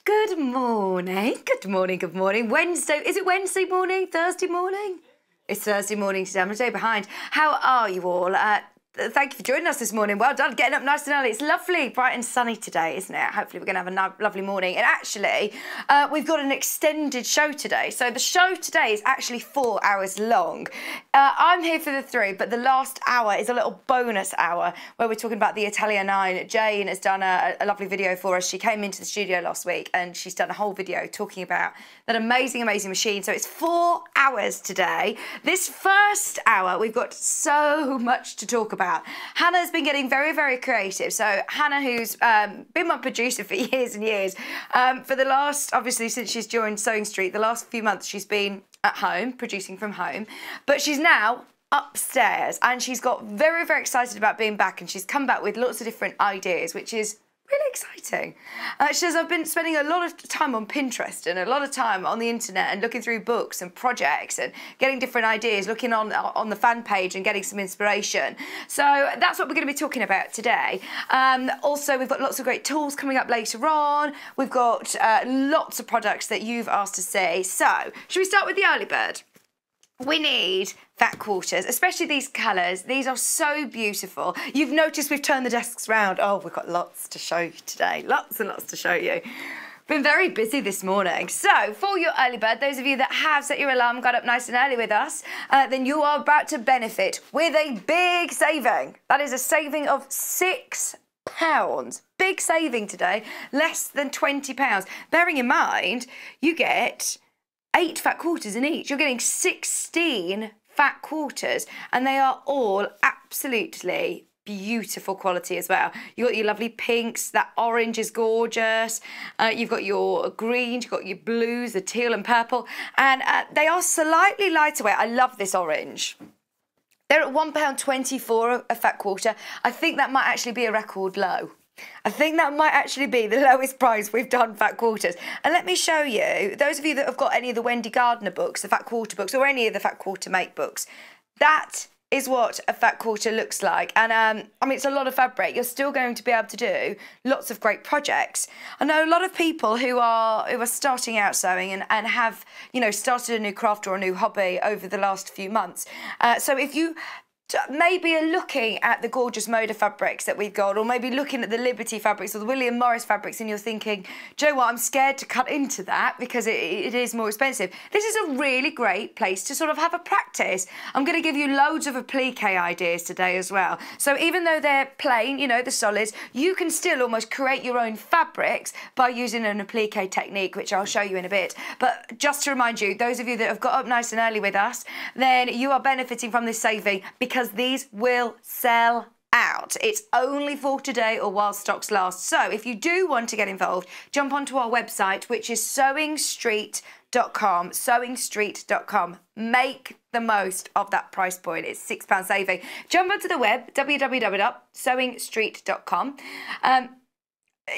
Good morning, good morning, good morning. Wednesday, is it Wednesday morning, Thursday morning? It's Thursday morning today, I'm a day behind. How are you all? Thank you for joining us this morning. Well done, getting up nice and early. It's lovely, bright and sunny today, isn't it? Hopefully we're going to have a lovely morning. And actually, we've got an extended show today. So the show today is actually 4 hours long. I'm here for the 3, but the last hour is a little bonus hour where we're talking about the Atelier 9. Jayne has done a lovely video for us. She came into the studio last week and she's done a whole video talking about that amazing, amazing machine. So it's 4 hours today. This first hour, we've got so much to talk about. Hannah's been getting very, very creative. So Hannah, who's been my producer for years and years, for the last, obviously, since she's joined Sewing Street, the last few months she's been at home, producing from home, but she's now upstairs and she's got very, very excited about being back, and she's come back with lots of different ideas, which is really exciting. She says, I've been spending a lot of time on Pinterest and a lot of time on the internet and looking through books and projects and getting different ideas, looking on the fan page and getting some inspiration. So that's what we're going to be talking about today. Also, we've got lots of great tools coming up later on. We've got lots of products that you've asked to see. So should we start with the early bird? We need fat quarters, especially these colours. These are so beautiful. You've noticed we've turned the desks round. Oh, we've got lots to show you today. Lots and lots to show you. Been very busy this morning. So for your early bird, those of you that have set your alarm, got up nice and early with us, then you are about to benefit with a big saving. That is a saving of £6. Big saving today, less than £20. Bearing in mind, you get 8 fat quarters in each. You're getting 16 fat quarters, and they are all absolutely beautiful quality as well. You've got your lovely pinks, that orange is gorgeous, you've got your greens, you've got your blues, the teal and purple, and they are slightly lighter weight. I love this orange. They're at £1.24 a fat quarter. I think that might actually be a record low. I think that might actually be the lowest price we've done fat quarters. And let me show you, those of you that have got any of the Wendy Gardner books, the fat quarter books, or any of the fat quarter make books, that is what a fat quarter looks like. And I mean, it's a lot of fabric. You're still going to be able to do lots of great projects. I know a lot of people who are starting out sewing and have, you know, started a new craft or a new hobby over the last few months. So if you maybe are looking at the gorgeous Moda fabrics that we've got, or maybe looking at the Liberty fabrics or the William Morris fabrics, and you're thinking, do you know what, I'm scared to cut into that because it is more expensive. This is a really great place to sort of have a practice. I'm going to give you loads of applique ideas today as well. So even though they're plain, you know, the solids, you can still almost create your own fabrics by using an applique technique, which I'll show you in a bit. But just to remind you, those of you that have got up nice and early with us, then you are benefiting from this saving because these will sell out. It's only for today or while stocks last. So if you do want to get involved, jump onto our website, which is sewingstreet.com, sewingstreet.com. Make the most of that price point. It's £6 saving. Jump onto the web, www.sewingstreet.com.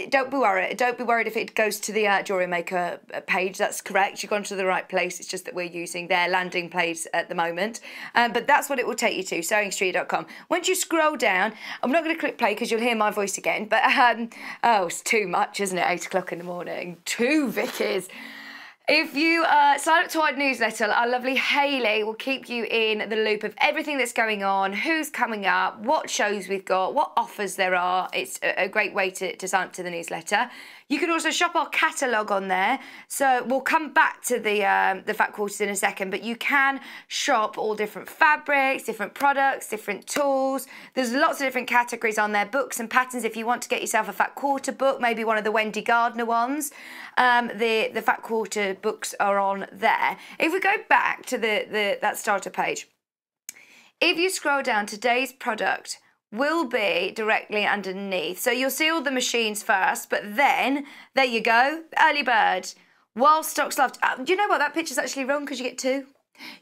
Don't be worried. Don't be worried if it goes to the jewellery maker page. That's correct. You've gone to the right place. It's just that we're using their landing page at the moment. But that's what it will take you to, sewingstreet.com. Once you scroll down, I'm not going to click play because you'll hear my voice again. But, oh, it's too much, isn't it? 8 o'clock in the morning. 2 Vickies. If you sign up to our newsletter, our lovely Hayley will keep you in the loop of everything that's going on, who's coming up, what shows we've got, what offers there are. It's a great way to sign up to the newsletter. You can also shop our catalogue on there. So we'll come back to the fat quarters in a second, but you can shop all different fabrics, different products, different tools. There's lots of different categories on there, books and patterns. If you want to get yourself a fat quarter book, maybe one of the Wendy Gardner ones, the fat quarter books are on there. If we go back to that starter page, if you scroll down, today's product will be directly underneath. So you'll see all the machines first, but then, there you go, early bird, while stocks last. Do you know what, that picture's actually wrong because you get 2.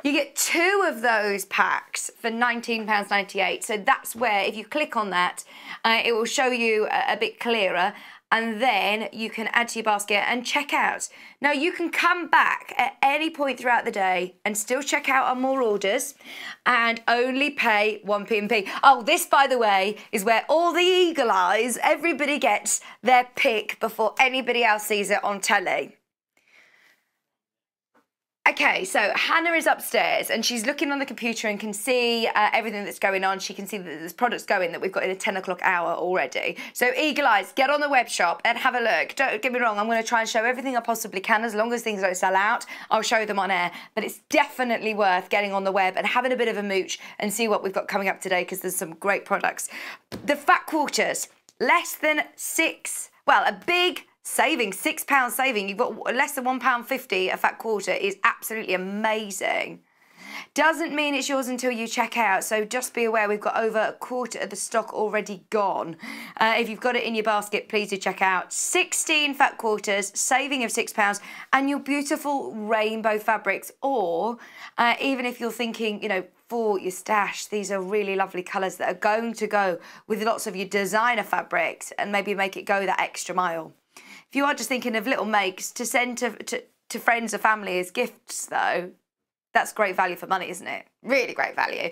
You get 2 of those packs for £19.98. So that's where, if you click on that, it will show you a bit clearer. and then you can add to your basket and check out. Now you can come back at any point throughout the day and still check out on more orders and only pay 1p&p. Oh, this, by the way, is where all the eagle eyes, everybody gets their pick before anybody else sees it on telly. Okay, so Hannah is upstairs and she's looking on the computer and can see everything that's going on. She can see that there's products going that we've got in a 10 o'clock hour already. So eagle eyes, get on the web shop and have a look. Don't get me wrong, I'm going to try and show everything I possibly can. As long as things don't sell out, I'll show them on air. But it's definitely worth getting on the web and having a bit of a mooch and see what we've got coming up today, because there's some great products. The fat quarters, less than a big saving, £6 saving. You've got less than £1.50 a fat quarter is absolutely amazing. Doesn't mean it's yours until you check out, so just be aware we've got over a quarter of the stock already gone. If you've got it in your basket, please do check out. 16 fat quarters, saving of £6, and your beautiful rainbow fabrics, or even if you're thinking, you know, for your stash, these are really lovely colours that are going to go with lots of your designer fabrics and maybe make it go that extra mile. If you are just thinking of little makes to send to friends or family as gifts, though, that's great value for money, isn't it? Really great value.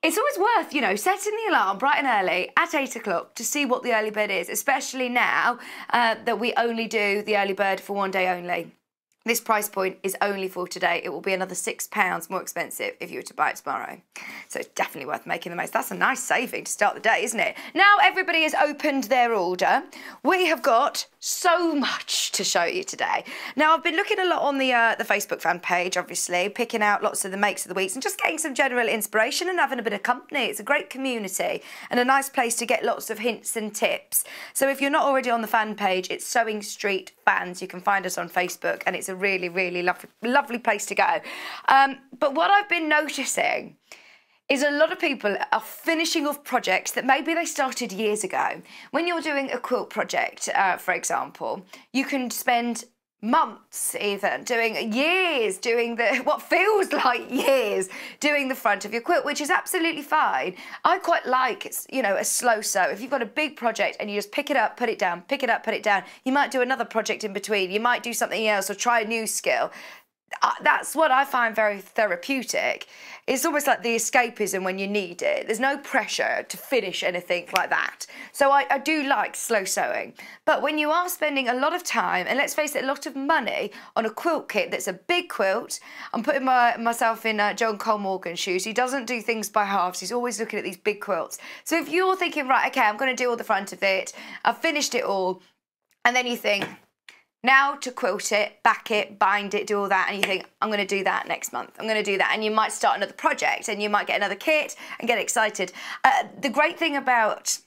It's always worth, you know, setting the alarm bright and early at 8 o'clock to see what the early bird is, especially now that we only do the early bird for one day only. This price point is only for today. It will be another £6 more expensive if you were to buy it tomorrow. So it's definitely worth making the most. That's a nice saving to start the day, isn't it? Now everybody has opened their order. We have got so much to show you today. Now I've been looking a lot on the Facebook fan page, obviously, picking out lots of the makes of the weeks and just getting some general inspiration and having a bit of company. It's a great community and a nice place to get lots of hints and tips. So if you're not already on the fan page, it's Sewing Street Fans. You can find us on Facebook, and it's a really, really lovely place to go. But what I've been noticing is a lot of people are finishing off projects that maybe they started years ago. When you're doing a quilt project, for example, you can spend months, even doing years, doing what feels like years, doing the front of your quilt, which is absolutely fine. I quite like, you know, a slow sew. If you've got a big project and you just pick it up, put it down, pick it up, put it down, you might do another project in between, you might do something else or try a new skill. That's what I find very therapeutic. It's almost like the escapism when you need it. There's no pressure to finish anything like that. So I do like slow sewing. But when you are spending a lot of time, and let's face it, a lot of money on a quilt kit that's a big quilt, I'm putting myself in John Cole Morgan's shoes. He doesn't do things by halves. He's always looking at these big quilts. So if you're thinking, right, okay, I'm going to do all the front of it, I've finished it all, and then you think, now to quilt it, back it, bind it, do all that, and you think, I'm going to do that next month. I'm going to do that. And you might start another project and you might get another kit and get excited. The great thing about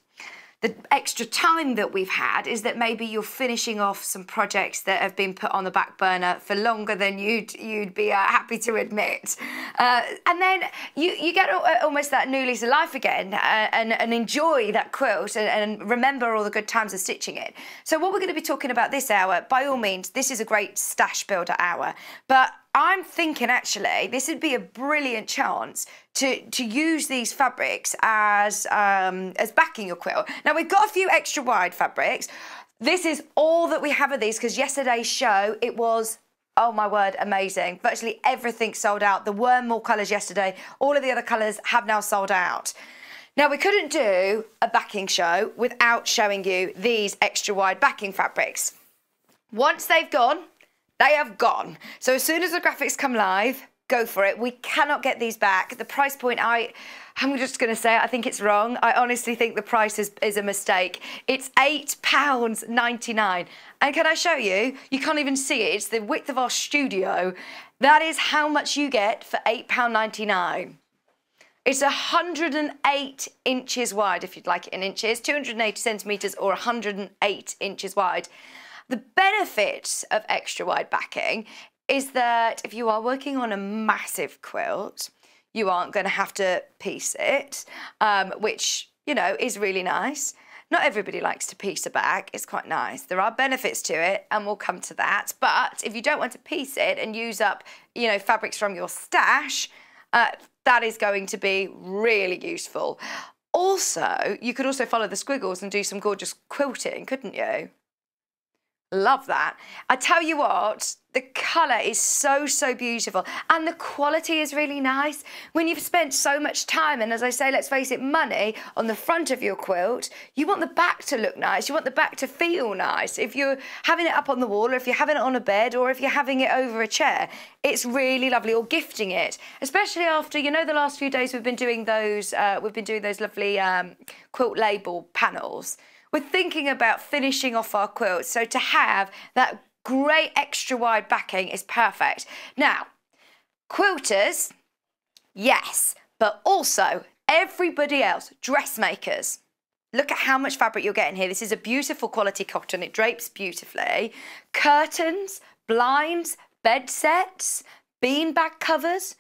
the extra time that we've had is that maybe you're finishing off some projects that have been put on the back burner for longer than you'd be happy to admit. And then you get almost that new lease of life again and enjoy that quilt and remember all the good times of stitching it. So what we're going to be talking about this hour, by all means, this is a great stash builder hour, but I'm thinking actually this would be a brilliant chance to use these fabrics as backing your quilt. Now we've got a few extra wide fabrics. This is all that we have of these because yesterday's show, it was, oh my word, amazing. Virtually everything sold out. There were more colours yesterday. All of the other colours have now sold out. Now we couldn't do a backing show without showing you these extra wide backing fabrics. Once they've gone, they have gone. So as soon as the graphics come live, go for it. We cannot get these back. The price point, I'm just going to say it, I think it's wrong. I honestly think the price is a mistake. It's £8.99. And can I show you? You can't even see it. It's the width of our studio. That is how much you get for £8.99. It's 108 inches wide, if you'd like it in inches, 280 centimetres or 108 inches wide. The benefits of extra wide backing is that if you are working on a massive quilt, you aren't going to have to piece it, which, you know, is really nice. Not everybody likes to piece a back. It's quite nice. There are benefits to it, and we'll come to that. But if you don't want to piece it and use up, you know, fabrics from your stash, that is going to be really useful. Also, you could also follow the squiggles and do some gorgeous quilting, couldn't you? Love that. I tell you what, the colour is so, so beautiful and the quality is really nice. When you've spent so much time and, as I say, let's face it, money on the front of your quilt, you want the back to look nice, you want the back to feel nice. If you're having it up on the wall, or if you're having it on a bed, or if you're having it over a chair, it's really lovely, or gifting it, especially after, you know, the last few days we've been doing those lovely quilt label panels. We're thinking about finishing off our quilts, so to have that great extra wide backing is perfect. Now, quilters, yes, but also everybody else, dressmakers. Look at how much fabric you're getting here. This is a beautiful quality cotton. It drapes beautifully. Curtains, blinds, bed sets, beanbag covers.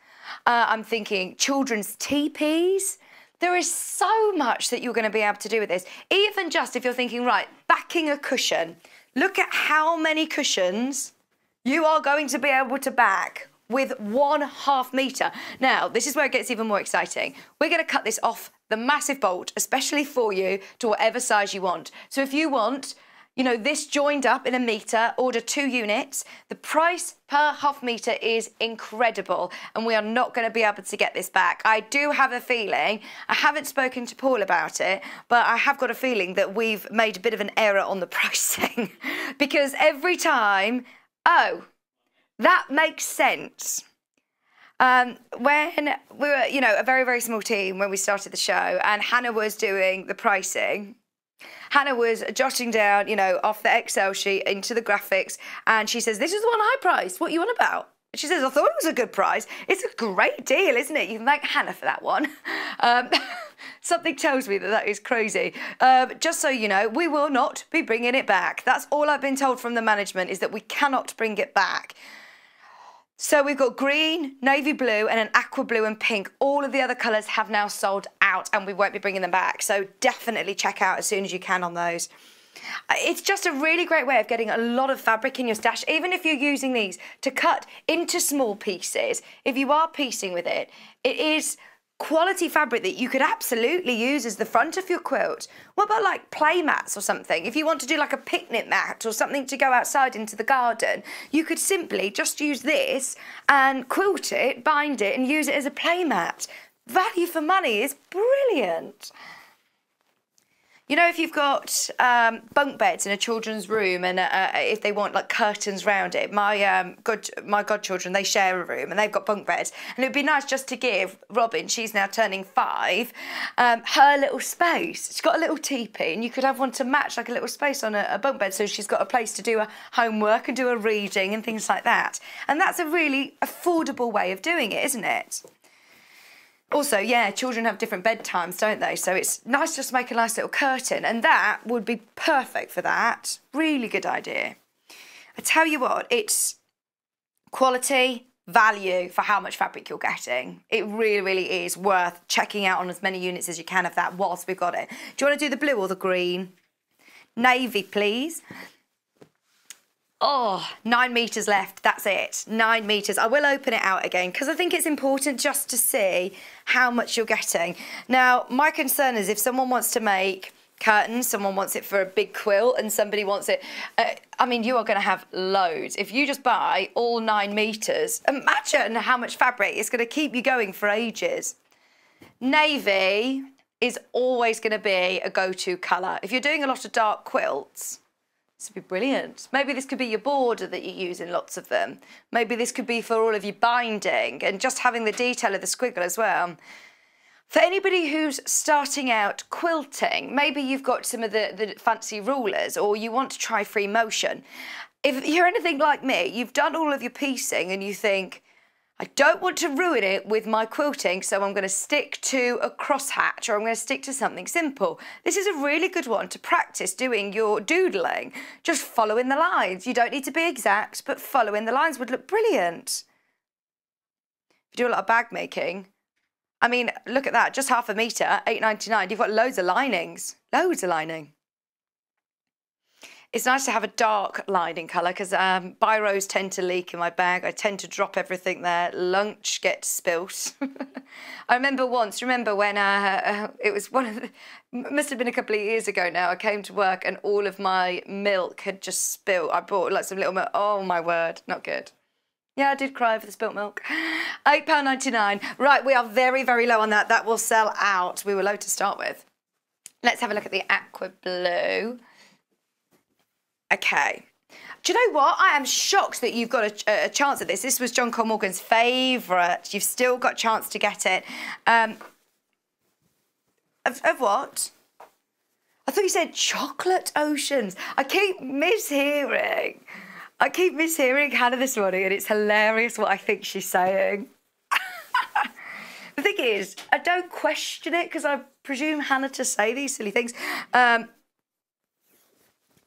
I'm thinking children's teepees. There is so much that you're going to be able to do with this. Even just if you're thinking, right, backing a cushion, look at how many cushions you are going to be able to back with 1/2 metre. Now, this is where it gets even more exciting. We're going to cut this off the massive bolt, especially for you, to whatever size you want. So if you want, you know, this joined up in 1 metre, order 2 units. The price per 1/2 metre is incredible, and we are not going to be able to get this back. I do have a feeling, I haven't spoken to Paul about it, but I have got a feeling that we've made a bit of an error on the pricing because every time, oh, that makes sense. When we were, you know, a very, very small team when we started the show, and Hannah was doing the pricing, Hannah was jotting down, you know, off the Excel sheet into the graphics, and she says, this is the one I priced. What are you on about? She says, I thought it was a good price. It's a great deal, isn't it? You can thank Hannah for that one. Something tells me that that is crazy. Just so you know, we will not be bringing it back. That's all I've been told from the management, is that we cannot bring it back. So we've got green, navy blue, and an aqua blue and pink. All of the other colours have now sold out, and we won't be bringing them back. So definitely check out as soon as you can on those. It's just a really great way of getting a lot of fabric in your stash, even if you're using these to cut into small pieces. If you are piecing with it, it is quality fabric that you could absolutely use as the front of your quilt. What about like play mats or something? If you want to do like a picnic mat or something to go outside into the garden, you could simply just use this and quilt it, bind it, and use it as a play mat. Value for money is brilliant. You know, if you've got bunk beds in a children's room, and if they want like curtains round it, my godchildren, they share a room and they've got bunk beds, and it'd be nice just to give Robin, she's now turning 5, her little space. She's got a little teepee, and you could have one to match, like a little space on a bunk bed, so she's got a place to do her homework and do her reading and things like that. And that's a really affordable way of doing it, isn't it? Also, yeah, children have different bedtimes, don't they? So it's nice just to make a nice little curtain, and that would be perfect for that. Really good idea. I tell you what, it's quality, value for how much fabric you're getting. It really, really is worth checking out on as many units as you can of that whilst we've got it. Do you want to do the blue or the green? Navy, please. Oh, 9 metres left, that's it, 9 metres. I will open it out again because I think it's important just to see how much you're getting. Now, my concern is if someone wants to make curtains, someone wants it for a big quilt, and somebody wants it, I mean, you are going to have loads. If you just buy all 9 metres, imagine how much fabric it's going to keep you going for ages. Navy is always going to be a go-to colour. If you're doing a lot of dark quilts, this would be brilliant. Maybe this could be your border that you use in lots of them. Maybe this could be for all of your binding and just having the detail of the squiggle as well. For anybody who's starting out quilting, maybe you've got some of the fancy rulers, or you want to try free motion. If you're anything like me, you've done all of your piecing and you think, I don't want to ruin it with my quilting, so I'm going to stick to a crosshatch, or I'm going to stick to something simple. This is a really good one to practice doing your doodling. Just following the lines. You don't need to be exact, but following the lines would look brilliant. If you do a lot of bag making, I mean, look at that, just 1/2 metre, £8.99. You've got loads of linings, loads of lining. It's nice to have a dark lining colour because biros tend to leak in my bag. I tend to drop everything there. Lunch gets spilt. I remember once, when it was must have been a couple of years ago now, I came to work and all of my milk had just spilt. I bought like some little milk. Oh my word, not good. Yeah, I did cry for the spilt milk. £8.99. Right, we are very, very low on that. That will sell out. We were low to start with. Let's have a look at the aqua blue. Okay. Do you know what? I am shocked that you've got a chance at this. This was John Cole Morgan's favourite. You've still got a chance to get it. Of what? I thought you said chocolate oceans. I keep mishearing Hannah this morning, and it's hilarious what I think she's saying. The thing is, I don't question it because I presume Hannah to say these silly things. I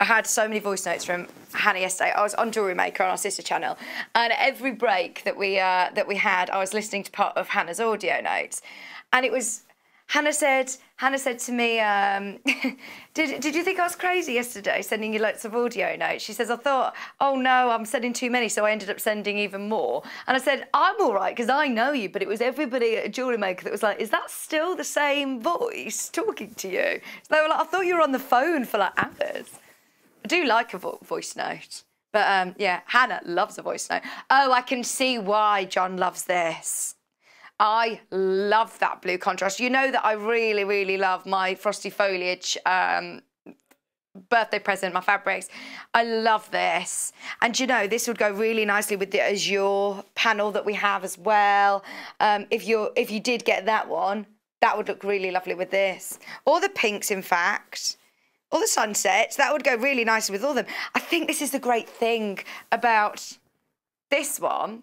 had so many voice notes from Hannah yesterday. I was on Jewellery Maker on our sister channel, and every break that we had, I was listening to part of Hannah's audio notes, and it was. Hannah said to me, did you think I was crazy yesterday sending you lots of audio notes? She says, I thought, oh no, I'm sending too many, so I ended up sending even more. And I said, I'm all right, because I know you, but it was everybody at a Jewellery Maker that was like, is that still the same voice talking to you? So they were like, I thought you were on the phone for like hours. I do like a voice note. But yeah, Hannah loves a voice note. Oh, I can see why John loves this. I love that blue contrast. You know that I really, really love my Frosty Foliage birthday present, my fabrics. I love this. And you know, this would go really nicely with the azure panel that we have as well. If you did get that one, that would look really lovely with this. Or the pinks, in fact. Or the sunsets. That would go really nicely with all of them. I think this is the great thing about this one.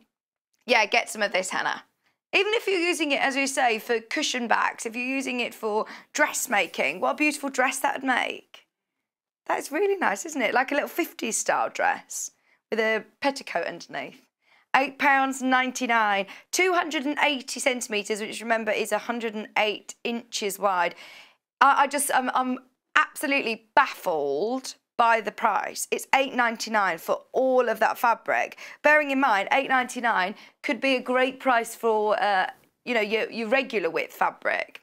Yeah, get some of this, Hannah. Even if you're using it, as we say, for cushion backs, if you're using it for dressmaking, what a beautiful dress that would make. That's really nice, isn't it? Like a little 50s style dress with a petticoat underneath. £8.99, 280 centimetres, which remember is 108 inches wide. I'm absolutely baffled by the price. It's £8.99 for all of that fabric. Bearing in mind, £8.99 could be a great price for you know, your regular width fabric.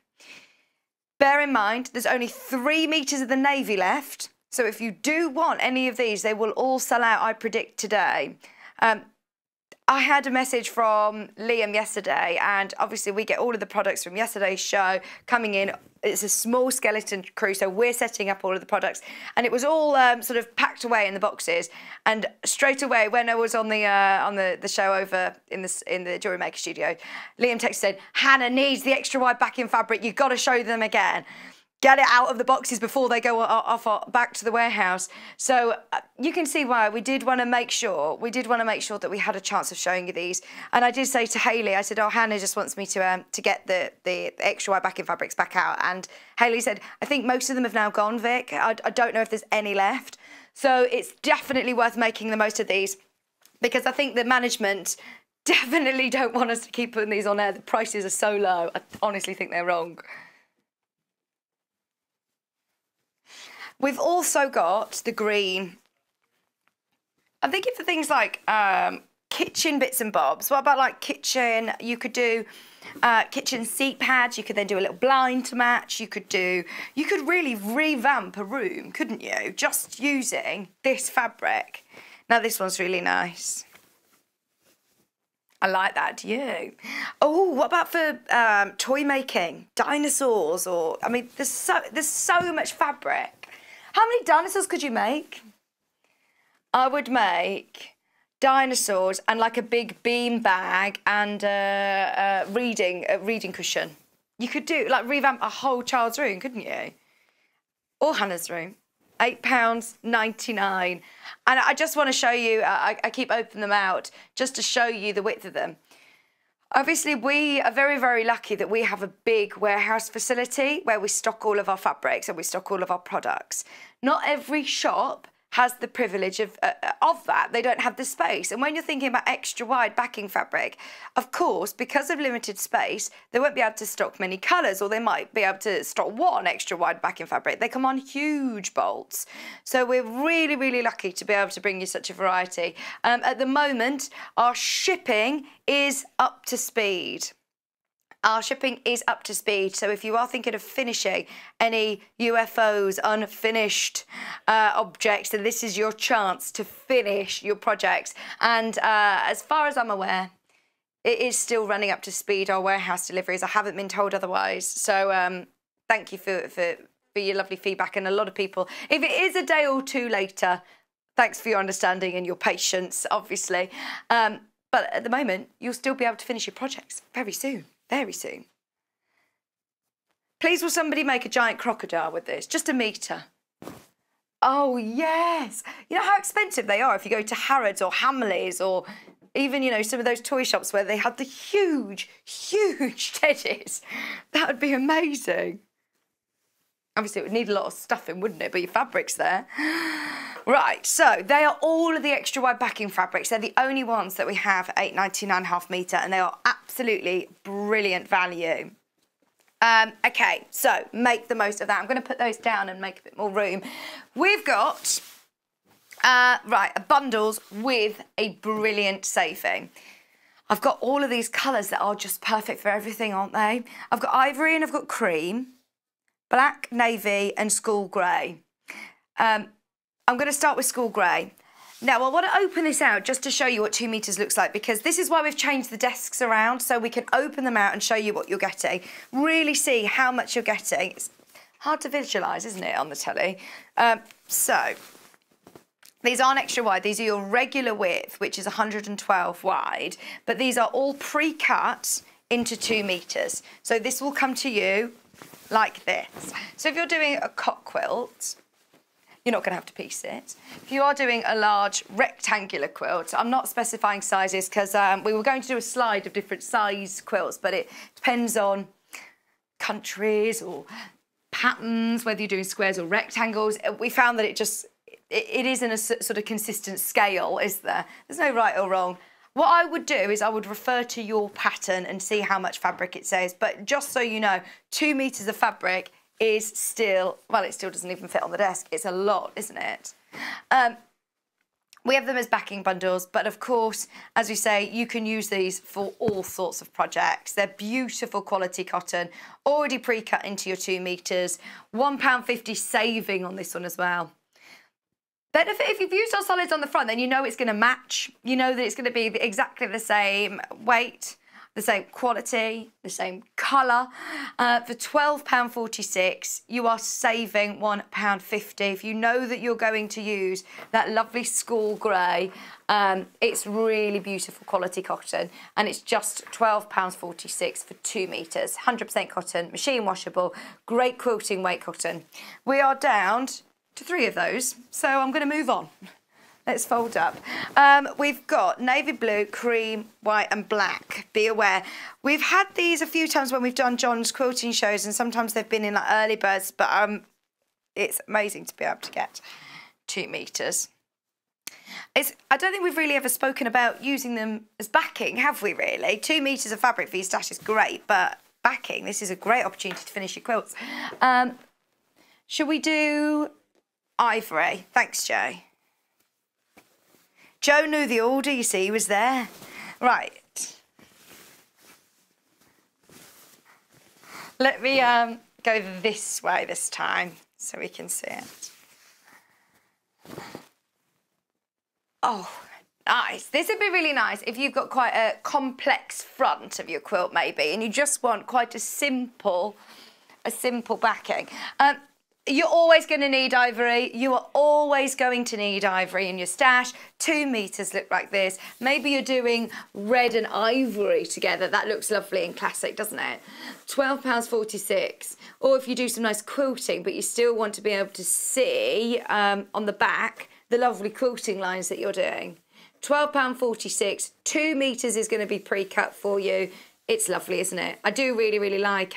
Bear in mind, there's only 3 metres of the navy left. So if you do want any of these, they will all sell out, I predict, today. I had a message from Liam yesterday, and obviously we get all of the products from yesterday's show coming in. It's a small skeleton crew, so we're setting up all of the products, and it was all sort of packed away in the boxes. And straight away, when I was on the show over in the Jewellery Maker studio, Liam texted said, "Hannah needs the extra wide backing fabric. You've got to show them again. Get it out of the boxes before they go off back to the warehouse." So you can see why we did want to make sure that we had a chance of showing you these. And I did say to Hayley, I said, "Oh, Hannah just wants me to get the extra wide backing fabrics back out." And Hayley said, "I think most of them have now gone, Vic. I don't know if there's any left." So it's definitely worth making the most of these, because I think the management definitely don't want us to keep putting these on air. The prices are so low. I honestly think they're wrong. We've also got the green. I'm thinking for things like kitchen bits and bobs. What about like kitchen? You could do kitchen seat pads. You could then do a little blind to match. You could really revamp a room, couldn't you? Just using this fabric. Now this one's really nice. I like that, do you? Oh, what about for toy making? Dinosaurs, or, I mean, there's so much fabric. How many dinosaurs could you make? I would make dinosaurs and like a big bean bag and a reading cushion. You could do, like, revamp a whole child's room, couldn't you? Or Hannah's room. £8.99. And I just want to show you, I keep opening them out just to show you the width of them. Obviously, we are very, very lucky that we have a big warehouse facility where we stock all of our fabrics and we stock all of our products. Not every shop has the privilege of that. They don't have the space. And when you're thinking about extra wide backing fabric, of course, because of limited space, they won't be able to stock many colours, or they might be able to stock one extra wide backing fabric. They come on huge bolts. So we're really, really lucky to be able to bring you such a variety. At the moment, our shipping is up to speed. Our shipping is up to speed, so if you are thinking of finishing any UFOs, unfinished objects, then this is your chance to finish your projects. And as far as I'm aware, it is still running up to speed, our warehouse deliveries. I haven't been told otherwise. So thank you for your lovely feedback. And a lot of people, if it is a day or two later, thanks for your understanding and your patience, obviously. But at the moment, you'll still be able to finish your projects very soon. Very soon. Please will somebody make a giant crocodile with this? Just a metre. Oh, yes. You know how expensive they are if you go to Harrods or Hamleys or even, you know, some of those toy shops where they have the huge, huge teddies. That would be amazing. Obviously, it would need a lot of stuffing, wouldn't it? But your fabric's there. Right, so they are all of the extra wide backing fabrics. They're the only ones that we have 8.99.5 metre, and they are absolutely brilliant value. Okay, so make the most of that. I'm going to put those down and make a bit more room. We've got, bundles with a brilliant saving. I've got all of these colours that are just perfect for everything, aren't they? I've got ivory and I've got cream, black, navy and school grey. I'm going to start with school grey. Now, I want to open this out just to show you what 2 metres looks like, because this is why we've changed the desks around, so we can open them out and show you what you're getting. Really see how much you're getting. It's hard to visualise, isn't it, on the telly? So, these aren't extra wide. These are your regular width, which is 112 wide, but these are all pre-cut into 2 metres. So this will come to you like this. So if you're doing a cot quilt, you're not going to have to piece it. If you are doing a large rectangular quilt, I'm not specifying sizes because we were going to do a slide of different size quilts, but it depends on countries or patterns, whether you're doing squares or rectangles. We found that it isn't a sort of consistent scale, is there? There's no right or wrong. What I would do is I would refer to your pattern and see how much fabric it says. But just so you know, 2 metres of fabric is still, well, it still doesn't even fit on the desk. It's a lot, isn't it? We have them as backing bundles, but of course, as we say, you can use these for all sorts of projects. They're beautiful quality cotton, already pre-cut into your 2 metres. £1.50 saving on this one as well. Benefit, if you've used our solids on the front, then you know it's going to match. You know that it's going to be exactly the same weight, the same quality, the same colour. For £12.46, you are saving £1.50. If you know that you're going to use that lovely school grey, it's really beautiful quality cotton, and it's just £12.46 for 2 metres. 100% cotton, machine washable, great quilting weight cotton. We are down to 3 of those, so I'm going to move on. Let's fold up. We've got navy blue, cream, white and black. Be aware. We've had these a few times when we've done John's quilting shows, and sometimes they've been in like early birds, but it's amazing to be able to get 2 metres. I don't think we've really ever spoken about using them as backing, have we really? 2 metres of fabric for your stash is great, but backing, this is a great opportunity to finish your quilts. Should we do ivory? Thanks, Joe. Joe knew the order, you see, he was there. Right. Let me go this way this time so we can see it. Oh, nice. This would be really nice if you've got quite a complex front of your quilt maybe, and you just want quite a simple backing. You're always going to need ivory. You are always going to need ivory in your stash. 2 metres look like this. Maybe you're doing red and ivory together. That looks lovely and classic, doesn't it? £12.46. Or if you do some nice quilting, but you still want to be able to see on the back the lovely quilting lines that you're doing. £12.46. 2 metres is going to be pre-cut for you. It's lovely, isn't it? I do really, really like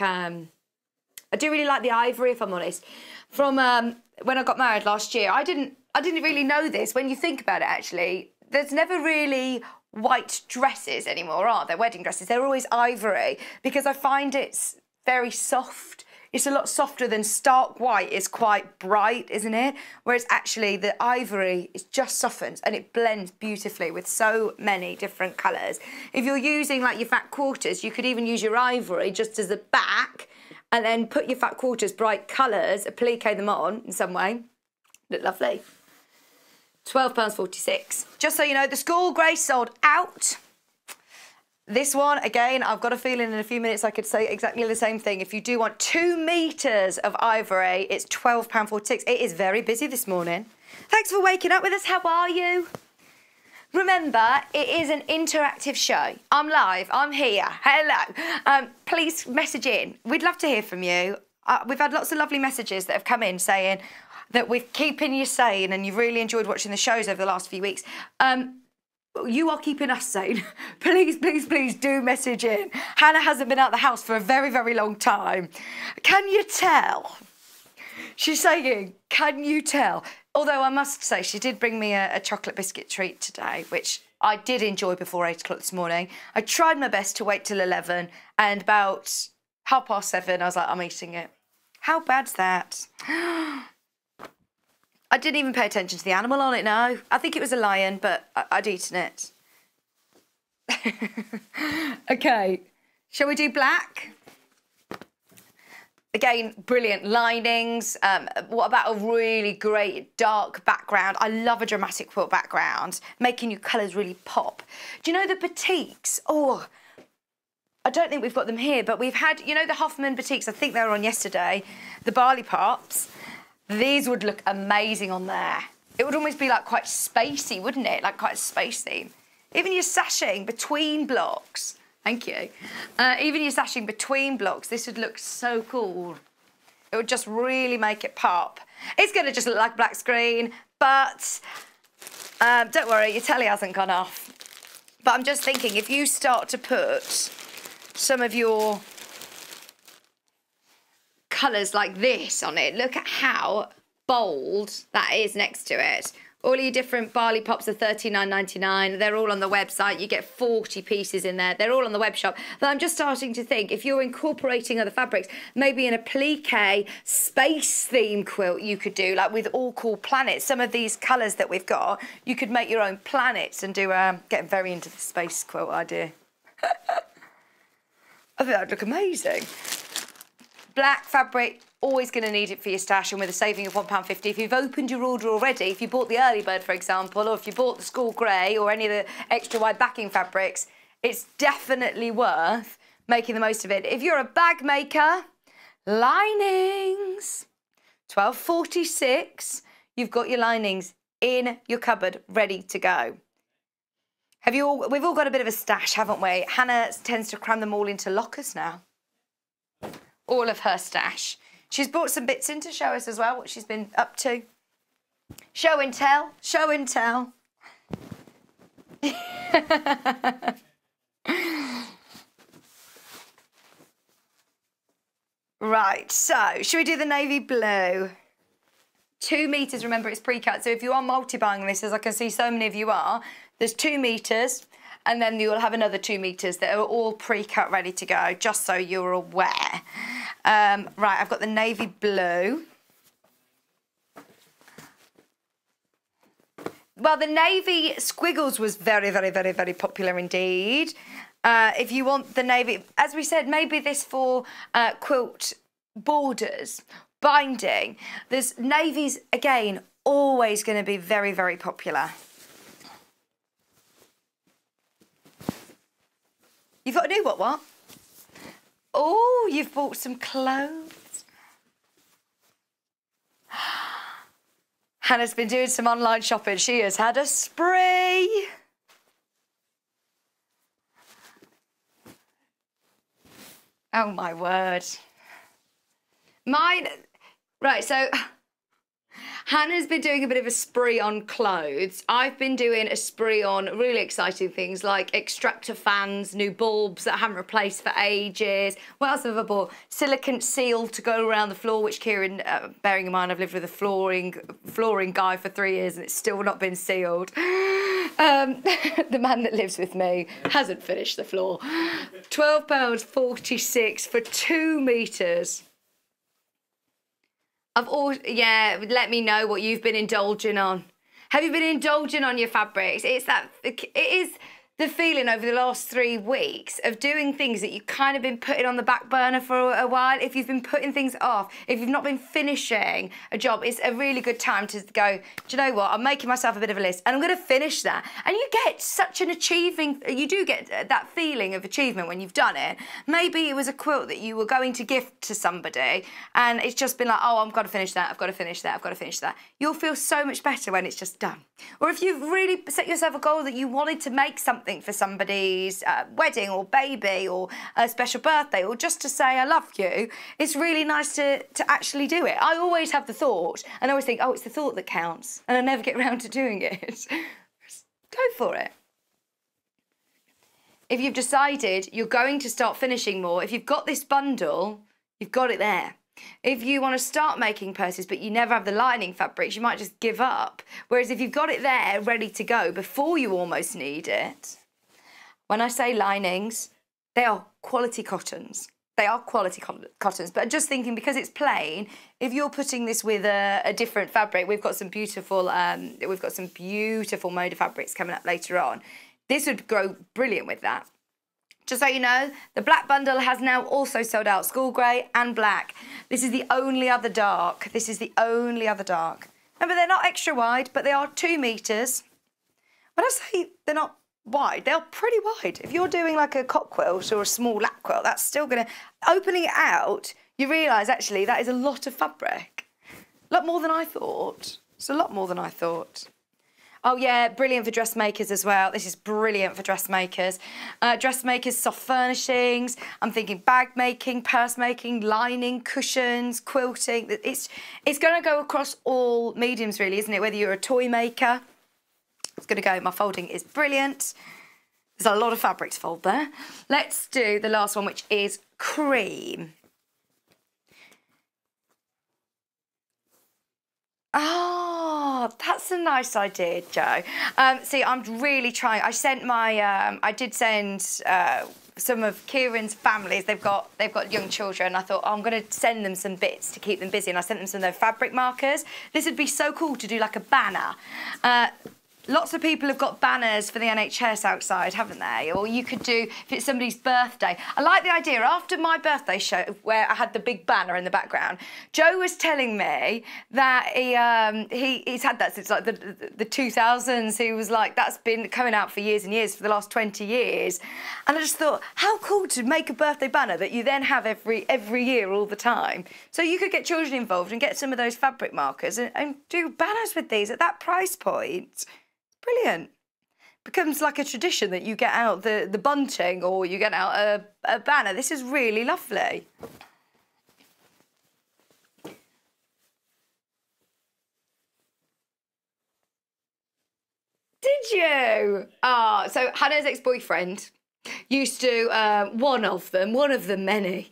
I do really like the ivory, if I'm honest. From when I got married last year, I didn't really know this. When you think about it, actually, there's never really white dresses anymore, are there? Wedding dresses. They're always ivory because I find it's very soft. It's a lot softer than stark white is quite bright, isn't it? Whereas actually the ivory is just softens and it blends beautifully with so many different colours. If you're using like your fat quarters, you could even use your ivory just as a back and then put your fat quarters bright colours, applique them on in some way. Look lovely. £12.46. Just so you know, the school grey sold out. This one, again, I've got a feeling in a few minutes I could say exactly the same thing. If you do want 2 metres of ivory, it's £12.46. It is very busy this morning. Thanks for waking up with us. How are you? Remember, it is an interactive show. I'm live. I'm here. Hello. Please message in. We'd love to hear from you. We've had lots of lovely messages that have come in saying that we're keeping you sane and you've really enjoyed watching the shows over the last few weeks. You are keeping us sane. Please, please, please do message in. Hannah hasn't been out of the house for a very, very long time. Can you tell? She's saying, can you tell? Although I must say, she did bring me a chocolate biscuit treat today, which I did enjoy before 8 o'clock this morning. I tried my best to wait till 11, and about 7:30, I was like, I'm eating it. How bad's that? I didn't even pay attention to the animal on it, no. I think it was a lion, but I'd eaten it. Okay, shall we do black? Again, brilliant linings. What about a really great dark background? I love a dramatic quilt background, making your colours really pop. Do you know the batiks? Oh, I don't think we've got them here, but we've had, you know, the Hoffman batiks. I think they were on yesterday. The barley pops. These would look amazing on there. It would almost be like quite spacey, wouldn't it? Like quite a space theme. Even your sashing between blocks. Thank you. Even your sashing between blocks, this would look so cool. It would just really make it pop. It's going to just look like a black screen, but don't worry, your telly hasn't gone off. But I'm just thinking, if you start to put some of your colours like this on it, look at how bold that is next to it. All your different barley pops are $39.99. They're all on the website. You get 40 pieces in there. They're all on the web shop. But I'm just starting to think, if you're incorporating other fabrics, maybe in a applique space theme quilt you could do, like with all cool planets. Some of these colours that we've got, you could make your own planets and do, getting very into the space quilt idea. I think that would look amazing. Black fabric, always going to need it for your stash, and with a saving of £1.50. If you've opened your order already, if you bought the early bird, for example, or if you bought the school grey or any of the extra wide backing fabrics, it's definitely worth making the most of it. If you're a bag maker, linings, £12.46. You've got your linings in your cupboard ready to go. We've all got a bit of a stash, haven't we? Hannah tends to cram them all into lockers now. All of her stash. She's brought some bits in to show us as well what she's been up to. Show and tell, show and tell. Right, so should we do the navy blue? 2 metres, remember it's pre-cut, so if you are multi-buying this, as I can see so many of you are, there's 2 metres, and then you'll have another 2 metres that are all pre-cut ready to go, just so you're aware. Right, I've got the navy blue. Well, the navy squiggles was very, very, very, very popular indeed. If you want the navy, as we said, maybe this for quilt borders, binding. There's navies, again, always going to be very, very popular. You've got a new what? Oh, you've bought some clothes. Hannah's been doing some online shopping. She has had a spree. Oh, my word. Mine... Right, so Hannah's been doing a bit of a spree on clothes. I've been doing a spree on really exciting things like extractor fans, new bulbs that I haven't replaced for ages. What else have I bought? Silicone seal to go around the floor, which Kieran, bearing in mind I've lived with a flooring guy for 3 years and it's still not been sealed. The man that lives with me hasn't finished the floor. £12.46 for 2 metres. Let me know what you've been indulging on. Have you been indulging on your fabrics? It is the feeling over the last 3 weeks of doing things that you've kind of been putting on the back burner for a while. If you've been putting things off, if you've not been finishing a job, it's a really good time to go, do you know what? I'm making myself a bit of a list and I'm going to finish that. And you get such an you do get that feeling of achievement when you've done it. Maybe it was a quilt that you were going to gift to somebody and it's just been like, oh, I've got to finish that, I've got to finish that, I've got to finish that. You'll feel so much better when it's just done. Or if you've really set yourself a goal that you wanted to make something for somebody's wedding or baby or a special birthday or just to say I love you, it's really nice to actually do it. I always have the thought and I always think, oh, it's the thought that counts and I never get around to doing it. Go for it. If you've decided you're going to start finishing more, if you've got this bundle, you've got it there. If you want to start making purses but you never have the lining fabrics, you might just give up. Whereas if you've got it there ready to go before you almost need it, when I say linings, they are quality cottons. They are quality cottons, but just thinking because it's plain, if you're putting this with a different fabric, we've got some beautiful Moda fabrics coming up later on. This would go brilliant with that. Just so you know, the black bundle has now also sold out, school grey and black. This is the only other dark. This is the only other dark. Remember, they're not extra wide, but they are 2 metres. When I say they're not wide, they're pretty wide. If you're doing like a cot quilt or a small lap quilt, that's still going to... Opening it out, you realise actually that is a lot of fabric. A lot more than I thought. It's a lot more than I thought. Oh yeah, brilliant for dressmakers as well. This is brilliant for dressmakers. Dressmakers, soft furnishings. I'm thinking bag making, purse making, lining, cushions, quilting. It's going to go across all mediums really, isn't it? Whether you're a toy maker. It's going to go, my folding is brilliant. There's a lot of fabric to fold there. Let's do the last one, which is cream. Oh, that's a nice idea, Jo. See, I'm really trying. I sent my, I did send some of Kieran's families. They've got young children. I thought, oh, I'm going to send them some bits to keep them busy, and I sent them some of their fabric markers. This would be so cool to do like a banner. Lots of people have got banners for the NHS outside, haven't they? Or you could do, if it's somebody's birthday. I like the idea, after my birthday show, where I had the big banner in the background, Joe was telling me that he's had that since like the 2000s. He was like, that's been coming out for years and years, for the last 20 years. And I just thought, how cool to make a birthday banner that you then have every year, all the time. So you could get children involved and get some of those fabric markers and do banners with these at that price point. Brilliant. Becomes like a tradition that you get out the bunting or you get out a banner. This is really lovely. Did you? So Hannah's ex-boyfriend used to, one of them many,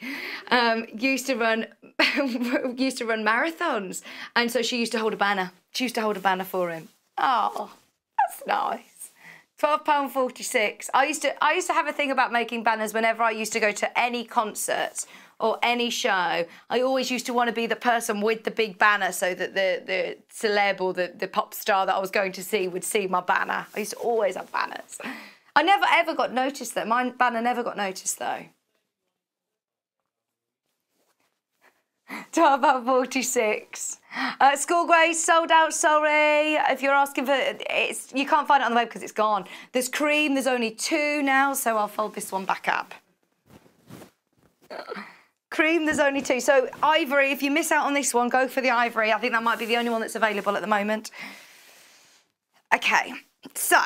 used to run marathons. And so she used to hold a banner. She used to hold a banner for him. Oh. That's nice. £12.46. I used to have a thing about making banners whenever I used to go to any concert or any show. I always used to want to be the person with the big banner so that the celeb or the pop star that I was going to see would see my banner. I used to always have banners. I never ever got noticed though. My banner never got noticed though. £12.46. School grey sold out, sorry. If you're asking for it, you can't find it on the web because it's gone. There's cream, there's only 2 now, so I'll fold this one back up. Cream, there's only 2. So ivory, if you miss out on this one, go for the ivory. I think that might be the only one that's available at the moment. Okay, so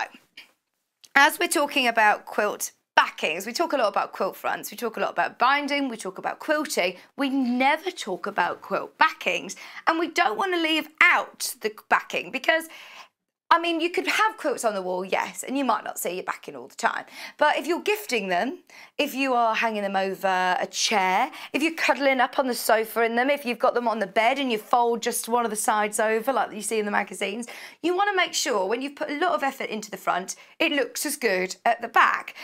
as we're talking about quilt backings, we talk a lot about quilt fronts, we talk a lot about binding, we talk about quilting, we never talk about quilt backings. And we don't want to leave out the backing because, I mean, you could have quilts on the wall, yes, and you might not see your backing all the time. But if you're gifting them, if you are hanging them over a chair, if you're cuddling up on the sofa in them, if you've got them on the bed and you fold just one of the sides over like you see in the magazines, you want to make sure when you've put a lot of effort into the front, it looks as good at the back.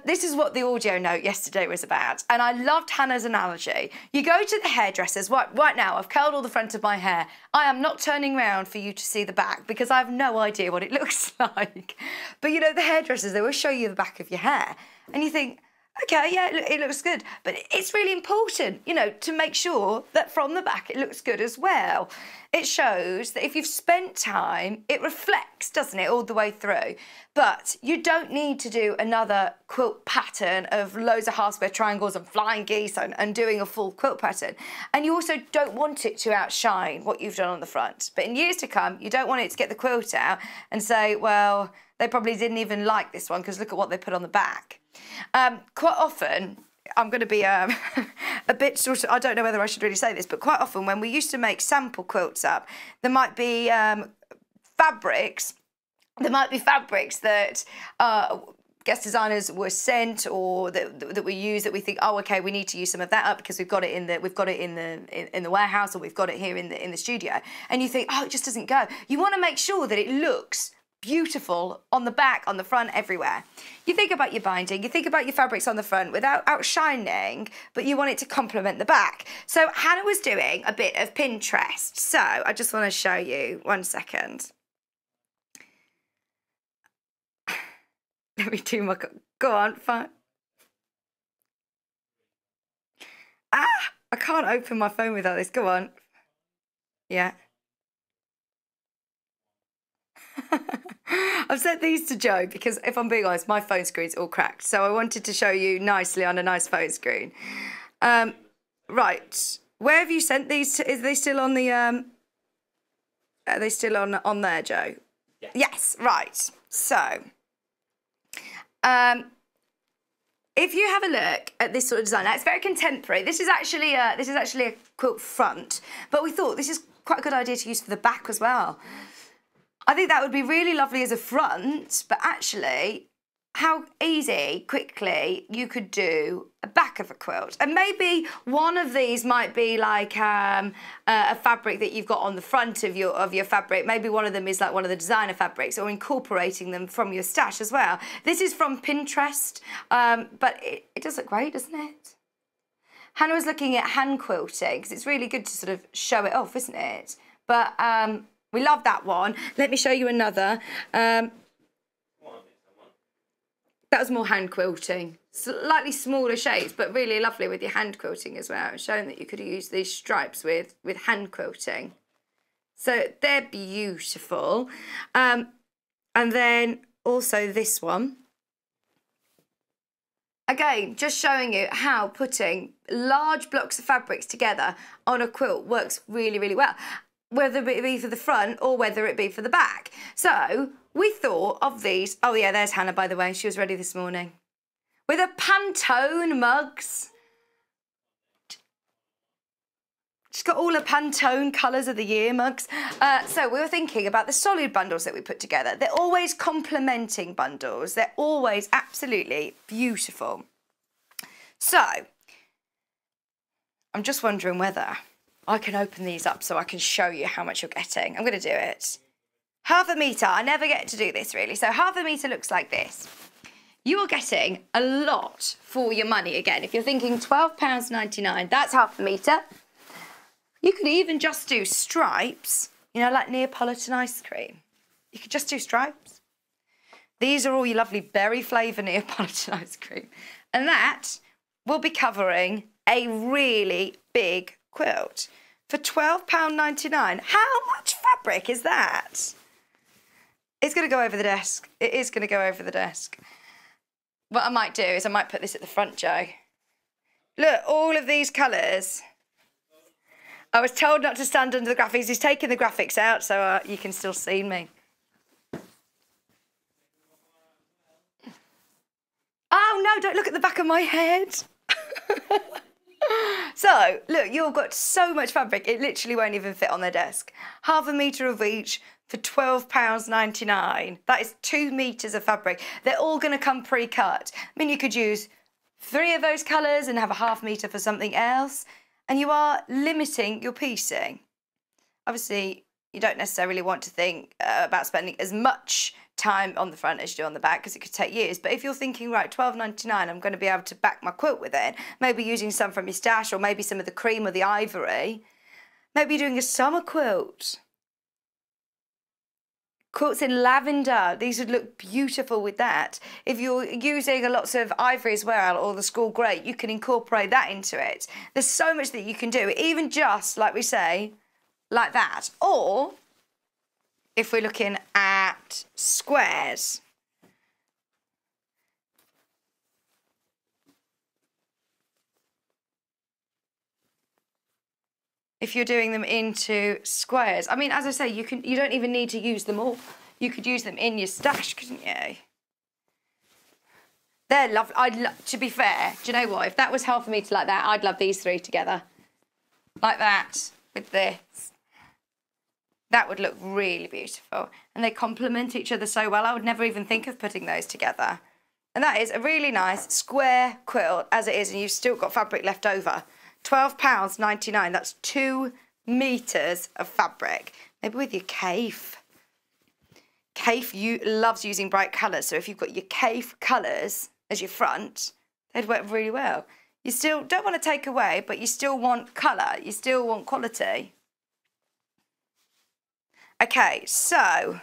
This is what the audio note yesterday was about, and I loved Hannah's analogy. You go to the hairdressers, right now I've curled all the front of my hair. I am not turning around for you to see the back because I have no idea what it looks like. But you know, the hairdressers, they will show you the back of your hair and you think, okay, yeah, it looks good. But it's really important, you know, to make sure that from the back it looks good as well. It shows that if you've spent time, it reflects, doesn't it, all the way through. But you don't need to do another quilt pattern of loads of half square triangles and flying geese and doing a full quilt pattern. And you also don't want it to outshine what you've done on the front. But in years to come, you don't want it to get the quilt out and say, well, they probably didn't even like this one because look at what they put on the back. Quite often, I'm going to be a bit sort of, I don't know whether I should really say this, but quite often when we used to make sample quilts up, there might be fabrics that guest designers were sent or that we use that we think, oh, okay, we need to use some of that up because we've got it in the warehouse or we've got it here in the studio, and you think, oh, it just doesn't go. You want to make sure that it looks beautiful on the back, on the front, everywhere. You think about your binding, you think about your fabrics on the front without outshining, but you want it to complement the back. So Hannah was doing a bit of Pinterest. So I just want to show you, 1 second. Let me do my, go on, fine. I can't open my phone without this, go on. Yeah. I've set these to Joe because if I'm being honest, my phone screen's all cracked. So I wanted to show you nicely on a nice phone screen. Right, where have you sent these to? Is they still on the, are they still on there, Joe? Yeah. Yes, right. So, if you have a look at this sort of design, now it's very contemporary. This is actually a quilt front, but we thought this is quite a good idea to use for the back as well. I think that would be really lovely as a front, but actually how easy, quickly you could do a back of a quilt. And maybe one of these might be like a fabric that you've got on the front of your fabric. Maybe one of them is like one of the designer fabrics or incorporating them from your stash as well. This is from Pinterest, but it does look great, doesn't it? Hannah was looking at hand quilting because it's really good to sort of show it off, isn't it? But we love that one. Let me show you another. That was more hand quilting. Slightly smaller shapes, but really lovely with your hand quilting as well. Showing that you could use these stripes with hand quilting. So they're beautiful. And then also this one. Again, just showing you how putting large blocks of fabrics together on a quilt works really, really well. Whether it be for the front or whether it be for the back. So we thought of these. Oh yeah, there's Hannah, by the way. She was ready this morning. With a Pantone mugs. She's got all the Pantone colours of the year mugs. So we were thinking about the solid bundles that we put together. They're always complementing bundles. They're always absolutely beautiful. So I'm just wondering whether I can open these up so I can show you how much you're getting. I'm going to do it. Half a metre. I never get to do this, really. So half a metre looks like this. You are getting a lot for your money again. If you're thinking £12.99, that's half a metre. You could even just do stripes, you know, like Neapolitan ice cream. You could just do stripes. These are all your lovely berry flavour Neapolitan ice cream. And that will be covering a really big quilt for £12.99. How much fabric is that? It's going to go over the desk. It is going to go over the desk. What I might do is I might put this at the front, Joe. Look, all of these colours. I was told not to stand under the graphics. He's taken the graphics out so you can still see me. Oh no, don't look at the back of my head. So, look, you've got so much fabric, it literally won't even fit on their desk. Half a metre of each for £12.99. That is 2 metres of fabric. They're all going to come pre-cut. I mean, you could use 3 of those colours and have a half metre for something else. And you are limiting your piecing. Obviously, you don't necessarily want to think about spending as much time on the front as you do on the back because it could take years. But if you're thinking, right, £12.99, I'm going to be able to back my quilt with it, maybe using some from your stash or maybe some of the cream or the ivory, maybe doing a summer quilt. Quilts in lavender, these would look beautiful with that. If you're using lots of ivory as well or the school grey, you can incorporate that into it. There's so much that you can do, even just, like we say, like that. Or if we're looking at squares, if you're doing them into squares, I mean, as I say, you don't even need to use them all. You could use them in your stash, couldn't you? They're lovely. To be fair, do you know what? If that was half a metre like that, I'd love these 3 together. Like that, with this. That would look really beautiful. And they complement each other so well, I would never even think of putting those together. And that is a really nice square quilt as it is, and you've still got fabric left over. £12.99, that's 2 metres of fabric. Maybe with your cafe. Cafe loves using bright colours, so if you've got your cafe colours as your front, they'd work really well. You still don't want to take away, but you still want colour, you still want quality. Okay, so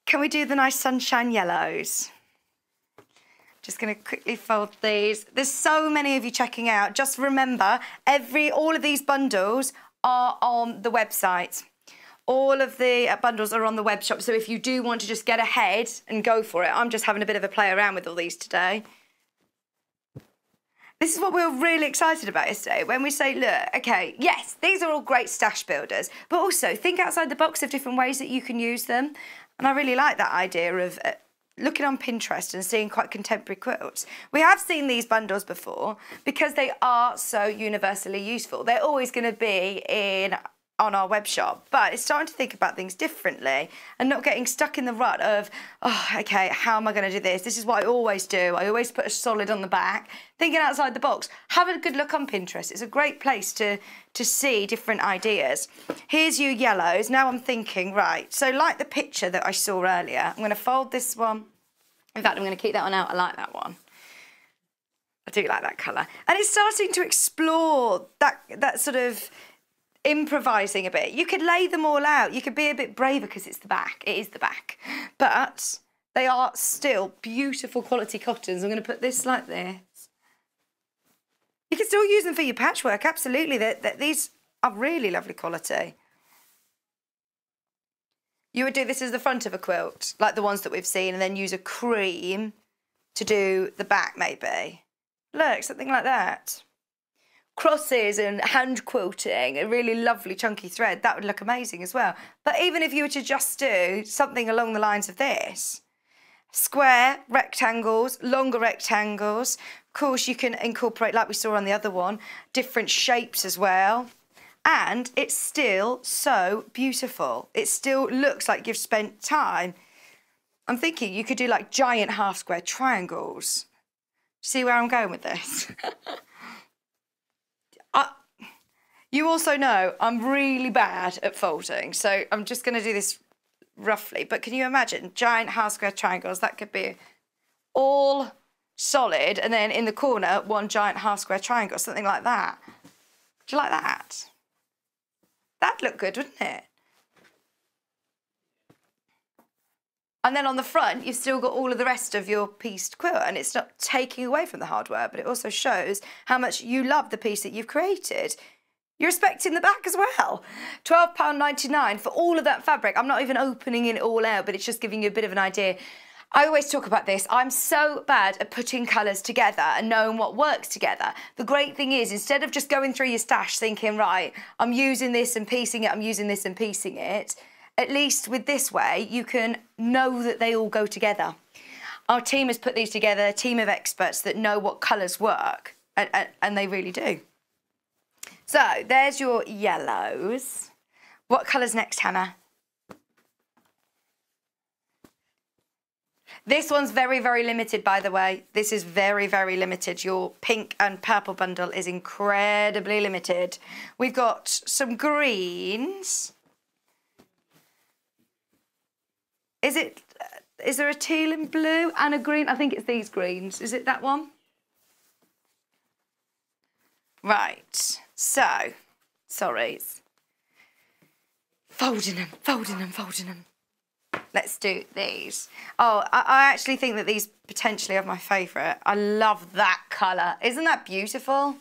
can we do the nice sunshine yellows? Just going to quickly fold these. There's so many of you checking out. Just remember, all of these bundles are on the website. All of the bundles are on the web shop. So if you do want to just get ahead and go for it, I'm just having a bit of a play around with all these today. This is what we were really excited about yesterday when we say, look, okay, yes, these are all great stash builders, but also think outside the box of different ways that you can use them. And I really like that idea of looking on Pinterest and seeing quite contemporary quilts. We have seen these bundles before because they are so universally useful. They're always going to be on our web shop, but it's starting to think about things differently and not getting stuck in the rut of, oh, okay, how am I going to do this? This is what I always do. I always put a solid on the back. Thinking outside the box. Have a good look on Pinterest. It's a great place to see different ideas. Here's your yellows. Now I'm thinking, right, so like the picture that I saw earlier, I'm going to fold this one. In fact, I'm going to keep that one out. I like that one. I do like that colour. And it's starting to explore that sort of improvising a bit. You could lay them all out. You could be a bit braver because it's the back. It is the back. But they are still beautiful quality cottons. I'm going to put this like this. You can still use them for your patchwork, absolutely. These are really lovely quality. You would do this as the front of a quilt, like the ones that we've seen, and then use a cream to do the back, maybe. Look, something like that. Crosses and hand quilting, a really lovely chunky thread, that would look amazing as well. But even if you were to just do something along the lines of this, square, rectangles, longer rectangles, of course you can incorporate, like we saw on the other one, different shapes as well. And it's still so beautiful. It still looks like you've spent time. I'm thinking you could do like giant half square triangles. See where I'm going with this? You also know I'm really bad at folding, so I'm just going to do this roughly. But can you imagine giant half square triangles? That could be all solid, and then in the corner, one giant half square triangle, something like that. Do you like that? That'd look good, wouldn't it? And then on the front, you've still got all of the rest of your pieced quilt, and it's not taking away from the hard work, but it also shows how much you love the piece that you've created. You're respecting the back as well. £12.99 for all of that fabric. I'm not even opening it all out, but it's just giving you a bit of an idea. I always talk about this. I'm so bad at putting colours together and knowing what works together. The great thing is, instead of just going through your stash thinking, right, I'm using this and piecing it, I'm using this and piecing it, at least with this way, you can know that they all go together. Our team has put these together, a team of experts that know what colours work, and they really do. So there's your yellows. What colour's next, Hannah? This one's very, very limited, by the way. This is very, very limited. Your pink and purple bundle is incredibly limited. We've got some greens. Is there a teal and blue and a green? I think it's these greens. Is it that one? Right. So, sorry. Folding them. Let's do these. Oh, I actually think that these potentially are my favourite. I love that colour. Isn't that beautiful?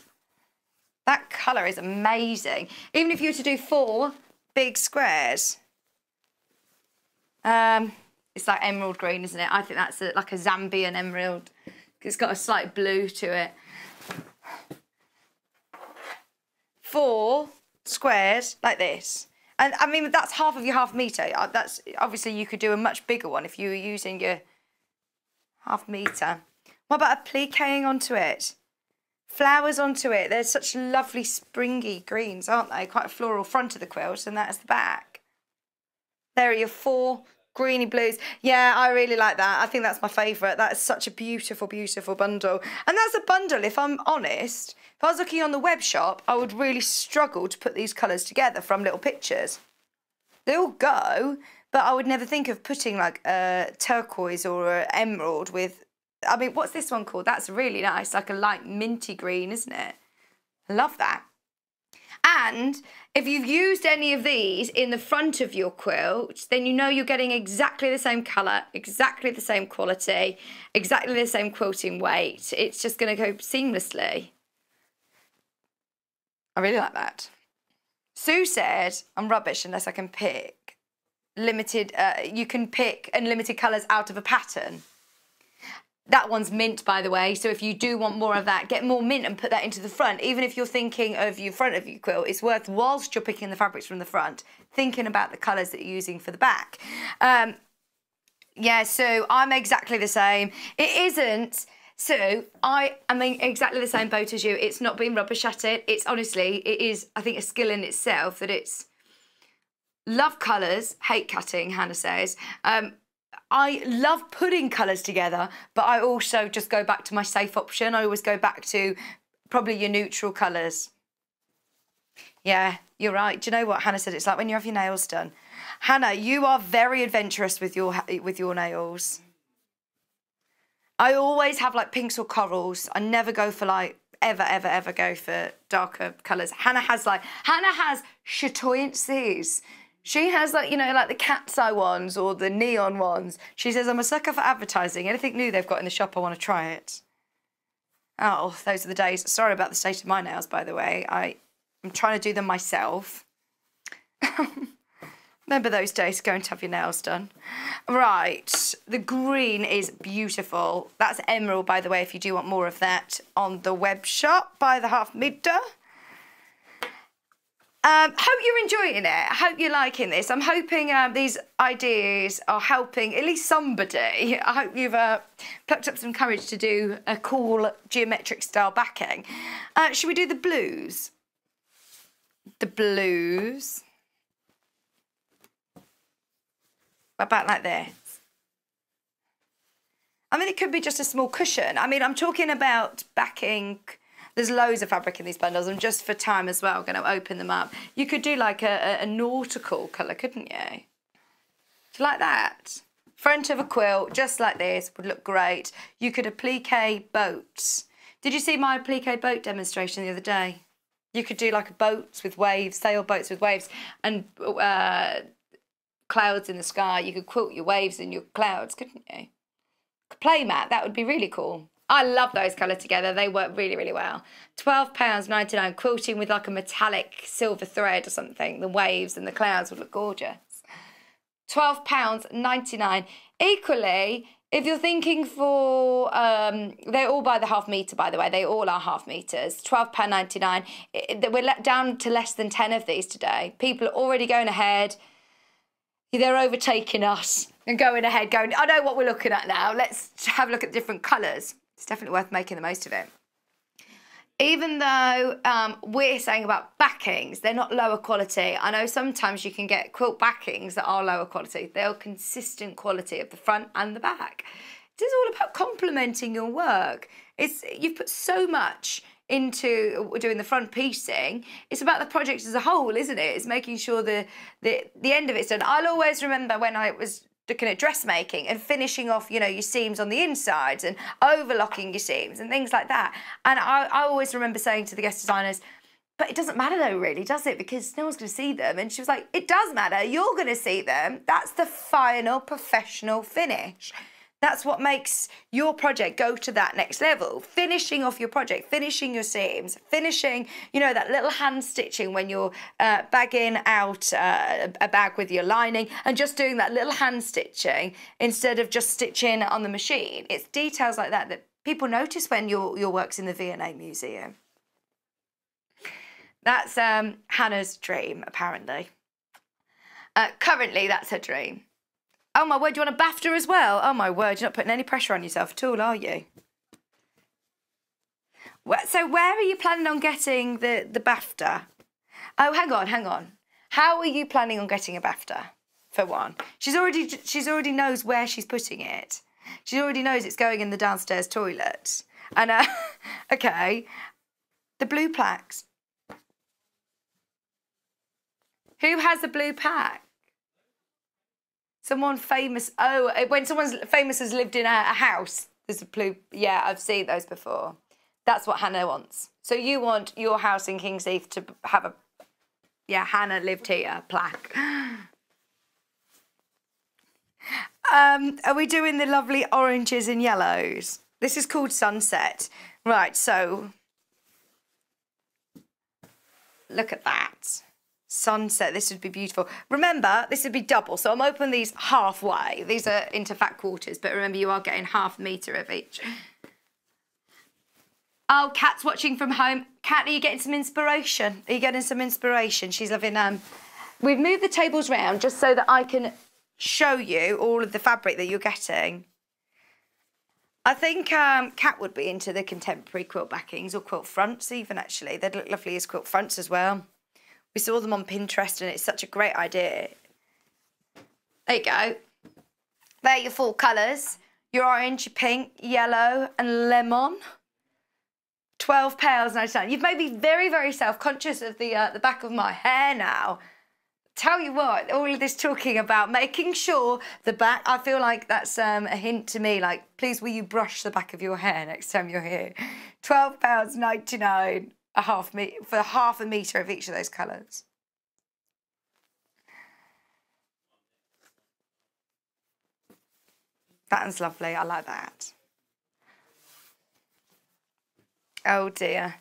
That colour is amazing. Even if you were to do 4 big squares. It's like emerald green, isn't it? I think that's like a Zambian emerald. It's got a slight blue to it. 4 squares like this. And I mean, that's half of your half metre. That's obviously you could do a much bigger one if you were using your half metre. What about appliquing onto it? Flowers onto it. There's such lovely springy greens, aren't they? Quite a floral front of the quilt, and that's the back. There are your 4 greeny blues. Yeah, I really like that. I think that's my favourite. That is such a beautiful, beautiful bundle. And that's a bundle, if I'm honest. If I was looking on the web shop, I would really struggle to put these colours together from little pictures. They all go, but I would never think of putting like a turquoise or an emerald with... I mean, what's this one called? That's really nice, like a light minty green, isn't it? I love that. And if you've used any of these in the front of your quilt, then you know you're getting exactly the same colour, exactly the same quality, exactly the same quilting weight. It's just going to go seamlessly. I really like that. Sue said, I'm rubbish unless I can pick limited, you can pick unlimited colours out of a pattern. That one's mint, by the way, so if you do want more of that, get more mint and put that into the front. Even if you're thinking of your front of your quilt, it's worth, whilst you're picking the fabrics from the front, thinking about the colours that you're using for the back. Yeah, so I'm exactly the same. It isn't... So I am in exactly the same boat as you. It's not being rubbish at it. It's honestly, it is, I think, a skill in itself that it's... Love colours, hate cutting, Hannah says. I love putting colours together, but I also just go back to my safe option. I always go back to probably your neutral colours. Yeah, you're right. Do you know what Hannah said? It's like when you have your nails done. Hannah, you are very adventurous with your nails. I always have like pinks or corals. I never go for like, ever go for darker colours. Hannah has chatoyancies. She has like, you know, like the cat's eye ones or the neon ones. She says, I'm a sucker for advertising. Anything new they've got in the shop, I want to try it. Oh, those are the days. Sorry about the state of my nails, by the way. I'm trying to do them myself. Remember those days, going to have your nails done. Right, the green is beautiful. That's emerald, by the way, if you do want more of that on the web shop by the half metre. Hope you're enjoying it. I hope you're liking this. I'm hoping these ideas are helping at least somebody. I hope you've plucked up some courage to do a cool geometric style backing. Should we do the blues? The blues. About like this. I mean, it could be just a small cushion. I mean, I'm talking about backing. There's loads of fabric in these bundles, and just for time as well, I'm going to open them up. You could do like a nautical colour, couldn't you? So like that. Front of a quilt, just like this, would look great. You could applique boats. Did you see my applique boat demonstration the other day? You could do like boats with waves, sailboats with waves, and clouds in the sky. You could quilt your waves and your clouds, couldn't you? Playmat, that would be really cool. I love those coloured together. They work really, really well. £12.99, quilting with like a metallic silver thread or something. The waves and the clouds would look gorgeous. £12.99. Equally, if you're thinking for, they're all by the half metre, by the way. They all are half metres. £12.99. We're down to less than 10 of these today. People are already going ahead. They're overtaking us. And going ahead, I know what we're looking at now. Let's have a look at different colours. It's definitely worth making the most of it. Even though we're saying about backings, they're not lower quality. I know sometimes you can get quilt backings that are lower quality. They're consistent quality of the front and the back. It is all about complementing your work. You've put so much into doing the front piecing. It's about the project as a whole, isn't it? It's making sure the end of it's done. I'll always remember when I was looking at dressmaking and finishing off, you know, your seams on the insides and overlocking your seams and things like that. And I always remember saying to the guest designers, but it doesn't matter though, really, does it? Because no one's going to see them. And she was like, it does matter. You're going to see them. That's the final professional finish. That's what makes your project go to that next level. Finishing off your project, finishing your seams, finishing, you know, that little hand stitching when you're bagging out a bag with your lining and just doing that little hand stitching instead of just stitching on the machine. It's details like that that people notice when your work's in the V&A Museum. That's Hannah's dream, apparently. Currently, that's her dream. Oh, my word, you want a BAFTA as well? Oh, my word, you're not putting any pressure on yourself at all, are you? So where are you planning on getting the BAFTA? Oh, hang on. How are you planning on getting a BAFTA, for one? She's already knows where she's putting it. She already knows it's going in the downstairs toilet. And, okay, the blue plaques. Who has a blue plaque? Someone famous. Oh, when someone famous has lived in a house, there's a blue. Yeah, I've seen those before. That's what Hannah wants. So you want your house in King's Heath to have a, yeah, Hannah lived here plaque. Are we doing the lovely oranges and yellows? This is called Sunset. Right, so look at that. Sunset, this would be beautiful. Remember, this would be double, so I'm opening these halfway. These are into fat quarters, but remember you are getting ½ metre of each. Oh, Kat's watching from home. Kat, are you getting some inspiration? Are you getting some inspiration? She's loving, we've moved the tables round just so that I can show you all of the fabric that you're getting. I think Kat would be into the contemporary quilt backings or quilt fronts even, actually. They'd look lovely as quilt fronts as well. We saw them on Pinterest and it's such a great idea. There you go. There are your full colours. Your orange, your pink, yellow and lemon. £12.99. You've made me very, very self-conscious of the back of my hair now. Tell you what, all of this talking about making sure the back, I feel like that's a hint to me, like, please will you brush the back of your hair next time you're here. £12.99. For ½ metre of each of those colours. That one's lovely. I like that. Oh dear.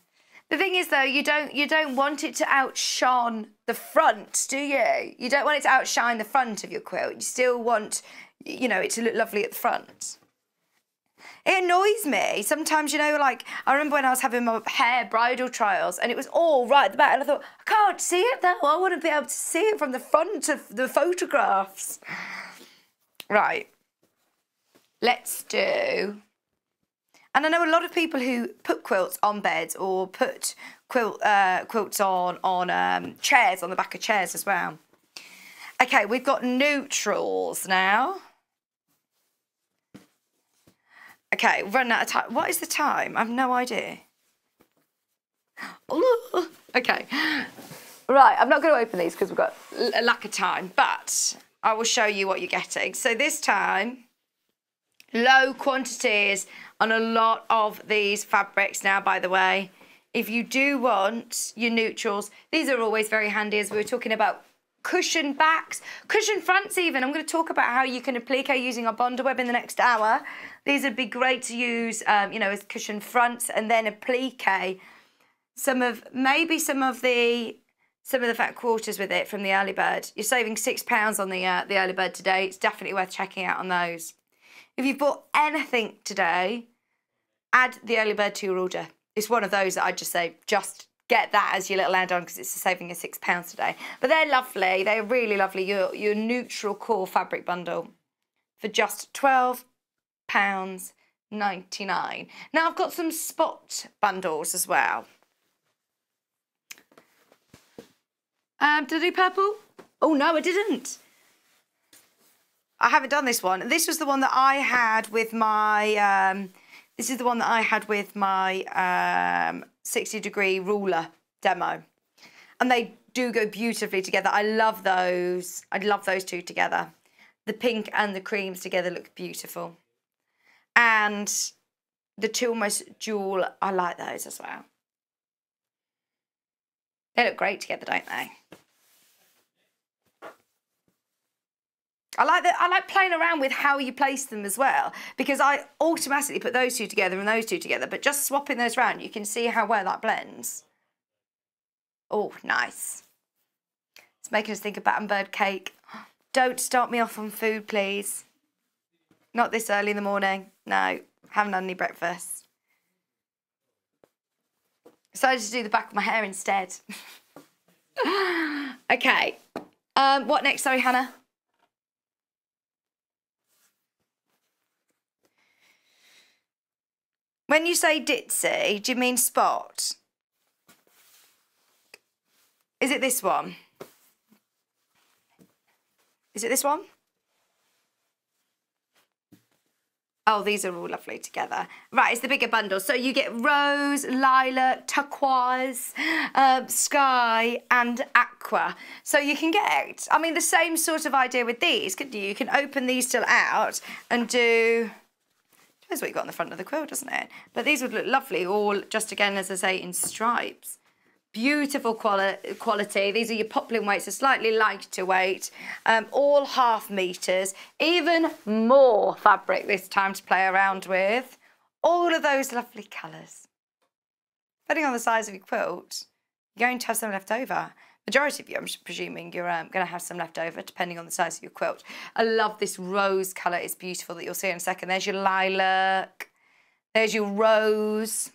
The thing is, though, you don't want it to outshine the front, do you? You don't want it to outshine the front of your quilt. You still want, you know, it to look lovely at the front. It annoys me. Sometimes, you know, like, I remember when I was having my hair bridal trials and it was all right at the back and I thought, I can't see it though. I want to be able to see it from the front of the photographs. Right. Let's do... And I know a lot of people who put quilts on beds or put quilts on chairs, on the back of chairs as well. Okay, we've got neutrals now. Okay, run out of time. What is the time? I have no idea. Okay. Right, I'm not going to open these because we've got a lack of time, but I will show you what you're getting. So this time, low quantities on a lot of these fabrics now, by the way. If you do want your neutrals, these are always very handy, as we were talking about cushion backs, cushion fronts even. I'm going to talk about how you can applique using our Bonder Web in the next hour. These would be great to use, you know, as cushion fronts and then applique some of the fat quarters with it from the early bird. You're saving £6 on the early bird today. It's definitely worth checking out on those. If you've bought anything today, add the early bird to your order. It's one of those that I'd just say, just get that as your little add-on because it's saving you £6 today. But they're lovely. They're really lovely. Your neutral core fabric bundle. for just £12.99. Now I've got some spot bundles as well. Did I do purple? Oh no, I didn't. I haven't done this one. This was the one that I had with my, this is the one that I had with my 60-degree ruler demo. And they do go beautifully together. I love those. I love those two together. The pink and the creams together look beautiful. And the two almost dual, I like those as well. They look great together, don't they? I like playing around with how you place them as well, because I automatically put those two together and those two together, but just swapping those around, you can see how well that blends. Oh, nice. It's making us think of bat and bird cake. Don't start me off on food, please. Not this early in the morning. No, haven't had any breakfast. Decided to do the back of my hair instead. Okay. What next? Sorry, Hannah. When you say ditzy, do you mean spot? Is it this one? Is it this one? Oh, these are all lovely together. Right, it's the bigger bundle. So you get rose, lilac, turquoise, sky and aqua. So you can get, I mean, the same sort of idea with these, couldn't you? You can open these till out and do, depends what you've got on the front of the quilt, doesn't it? But these would look lovely, all just again, as I say, in stripes. Beautiful quality. These are your poplin weights, so slightly lighter weight, all half meters, even more fabric this time to play around with. All of those lovely colours. Depending on the size of your quilt, you're going to have some left over. Majority of you, I'm presuming, you're going to have some left over, depending on the size of your quilt. I love this rose colour. It's beautiful that you'll see in a second. There's your lilac. There's your rose.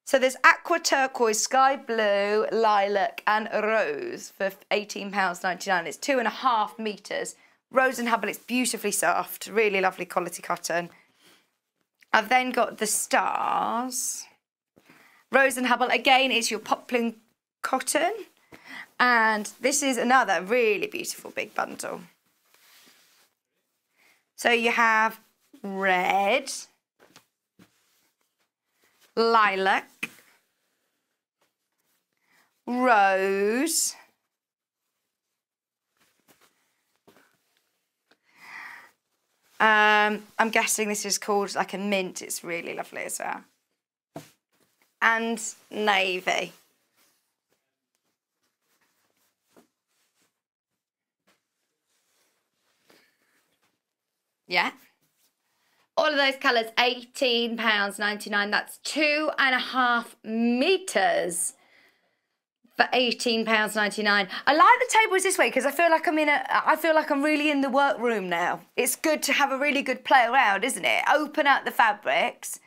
So there's aqua, turquoise, sky blue, lilac and rose for £18.99. It's 2.5 metres. Rose and Hubble, it's beautifully soft, really lovely quality cotton. I've then got the stars. Rose and Hubble, again, it's your poplin cotton. And this is another really beautiful big bundle. So you have red, lilac, rose, I'm guessing this is called like a mint. It's really lovely as well. And navy. Yeah. All of those colours, £18.99. That's 2.5 metres for £18.99. I like the tables this way because I feel like I'm really in the workroom now. It's good to have a really good play around, isn't it? Open up the fabrics.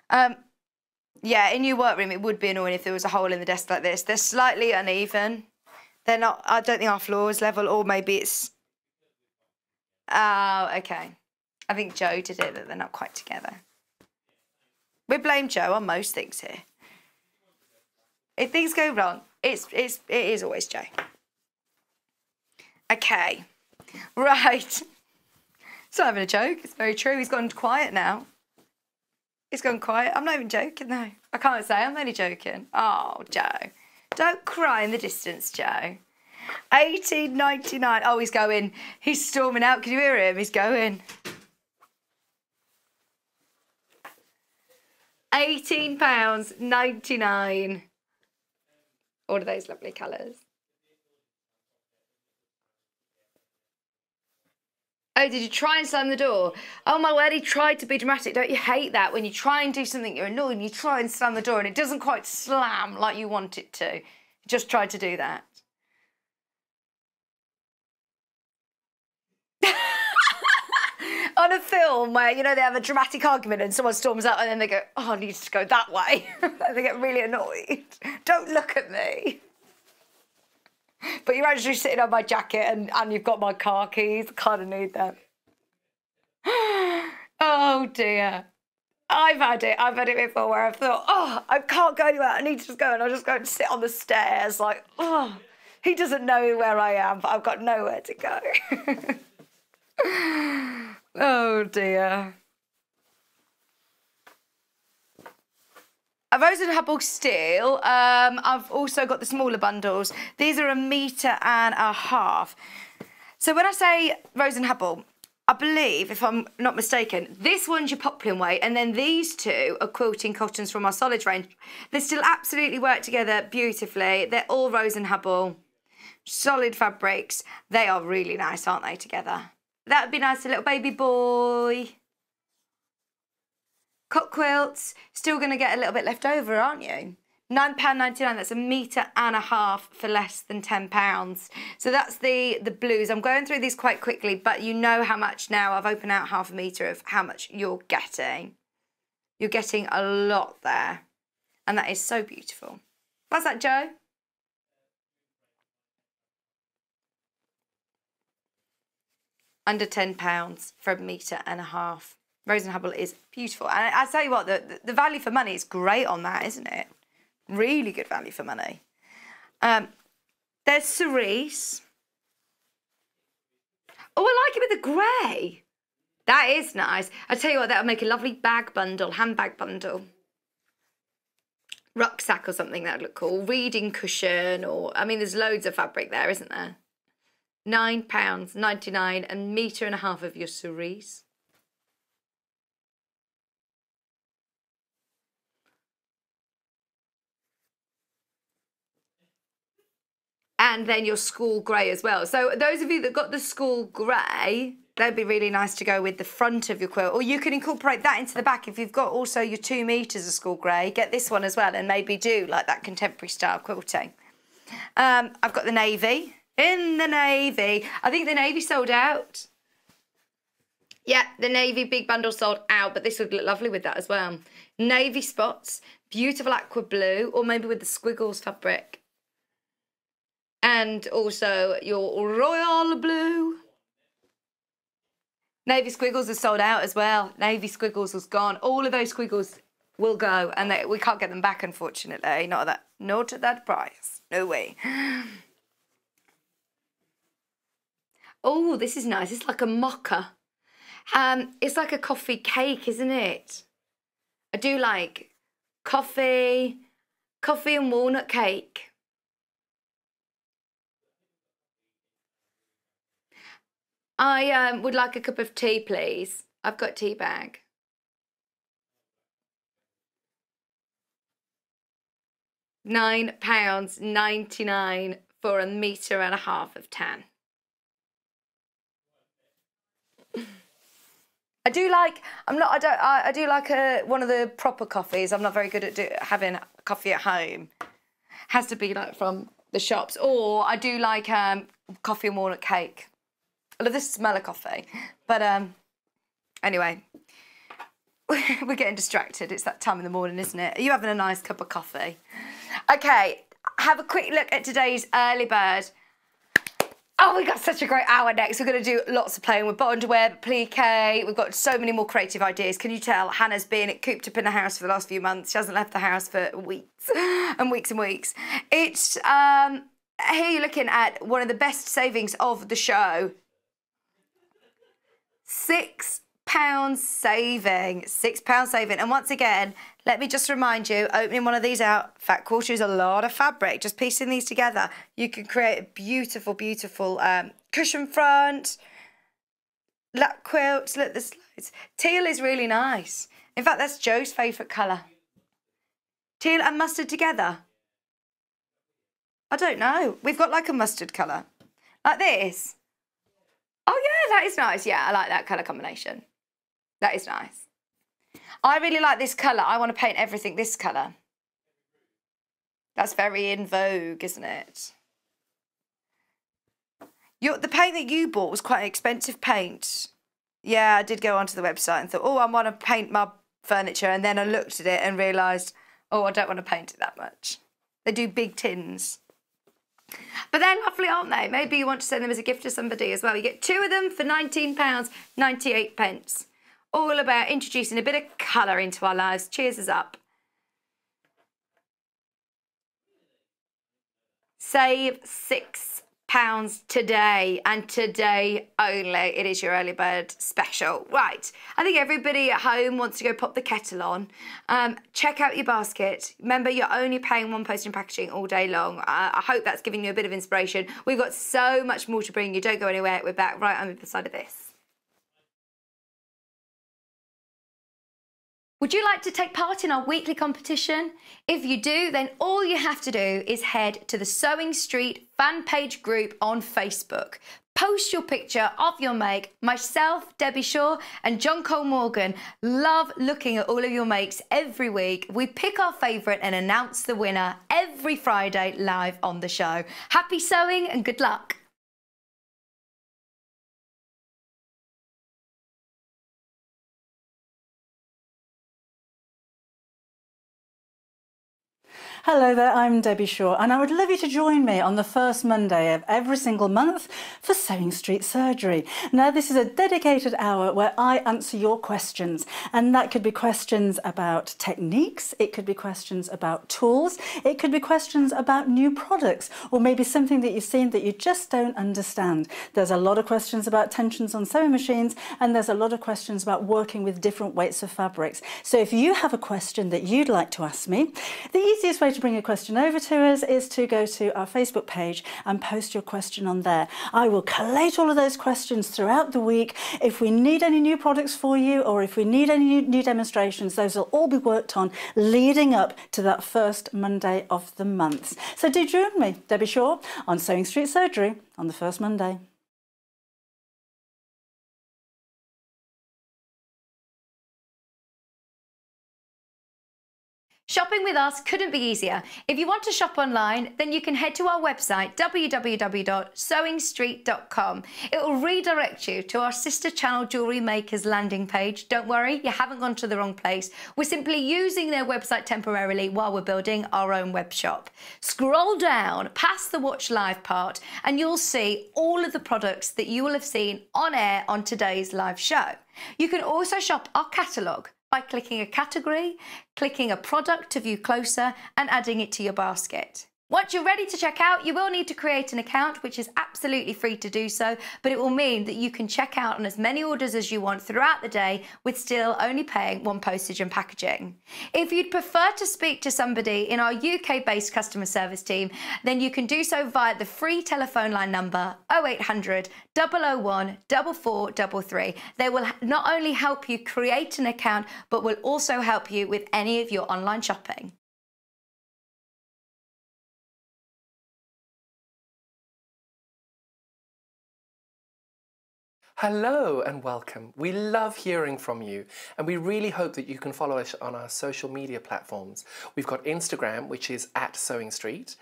Yeah, in your workroom, it would be annoying if there was a hole in the desk like this. They're slightly uneven. They're not, I don't think our floor is level, or maybe it's, oh, okay. I think Joe did it, that they're not quite together. We blame Joe on most things here. If things go wrong, it is always Joe. Okay, right. It's not having a joke, it's very true. He's gone quiet now. He's gone quiet. I'm not even joking, no. I can't say I'm only joking. Oh, Joe. Don't cry in the distance, Joe. £18.99. Oh, he's going. He's storming out. Can you hear him? He's going. £18.99. All of those lovely colours. Oh, did you try and slam the door? Oh my word, he tried to be dramatic. Don't you hate that? When you try and do something, you're annoyed and you try and slam the door and it doesn't quite slam like you want it to. You just tried to do that. On a film where, you know, they have a dramatic argument and someone storms out and then they go, oh, I need to go that way. They get really annoyed. Don't look at me. But you're actually sitting on my jacket and you've got my car keys. I kind of need that. Oh dear. I've had it before where I've thought, oh, I can't go anywhere. I need to just go, and I'll just go and sit on the stairs like, oh, he doesn't know where I am, but I've got nowhere to go. Oh dear. A Rose and Hubble steel. I've also got the smaller bundles. These are 1.5 meters. So when I say Rose and Hubble, I believe, if I'm not mistaken, this one's your poplin weight, and then these two are quilting cottons from our solids range. They still absolutely work together beautifully. They're all Rose and Hubble. Solid fabrics. They are really nice, aren't they, together? That would be nice, a little baby boy. Cot quilts, still going to get a little bit left over, aren't you? £9.99, that's 1.5 meters for less than £10. So that's the blues. I'm going through these quite quickly, but you know how much now. I've opened out 0.5 meter of how much you're getting. You're getting a lot there. And that is so beautiful. What's that, Joe? Under £10 for 1.5 meters. Rose and Hubble is beautiful. And I tell you what, the value for money is great on that, isn't it? Really good value for money. There's cerise. Oh, I like it with the grey. That is nice. I tell you what, that'll make a lovely bag bundle, handbag bundle. Rucksack or something, that would look cool. Reading cushion, or, I mean, there's loads of fabric there, isn't there? £9.99, 1.5 meters of your cerise. And then your school grey as well. So those of you that got the school grey, that'd be really nice to go with the front of your quilt. Or you can incorporate that into the back if you've got also your 2 meters of school grey. Get this one as well and maybe do like that contemporary style quilting. I've got the navy. In the navy. I think the navy sold out. Yeah, the navy big bundle sold out, but this would look lovely with that as well. Navy spots, beautiful aqua blue, or maybe with the squiggles fabric. And also your royal blue. Navy squiggles are sold out as well. Navy squiggles was gone. All of those squiggles will go, and we can't get them back, unfortunately. Not at that price. No way. Oh, this is nice. It's like a mocha. It's like a coffee cake, isn't it? I do like coffee and walnut cake. I would like a cup of tea, please. I've got tea bag. £9.99 for 1.5 meters of tan. I do like one of the proper coffees. I'm not very good at having coffee at home. Has to be like from the shops. Or I do like coffee and walnut cake. I love the smell of coffee. But anyway, we're getting distracted. It's that time in the morning, isn't it? Are you having a nice cup of coffee? Okay, have a quick look at today's early bird. Oh, we got such a great hour next. We're going to do lots of playing with bot underwear, plique. We've got so many more creative ideas. Can you tell Hannah's been cooped up in the house for the last few months? She hasn't left the house for weeks and weeks and weeks. It's, here you're looking at one of the best savings of the show. £6 saving, £6 saving. And once again, let me just remind you, opening one of these out, fat quarter is a lot of fabric. Just piecing these together, you can create a beautiful, beautiful cushion front, lap quilts. Look, there's loads. Teal is really nice. In fact, that's Joe's favourite colour. Teal and mustard together. I don't know. We've got like a mustard colour, like this. Oh yeah, that is nice. Yeah, I like that colour combination. That is nice. I really like this colour. I want to paint everything this colour. That's very in vogue, isn't it? The paint that you bought was quite an expensive paint. Yeah, I did go onto the website and thought, oh, I want to paint my furniture. And then I looked at it and realised, oh, I don't want to paint it that much. They do big tins. But they're lovely, aren't they? Maybe you want to send them as a gift to somebody as well. You get 2 of them for £19.98. all about introducing a bit of colour into our lives. Cheers us up. Save £6 today, and today only. It is your early bird special. Right, I think everybody at home wants to go pop the kettle on. Check out your basket. Remember, you're only paying one postage and packaging all day long. I hope that's giving you a bit of inspiration. We've got so much more to bring you. Don't go anywhere. We're back right on the other side of this. Would you like to take part in our weekly competition? If you do, then all you have to do is head to the Sewing Street fan page group on Facebook. Post your picture of your make. Myself, Debbie Shaw, and John Cole Morgan love looking at all of your makes every week. We pick our favourite and announce the winner every Friday live on the show. Happy sewing and good luck. Hello there, I'm Debbie Shaw, and I would love you to join me on the first Monday of every single month for Sewing Street Surgery. Now, this is a dedicated hour where I answer your questions, and that could be questions about techniques, it could be questions about tools, it could be questions about new products, or maybe something that you've seen that you just don't understand. There's a lot of questions about tensions on sewing machines, and there's a lot of questions about working with different weights of fabrics. So if you have a question that you'd like to ask me, the easiest way to bring a question over to us is to go to our Facebook page and post your question on there. I will collate all of those questions throughout the week. If we need any new products for you, or if we need any new demonstrations, those will all be worked on leading up to that first Monday of the month. So do join me, Debbie Shaw, on Sewing Street Surgery on the first Monday. Shopping with us couldn't be easier. If you want to shop online, then you can head to our website, www.sewingstreet.com. It will redirect you to our sister channel Jewellery Makers landing page. Don't worry, you haven't gone to the wrong place. We're simply using their website temporarily while we're building our own web shop. Scroll down past the Watch Live part and you'll see all of the products that you will have seen on air on today's live show. You can also shop our catalogue by clicking a category, clicking a product to view closer, and adding it to your basket. Once you're ready to check out, you will need to create an account, which is absolutely free to do so, but it will mean that you can check out on as many orders as you want throughout the day with still only paying one postage and packaging. If you'd prefer to speak to somebody in our UK-based customer service team, then you can do so via the free telephone line number 0800 001 4433. They will not only help you create an account, but will also help you with any of your online shopping. Hello and welcome. We love hearing from you, and we really hope that you can follow us on our social media platforms. We've got Instagram, which is @Sewing Street.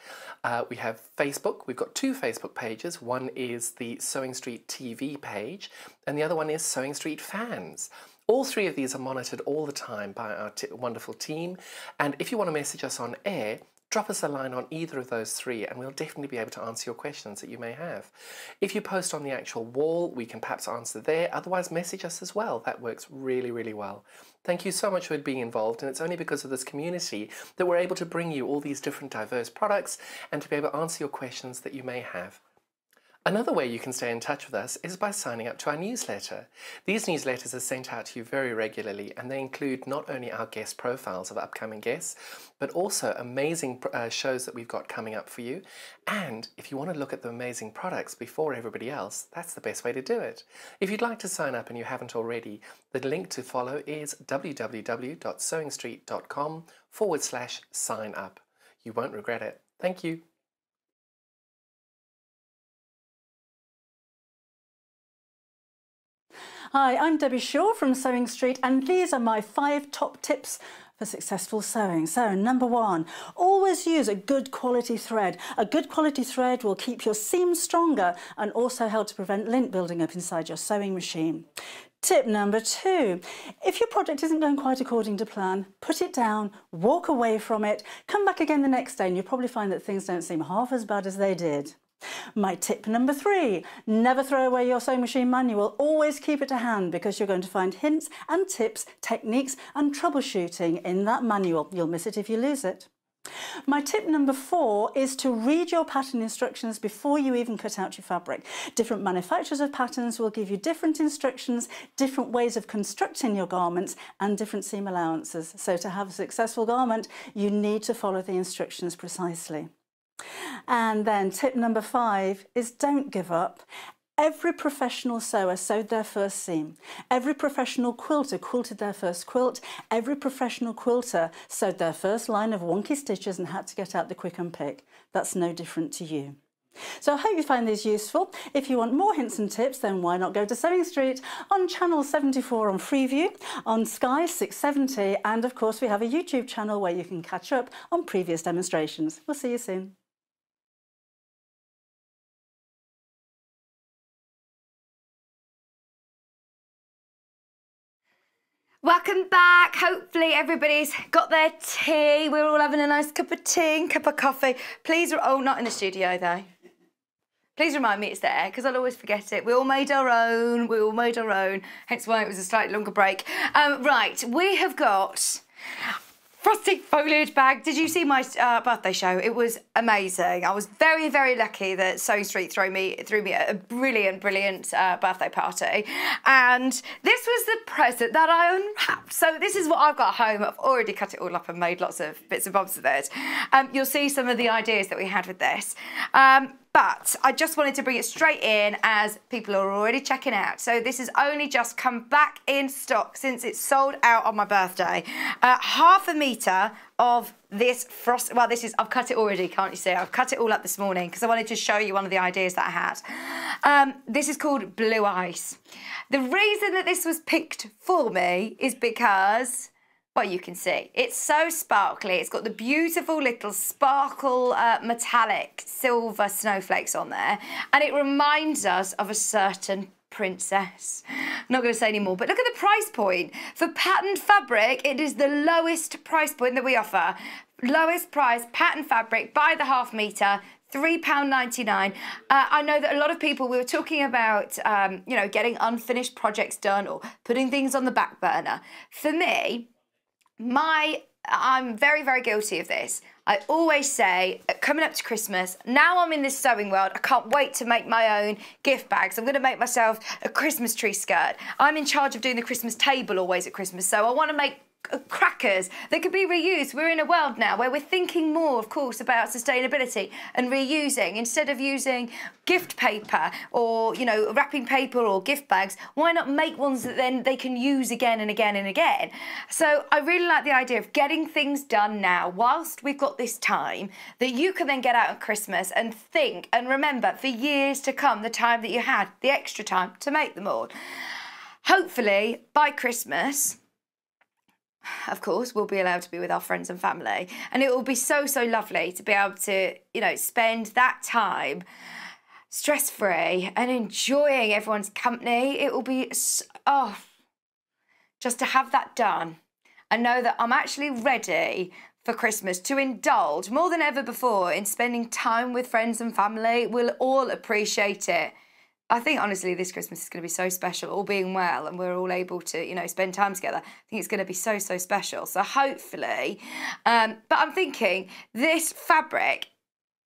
We have Facebook. We've got two Facebook pages. One is the Sewing Street TV page, and the other one is Sewing Street Fans. All three of these are monitored all the time by our wonderful team, and if you want to message us on air, drop us a line on either of those three and we'll definitely be able to answer your questions that you may have. If you post on the actual wall, we can perhaps answer there. Otherwise, message us as well. That works really, really well. Thank you so much for being involved, and it's only because of this community that we're able to bring you all these different diverse products and to be able to answer your questions that you may have. Another way you can stay in touch with us is by signing up to our newsletter. These newsletters are sent out to you very regularly, and they include not only our guest profiles of upcoming guests, but also amazing shows that we've got coming up for you. And if you want to look at the amazing products before everybody else, that's the best way to do it. If you'd like to sign up and you haven't already, the link to follow is www.sewingstreet.com/sign up. You won't regret it. Thank you. Hi, I'm Debbie Shaw from Sewing Street, and these are my 5 top tips for successful sewing. So, number 1, always use a good quality thread. A good quality thread will keep your seams stronger and also help to prevent lint building up inside your sewing machine. Tip number 2, if your project isn't going quite according to plan, put it down, walk away from it, come back again the next day, and you'll probably find that things don't seem half as bad as they did. My tip number 3, never throw away your sewing machine manual. Always keep it to hand because you're going to find hints and tips, techniques and troubleshooting in that manual. You'll miss it if you lose it. My tip number 4 is to read your pattern instructions before you even cut out your fabric. Different manufacturers of patterns will give you different instructions, different ways of constructing your garments and different seam allowances. So to have a successful garment, you need to follow the instructions precisely. And then tip number 5 is don't give up. Every professional sewer sewed their first seam. Every professional quilter quilted their first quilt. Every professional quilter sewed their first line of wonky stitches and had to get out the quick and pick. That's no different to you. So I hope you find these useful. If you want more hints and tips, then why not go to Sewing Street on channel 74 on Freeview, on Sky 670, and of course we have a YouTube channel where you can catch up on previous demonstrations. We'll see you soon. Welcome back. Hopefully everybody's got their tea. We're all having a nice cup of tea and cup of coffee. Please, oh, not in the studio though. Please remind me it's there because I'll always forget it. We all made our own. We all made our own. Hence why it was a slightly longer break. Right, we have got frosty foliage bag. Did you see my birthday show? It was amazing. I was very, very lucky that Sewing Street threw me a brilliant birthday party. And this was the present that I unwrapped. So this is what I've got at home. I've already cut it all up and made lots of bits and bobs of it. You'll see some of the ideas that we had with this. But I just wanted to bring it straight in as people are already checking out. So this has only just come back in stock since it sold out on my birthday. Half a metre of this frost. Well, this is, I've cut it already, can't you see? I've cut it all up this morning because I wanted to show you one of the ideas that I had. This is called Blue Ice. The reason that this was picked for me is because, well, you can see, it's so sparkly. It's got the beautiful little sparkle metallic silver snowflakes on there. And it reminds us of a certain princess. I'm not going to say any more, but look at the price point. For patterned fabric, it is the lowest price point that we offer. Lowest price, patterned fabric, by the half metre, £3.99. I know that a lot of people, we were talking about, you know, getting unfinished projects done or putting things on the back burner. For me, I'm very, very guilty of this. I always say, coming up to Christmas, now I'm in this sewing world, I can't wait to make my own gift bags. I'm going to make myself a Christmas tree skirt. I'm in charge of doing the Christmas table always at Christmas, so I want to make crackers that could be reused. We're in a world now where we're thinking more, of course, about sustainability and reusing. Instead of using gift paper or, you know, wrapping paper or gift bags, why not make ones that then they can use again and again and again? So I really like the idea of getting things done now whilst we've got this time that you can then get out on Christmas and think and remember for years to come the time that you had, the extra time to make them all. Hopefully by Christmas, of course, we'll be allowed to be with our friends and family. And it will be so, so lovely to be able to, you know, spend that time stress-free and enjoying everyone's company. It will be, oh, just to have that done and know that I'm actually ready for Christmas to indulge more than ever before in spending time with friends and family. We'll all appreciate it. I think, honestly, this Christmas is going to be so special, all being well, and we're all able to, you know, spend time together. I think it's going to be so, so special. So hopefully, but I'm thinking this fabric,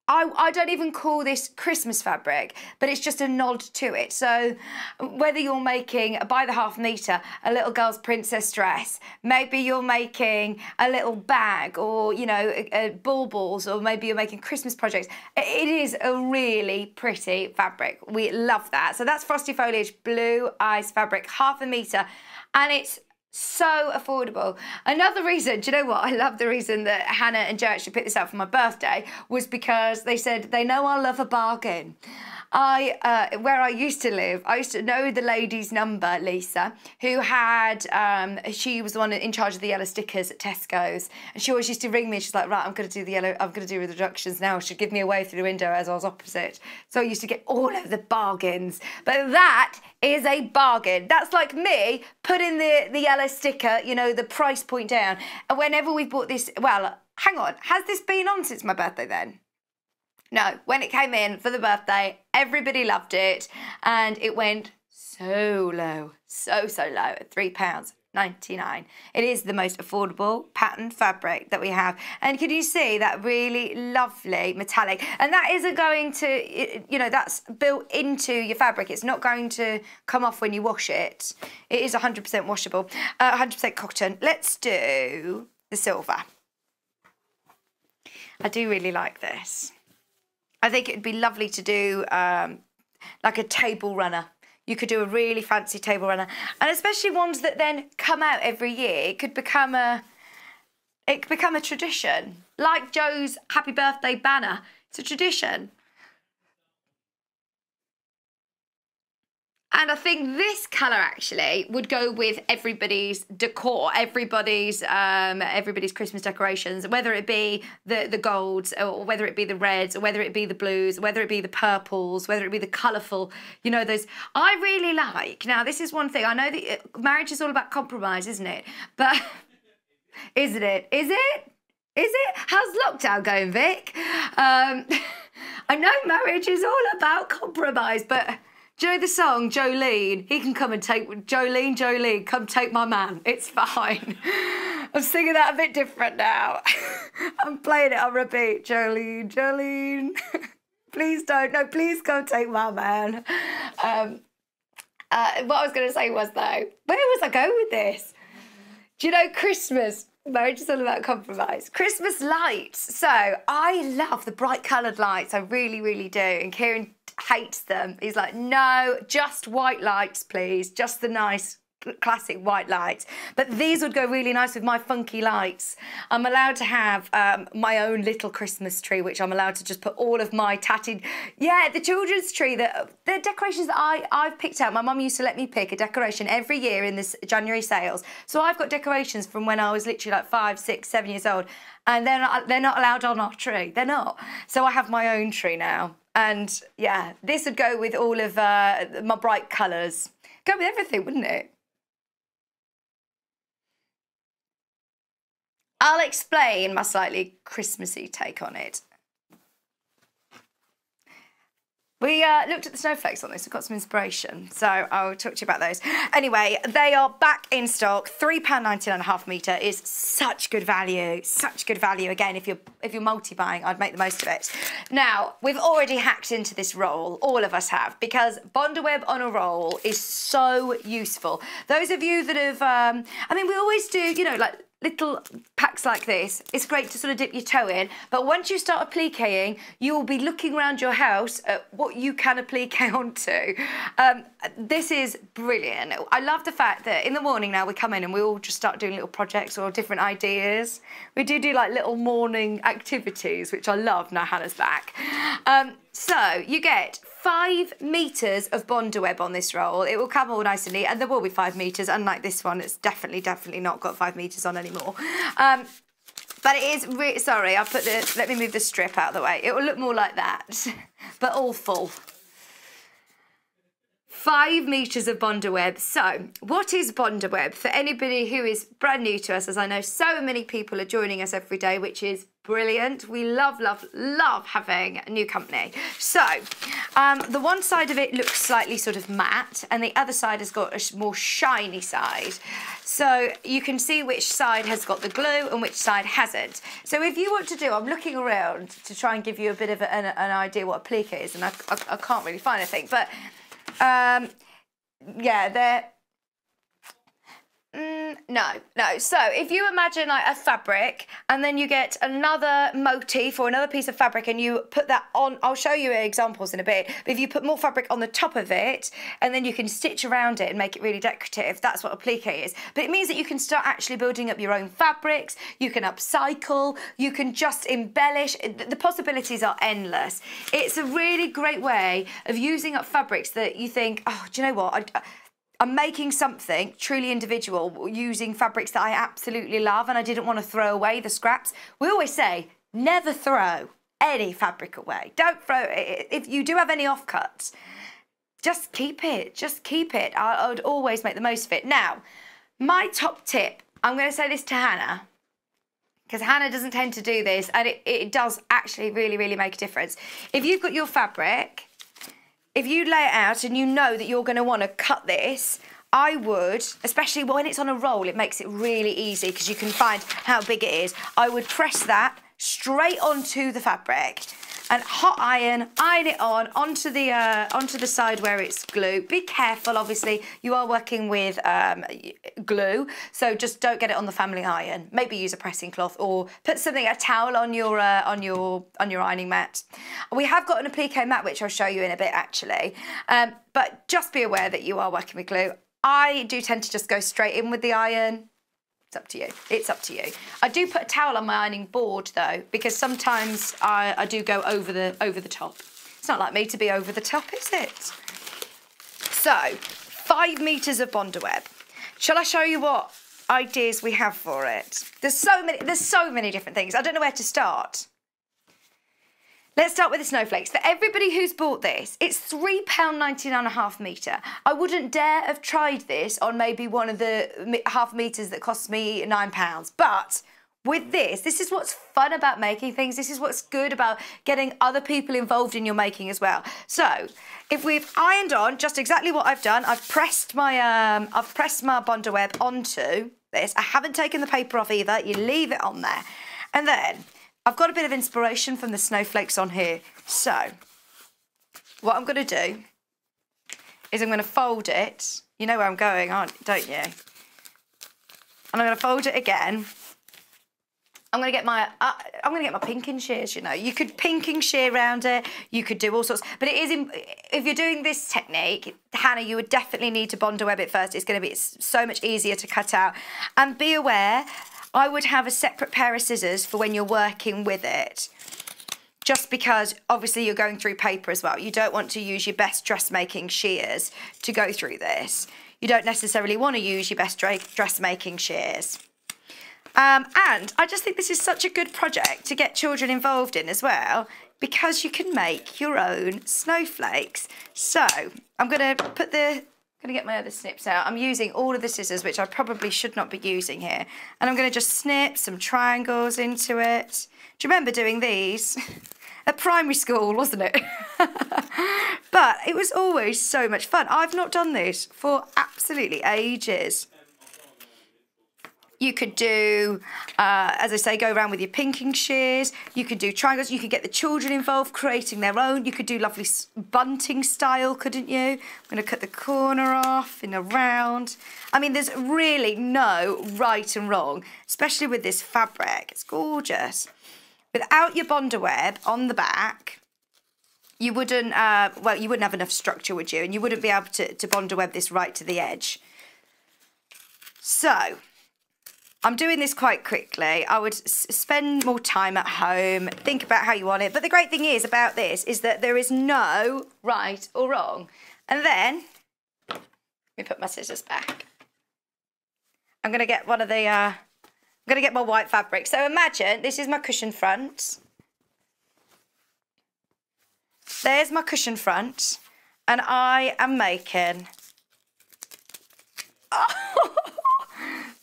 I don't even call this Christmas fabric, but it's just a nod to it. So whether you're making, by the half metre, a little girl's princess dress, maybe you're making a little bag or, you know, baubles, or maybe you're making Christmas projects, it is a really pretty fabric. We love that. So that's Frosty Foliage Blue Ice fabric, half a metre, and it's so affordable. Another reason, do you know what? I love the reason that Hannah and Joe actually picked this up for my birthday was because they said they know I love a bargain. Where I used to live, I used to know the lady's number, Lisa, who had, she was the one in charge of the yellow stickers at Tesco's, and she always used to ring me. She's like, right, I'm going to do the yellow, I'm going to do the reductions now. She'd give me away through the window as I was opposite. So I used to get all of the bargains. But that is a bargain. That's like me putting the yellow sticker, you know, the price point down. And whenever we bought this, well, hang on, has this been on since my birthday then? No, when it came in for the birthday, everybody loved it, and it went so low, so low at £3.99. It is the most affordable pattern fabric that we have. And can you see that really lovely metallic? And that isn't going to, you know, that's built into your fabric. It's not going to come off when you wash it. It is 100% washable, 100% cotton. Let's do the silver. I do really like this. I think it'd be lovely to do like a table runner. You could do a really fancy table runner, and especially ones that then come out every year. It could become a tradition, like Joe's happy birthday banner. It's a tradition. And I think this colour actually would go with everybody's decor, everybody's Christmas decorations, whether it be the golds, or whether it be the reds, or whether it be the blues, whether it be the purples, whether it be the colourful, you know, those. I really like, now this is one thing, I know that marriage is all about compromise, isn't it? But, isn't it? Is it? Is it? How's lockdown going, Vic? I know marriage is all about compromise, but... Do you know the song, Jolene? He can come and take... Jolene, come take my man. It's fine. I'm singing that a bit different now. I'm playing it on repeat. Jolene. Please don't. No, please come take my man. What I was going to say was, though, where was I going with this? Do you know Christmas? Marriage is all about compromise. Christmas lights. So I love the bright coloured lights. I really, really do. And Kieran hates them. He's like, no, just white lights, please. Just the nice classic white lights. But these would go really nice with my funky lights. I'm allowed to have my own little Christmas tree, which I'm allowed to just put all of my tatted... Yeah, the children's tree, the decorations that I've picked out. My mum used to let me pick a decoration every year in this January sales. So I've got decorations from when I was literally like 5, 6, 7 years old. And they're not allowed on our tree. They're not. So I have my own tree now. And yeah, this would go with all of my bright colours. Go with everything, wouldn't it? I'll explain my slightly Christmassy take on it. We looked at the snowflakes on this. We've got some inspiration, so I'll talk to you about those. Anyway, they are back in stock. £3.99 a half metre is such good value. Such good value. Again, if you're multi-buying, I'd make the most of it. Now, we've already hacked into this roll. All of us have, because Bondaweb on a roll is so useful. Those of you that have, I mean, we always do, you know, like little packs like this. It's great to sort of dip your toe in, but once you start appliquing, you will be looking around your house at what you can applique onto. This is brilliant. I love the fact that in the morning now we come in and we all just start doing little projects or different ideas. We do like little morning activities, which I love now Hannah's back. So you get 5 metres of Bondaweb on this roll. It will come all nice and neat, and there will be 5 metres, unlike this one. It's definitely not got 5 metres on anymore. But it is really, sorry, I'll put the, let me move the strip out of the way. It will look more like that, but all full. 5 metres of Bondaweb. So, what is Bondaweb? For anybody who is brand new to us, as I know so many people are joining us every day, which is brilliant. We love having a new company. So, the one side of it looks slightly sort of matte, and the other side has got a more shiny side. So, you can see which side has got the glue and which side hasn't. So, if you want to do, I'm looking around to try and give you a bit of an idea what a plique is, and I can't really find anything, but... yeah, they're... no. So if you imagine like a fabric and then you get another motif or another piece of fabric and you put that on, I'll show you examples in a bit, but if you put more fabric on the top of it and then you can stitch around it and make it really decorative, that's what a plique is. But it means that you can start actually building up your own fabrics, you can upcycle, you can just embellish. The possibilities are endless. It's a really great way of using up fabrics that you think, oh, do you know what, I'm making something truly individual using fabrics that I absolutely love and I didn't want to throw away the scraps. We always say, never throw any fabric away. Don't throw it. If you do have any offcuts, just keep it. Just keep it. I would always make the most of it. Now, my top tip, I'm going to say this to Hannah. because Hannah doesn't tend to do this, and it does actually really, really make a difference. If you've got your fabric, if you lay it out and you know that you're going to want to cut this, I would, especially when it's on a roll, it makes it really easy because you can find how big it is. I would press that straight onto the fabric and hot iron it onto the side where it's glued. Be careful, obviously, you are working with glue, so just don't get it on the family iron. Maybe use a pressing cloth or put a towel on your ironing mat. We have got an applique mat which I'll show you in a bit actually, but just be aware that you are working with glue. I do tend to just go straight in with the iron. It's up to you. It's up to you. I do put a towel on my ironing board though, because sometimes I do go over the top. It's not like me to be over the top, is it? So, 5 meters of Bondaweb. Shall I show you what ideas we have for it? There's so many different things. I don't know where to start. Let's start with the snowflakes. For everybody who's bought this, it's £3.99 a half metre. I wouldn't dare have tried this on maybe one of the half metres that cost me £9. But with this is what's fun about making things. This is what's good about getting other people involved in your making as well. So if we've ironed on just exactly what I've done, I've pressed my Bondaweb onto this. I haven't taken the paper off either. You leave it on there. And then I've got a bit of inspiration from the snowflakes on here. So what I'm going to do is I'm going to fold it. You know where I'm going, don't you? And I'm going to fold it again. I'm going to get my pinking shears, you know. You could pinking shear around it. You could do all sorts. But it is, if you're doing this technique, Hannah, you would definitely need to Bondaweb it first. It's going to be so much easier to cut out. And be aware, I would have a separate pair of scissors for when you're working with it. Just because, obviously, you're going through paper as well. You don't want to use your best dressmaking shears to go through this. You don't necessarily want to use your best dressmaking shears. And I just think this is such a good project to get children involved in as well, because you can make your own snowflakes. So I'm going to get my other snips out. I'm using all of the scissors, which I probably should not be using here. And I'm going to just snip some triangles into it. Do you remember doing these? At primary school, wasn't it? But it was always so much fun. I've not done this for absolutely ages. You could do, as I say, go around with your pinking shears. You could do triangles. You could get the children involved, creating their own. You could do lovely bunting style, couldn't you? I'm going to cut the corner off in a round. I mean, there's really no right and wrong, especially with this fabric. It's gorgeous. Without your Bondaweb on the back, you wouldn't, you wouldn't have enough structure, would you? And you wouldn't be able to Bondaweb this right to the edge. So I'm doing this quite quickly. I would spend more time at home, think about how you want it. But the great thing is about this is that there is no right or wrong. And then, let me put my scissors back. I'm going to get one of the, I'm going to get my white fabric. So imagine this is my cushion front. There's my cushion front. And I am making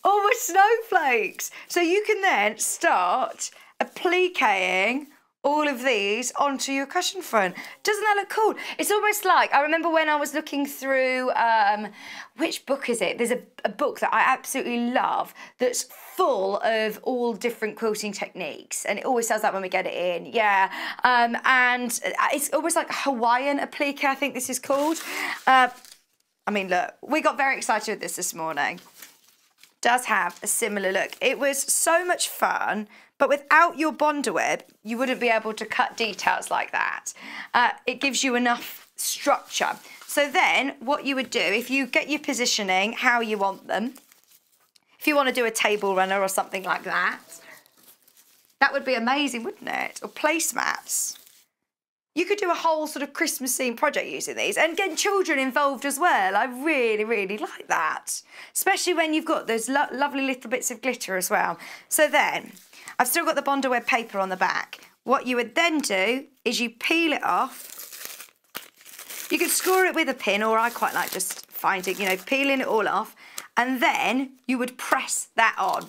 all my snowflakes. So you can then start appliquing all of these onto your cushion front. Doesn't that look cool? It's almost like, I remember when I was looking through, which book is it? There's a book that I absolutely love that's full of all different quilting techniques. And it always says that when we get it in, yeah. And it's almost like Hawaiian applique, I think this is called. I mean, look, we got very excited with this morning. Does have a similar look. It was so much fun, but without your Bondaweb, you wouldn't be able to cut details like that. It gives you enough structure. So then what you would do, if you get your positioning how you want them, if you want to do a table runner or something like that, that would be amazing, wouldn't it? Or placemats. You could do a whole sort of Christmas theme project using these and get children involved as well. I really, really like that. Especially when you've got those lovely little bits of glitter as well. So then, I've still got the Bondaweb paper on the back. What you would then do is you peel it off. You could score it with a pin, or I quite like just finding, you know, peeling it all off. And then you would press that on.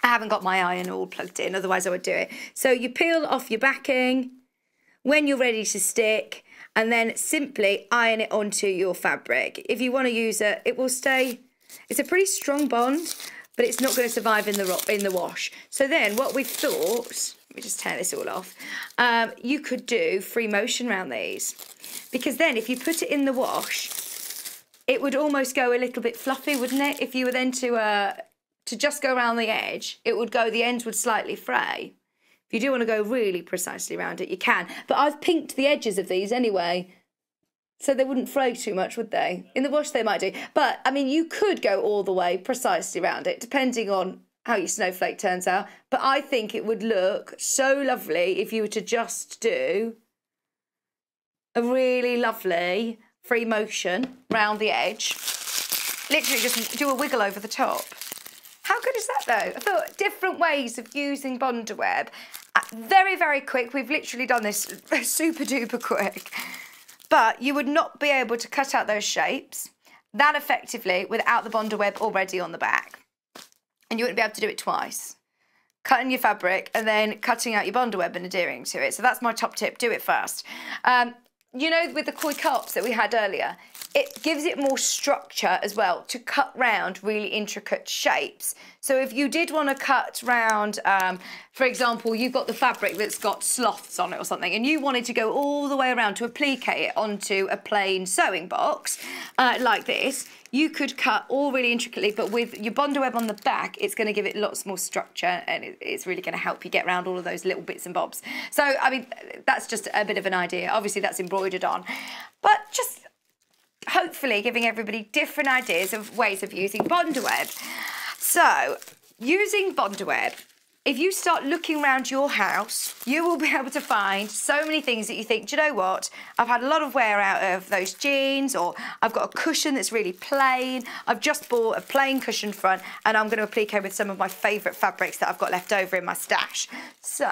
I haven't got my iron all plugged in, otherwise I would do it. So you peel off your backing when you're ready to stick, and then simply iron it onto your fabric. If you want to use it will stay, it's a pretty strong bond, but it's not going to survive in the wash. So then what we've thought, let me just tear this all off, you could do free motion around these, because then if you put it in the wash, it would almost go a little bit fluffy, wouldn't it? If you were then to just go around the edge, the ends would slightly fray. If you do want to go really precisely around it, you can. But I've pinked the edges of these anyway, so they wouldn't fray too much, would they? In the wash they might do. But, I mean, you could go all the way precisely around it, depending on how your snowflake turns out. But I think it would look so lovely if you were to just do a really lovely free motion round the edge. Literally just do a wiggle over the top. How good is that though? I thought different ways of using Bondaweb. Very, very quick. We've literally done this super duper quick. But you would not be able to cut out those shapes that effectively without the Bondaweb already on the back. And you wouldn't be able to do it twice. Cutting your fabric and then cutting out your Bondaweb and adhering to it. So that's my top tip, do it first. You know, with the koi carps that we had earlier, it gives it more structure as well to cut round really intricate shapes. So if you did want to cut round, for example, you've got the fabric that's got sloths on it or something, and you wanted to go all the way around to applique it onto a plain sewing box, like this, you could cut all really intricately, but with your Bondaweb on the back, it's going to give it lots more structure, and it's really going to help you get around all of those little bits and bobs. So, I mean, that's just a bit of an idea. Obviously, that's embroidered on, but just hopefully giving everybody different ideas of ways of using Bondaweb. So, using Bondaweb, if you start looking around your house, you will be able to find so many things that you think, do you know what? I've had a lot of wear out of those jeans, or I've got a cushion that's really plain. I've just bought a plain cushion front, and I'm going to applique with some of my favourite fabrics that I've got left over in my stash. So,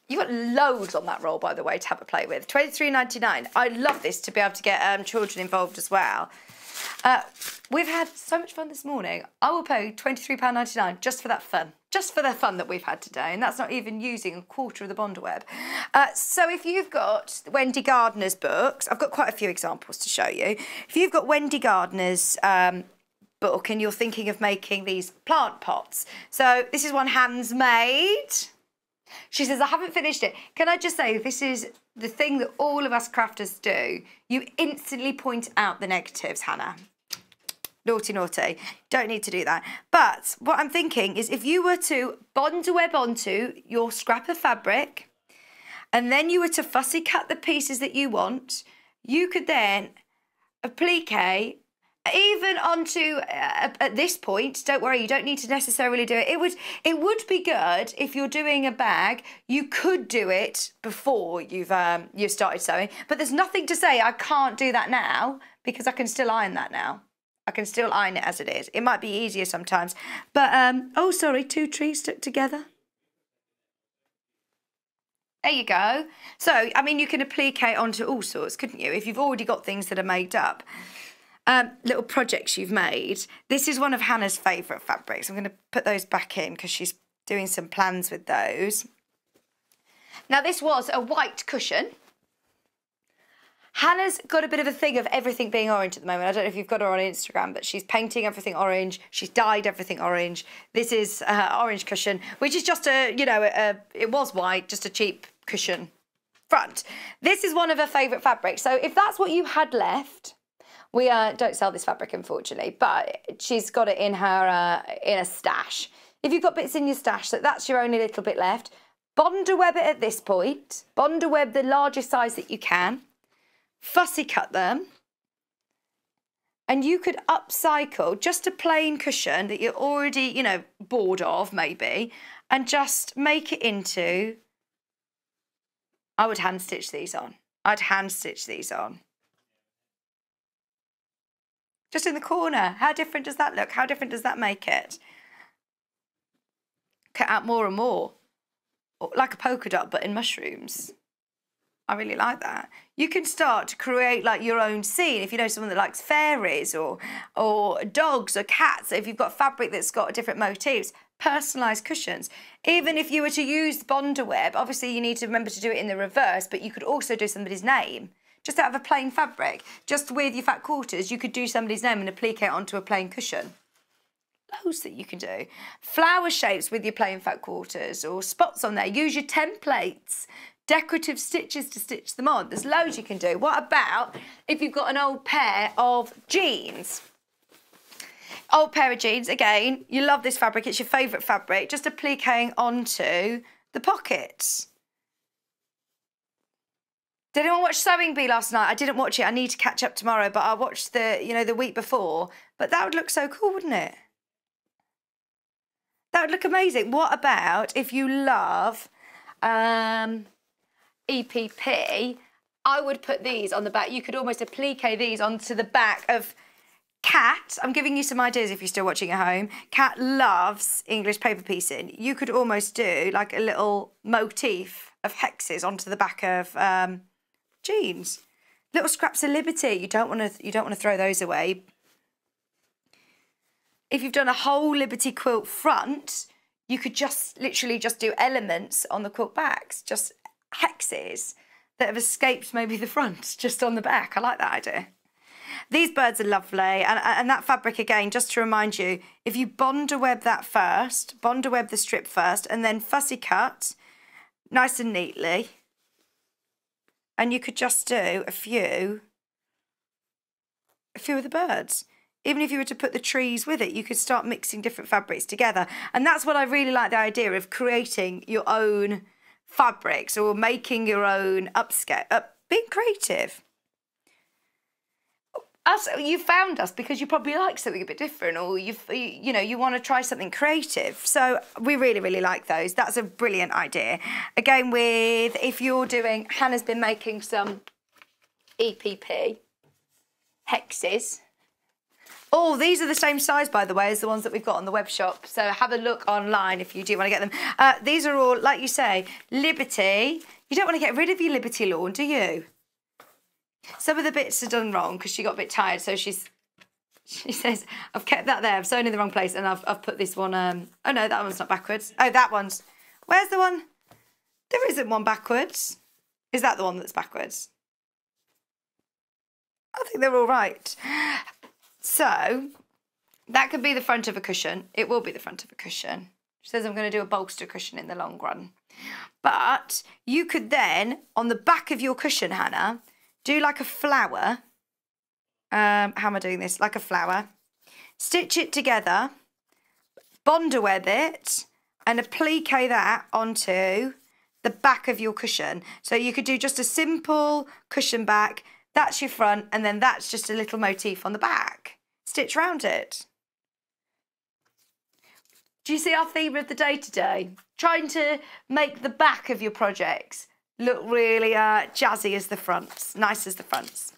you've got loads on that roll, by the way, to have a play with. $23.99. I love this to be able to get children involved as well. We've had so much fun this morning. I will pay £23.99 just for that fun. Just for the fun that we've had today. And that's not even using a quarter of the Bondaweb. So if you've got Wendy Gardner's books, I've got quite a few examples to show you. If you've got Wendy Gardner's book and you're thinking of making these plant pots. So this is one Han's made. She says, I haven't finished it. Can I just say, this is the thing that all of us crafters do. You instantly point out the negatives, Hannah. Naughty, naughty. Don't need to do that. But what I'm thinking is if you were to Bondaweb onto your scrap of fabric and then you were to fussy cut the pieces that you want, you could then applique even onto, at this point, don't worry, you don't need to necessarily do it. It would be good if you're doing a bag, you could do it before you've started sewing, but there's nothing to say I can't do that now because I can still iron that now. I can still iron it as it is. It might be easier sometimes, but, oh, sorry, two trees stuck together. There you go. So, I mean, you can applique onto all sorts, couldn't you, if you've already got things that are made up. Little projects you've made. This is one of Hannah's favourite fabrics. I'm going to put those back in because she's doing some plans with those. Now, this was a white cushion. Hannah's got a bit of a thing of everything being orange at the moment. I don't know if you've got her on Instagram, but she's painting everything orange. She's dyed everything orange. This is her orange cushion, which is just a, you know, it was white, just a cheap cushion front. This is one of her favourite fabrics. So if that's what you had left, we don't sell this fabric, unfortunately, but she's got it in her in a stash. If you've got bits in your stash, that's your only little bit left. Bondaweb it at this point. Bondaweb the largest size that you can. Fussy cut them. And you could upcycle just a plain cushion that you're already, you know, bored of, maybe, and just make it into... I would hand stitch these on. I'd hand stitch these on. Just in the corner. How different does that look? How different does that make it? Cut out more and more. Like a polka dot, but in mushrooms. I really like that. You can start to create like your own scene if you know someone that likes fairies or dogs or cats. If you've got fabric that's got different motifs, personalised cushions. Even if you were to use Bondaweb, obviously you need to remember to do it in the reverse, but you could also do somebody's name. Just out of a plain fabric, just with your fat quarters, you could do somebody's name and applique it onto a plain cushion. Loads that you can do. Flower shapes with your plain fat quarters or spots on there. Use your templates. Decorative stitches to stitch them on. There's loads you can do. What about if you've got an old pair of jeans? Old pair of jeans, again, you love this fabric, it's your favourite fabric, just appliquing onto the pockets. Did anyone watch Sewing Bee last night? I didn't watch it, I need to catch up tomorrow, but I watched the week before. But that would look so cool, wouldn't it? That would look amazing. What about if you love EPP, I would put these on the back. You could almost applique these onto the back of Kat. I'm giving you some ideas if you're still watching at home. Kat loves English paper piecing. You could almost do like a little motif of hexes onto the back of jeans. Little scraps of liberty. You don't want to throw those away. If you've done a whole Liberty quilt front, you could literally just do elements on the quilt backs, just hexes that have escaped maybe the front, just on the back. I like that idea. These birds are lovely, and that fabric again, just to remind you, if you Bondaweb that first, Bondaweb the strip first, and then fussy cut, nice and neatly, and you could just do a few of the birds. Even if you were to put the trees with it, you could start mixing different fabrics together. And that's what I really like, the idea of creating your own fabrics or making your own upscale, being creative. You found us because you probably like something a bit different, or you want to try something creative. So we really, really like those. That's a brilliant idea. Again, if you're doing, Hannah's been making some EPP hexes. Oh, these are the same size, by the way, as the ones that we've got on the web shop. So have a look online if you do want to get them. These are all, like you say, Liberty. You don't want to get rid of your Liberty lawn, do you? Some of the bits are done wrong because she got a bit tired. So she says, I've kept that there. I've sewn in the wrong place and I've put this one. Oh, no, that one's not backwards. Oh, that one's. Where's the one? There isn't one backwards. Is that the one that's backwards? I think they're all right. So, that could be the front of a cushion. It will be the front of a cushion. She says I'm going to do a bolster cushion in the long run. But you could then, on the back of your cushion, Hannah, do like a flower. How am I doing this? Like a flower. Stitch it together, Bondaweb it, and applique that onto the back of your cushion. So you could do just a simple cushion back. That's your front, and then that's just a little motif on the back. Stitch round it. Do you see our theme of the day today? Trying to make the back of your projects look really jazzy as the fronts, nice as the fronts.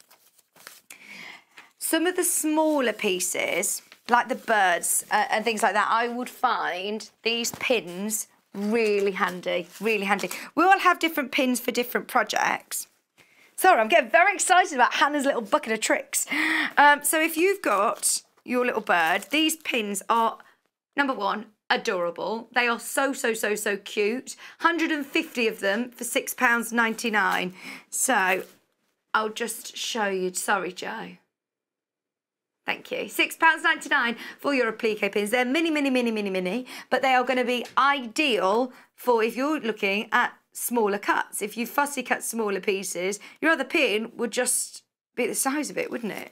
Some of the smaller pieces, like the birds and things like that, I would find these pins really handy, really handy. We all have different pins for different projects. Sorry, I'm getting very excited about Hannah's little bucket of tricks. So if you've got your little bird, these pins are, number one, adorable. They are so, so, so, so cute. 150 of them for £6.99. So I'll just show you. Sorry, Joe. Thank you. £6.99 for your applique pins. They're mini, mini, mini, mini, mini, but they are going to be ideal for if you're looking at smaller cuts. If you fussy cut smaller pieces, your other pin would just be the size of it, wouldn't it?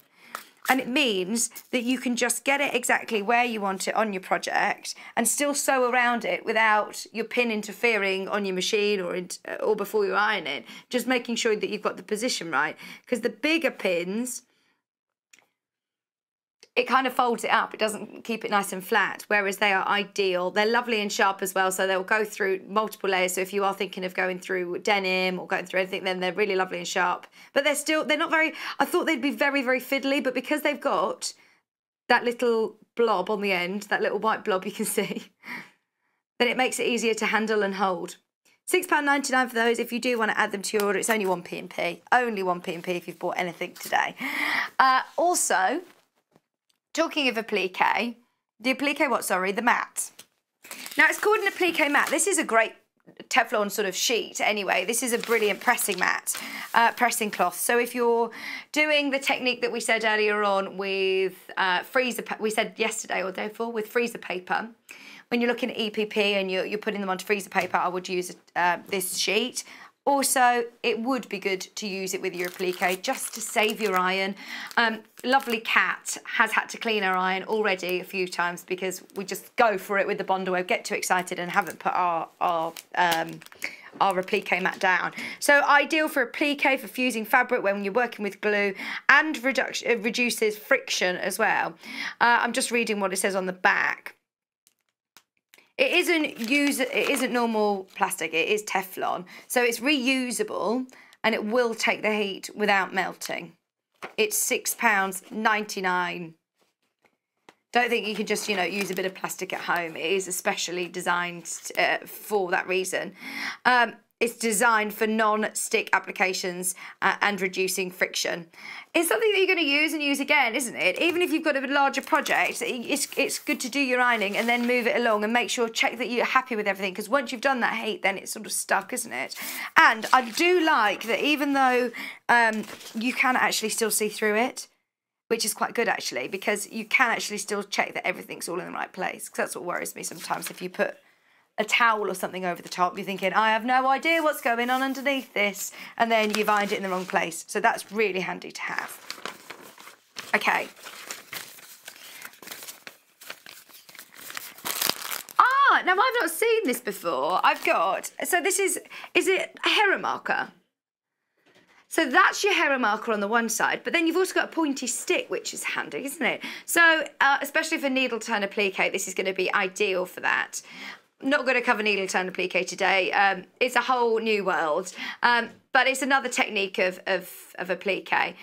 And it means that you can just get it exactly where you want it on your project and still sew around it without your pin interfering on your machine or before you iron it. Just making sure that you've got the position right. Because the bigger pins, it kind of folds it up. It doesn't keep it nice and flat, whereas they are ideal. They're lovely and sharp as well, so they'll go through multiple layers. So if you are thinking of going through denim or going through anything, then they're really lovely and sharp. But they're not very, I thought they'd be very, very fiddly, but because they've got that little blob on the end, that little white blob you can see, then it makes it easier to handle and hold. £6.99 for those. If you do want to add them to your order, it's only 1p&p. Only 1p&p if you've bought anything today. Also, talking of applique, the applique what, sorry? The mat. Now, it's called an applique mat. This is a great Teflon sort of sheet anyway. This is a brilliant pressing mat, pressing cloth. So if you're doing the technique that we said earlier on with we said yesterday or day before, with freezer paper, when you're looking at EPP and you're putting them onto freezer paper, I would use this sheet. Also, it would be good to use it with your applique just to save your iron. Lovely Cat has had to clean her iron already a few times because we just go for it with the Bondo Wave, get too excited and haven't put our applique mat down. So ideal for applique, for fusing fabric when you're working with glue, and reduces friction as well. I'm just reading what it says on the back. It isn't normal plastic, it is Teflon. So it's reusable and it will take the heat without melting. It's £6.99. Don't think you can just, you know, use a bit of plastic at home. It is especially designed for that reason. It's designed for non-stick applications and reducing friction. It's something that you're going to use and use again, isn't it? Even if you've got a larger project, it's good to do your ironing and then move it along and make sure, check that you're happy with everything, because once you've done that heat, then it's sort of stuck, isn't it? And I do like that even though you can actually still see through it, which is quite good actually, because you can actually still check that everything's all in the right place, because that's what worries me sometimes. If you put a towel or something over the top, you're thinking, I have no idea what's going on underneath this, and then you've ironed it in the wrong place. So that's really handy to have. Okay. Now I've not seen this before. I've got, so this is it a Hera marker? So that's your Hera marker on the one side, but then you've also got a pointy stick, which is handy, isn't it? So especially for needle turn applique, this is going to be ideal for that. Not going to cover needle turn applique today. It's a whole new world, but it's another technique of applique.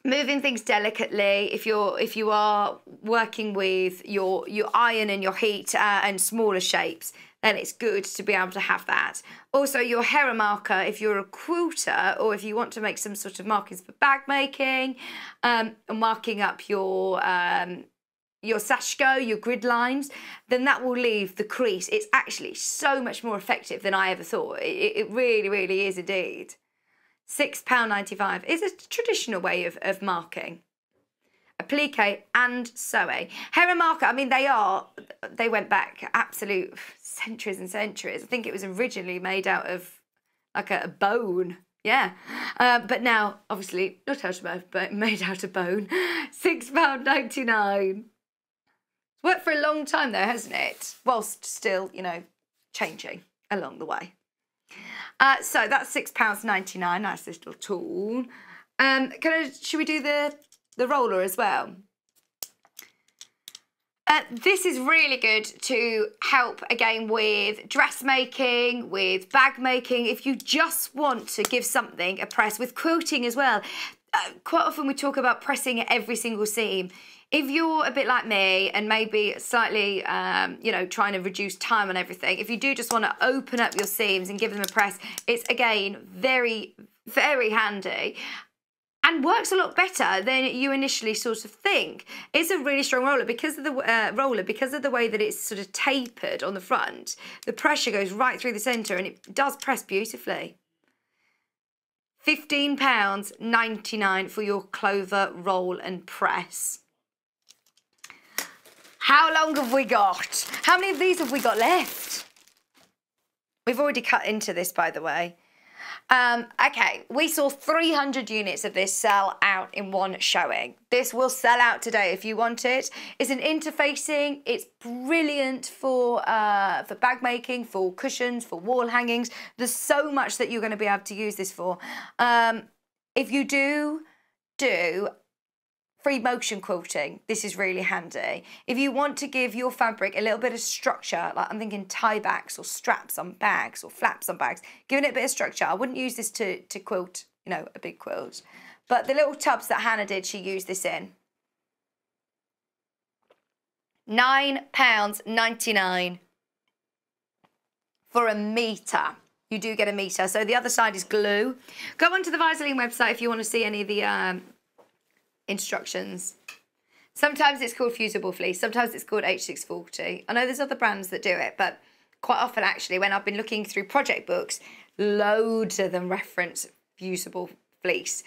Moving things delicately. If you are working with your iron and your heat and smaller shapes, then it's good to be able to have that. Also, your Hera marker, if you're a quilter or if you want to make some sort of markings for bag making, and marking up your sashiko, your grid lines, then that will leave the crease. It's actually so much more effective than I ever thought. It really, really is indeed. £6.95 is a traditional way of marking. Applique and sewing. Hera marker, I mean, they went back absolute centuries and centuries. I think it was originally made out of like a bone. Yeah, but now, obviously, not out of bone, but made out of bone. £6.99. Worked for a long time though, hasn't it? Whilst still, you know, changing along the way. So that's £6.99. Nice little tool. Should we do the roller as well? This is really good to help again with dressmaking, with bag making. If you just want to give something a press, with quilting as well. Quite often we talk about pressing every single seam. If you're a bit like me and maybe slightly, you know, trying to reduce time on everything, if you do just want to open up your seams and give them a press, it's, again, very, very handy and works a lot better than you initially sort of think. It's a really strong roller because of the because of the way that it's sort of tapered on the front. The pressure goes right through the centre and it does press beautifully. £15.99 for your clover roll and press. How long have we got? How many of these have we got left? We've already cut into this, by the way. Okay, we saw 300 units of this sell out in one showing. This will sell out today if you want it. It's an interfacing. It's brilliant for bag making, for cushions, for wall hangings. There's so much that you're going to be able to use this for. If you do free motion quilting, this is really handy. If you want to give your fabric a little bit of structure, like I'm thinking tie backs or straps on bags or flaps on bags, giving it a bit of structure. I wouldn't use this to quilt, you know, a big quilt. But the little tubs that Hannah did, she used this in. £9.99 for a metre. You do get a metre. So the other side is glue. Go onto the Visaline website if you want to see any of the instructions. Sometimes it's called fusible fleece. Sometimes it's called H640. I know there's other brands that do it, but quite often actually when I've been looking through project books, loads of them reference fusible fleece.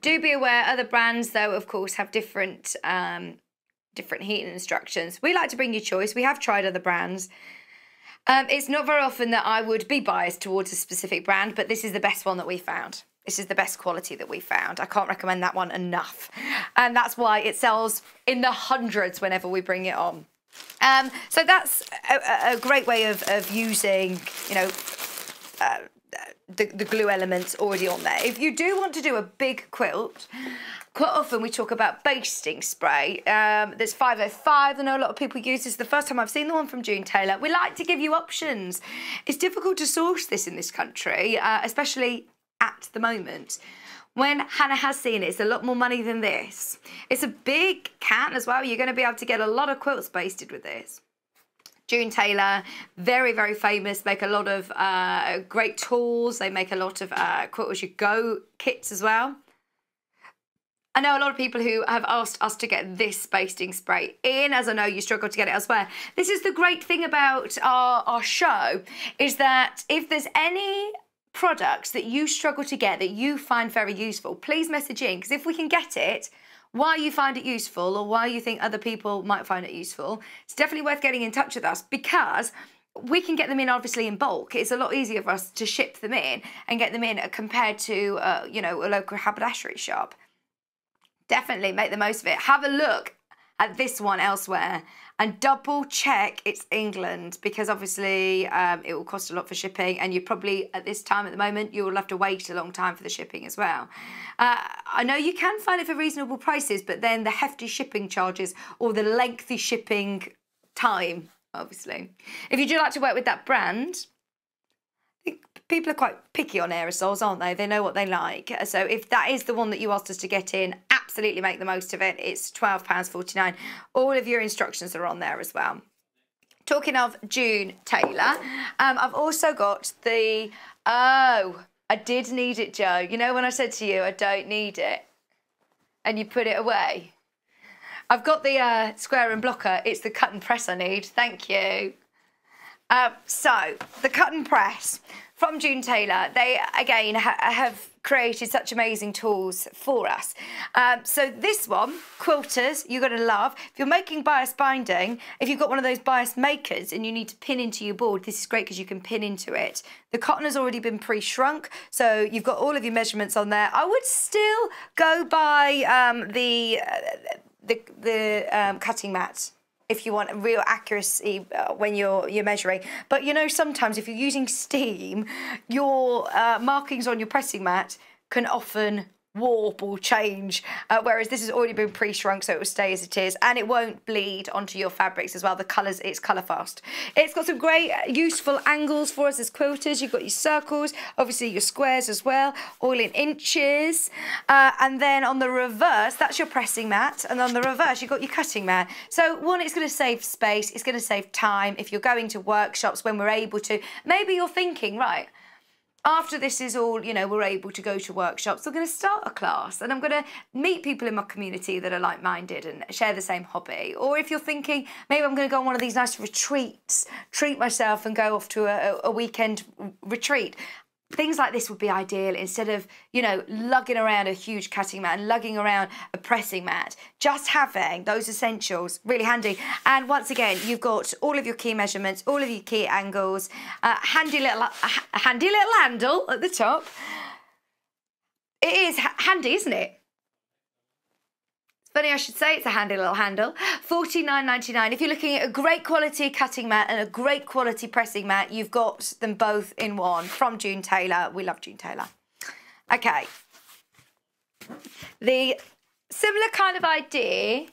Do be aware other brands though of course have different heating instructions. We like to bring you choice. We have tried other brands. It's not very often that I would be biased towards a specific brand, but this is the best one that we found. This is the best quality that we found. I can't recommend that one enough. And that's why it sells in the hundreds whenever we bring it on. So that's a great way of using, you know, the glue elements already on there. If you do want to do a big quilt, quite often we talk about basting spray. There's 505, I know a lot of people use this. The first time I've seen the one from Jayne Taylor. We like to give you options. It's difficult to source this in this country, especially at the moment. When Hannah has seen it, it's a lot more money than this. It's a big can as well. You're going to be able to get a lot of quilts basted with this. Jayne Taylor, very, very famous, make a lot of great tools. They make a lot of quilt as you go kits as well. I know a lot of people who have asked us to get this basting spray in, as I know you struggle to get it elsewhere. This is the great thing about our show, is that if there's any products that you struggle to get that you find very useful, please message in, because if we can get it, why you find it useful or why you think other people might find it useful, it's definitely worth getting in touch with us, because we can get them in obviously in bulk. It's a lot easier for us to ship them in and get them in compared to you know, a local haberdashery shop. Definitely make the most of it. Have a look at this one elsewhere and double check it's England, because obviously it will cost a lot for shipping, and you probably at this time at the moment you will have to wait a long time for the shipping as well. I know you can find it for reasonable prices, but then the hefty shipping charges or the lengthy shipping time, obviously. If you do like to work with that brand, I think people are quite picky on aerosols, aren't they? They know what they like. So if that is the one that you asked us to get in, absolutely make the most of it. It's £12.49. All of your instructions are on there as well. Talking of Jayne Taylor, I've also got the, oh, I did need it, Joe. You know when I said to you, I don't need it, and you put it away? I've got the square and blocker. It's the cut and press I need. Thank you. So, the cut and press from Jayne Taylor, they, again, have created such amazing tools for us. So this one, quilters, you're going to love. If you're making bias binding, if you've got one of those bias makers and you need to pin into your board, this is great because you can pin into it. The cotton has already been pre-shrunk, so you've got all of your measurements on there. I would still go by the cutting mat if you want real accuracy when you're measuring. But you know, sometimes if you're using steam, your markings on your pressing mat can often warp or change, whereas this has already been pre-shrunk, so it will stay as it is, and it won't bleed onto your fabrics as well. The colours, it's colour fast. It's got some great useful angles for us as quilters. You've got your circles, obviously your squares as well, all in inches, and then on the reverse, that's your pressing mat, and on the reverse you've got your cutting mat. So one, it's going to save space, it's going to save time if you're going to workshops when we're able to. Maybe you're thinking, right, after this is all, you know, we're able to go to workshops, I'm going to start a class and I'm going to meet people in my community that are like-minded and share the same hobby. Or if you're thinking, maybe I'm going to go on one of these nice retreats, treat myself and go off to a weekend retreat. Things like this would be ideal instead of, you know, lugging around a huge cutting mat and lugging around a pressing mat. Just having those essentials, really handy. And once again, you've got all of your key measurements, all of your key angles, handy little handle at the top. It is handy, isn't it? Funny I should say it's a handy little handle. $49.99. If you're looking at a great quality cutting mat and a great quality pressing mat, you've got them both in one from Jayne Taylor. We love Jayne Taylor. Okay. The similar kind of idea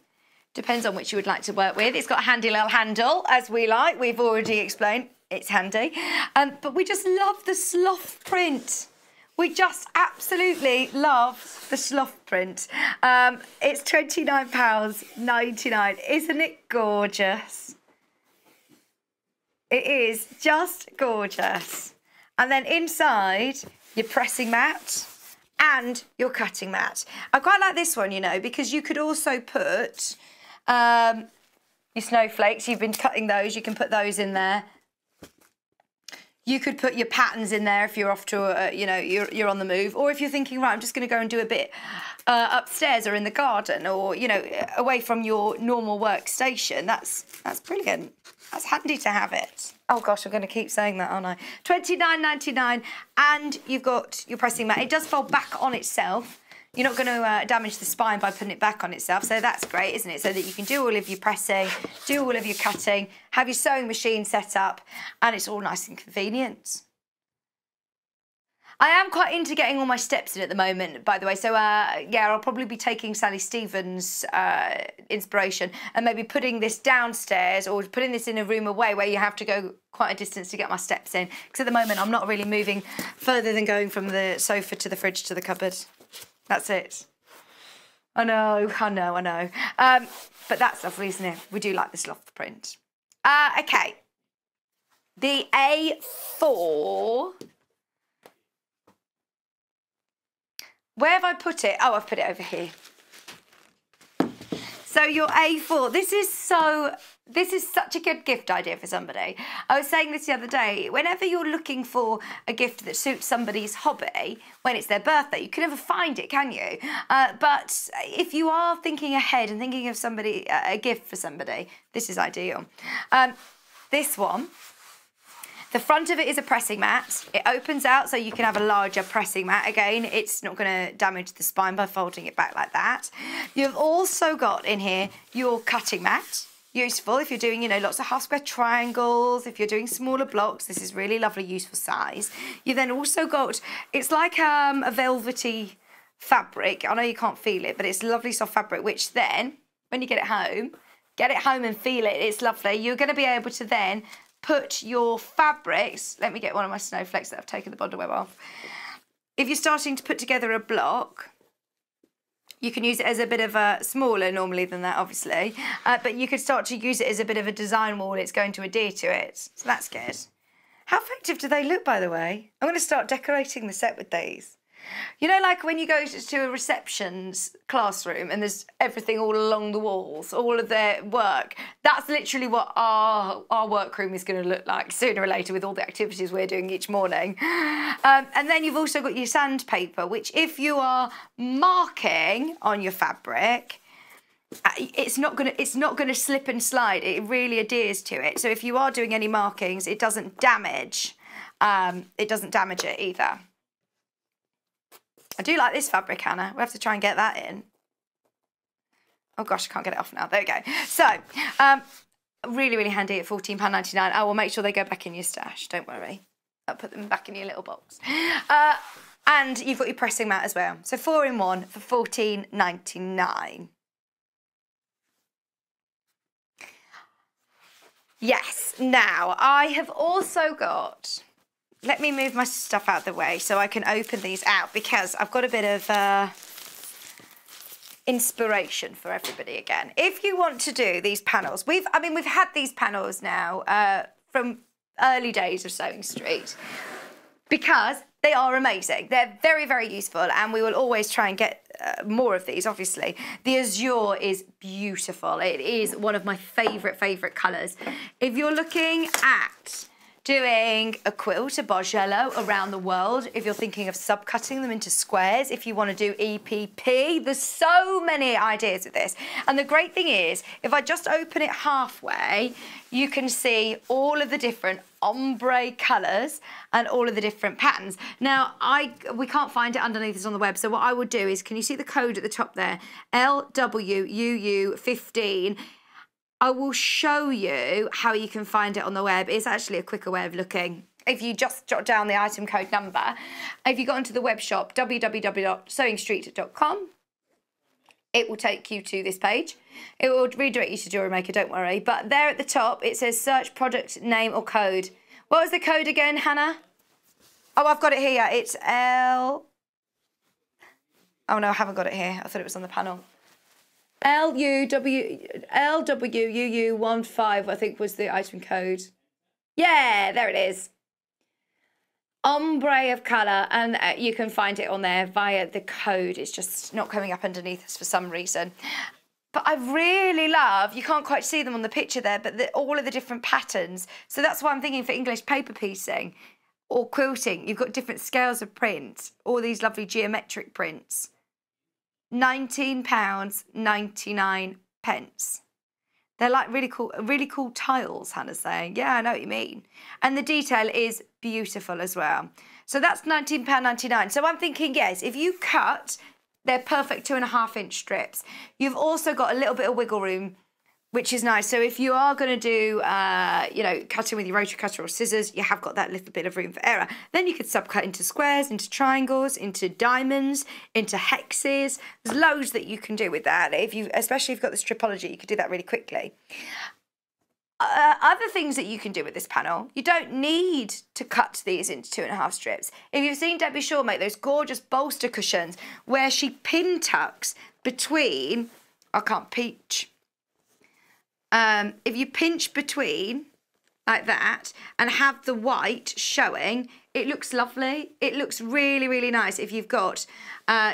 depends on which you would like to work with. It's got a handy little handle, as we like. We've already explained it's handy. But we just love the sloth print. We just absolutely love the sloth print. It's £29.99. Isn't it gorgeous? It is just gorgeous. And then inside, your pressing mat and your cutting mat. I quite like this one, you know, because you could also put your snowflakes. You've been cutting those. You can put those in there. You could put your patterns in there if you're off to, you know, you're on the move. Or if you're thinking, right, I'm just going to go and do a bit upstairs or in the garden or, you know, away from your normal workstation. That's brilliant. That's handy to have it. Oh gosh, I'm going to keep saying that, aren't I? $29.99, and you've got your pressing mat. It does fold back on itself. You're not going to damage the spine by putting it back on itself, so that's great, isn't it? So that you can do all of your pressing, do all of your cutting, have your sewing machine set up, and it's all nice and convenient. I am quite into getting all my steps in at the moment, by the way. So, yeah, I'll probably be taking Sally Stevens' inspiration and maybe putting this downstairs or putting this in a room away where you have to go quite a distance to get my steps in. Because at the moment, I'm not really moving further than going from the sofa to the fridge to the cupboard. That's it. I know. But that's lovely, isn't it? We do like this loft print. Okay. The A4... Where have I put it? Oh, I've put it over here. So your A4, this is such a good gift idea for somebody. I was saying this the other day, whenever you're looking for a gift that suits somebody's hobby, when it's their birthday, you can never find it, can you? But if you are thinking ahead and thinking of somebody, a gift for somebody, this is ideal. This one. The front of it is a pressing mat. It opens out so you can have a larger pressing mat. Again, it's not going to damage the spine by folding it back like that. You've also got in here your cutting mat. Useful if you're doing, you know, lots of half square triangles, if you're doing smaller blocks. This is really lovely, useful size. You've then also got, it's like a velvety fabric. I know you can't feel it, but it's lovely soft fabric, which then, when you get it home and feel it, it's lovely. You're going to be able to then put your fabrics, let me get one of my snowflakes that I've taken the bundle web off. If you're starting to put together a block, you can use it as a bit of a smaller normally than that, obviously, but you could start to use it as a bit of a design wall. It's going to adhere to it, so that's good. How effective do they look, by the way? I'm going to start decorating the set with these. You know, like when you go to a receptions classroom and there's everything all along the walls, all of their work. That's literally what our workroom is going to look like sooner or later with all the activities we're doing each morning. And then you've also got your sandpaper, which if you are marking on your fabric, it's not gonna slip and slide. It really adheres to it. So if you are doing any markings, it doesn't damage. It either. I do like this fabric, Hannah. We have to try and get that in. Oh gosh, I can't get it off now. There we go. So, really, really handy at £14.99. I will make sure they go back in your stash. Don't worry. I'll put them back in your little box. And you've got your pressing mat as well. So 4-in-1 for £14.99. Yes. Now, I have also got... Let me move my stuff out of the way so I can open these out because I've got a bit of inspiration for everybody again. If you want to do these panels, we've had these panels now from early days of Sewing Street because they are amazing. They're very, very useful and we will always try and get more of these, obviously. The azure is beautiful. It is one of my favourite colours. If you're looking at doing a quilt, a Bargello around the world, if you're thinking of subcutting them into squares, if you want to do EPP, there's so many ideas with this. And the great thing is, if I just open it halfway, you can see all of the different ombre colours and all of the different patterns. Now, we can't find it underneath this on the web, so what I would do is, can you see the code at the top there? LWUU15. I will show you how you can find it on the web. It's actually a quicker way of looking. If you just jot down the item code number, if you got into the web shop, www.sewingstreet.com, it will take you to this page. It will redirect you to Jewelry Maker, don't worry. But there at the top, it says search product name or code. What was the code again, Hannah? Oh, I've got it here. It's L... Oh, no, I haven't got it here. I thought it was on the panel. LWUU15, I think, was the item code. Yeah, there it is. Ombre of colour, and you can find it on there via the code. It's just not coming up underneath us for some reason. But I really love, you can't quite see them on the picture there, but all of the different patterns. So that's why I'm thinking for English paper piecing or quilting, you've got different scales of print, all these lovely geometric prints. £19.99. They're like really cool tiles, Hannah's saying. Yeah, I know what you mean. And the detail is beautiful as well. So that's £19.99. So I'm thinking, yes, if you cut, they're perfect 2.5-inch strips. You've also got a little bit of wiggle room, which is nice. So if you are going to do, you know, cutting with your rotary cutter or scissors, you have got that little bit of room for error. Then you could subcut into squares, into triangles, into diamonds, into hexes. There's loads that you can do with that. Especially if you've got the stripology, you could do that really quickly. Other things that you can do with this panel, you don't need to cut these into 2.5 strips. If you've seen Debbie Shaw make those gorgeous bolster cushions where she pin tucks between, I can't peach. If you pinch between like that and have the white showing, it looks lovely. It looks really, really nice if you've got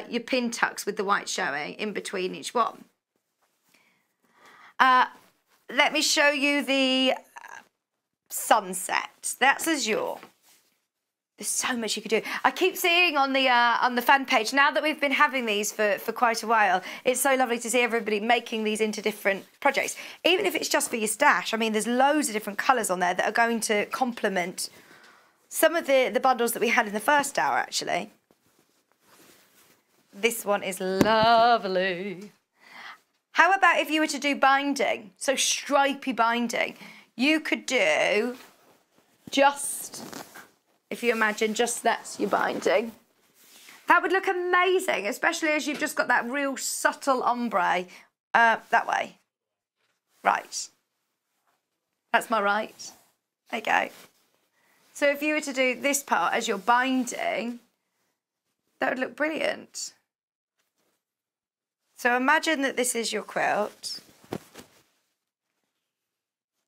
your pin tucks with the white showing in between each one. Let me show you the sunset. That's Azure. There's so much you could do. I keep seeing on the fan page, now that we've been having these for quite a while, it's so lovely to see everybody making these into different projects. Even if it's just for your stash, I mean, there's loads of different colours on there that are going to complement some of the bundles that we had in the first hour, actually. This one is lovely. How about if you were to do binding? So stripy binding. You could do just... If you imagine just that's your binding, that would look amazing, especially as you've just got that real subtle ombre that way. Right. That's my right. There you go. So if you were to do this part as your binding, that would look brilliant. So imagine that this is your quilt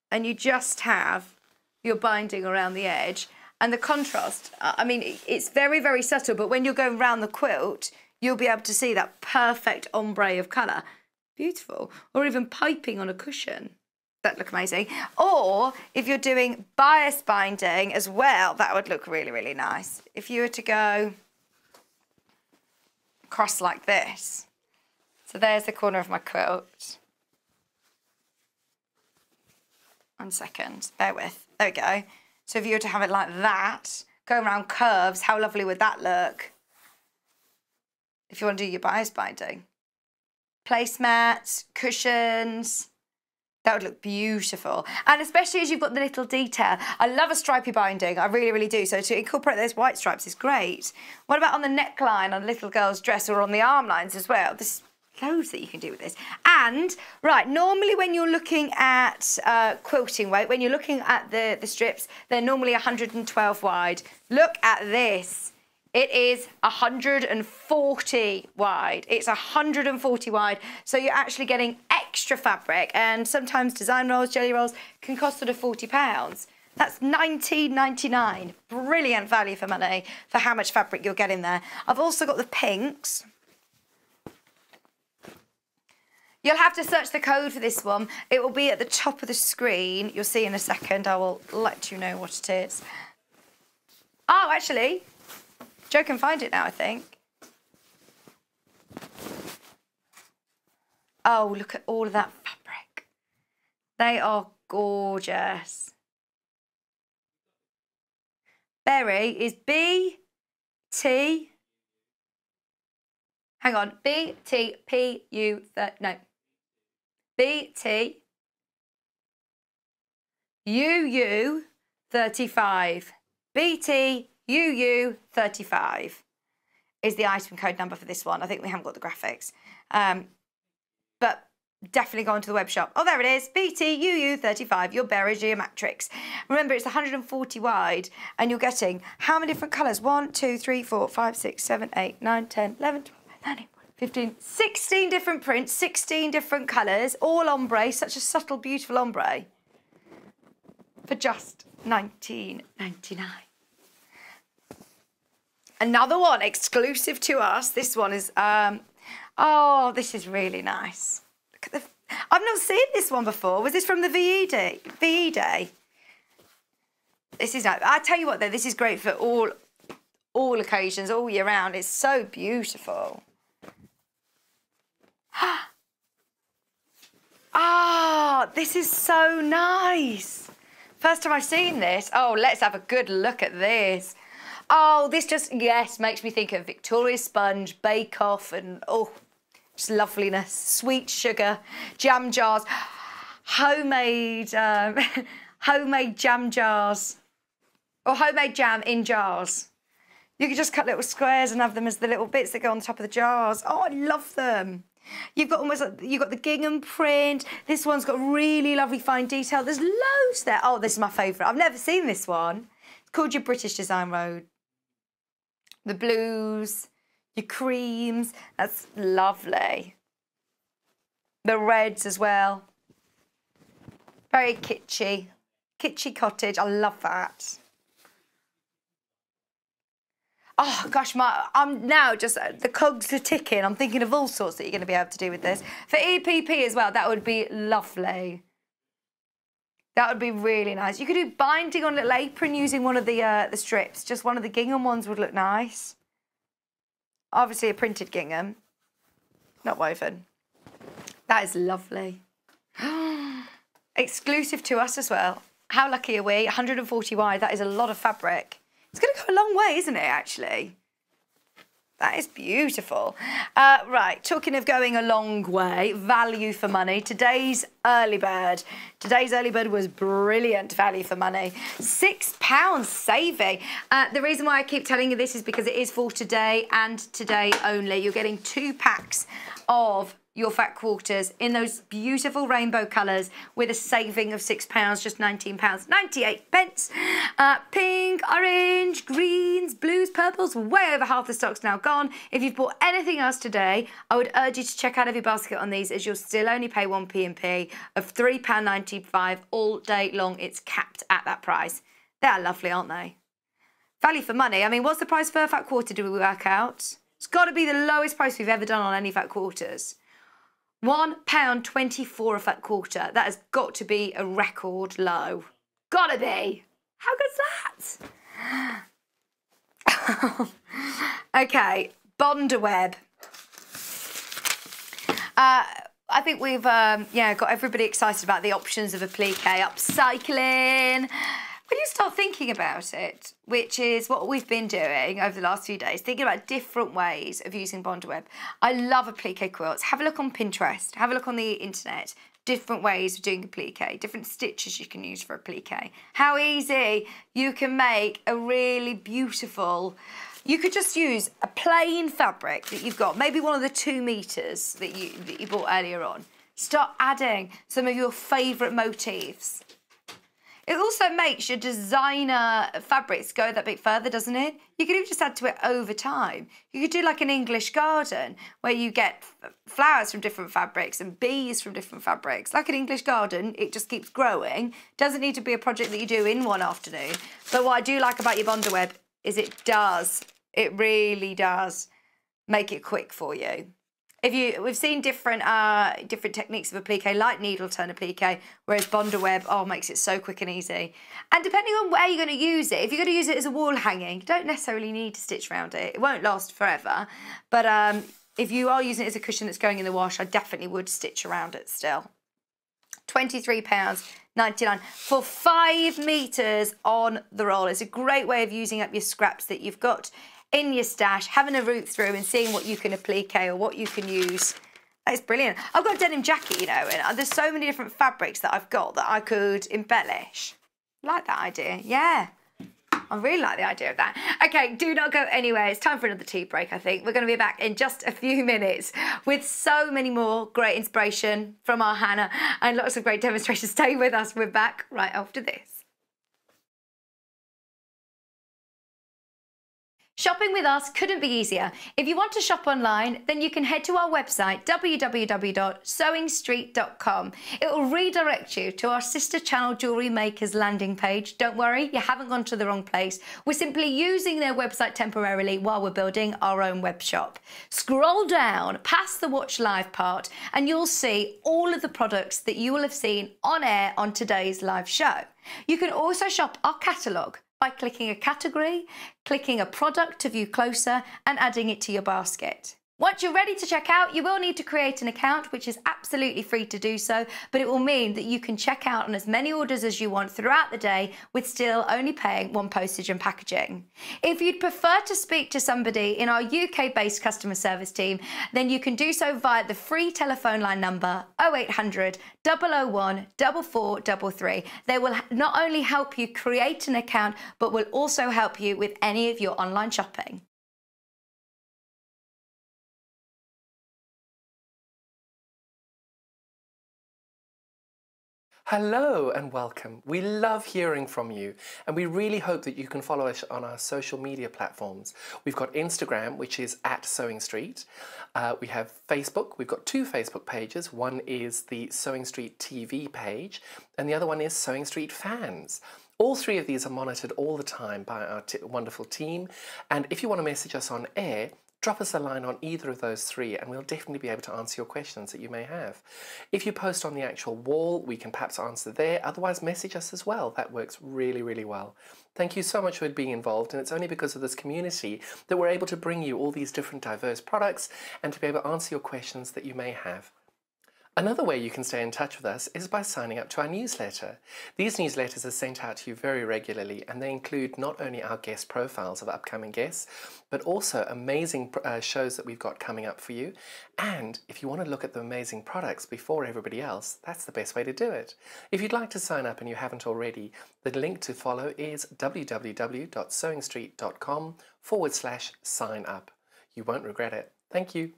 and you just have your binding around the edge. And the contrast, I mean, it's very, very subtle, but when you're going around the quilt, you'll be able to see that perfect ombre of colour. Beautiful. Or even piping on a cushion. That'd look amazing. Or if you're doing bias binding as well, that would look really, really nice. If you were to go across like this. So there's the corner of my quilt. 1 second, bear with. There we go. So if you were to have it like that, go around curves, how lovely would that look? If you want to do your bias binding. Placemats, cushions, that would look beautiful. And especially as you've got the little detail. I love a stripy binding, I really, really do. So to incorporate those white stripes is great. What about on the neckline on a little girl's dress or on the arm lines as well? There's loads that you can do with this. And, right, normally when you're looking at quilting weight, when you're looking at the strips, they're normally 112 wide. Look at this. It is 140 wide. It's 140 wide. So you're actually getting extra fabric. And sometimes design rolls, jelly rolls can cost sort of £40. That's £19.99. Brilliant value for money for how much fabric you're getting there. I've also got the pinks. You'll have to search the code for this one. It will be at the top of the screen. You'll see in a second. I will let you know what it is. Oh, actually, Jo can find it now, I think. Oh, look at all of that fabric. They are gorgeous. Berry is B-T... Hang on, B-T-P-U... No. BTUU 35. BTUU 35 is the item code number for this one. I think we haven't got the graphics. But definitely go onto the web shop. Oh, there it is. BTUU 35, your Berry Geomatrix. Remember, it's 140 wide, and you're getting how many different colours? 1, 2, 3, 4, 5, 6, 7, 8, 9, 10, 11, 12, 13, 15, 16 different prints, 16 different colours, all ombre, such a subtle, beautiful ombre. for just $19.99. Another one exclusive to us. This one is, oh, this is really nice. Look at the, I've not seen this one before. Was this from the VE Day? This is nice. I tell you what though, this is great for all occasions, all year round. It's so beautiful. Ah, this is so nice. First time I've seen this. Oh, let's have a good look at this. Oh, this just, yes, makes me think of Victoria's Sponge, Bake Off, and oh, just loveliness. Sweet sugar, jam jars, homemade jam jars, or homemade jam in jars. You could just cut little squares and have them as the little bits that go on the top of the jars. Oh, I love them. You've got the gingham print. This one's got really lovely fine detail. There's loads there. Oh, this is my favourite. I've never seen this one. It's called your British Design Road. The blues, your creams. That's lovely. The reds as well. Very kitschy. Kitschy cottage. I love that. Oh, gosh, I'm now just, the cogs are ticking. I'm thinking of all sorts that you're going to be able to do with this. For EPP as well, that would be lovely. That would be really nice. You could do binding on a little apron using one of the strips. Just one of the gingham ones would look nice. Obviously a printed gingham, not woven. That is lovely. Exclusive to us as well. How lucky are we? 140 wide, that is a lot of fabric. It's going to go a long way, isn't it, actually? That is beautiful. Right, talking of going a long way, value for money, today's early bird. Today's early bird was brilliant value for money. £6 saving. The reason why I keep telling you this is because it is for today and today only. You're getting 2 packs of your fat quarters in those beautiful rainbow colours with a saving of £6, just £19.98. Pink, orange, greens, blues, purples, way over half the stock's now gone. If you've bought anything else today, I would urge you to check out every basket on these as you'll still only pay 1 P&P of £3.95 all day long. It's capped at that price. They are lovely, aren't they? Value for money. I mean, what's the price per fat quarter do we work out? It's got to be the lowest price we've ever done on any fat quarters. £1.24 a fat quarter. That has got to be a record low. Gotta be. How good's that? Okay, Bonderweb. I think we've got everybody excited about the options of applique upcycling. When you start thinking about it, which is what we've been doing over the last few days, thinking about different ways of using Bonderweb. I love applique quilts. Have a look on Pinterest. Have a look on the internet. Different ways of doing applique, different stitches you can use for applique. How easy you can make a really beautiful. You could just use a plain fabric that you've got, maybe one of the 2 meters that you bought earlier on. Start adding some of your favourite motifs. It also makes your designer fabrics go that bit further, doesn't it? You could even just add to it over time. You could do like an English garden where you get flowers from different fabrics and bees from different fabrics. Like an English garden, it just keeps growing. Doesn't need to be a project that you do in one afternoon. But what I do like about your Bonderweb is it really does make it quick for you. We've seen different techniques of applique, like needle turn applique, whereas Bonderweb, makes it so quick and easy. And depending on where you're going to use it, if you're going to use it as a wall hanging, you don't necessarily need to stitch around it. It won't last forever. But if you are using it as a cushion that's going in the wash, I definitely would stitch around it still. £23.99 for 5 meters on the roll. It's a great way of using up your scraps that you've got in your stash, having a root through and seeing what you can applique or what you can use. It's brilliant. I've got a denim jacket, and there's so many different fabrics that I've got that I could embellish. Like that idea, yeah. I really like the idea of that. Okay, do not go anywhere. It's time for another tea break, I think. We're going to be back in just a few minutes with so many more great inspiration from our Hannah and lots of great demonstrations. Stay with us. We're back right after this. Shopping with us couldn't be easier. If you want to shop online, then you can head to our website, www.sewingstreet.com. It will redirect you to our sister channel Jewellery Makers landing page. Don't worry, you haven't gone to the wrong place. We're simply using their website temporarily while we're building our own web shop. Scroll down past the Watch Live part and you'll see all of the products that you will have seen on air on today's live show. You can also shop our catalogue by clicking a category, clicking a product to view closer and adding it to your basket. Once you're ready to check out, you will need to create an account, which is absolutely free to do so, but it will mean that you can check out on as many orders as you want throughout the day with still only paying one postage and packaging. If you'd prefer to speak to somebody in our UK-based customer service team, then you can do so via the free telephone line number 0800 001 4433. They will not only help you create an account, but will also help you with any of your online shopping. Hello and welcome. We love hearing from you and we really hope that you can follow us on our social media platforms. We've got Instagram, which is @SewingStreet. We have Facebook. We've got two Facebook pages. One is the Sewing Street TV page and the other one is Sewing Street Fans. All three of these are monitored all the time by our wonderful team, and if you want to message us on air, drop us a line on either of those three and we'll definitely be able to answer your questions that you may have. If you post on the actual wall, we can perhaps answer there. Otherwise, message us as well. That works really, really well. Thank you so much for being involved, and it's only because of this community that we're able to bring you all these different diverse products and to be able to answer your questions that you may have. Another way you can stay in touch with us is by signing up to our newsletter. These newsletters are sent out to you very regularly and they include not only our guest profiles of upcoming guests, but also amazing shows that we've got coming up for you. And if you want to look at the amazing products before everybody else, that's the best way to do it. If you'd like to sign up and you haven't already, the link to follow is www.sewingstreet.com/sign up. You won't regret it. Thank you.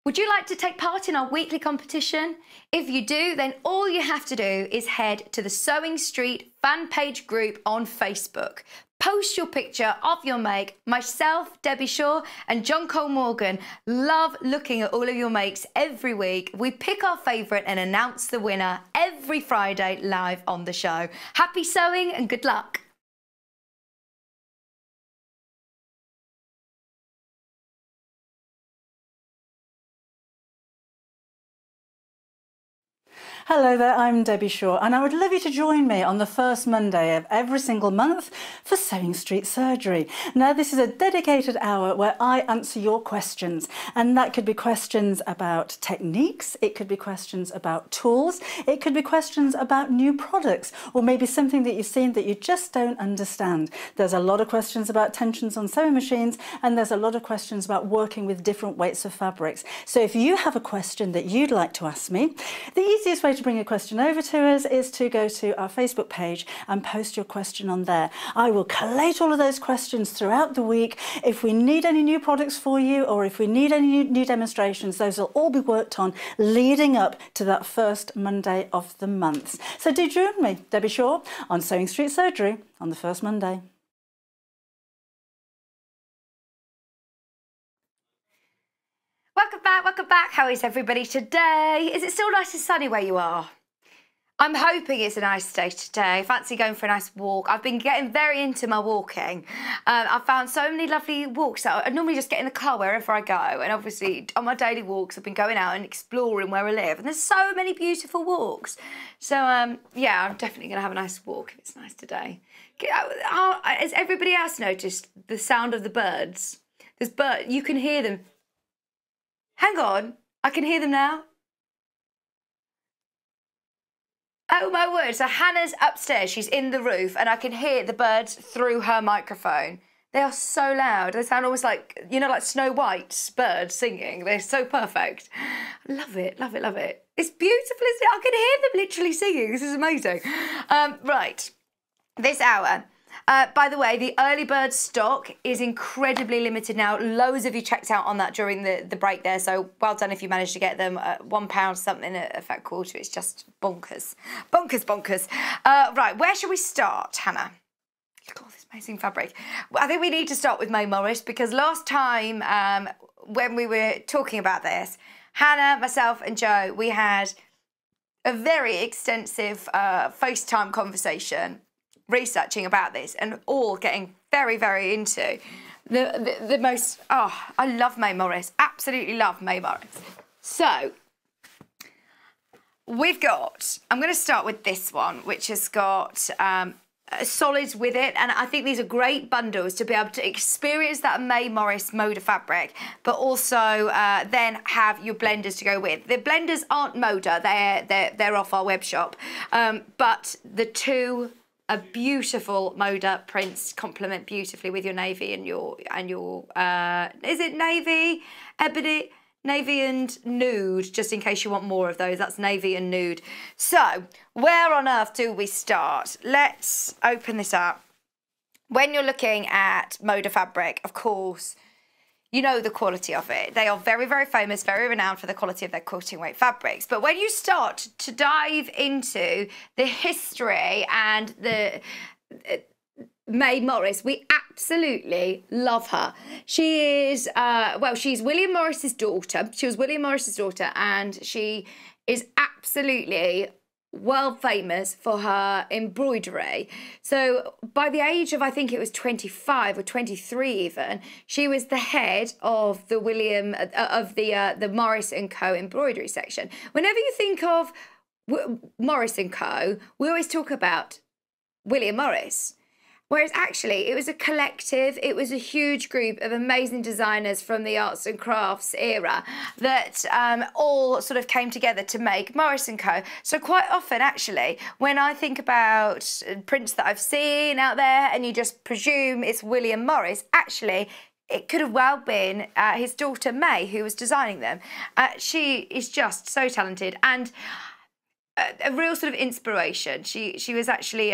Would you like to take part in our weekly competition? If you do, then all you have to do is head to the Sewing Street fan page group on Facebook. Post your picture of your make. Myself, Debbie Shaw and John Cole Morgan love looking at all of your makes every week. We pick our favourite and announce the winner every Friday live on the show. Happy sewing and good luck. Hello there, I'm Debbie Shaw and I would love you to join me on the first Monday of every single month for Sewing Street Surgery. Now this is a dedicated hour where I answer your questions, and that could be questions about techniques, it could be questions about tools, it could be questions about new products, or maybe something that you've seen that you just don't understand. There's a lot of questions about tensions on sewing machines and there's a lot of questions about working with different weights of fabrics. So if you have a question that you'd like to ask me, the easiest way to bring a question over to us is to go to our Facebook page and post your question on there. I will collate all of those questions throughout the week. If we need any new products for you or if we need any new demonstrations, those will all be worked on leading up to that first Monday of the month. So do join me, Debbie Shaw, on Sewing Street Surgery on the first Monday. Welcome back. How is everybody today? Is it still nice and sunny where you are? I'm hoping it's a nice day today. Fancy going for a nice walk. I've been getting very into my walking. I've found so many lovely walks that I normally just get in the car wherever I go. And obviously on my daily walks, I've been going out and exploring where I live. And there's so many beautiful walks. So yeah, I'm definitely going to have a nice walk if it's nice today. Has everybody else noticed the sound of the birds? There's birds, you can hear them. Hang on, I can hear them now. Oh my word, so Hannah's upstairs, she's in the roof and I can hear the birds through her microphone. They are so loud, they sound almost like, you know, like Snow White's birds singing. They're so perfect. Love it, love it, love it. It's beautiful, isn't it? I can hear them literally singing, this is amazing. Right, this hour, By the way, the early bird stock is incredibly limited now. Loads of you checked out on that during the break there, so well done if you managed to get them. £1 something a fat quarter. It's just bonkers. Bonkers, bonkers. Right, where should we start, Hannah? Look at all this amazing fabric. I think we need to start with May Morris, because last time when we were talking about this, Hannah, myself and Joe, we had a very extensive FaceTime conversation researching about this, and all getting very, very into the most, I love May Morris, absolutely love May Morris. So, we've got, I'm going to start with this one, which has got solids with it, and I think these are great bundles to be able to experience that May Morris Moda fabric, but also then have your blenders to go with. The blenders aren't Moda, they're off our web shop, but the two are beautiful Moda prints, complement beautifully with your navy and your is it navy, ebony, navy and nude, just in case you want more of those. That's navy and nude. So, where on earth do we start? Let's open this up. When you're looking at Moda fabric, of course, you know the quality of it. They are very, very famous, very renowned for the quality of their quilting weight fabrics. But when you start to dive into the history and the May Morris, we absolutely love her. She is, well, she's William Morris's daughter. She was William Morris's daughter, and she is absolutely world famous for her embroidery. So by the age of, I think it was 25 or 23 even, she was the head of the the Morris & Co. embroidery section. Whenever you think of Morris & Co., we always talk about William Morris. Whereas actually it was a collective, it was a huge group of amazing designers from the arts and crafts era that all sort of came together to make Morris & Co. So quite often actually, when I think about prints that I've seen out there and you just presume it's William Morris, actually it could have well been his daughter May who was designing them. She is just so talented and a real sort of inspiration. She was actually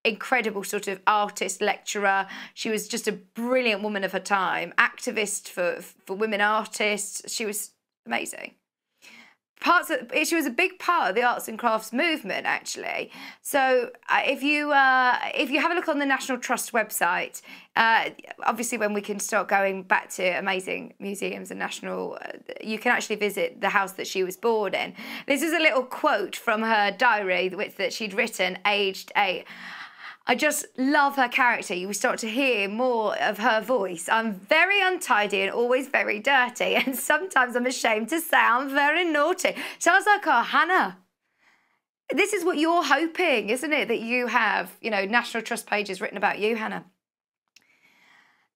incredible sort of artist, lecturer. She was just a brilliant woman of her time, activist for women artists. She was amazing. She was a big part of the arts and crafts movement, actually. So if you have a look on the National Trust website, obviously when we can start going back to amazing museums and national, you can actually visit the house that she was born in. This is a little quote from her diary that she'd written, aged 8. I just love her character. You start to hear more of her voice. I'm very untidy and always very dirty, and sometimes I'm ashamed to say I'm very naughty. Sounds like our Hannah. This is what you're hoping, isn't it? That you have, you know, National Trust pages written about you, Hannah.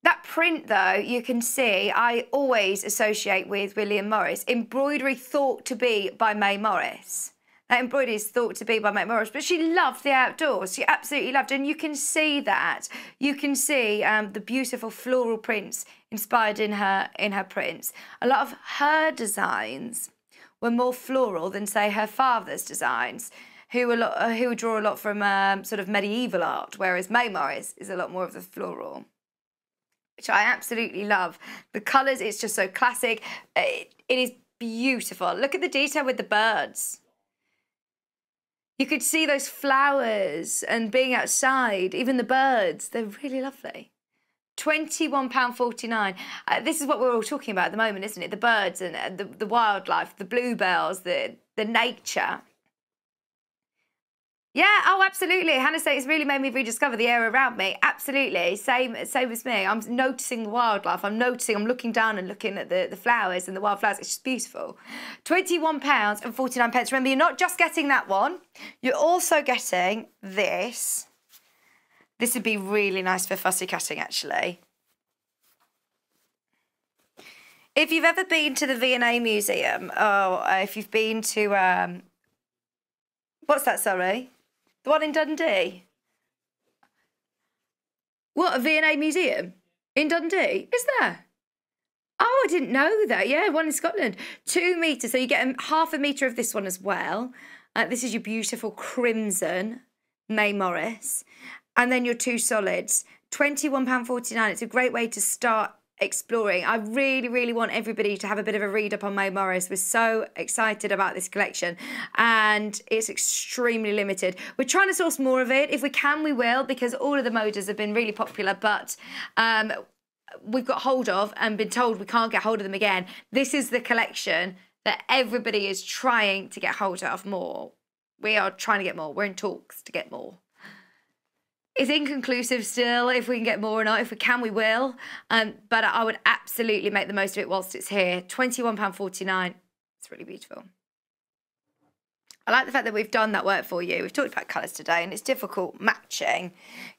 That print, though, you can see, I always associate with William Morris. Embroidery thought to be by May Morris. That embroidery is thought to be by May Morris, but she loved the outdoors. She absolutely loved it, and you can see that. You can see the beautiful floral prints inspired in her prints. A lot of her designs were more floral than, say, her father's designs, who draw a lot from sort of medieval art, whereas May Morris is a lot more of the floral, which I absolutely love. The colours, it's just so classic. It is beautiful. Look at the detail with the birds. You could see those flowers and being outside, even the birds, they're really lovely. £21.49. This is what we're all talking about at the moment, isn't it? The birds and the wildlife, the bluebells, the nature. Yeah, oh, absolutely. Hannah says it's really made me rediscover the air around me. Absolutely. Same as me. I'm noticing the wildlife. I'm looking down and looking at the flowers and the wildflowers. It's just beautiful. £21.49. Remember, you're not just getting that one. You're also getting this. This would be really nice for fussy cutting, actually. If you've ever been to the V&A Museum, or if you've been to, what's that, sorry? The one in Dundee? What, a V&A museum? In Dundee? Is there? Oh, I didn't know that. Yeah, one in Scotland. 2 metres, so you get half a metre of this one as well. This is your beautiful crimson May Morris. And then your 2 solids, £21.49. It's a great way to start exploring. I really, really want everybody to have a bit of a read up on Mae Morris. We're so excited about this collection and it's extremely limited. We're trying to source more of it. If we can, we will, because all of the Modas have been really popular, but we've got hold of and been told we can't get hold of them again. This is the collection that everybody is trying to get hold of more. We are trying to get more. We're in talks to get more. It's inconclusive still if we can get more or not. If we can, we will. But I would absolutely make the most of it whilst it's here. £21.49. It's really beautiful. I like the fact that we've done that work for you. We've talked about colours today and it's difficult matching.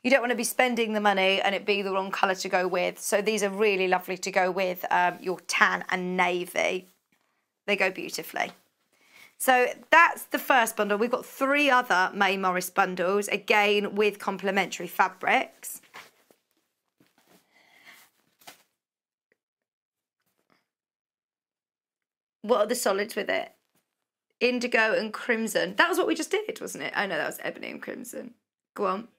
You don't want to be spending the money and it be the wrong colour to go with. So these are really lovely to go with your tan and navy. They go beautifully. So that's the first bundle. We've got 3 other Mae Morris bundles, again with complementary fabrics. What are the solids with it? Indigo and crimson. That was what we just did, wasn't it? Oh no, that was ebony and crimson. Go on.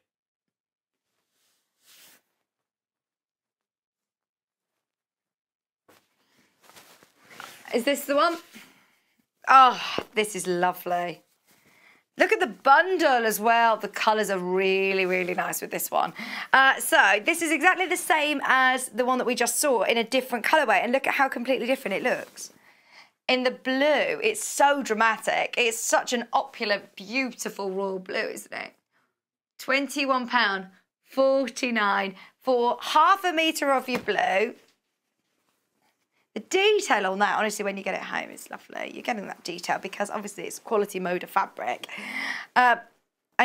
Is this the one? Oh, this is lovely. Look at the bundle as well. The colours are really, really nice with this one. So this is exactly the same as the one that we just saw in a different colourway. And look at how completely different it looks. In the blue, it's so dramatic. It's such an opulent, beautiful royal blue, isn't it? £21.49 for half a metre of your blue. The detail on that, honestly, when you get it home, it's lovely. You're getting that detail because obviously it's quality Moda fabric. And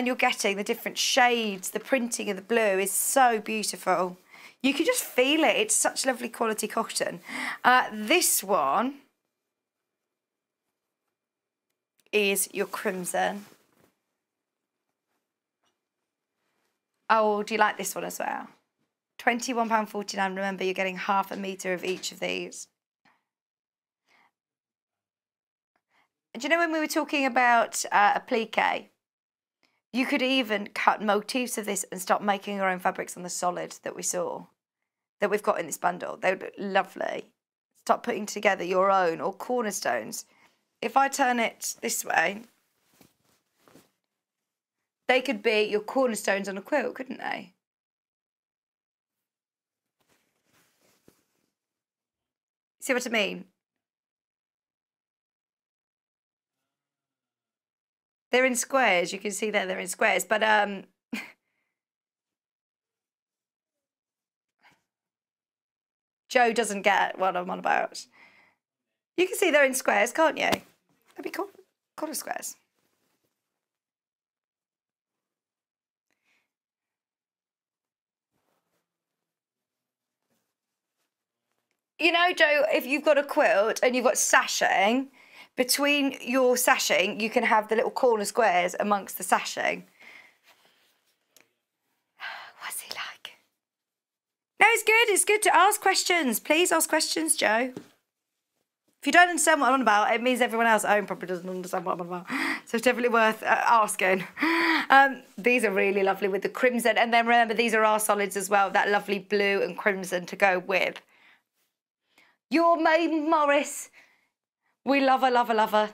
you're getting the different shades. The printing of the blue is so beautiful. You can just feel it. It's such lovely quality cotton. This one is your crimson. Oh, do you like this one as well? £21.49. Remember, you're getting half a metre of each of these. Do you know when we were talking about applique? You could even cut motifs of this and start making your own fabrics on the solid that we saw, that we've got in this bundle. They would look lovely. Start putting together your own or cornerstones. If I turn it this way, they could be your cornerstones on a quilt, couldn't they? See what I mean? They're in squares. You can see there they're in squares. But Joe doesn't get what I'm on about. You can see they're in squares, can't you? They'd be corner squares. You know, Joe, if you've got a quilt and you've got sashing, between your sashing, you can have the little corner squares amongst the sashing. What's he like? No, it's good. It's good to ask questions. Please ask questions, Joe. If you don't understand what I'm on about, it means everyone else at home probably doesn't understand what I'm on about. So it's definitely worth asking. These are really lovely with the crimson. And then remember, these are our solids as well. That lovely blue and crimson to go with. Your Mae Morris. We love her, love her, love her.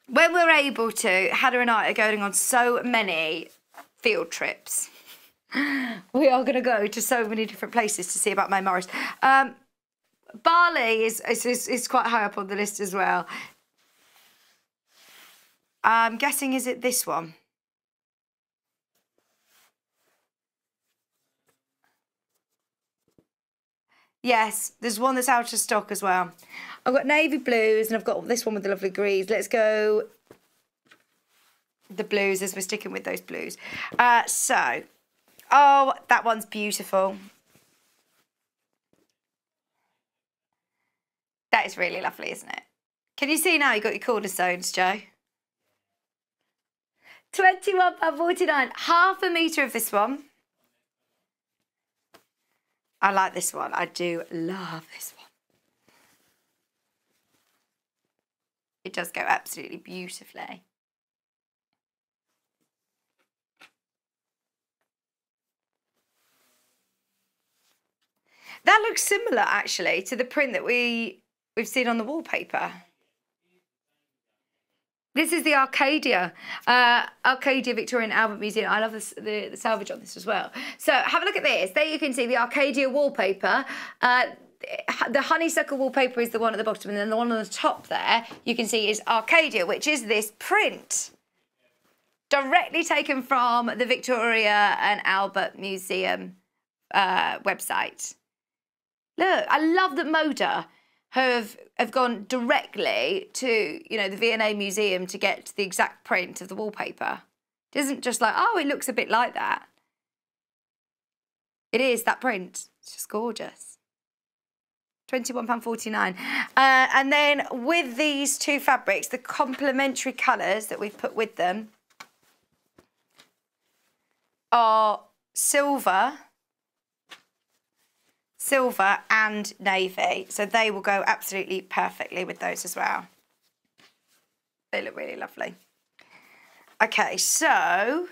When we're able to, Hannah and I are going on so many field trips. We are going to go to so many different places to see about Mae Morris. Bali is quite high up on the list as well. I'm guessing, is it this one? Yes, there's one that's out of stock as well. I've got navy blues and I've got this one with the lovely greens. Let's go the blues as we're sticking with those blues. Oh, that one's beautiful. That is really lovely, isn't it? Can you see now you've got your cornerstones, Joe? £21.49, half a metre of this one. I like this one. I do love this one. It does go absolutely beautifully. That looks similar, actually, to the print that we've seen on the wallpaper. This is the Arcadia Victorian Albert Museum. I love this, the salvage on this as well. So have a look at this. There you can see the Arcadia wallpaper. The honeysuckle wallpaper is the one at the bottom, and then the one on the top there you can see is Arcadia, which is this print. Directly taken from the Victoria and Albert Museum website. Look, I love that Moda have gone directly to, you know, the V&A Museum to get the exact print of the wallpaper. It isn't just like, oh, it looks a bit like that. It is that print. It's just gorgeous. £21.49. And then with these two fabrics, the complementary colours that we've put with them are silver and navy. So they will go absolutely perfectly with those as well. They look really lovely. Okay, so...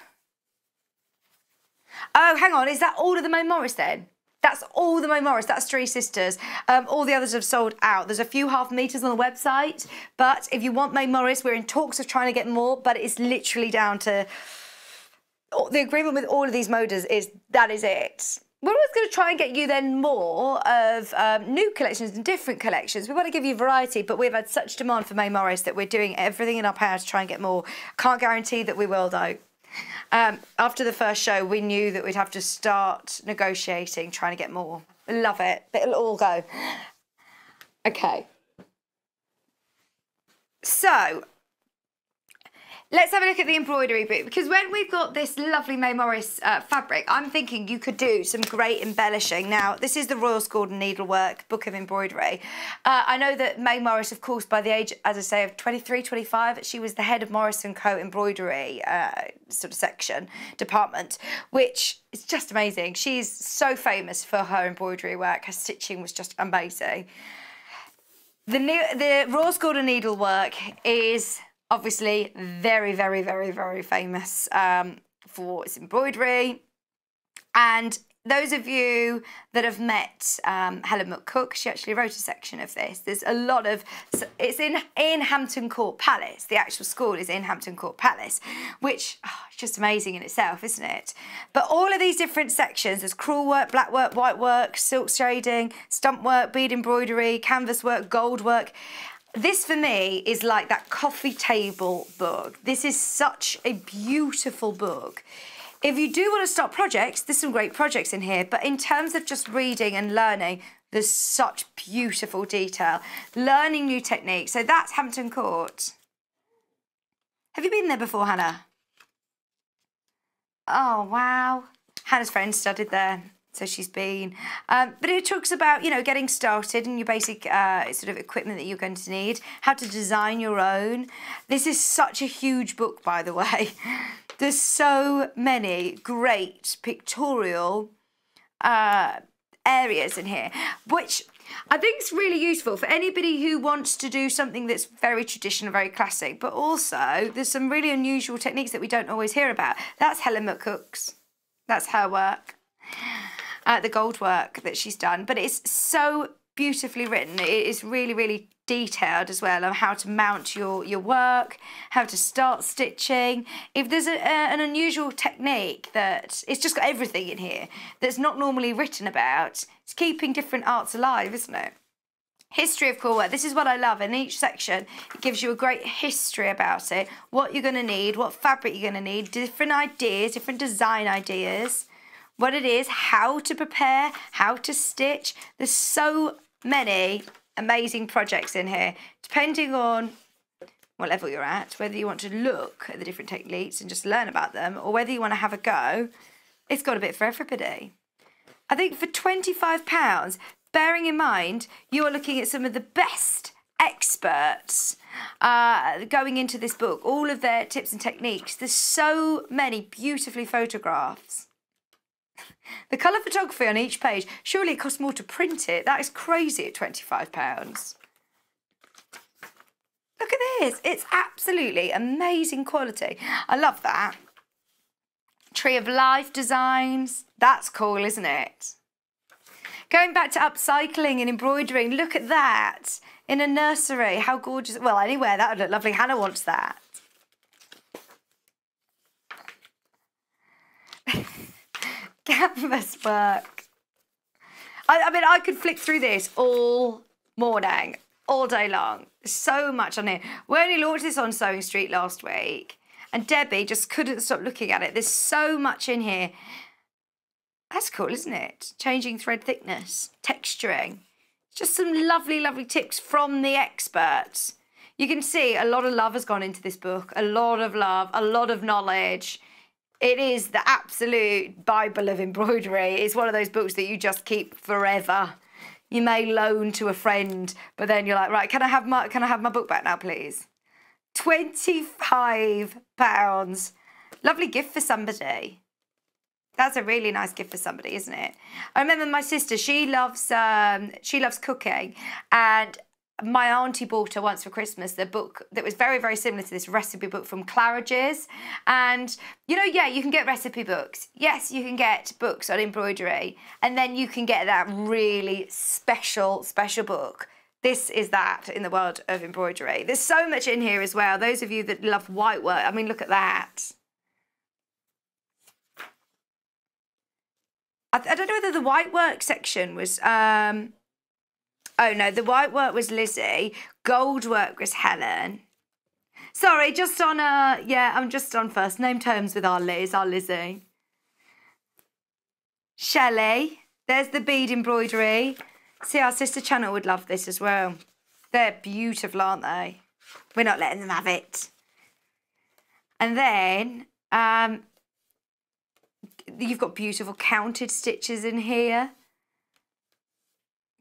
Oh, hang on, is that all of the May Morris then? That's all the May Morris, that's Three Sisters. All the others have sold out. There's a few half meters on the website, but if you want May Morris, we're in talks of trying to get more, but it's literally down to... The agreement with all of these Modas is that is it. We're always going to try and get you then more of new collections and different collections. We want to give you variety, but we've had such demand for May Morris that we're doing everything in our power to try and get more. Can't guarantee that we will, though. After the first show, we knew that we'd have to start negotiating, trying to get more. Love it, but it'll all go. Okay. So... let's have a look at the embroidery bit, because when we've got this lovely May Morris fabric, I'm thinking you could do some great embellishing. Now, this is the Royal Scaldon Needlework Book of Embroidery. I know that May Morris, of course, by the age, as I say, of 23, 25, she was the head of Morris & Co. embroidery sort of section, department, which is just amazing. She's so famous for her embroidery work. Her stitching was just amazing. The Royal Scaldon Needlework is... obviously very, very, very, very famous for its embroidery. And those of you that have met Helen McCook, she actually wrote a section of this. There's a lot of... it's in Hampton Court Palace. The actual school is in Hampton Court Palace, which is just amazing in itself, isn't it? But all of these different sections, there's crewel work, black work, white work, silk shading, stump work, bead embroidery, canvas work, gold work. This, for me, is like that coffee table book. This is such a beautiful book. If you do want to start projects, there's some great projects in here, but in terms of just reading and learning, there's such beautiful detail. Learning new techniques. So that's Hampton Court. Have you been there before, Hannah? Oh, wow. Hannah's friend studied there. So she's been, but it talks about, you know, getting started and your basic sort of equipment that you're going to need, how to design your own. This is such a huge book, by the way. There's so many great pictorial areas in here, which I think is really useful for anybody who wants to do something that's very traditional, very classic, but also there's some really unusual techniques that we don't always hear about. That's Helen McCook's. That's her work. The gold work that she's done, but it's so beautifully written. It is really, really detailed as well on how to mount your work, how to start stitching. If there's an unusual technique that, it's just got everything in here that's not normally written about. It's keeping different arts alive, isn't it? History of core work. This is what I love. In each section, it gives you a great history about it, what you're going to need, what fabric you're going to need, different ideas, different design ideas, what it is, how to prepare, how to stitch. There's so many amazing projects in here, depending on what level you're at, whether you want to look at the different techniques and just learn about them, or whether you want to have a go. It's got a bit for everybody. I think for £25, bearing in mind you're looking at some of the best experts going into this book, all of their tips and techniques. There's so many beautifully photographs. The colour photography on each page, surely it costs more to print it. That is crazy at £25. Look at this. It's absolutely amazing quality. I love that. Tree of Life designs. That's cool, isn't it? Going back to upcycling and embroidering, look at that. In a nursery, how gorgeous. Well, anywhere, that would look lovely. Hannah wants that. Canvas work. I mean, I could flick through this all morning, all day long. So much on here. We only launched this on Sewing Street last week, and Debbie just couldn't stop looking at it. There's so much in here. That's cool, isn't it? Changing thread thickness, texturing. Just some lovely, lovely tips from the experts. You can see a lot of love has gone into this book, a lot of love, a lot of knowledge. It is the absolute Bible of embroidery. It's one of those books that you just keep forever. You may loan to a friend, but then you're like, right, can I have my book back now, please? £25. Lovely gift for somebody. That's a really nice gift for somebody, isn't it? I remember my sister, she loves cooking, and my auntie bought her once for Christmas the book that was very, very similar to this recipe book from Claridge's. And, you know, yeah, you can get recipe books. Yes, you can get books on embroidery, and then you can get that really special book. This is that in the world of embroidery. There's so much in here as well. Those of you that love white work, I mean, look at that. I don't know whether the white work section was, oh no, the white work was Lizzie, gold work was Helen. Sorry, just on, yeah, I'm just on first name terms with our Lizzie. Shelley, there's the bead embroidery. See, our sister channel would love this as well. They're beautiful, aren't they? We're not letting them have it. And then, you've got beautiful counted stitches in here.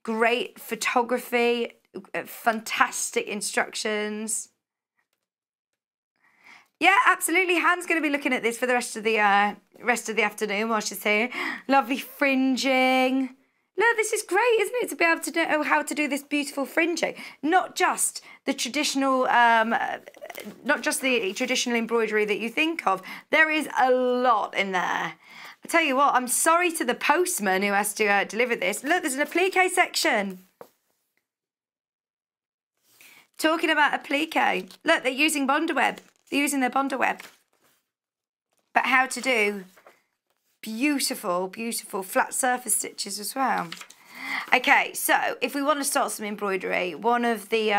Great photography, fantastic instructions. Yeah, absolutely. Han's going to be looking at this for the rest of the afternoon while she's here. Lovely fringing. Look, this is great, isn't it, to be able to know how to do this beautiful fringing. Not just the traditional, embroidery that you think of. There is a lot in there. I tell you what, I'm sorry to the postman who has to deliver this. Look, there's an applique section. Talking about applique. Look, they're using Bondaweb. They're using their Bondaweb. But how to do beautiful, beautiful flat surface stitches as well. Okay, so if we want to start some embroidery, one of the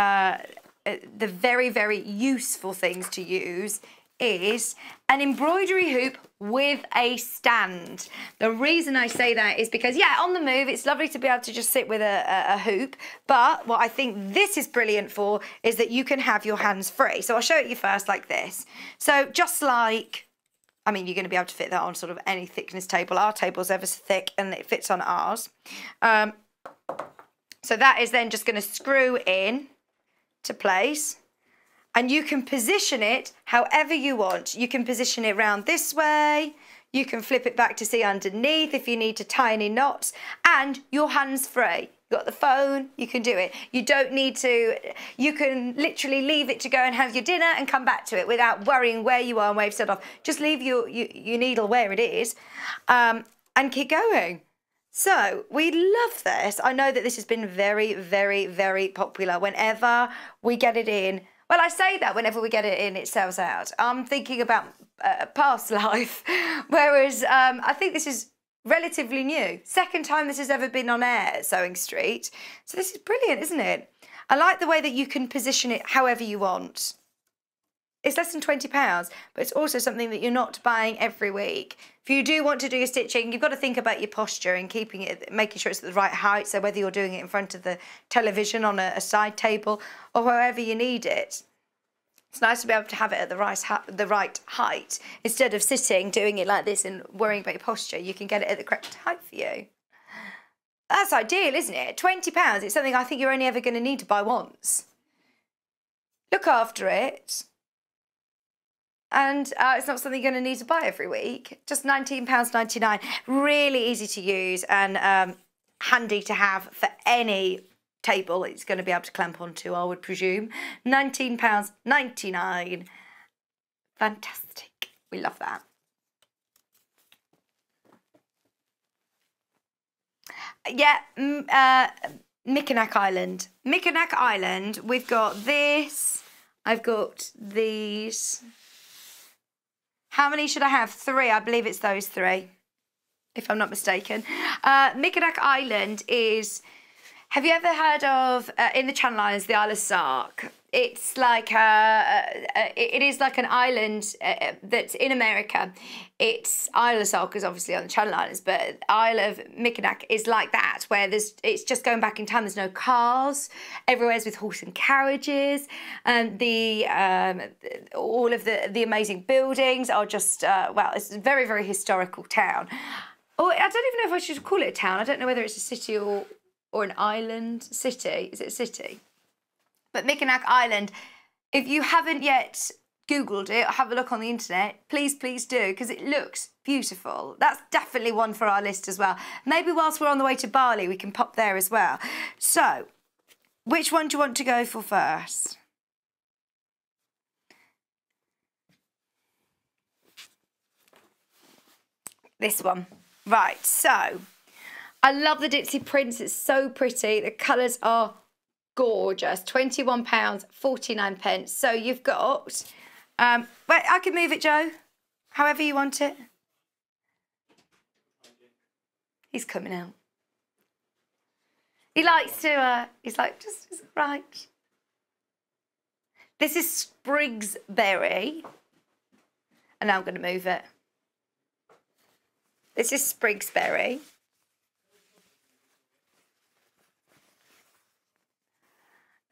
very, very useful things to use is an embroidery hoop with a stand. The reason I say that is because, yeah, on the move, it's lovely to be able to just sit with a hoop, but what I think this is brilliant for is that you can have your hands free. So I'll show it you first like this. So just like, I mean, you're going to be able to fit that on sort of any thickness table. Our table's ever so thick and it fits on ours. So that is then just going to screw in to place. And you can position it however you want. You can position it round this way. You can flip it back to see underneath if you need to tie any knots. And your hands free. You've got the phone, you can do it. You don't need to, you can literally leave it to go and have your dinner and come back to it without worrying where you are and where you've set off. Just leave your needle where it is and keep going. So we love this. I know that this has been very, very, very popular. Whenever we get it in, well, I say that whenever we get it in, it sells out. I'm thinking about past life, whereas I think this is relatively new. Second time this has ever been on air at Sewing Street. So this is brilliant, isn't it? I like the way that you can position it however you want. It's less than £20, but it's also something that you're not buying every week. If you do want to do your stitching, you've got to think about your posture and keeping it, making sure it's at the right height. So whether you're doing it in front of the television on a side table or wherever you need it, it's nice to be able to have it at the right height. Instead of sitting, doing it like this and worrying about your posture, you can get it at the correct height for you. That's ideal, isn't it? £20, it's something I think you're only ever going to need to buy once. Look after it. And it's not something you're going to need to buy every week. Just £19.99. Really easy to use and handy to have for any table it's going to be able to clamp onto, I would presume. £19.99. Fantastic. We love that. Yeah, Mickenack Island. Mickenack Island, we've got this. I've got these. How many should I have? 3. I believe it's those 3, if I'm not mistaken. Mickenack Island is... Have you ever heard of, in the Channel Islands, the Isle of Sark? It's like it is like an island that's in America. It's Isle of Sark is obviously on the Channel Islands, but Isle of Mickenack is like that, where it's just going back in time. There's no cars. Everywhere's with horse and carriages, and all of the amazing buildings are just well, it's a very, very historical town. Oh, I don't even know if I should call it a town. I don't know whether it's a city or an island. City? Is it a city? But Mickenack Island, if you haven't yet Googled it or have a look on the internet, please, please do, because it looks beautiful. That's definitely one for our list as well. Maybe whilst we're on the way to Bali, we can pop there as well. So, which one do you want to go for first? This one. Right, so, I love the ditzy prints. It's so pretty. The colours are gorgeous. £21.49. So you've got, wait, I can move it, Joe, however you want it. He's coming out. He likes to, he's like, just right. This is Sprig's Berry. And now I'm going to move it. This is Sprig's Berry.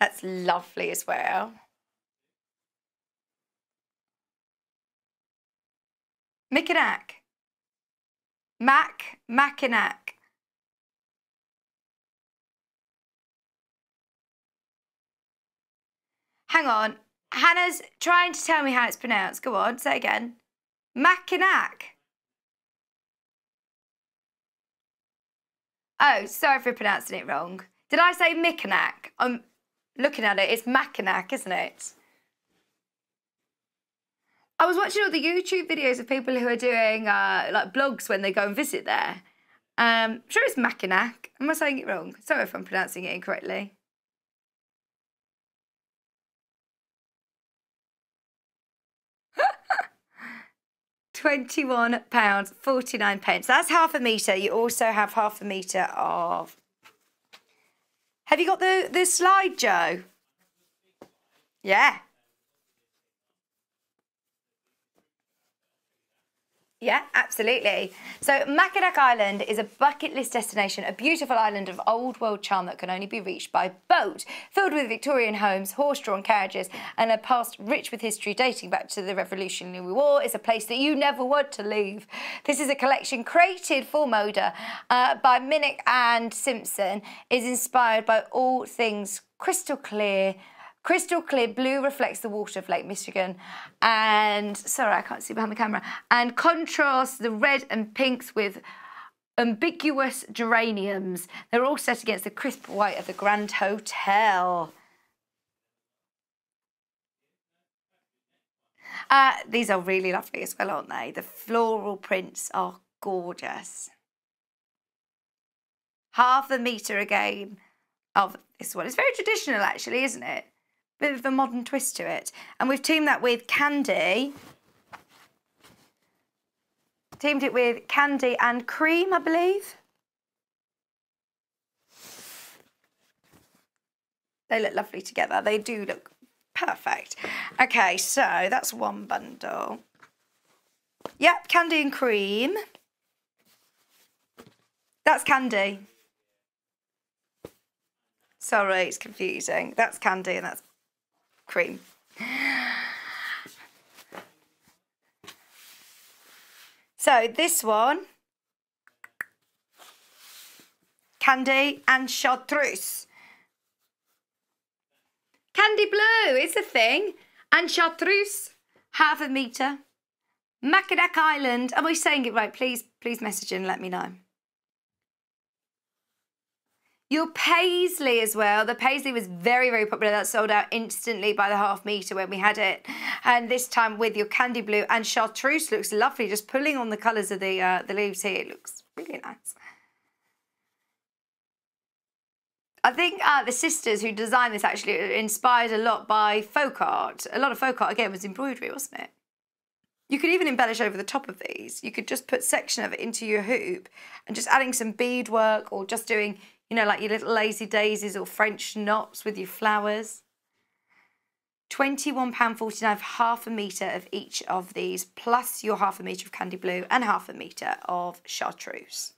That's lovely as well. Mickenack. Mackinac. Hang on. Hannah's trying to tell me how it's pronounced. Go on, say it again. Mackinac. Oh, sorry for pronouncing it wrong. Did I say Mickenack? I'm looking at it. It's Mackinac, isn't it? I was watching all the YouTube videos of people who are doing like blogs when they go and visit there. I'm sure it's Mackinac. Am I saying it wrong? Sorry if I'm pronouncing it incorrectly. £21.49. That's half a metre. You also have half a metre of... Have you got the slide, Joe? Yeah. Yeah, absolutely. So Mackinac Island is a bucket list destination, a beautiful island of old world charm that can only be reached by boat, filled with Victorian homes, horse-drawn carriages, and a past rich with history dating back to the Revolutionary War. It's a place that you never want to leave. This is a collection created for Moda by Minnick and Simpson. Is inspired by all things crystal clear. Crystal clear blue reflects the water of Lake Michigan, and sorry, I can't see behind the camera, and contrasts the red and pinks with ambiguous geraniums. They're all set against the crisp white of the Grand Hotel. These are really lovely as well, aren't they? The floral prints are gorgeous. Half the metre again of this one. It's very traditional actually, isn't it? Bit of a modern twist to it. And we've teamed that with candy. Teamed it with candy and cream, I believe. They look lovely together. They do look perfect. Okay, so that's one bundle. Yep, candy and cream. That's candy. Sorry, it's confusing. That's candy and that's cream. So this one, candy and chartreuse. Candy blue, it's a thing. And chartreuse, half a metre. Mackinac Island, am I saying it right? Please message in and let me know. Your paisley as well. The paisley was very, very popular. That sold out instantly by the half metre when we had it. And this time with your candy blue and chartreuse looks lovely. Just pulling on the colours of the leaves here. It looks really nice. I think the sisters who designed this actually are inspired a lot by folk art. A lot of folk art, again, was embroidery, wasn't it? You could even embellish over the top of these. You could just put a section of it into your hoop and just adding some beadwork or just doing, you know, like your little lazy daisies or French knots with your flowers. £21.49 for half a metre of each of these, plus your half a metre of candy blue and half a metre of chartreuse.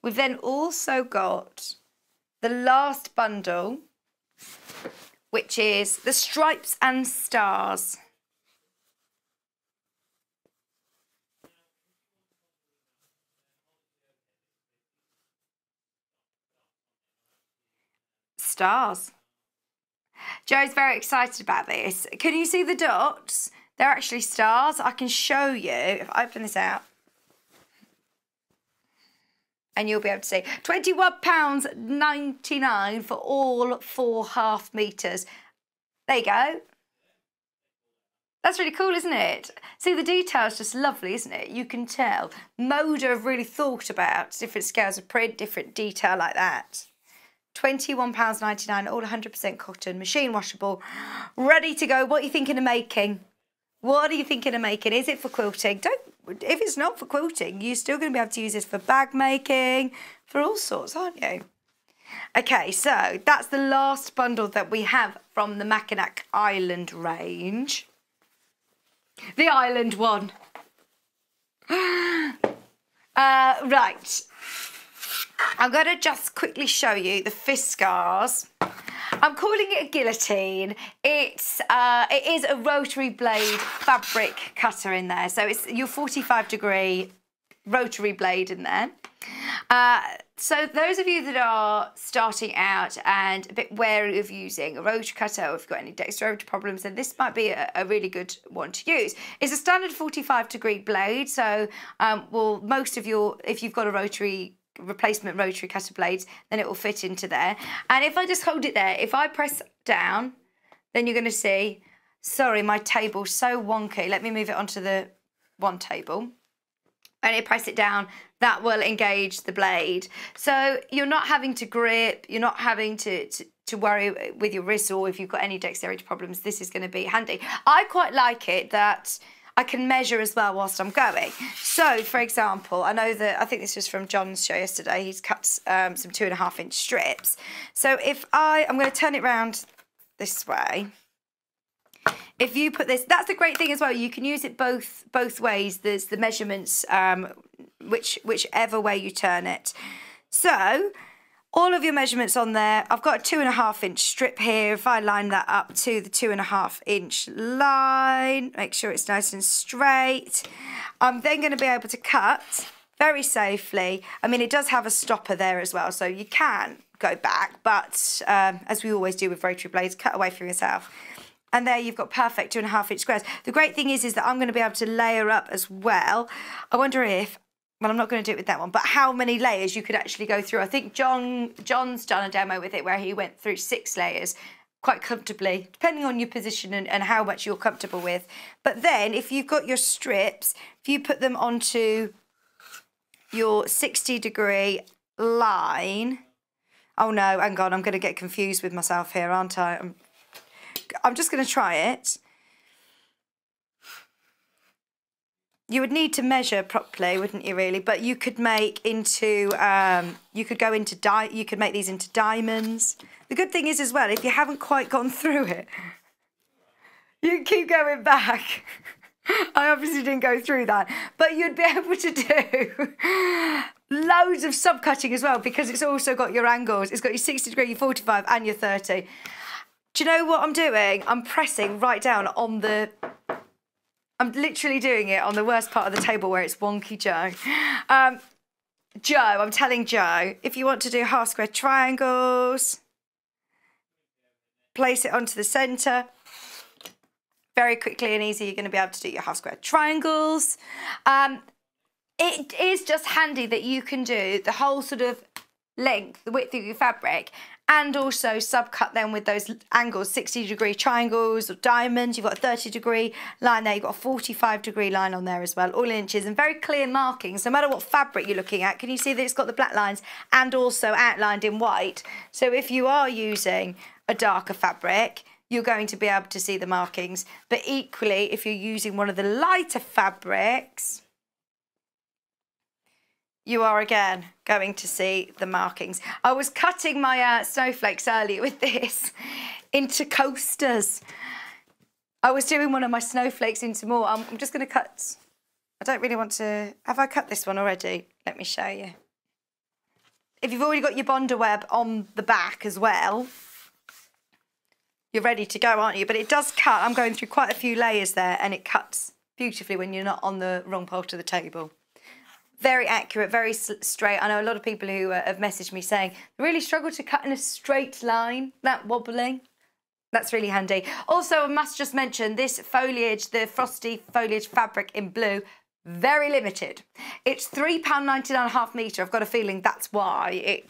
We've then also got the last bundle, which is the Stripes and Stars. Stars. Joe's very excited about this. Can you see the dots? They're actually stars. I can show you if I open this out. And you'll be able to see. £21.99 for all 4 half metres. There you go. That's really cool, isn't it? See, the detail's just lovely, isn't it? You can tell. Moda have really thought about different scales of print, different detail like that. £21.99, all 100% cotton, machine washable, ready to go. What are you thinking of making? What are you thinking of making? Is it for quilting? If it's not for quilting, you're still going to be able to use this for bag making, for all sorts, aren't you? Okay, so that's the last bundle that we have from the Mackinac Island range. The island one. Right. I'm going to just quickly show you the Fiskars. I'm calling it a guillotine. It is a rotary blade fabric cutter in there. So it's your 45-degree rotary blade in there. So those of you that are starting out and a bit wary of using a rotary cutter, or if you've got any dexterity problems, then this might be a really good one to use. It's a standard 45-degree blade. So, well, most of your, if you've got a replacement rotary cutter blades, then it will fit into there. And if I just hold it there, if I press down, then you're going to see, sorry, my table's so wonky. Let me move it onto the one table. And you press it down, that will engage the blade. So you're not having to grip, you're not having to worry with your wrists, or if you've got any dexterity problems, this is going to be handy. I quite like it that I can measure as well whilst I'm going. So, for example, I know that, I think this was from John's show yesterday, he's cut some 2.5-inch strips. So if I'm going to turn it round this way. If you put this, that's the great thing as well, you can use it both ways. There's the measurements, whichever way you turn it. So, all of your measurements on there. I've got a 2.5-inch strip here. If I line that up to the 2.5-inch line, make sure it's nice and straight. I'm then going to be able to cut very safely. I mean, it does have a stopper there as well, so you can go back, but as we always do with rotary blades, cut away from yourself. And there you've got perfect 2.5-inch squares. The great thing is that I'm going to be able to layer up as well. I wonder if, well, I'm not going to do it with that one, but how many layers you could actually go through. I think John's done a demo with it where he went through 6 layers quite comfortably, depending on your position and how much you're comfortable with. But then if you've got your strips, if you put them onto your 60-degree line, oh no, hang on, I'm going to get confused with myself here, aren't I? I'm just going to try it. You would need to measure properly, wouldn't you, really? But you could make into, you could make these into diamonds. The good thing is as well, if you haven't quite gone through it, you can keep going back. I obviously didn't go through that, but you'd be able to do loads of subcutting as well, because it's also got your angles. It's got your 60-degree, your 45 and your 30. Do you know what I'm doing? I'm pressing right down on the... I'm literally doing it on the worst part of the table where it's wonky, Joe. Joe, I'm telling Joe, if you want to do half square triangles, place it onto the centre. Very quickly and easy, you're going to be able to do your half square triangles. It is just handy that you can do the whole sort of length, the width of your fabric, and also subcut them with those angles, 60-degree triangles or diamonds. You've got a 30-degree line there, you've got a 45-degree line on there as well, all in inches, and very clear markings. No matter what fabric you're looking at, can you see that it's got the black lines and also outlined in white? So if you are using a darker fabric, you're going to be able to see the markings. But equally, if you're using one of the lighter fabrics, you are again going to see the markings. I was cutting my snowflakes earlier with this into coasters. I was doing one of my snowflakes into more. I'm just going to cut. I don't really want to. Have I cut this one already? Let me show you. If you've already got your Bonder web on the back as well, you're ready to go, aren't you? But it does cut. I'm going through quite a few layers there, and it cuts beautifully when you're not on the wrong part of the table. Very accurate, very straight. I know a lot of people who have messaged me saying they really struggle to cut in a straight line, that wobbling. That's really handy. Also, I must just mention this foliage, the frosty foliage fabric in blue, very limited. It's £3.99 a half metre. I've got a feeling that's why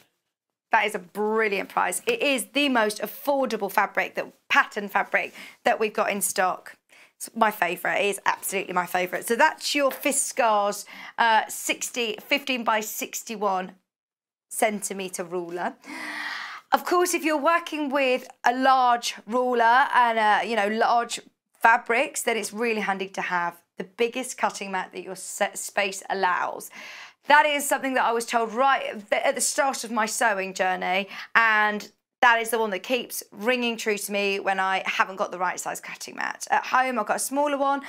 that is a brilliant price. It is the most affordable fabric, pattern fabric that we've got in stock. It's my favourite. It is absolutely my favourite. So that's your Fiskars 15 by 61 centimetre ruler. Of course, if you're working with a large ruler and large fabrics, then it's really handy to have the biggest cutting mat that your space allows. That is something that I was told right at the start of my sewing journey, and that is the one that keeps ringing true to me when I haven't got the right size cutting mat. At home, I've got a smaller one,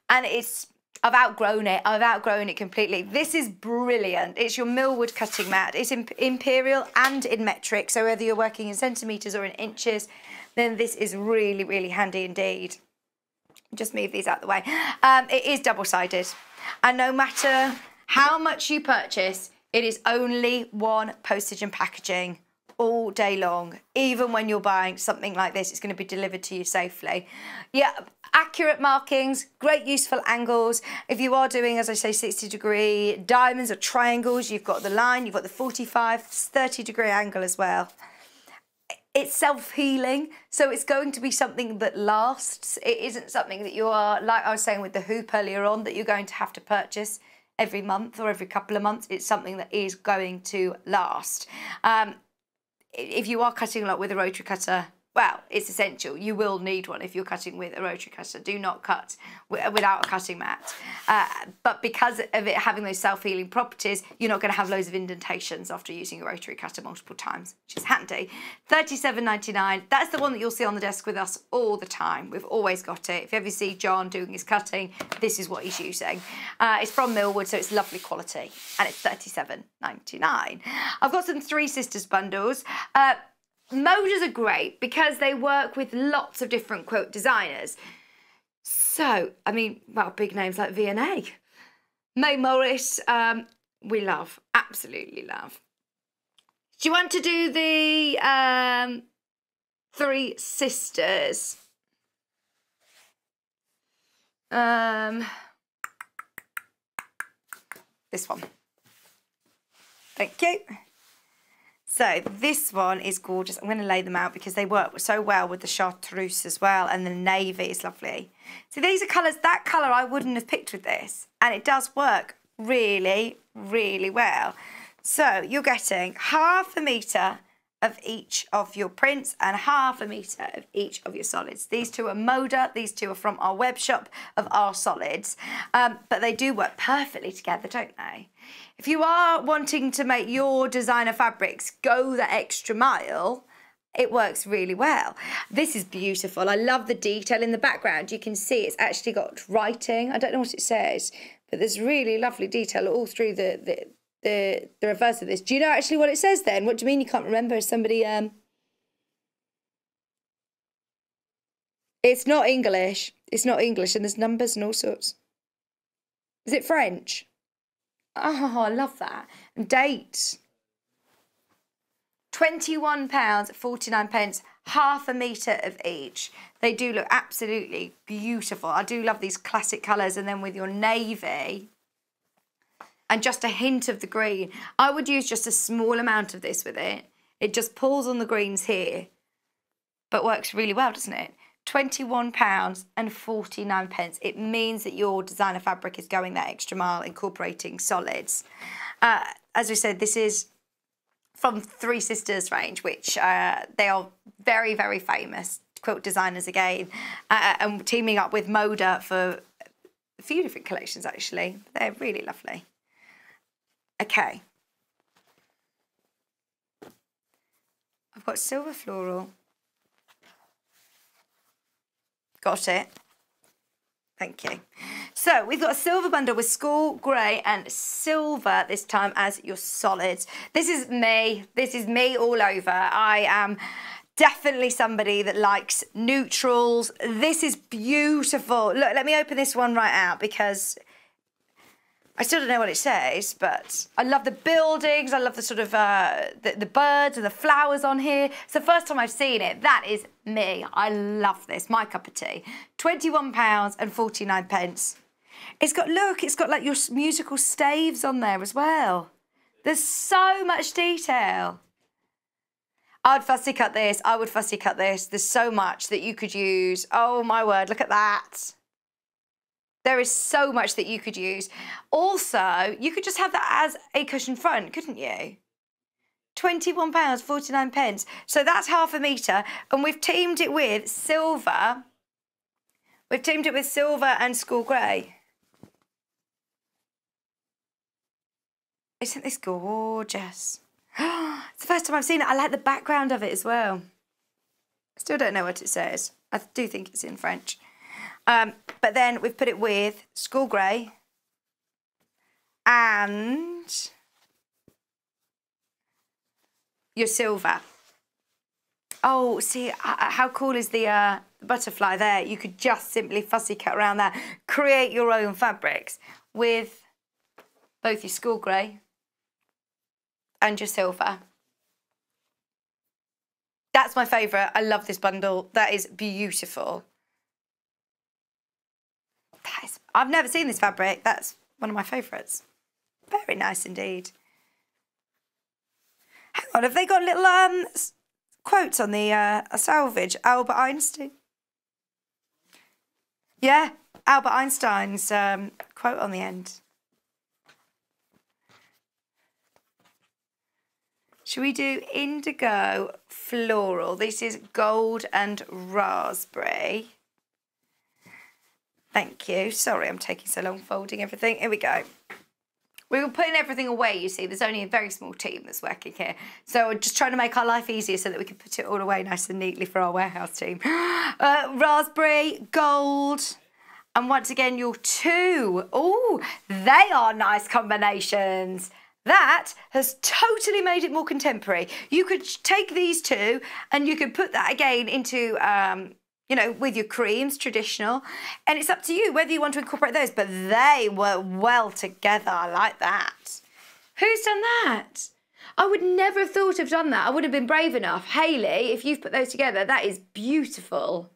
and I've outgrown it. I've outgrown it completely. This is brilliant. It's your Millwood cutting mat. It's imperial and in metric, so whether you're working in centimetres or in inches, then this is really, really handy indeed. Just move these out the way. It is double-sided, and no matter how much you purchase, it is only one postage and packaging all day long. Even when you're buying something like this, it's going to be delivered to you safely. Yeah, accurate markings, great useful angles. If you are doing, as I say, 60-degree diamonds or triangles, you've got the line, you've got the 45, 30-degree angle as well. It's self-healing, so it's going to be something that lasts. It isn't something that you are, like I was saying with the hoop earlier on, that you're going to have to purchase every month or every couple of months. It's something that is going to last. If you are cutting a lot with a rotary cutter, well, it's essential. You will need one if you're cutting with a rotary cutter. Do not cut without a cutting mat. But because of it having those self-healing properties, you're not going to have loads of indentations after using a rotary cutter multiple times, which is handy. £37.99. That's the one that you'll see on the desk with us all the time. We've always got it. If you ever see John doing his cutting, this is what he's using. It's from Millwood, so it's lovely quality, and it's £37.99. I've got some Three Sisters bundles. Modas are great because they work with lots of different quote designers. So, I mean, well, big names like V&A. May Morris, we love, absolutely love. Do you want to do the Three Sisters? This one. Thank you. So this one is gorgeous. I'm going to lay them out because they work so well with the chartreuse as well, and the navy is lovely. So these are colours, that colour I wouldn't have picked with this, and it does work really, really well. So you're getting ½ a metre of each of your prints and ½ a metre of each of your solids. These two are Moda, these two are from our web shop of our solids, but they do work perfectly together, don't they? If you are wanting to make your designer fabrics go the extra mile, it works really well. This is beautiful. I love the detail in the background. You can see it's actually got writing. I don't know what it says, but there's really lovely detail all through the reverse of this. Do you know actually what it says then? What do you mean you can't remember? Is somebody It's not English. It's not English, and there's numbers and all sorts. Is it French? Oh, I love that. And dates. £21.49, ½ a metre of each. They do look absolutely beautiful. I do love these classic colours, and then with your navy and just a hint of the green. I would use just a small amount of this with it. It just pulls on the greens here, but works really well, doesn't it? £21.49. It means that your designer fabric is going that extra mile, incorporating solids. As we said, this is from Three Sisters range, which they are very, very famous quilt designers again, and teaming up with Moda for a few different collections, actually. They're really lovely. Okay. I've got silver floral. Got it. Thank you. So we've got a silver bundle with school grey and silver this time as your solids. This is me. This is me all over. I am definitely somebody that likes neutrals. This is beautiful. Look, let me open this one right out because I still don't know what it says, but I love the buildings. I love the sort of the birds and the flowers on here. It's the first time I've seen it. That is me. I love this. My cup of tea. £21.49. It's got, look, it's got like your musical staves on there as well. There's so much detail. I'd fussy cut this. I would fussy cut this. There's so much that you could use. Oh my word, look at that. There is so much that you could use. Also, you could just have that as a cushion front, couldn't you? £21.49. So that's half a metre. And we've teamed it with silver. We've teamed it with silver and school grey. Isn't this gorgeous? It's the first time I've seen it. I like the background of it as well. I still don't know what it says. I do think it's in French. But then we've put it with school grey and your silver. Oh, see, how cool is the butterfly there? You could just simply fussy cut around that. Create your own fabrics with both your school grey and your silver. That's my favourite. I love this bundle. That is beautiful. I've never seen this fabric. That's one of my favourites. Very nice indeed. Hang on, have they got little quotes on the salvage? Albert Einstein. Yeah, Albert Einstein's quote on the end. Should we do indigo floral? This is gold and raspberry. Thank you. Sorry, I'm taking so long folding everything. Here we go. We were putting everything away, you see. There's only a very small team that's working here. So we're just trying to make our life easier so that we can put it all away nice and neatly for our warehouse team. Raspberry, gold, and once again, your two. Oh, they are nice combinations. That has totally made it more contemporary. You could take these two and you could put that again into... you know, with your creams, traditional. And it's up to you whether you want to incorporate those, but they were well together. I like that. Who's done that? I would never have thought of done that. I would have been brave enough. Hayley, if you've put those together, that is beautiful.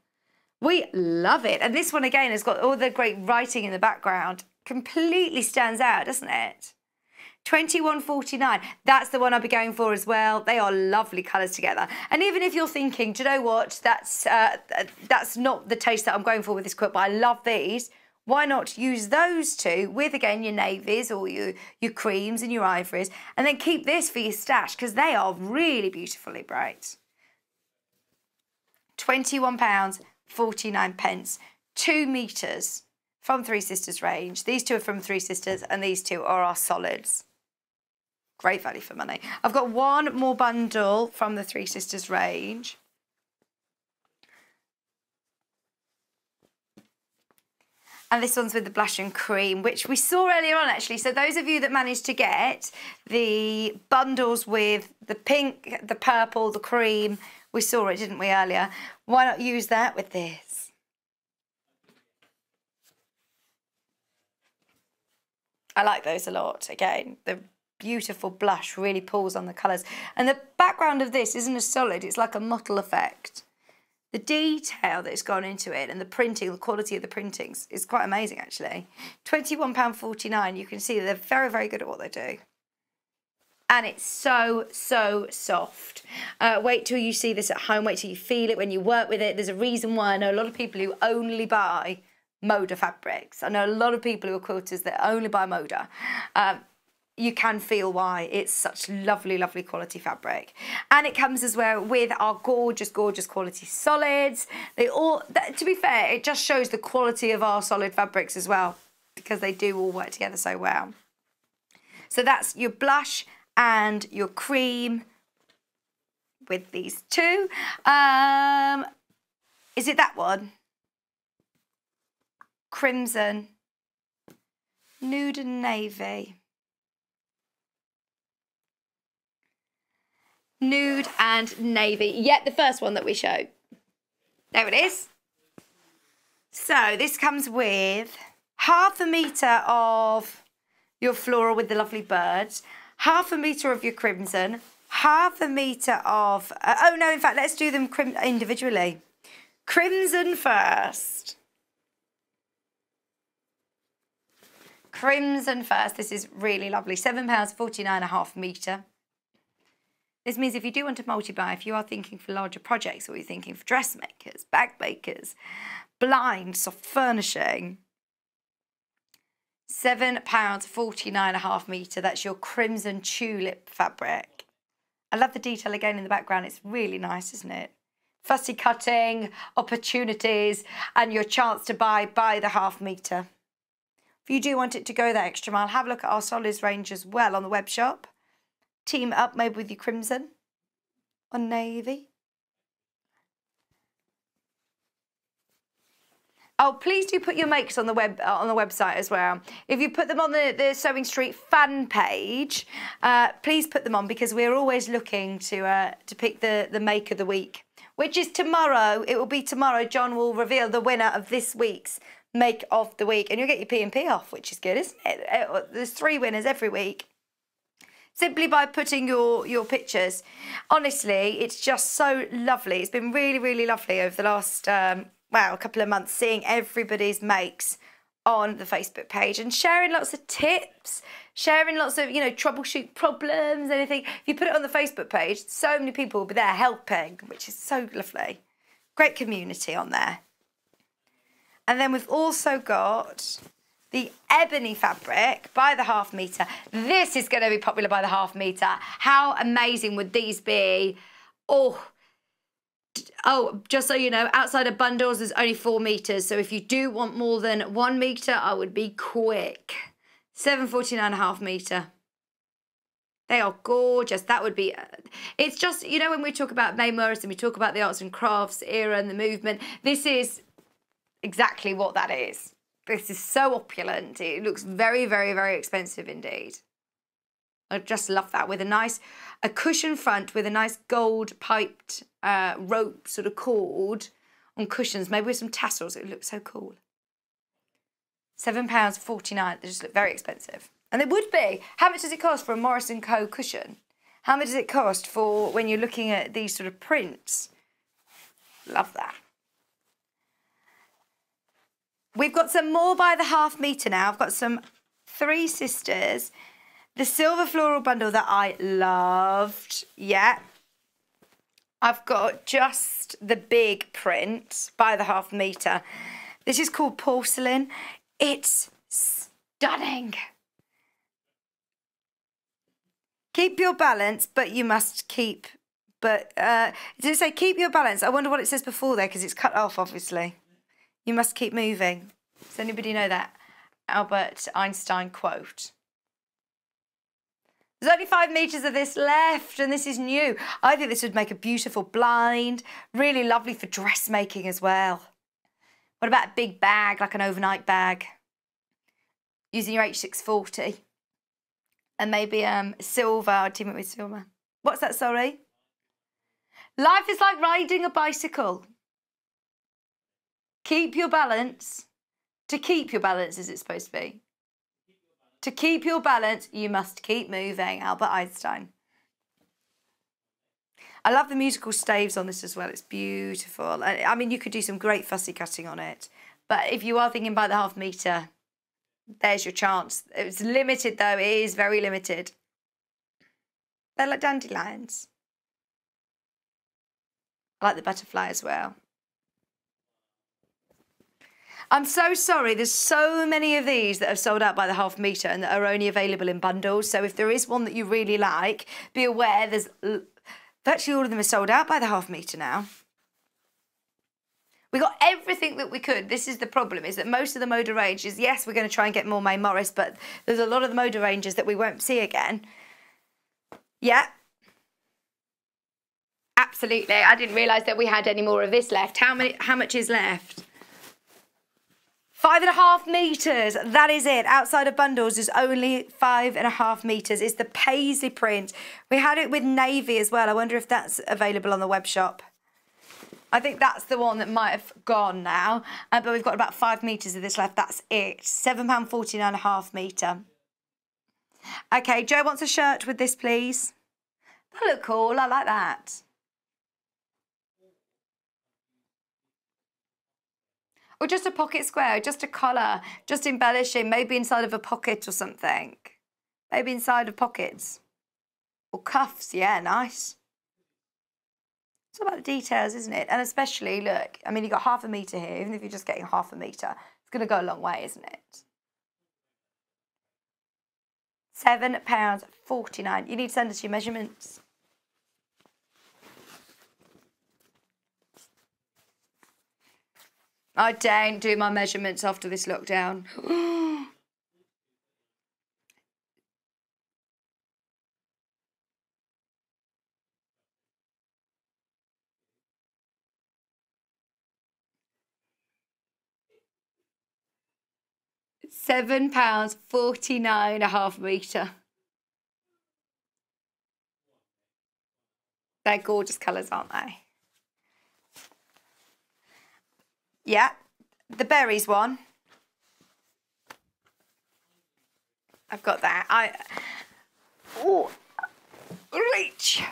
We love it. And this one, again, has got all the great writing in the background. Completely stands out, doesn't it? £21.49. That's the one I'll be going for as well. They are lovely colours together. And even if you're thinking, do you know what, that's not the taste that I'm going for with this quilt, but I love these, why not use those two with, again, your navies or your creams and your ivories, and then keep this for your stash because they are really beautifully bright. £21.49. 2 metres from Three Sisters range. These two are from Three Sisters and these two are our solids. Great value for money. I've got one more bundle from the Three Sisters range. And this one's with the blush and cream, which we saw earlier on, actually. So those of you that managed to get the bundles with the pink, the purple, the cream, we saw it, didn't we, earlier? Why not use that with this? I like those a lot. Again, the beautiful blush really pulls on the colours. And the background of this isn't a solid, it's like a mottle effect. The detail that's gone into it and the printing, the quality of the printings is quite amazing actually. £21.49, you can see they're very, very good at what they do. And it's so, so soft. Wait till you see this at home. Wait till you feel it when you work with it. There's a reason why I know a lot of people who only buy Moda fabrics. I know a lot of people who are quilters that only buy Moda. You can feel why. It's such lovely, lovely quality fabric. And it comes as well with our gorgeous, gorgeous quality solids. They all, to be fair, it just shows the quality of our solid fabrics as well, because they do all work together so well. So that's your blush and your cream with these two. Is it that one? Crimson, nude and navy. Nude and navy. Yet the first one that we showed. There it is. So this comes with 1/2 metre of your floral with the lovely birds, 1/2 metre of your crimson, 1/2 metre of... oh no, in fact, let's do them individually. Crimson first. Crimson first. This is really lovely. £7.49.5 metre. This means if you do want to multi-buy, if you are thinking for larger projects, or you're thinking for dressmakers, bag makers, blinds, soft furnishing, £7.49.5 metre. That's your crimson tulip fabric. I love the detail again in the background. It's really nice, isn't it? Fussy cutting, opportunities, and your chance to buy the 1/2 metre. If you do want it to go that extra mile, have a look at our solids range as well on the web shop. Team up maybe with your crimson or navy. Oh, please do put your makes on the website as well. If you put them on the Sewing Street fan page, please put them on, because we're always looking to pick the make of the week, which is tomorrow. It will be tomorrow. John will reveal the winner of this week's make of the week, and you'll get your P&P off, which is good, isn't it? There's 3 winners every week. Simply by putting your pictures. Honestly, it's just so lovely. It's been really, really lovely over the last, well, a couple of months, seeing everybody's makes on the Facebook page and sharing lots of tips, sharing lots of, you know, troubleshoot problems, anything. If you put it on the Facebook page, so many people will be there helping, which is so lovely. Great community on there. And then we've also got the ebony fabric by the 1/2 metre. This is going to be popular by the 1/2 metre. How amazing would these be? Oh, just so you know, outside of bundles, there's only 4 metres. So if you do want more than 1 metre, I would be quick. £7.49.5 metre. They are gorgeous. That would be... it's just, you know, when we talk about May Morrison, we talk about the arts and crafts era and the movement. This is exactly what that is. This is so opulent. It looks very, very, very expensive indeed. I just love that, with a cushion front with a nice gold piped rope sort of cord on cushions, maybe with some tassels. It looks so cool. £7.49. They just look very expensive. And they would be. How much does it cost for a Morris & Co cushion? How much does it cost for when you're looking at these sort of prints? Love that. We've got some more by the 1/2 metre now. I've got some 3 Sisters. The silver floral bundle that I loved. Yeah. I've got just the big print by the 1/2 metre. This is called Porcelain. It's stunning. Keep your balance, but you must keep... But, did it say keep your balance? I wonder what it says before there, because it's cut off, obviously. You must keep moving. Does anybody know that Albert Einstein quote? There's only 5 metres of this left, and this is new. I think this would make a beautiful blind. Really lovely for dressmaking as well. What about a big bag, like an overnight bag? Using your H640. And maybe silver. I'd team it with silver. What's that, sorry? Life is like riding a bicycle. Keep your balance. To keep your balance, is it supposed to be? To keep your balance, you must keep moving. Albert Einstein. I love the musical staves on this as well. It's beautiful. I mean, you could do some great fussy cutting on it. But if you are thinking by the half metre, there's your chance. It's limited though. It is very limited. They're like dandelions. I like the butterfly as well. I'm so sorry. There's so many of these that have sold out by the half metre and that are only available in bundles. So if there is one that you really like, be aware there's virtually all of them are sold out by the half metre now. We got everything that we could. This is the problem, is that most of the Moda ranges, yes, we're going to try and get more May Morris, but there's a lot of the Moda ranges that we won't see again. Yeah. Absolutely. I didn't realise that we had any more of this left. How much is left? 5.5 metres, that is it. Outside of bundles is only 5.5 metres. It's the paisley print. We had it with navy as well. I wonder if that's available on the web shop. I think that's the one that might have gone now. But we've got about 5 metres of this left. That's it. £7.49.5 metre. Okay, Joe wants a shirt with this, please. That look cool. I like that. Or just a pocket square, just a collar, just embellishing, maybe inside of a pocket or something. Maybe inside of pockets. Or cuffs, yeah, nice. It's all about the details, isn't it? And especially, look, I mean, you've got 1/2 metre here. Even if you're just getting 1/2 metre, it's going to go a long way, isn't it? £7.49. You need to send us your measurements. I don't do my measurements after this lockdown. £7.49.5 metre. They're gorgeous colours, aren't they? Yeah, the berries one. I've got that. Oh, reach.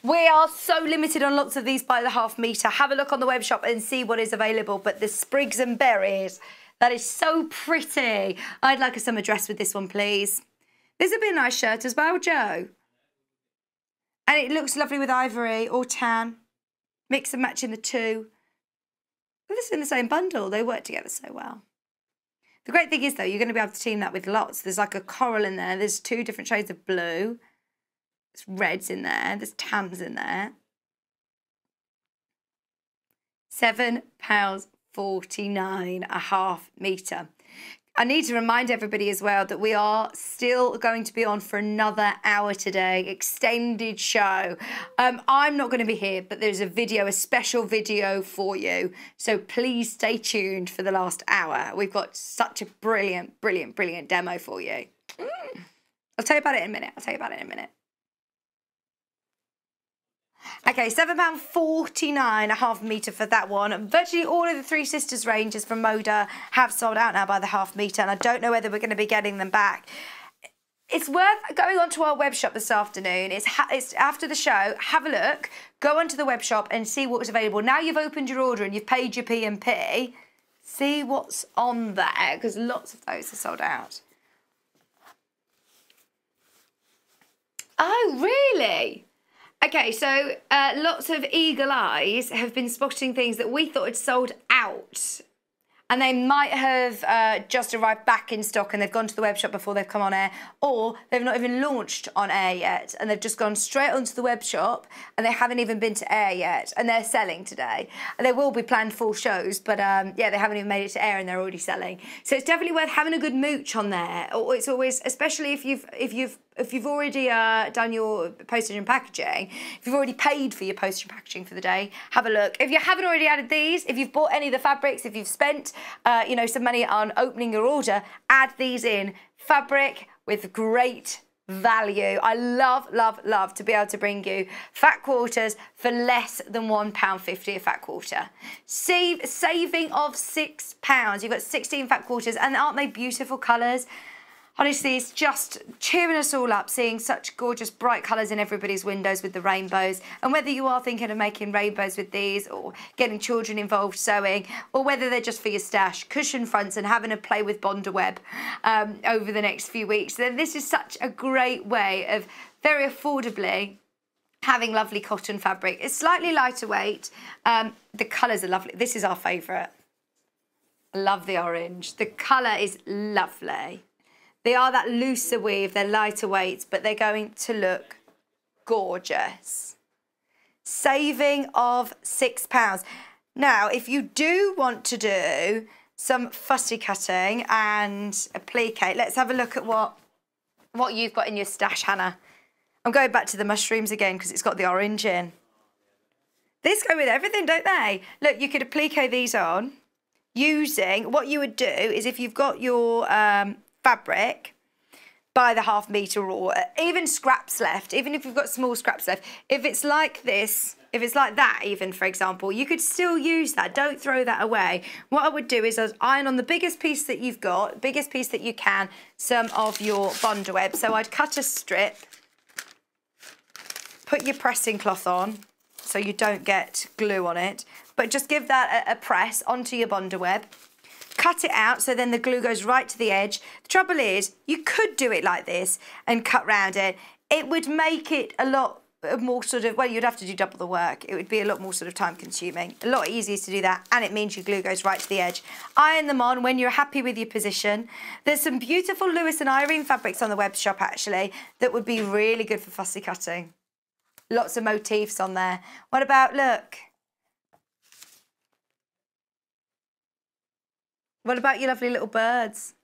We are so limited on lots of these by the 1/2 metre. Have a look on the web shop and see what is available. But the sprigs and berries, that is so pretty. I'd like a summer dress with this one, please. This would be a nice shirt as well, Joe. And it looks lovely with ivory or tan. Mix and match in the two. But this is in the same bundle. They work together so well. The great thing is, though, you're going to be able to team that with lots. There's like a coral in there. There's 2 different shades of blue. There's reds in there. There's tans in there. £7.49.5 metre. I need to remind everybody as well that we are still going to be on for another hour today, extended show. I'm not going to be here, but there's a video, a special video for you. So please stay tuned for the last hour. We've got such a brilliant, brilliant, brilliant demo for you. I'll tell you about it in a minute. Okay, £7.49.5 metre for that one. Virtually all of the Three Sisters ranges from Moda have sold out now by the 1/2 metre, and I don't know whether we're going to be getting them back. It's worth going onto our web shop this afternoon. It's after the show. Have a look. Go onto the web shop and see what's available. Now you've opened your order and you've paid your P&P, see what's on there, because lots of those are sold out. Oh, really? Okay, so lots of eagle eyes have been spotting things that we thought had sold out. And they might have just arrived back in stock and they've gone to the web shop before they've come on air, or they've not even launched on air yet and they've just gone straight onto the web shop and they haven't even been to air yet and they're selling today. And there will be planned full shows, but yeah, they haven't even made it to air and they're already selling. So it's definitely worth having a good mooch on there. It's always, especially if you've already done your postage and packaging, if you've already paid for your postage and packaging for the day, have a look. If you haven't already added these, if you've bought any of the fabrics, if you've spent you know, some money on opening your order, add these in. Fabric with great value. I love, love, love to be able to bring you fat quarters for less than £1.50 a fat quarter. Saving of £6. You've got 16 fat quarters, and aren't they beautiful colours? Honestly, it's just cheering us all up, seeing such gorgeous bright colours in everybody's windows with the rainbows. And whether you are thinking of making rainbows with these or getting children involved sewing, or whether they're just for your stash, cushion fronts and having a play with Bonderweb over the next few weeks, then this is such a great way of very affordably having lovely cotton fabric. It's slightly lighter weight. The colours are lovely. This is our favourite. I love the orange. The colour is lovely. They are that looser weave, they're lighter weights, but they're going to look gorgeous. Saving of £6. Now, if you do want to do some fussy cutting and applique, let's have a look at what you've got in your stash, Hannah. I'm going back to the mushrooms again because it's got the orange in. These go with everything, don't they? Look, you could applique these on using, what you would do is if you've got your fabric by the ½ metre or even scraps left, even if you've got small scraps left, if it's like this, if it's like that even, for example, you could still use that. Don't throw that away. What I would do is I'd iron on the biggest piece that you've got, biggest piece that you can, some of your Bonderweb. So I'd cut a strip, put your pressing cloth on so you don't get glue on it, but just give that a press onto your Bonderweb. Cut it out so then the glue goes right to the edge. The trouble is, you could do it like this and cut round it. It would make it a lot more sort of, well, you'd have to do double the work. It would be a lot more sort of time consuming. A lot easier to do that, and it means your glue goes right to the edge. Iron them on when you're happy with your position. There's some beautiful Lewis and Irene fabrics on the web shop actually that would be really good for fussy cutting. Lots of motifs on there. What about, look. What about your lovely little birds?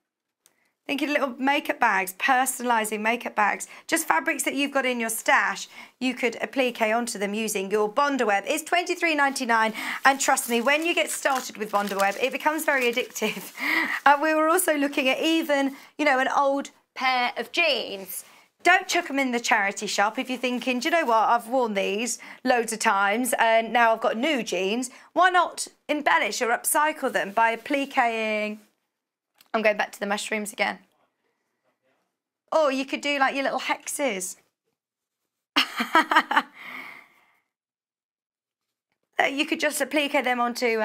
Thinking little makeup bags, personalising makeup bags. Just fabrics that you've got in your stash, you could applique onto them using your Bonderweb. It's £23.99, and trust me, when you get started with Bonderweb, it becomes very addictive. We were also looking at even, you know, an old pair of jeans. Don't chuck them in the charity shop if you're thinking, do you know what, I've worn these loads of times and now I've got new jeans. Why not embellish or upcycle them by appliquing? I'm going back to the mushrooms again. Or you could do like your little hexes. You could just applique them onto,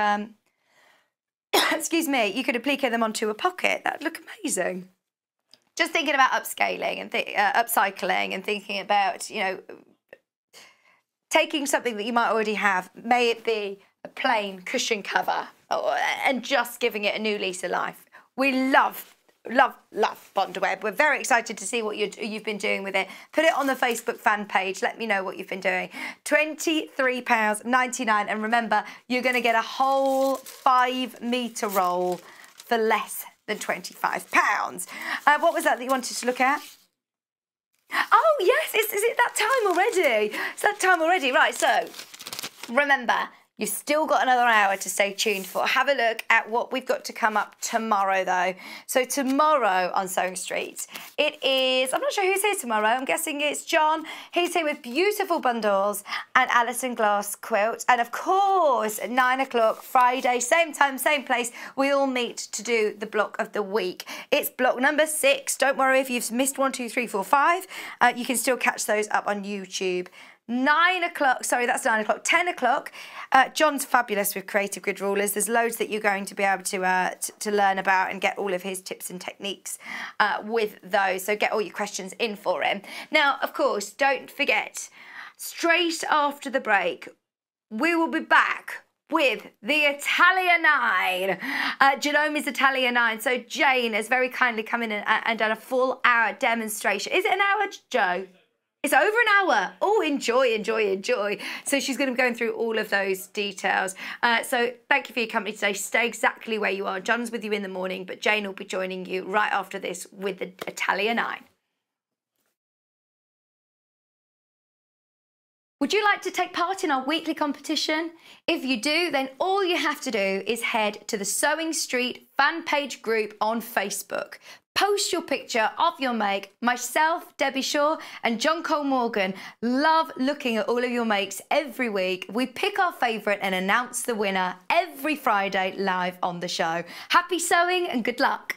excuse me, you could applique them onto a pocket. That'd look amazing. Just thinking about upscaling and upcycling and thinking about, you know, taking something that you might already have, may it be a plain cushion cover, and just giving it a new lease of life. We love Bonderweb. We're very excited to see what you've been doing with it. Put it on the Facebook fan page. Let me know what you've been doing. £23.99. And remember, you're going to get a whole 5 metre roll for less than £25. What was that you wanted to look at? Oh, yes, is it that time already? It's that time already. Right, so remember, you've still got another hour to stay tuned for. Have a look at what we've got to come up tomorrow, though. So tomorrow on Sewing Street, it is, I'm not sure who's here tomorrow. I'm guessing it's John. He's here with beautiful bundles and Alison Glass quilt. And of course, at 9 o'clock Friday, same time, same place, we all meet to do the block of the week. It's block number 6. Don't worry if you've missed 1, 2, 3, 4, 5. You can still catch those up on YouTube. 9 o'clock, sorry, that's 9 o'clock, 10 o'clock. John's fabulous with creative grid rulers. There's loads that you're going to be able to learn about and get all of his tips and techniques with those. So get all your questions in for him. Now, of course, don't forget, straight after the break, we will be back with the Atelier 9, Janome's Atelier 9. So Jayne has very kindly come in and done a full hour demonstration. Is it an hour, Joe? It's over an hour. Oh, enjoy, enjoy, enjoy. So she's going to be going through all of those details. So thank you for your company today. Stay exactly where you are. John's with you in the morning, but Jayne will be joining you right after this with the Atelier 9. Would you like to take part in our weekly competition? If you do, then all you have to do is head to the Sewing Street fan page group on Facebook. Post your picture of your make. Myself, Debbie Shaw and John Cole Morgan love looking at all of your makes every week. We pick our favourite and announce the winner every Friday live on the show. Happy sewing and good luck.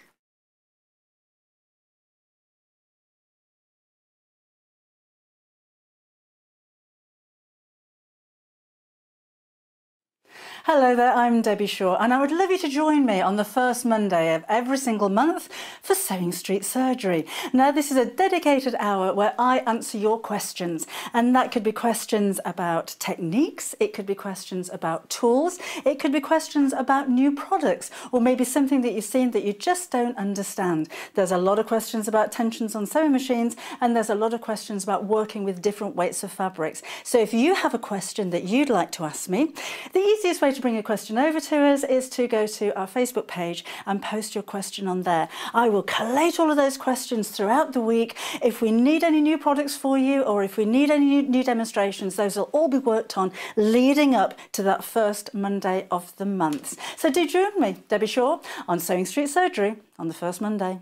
Hello there, I'm Debbie Shaw, and I would love you to join me on the first Monday of every single month for Sewing Street Surgery. Now, this is a dedicated hour where I answer your questions, and that could be questions about techniques, it could be questions about tools, it could be questions about new products, or maybe something that you've seen that you just don't understand. There's a lot of questions about tensions on sewing machines, and there's a lot of questions about working with different weights of fabrics. So if you have a question that you'd like to ask me, the easiest way to bring a question over to us is to go to our Facebook page and post your question on there. I will collate all of those questions throughout the week. If we need any new products for you, or if we need any new demonstrations, those will all be worked on leading up to that first Monday of the month. So do join me, Debbie Shaw, on Sewing Street Surgery on the first Monday.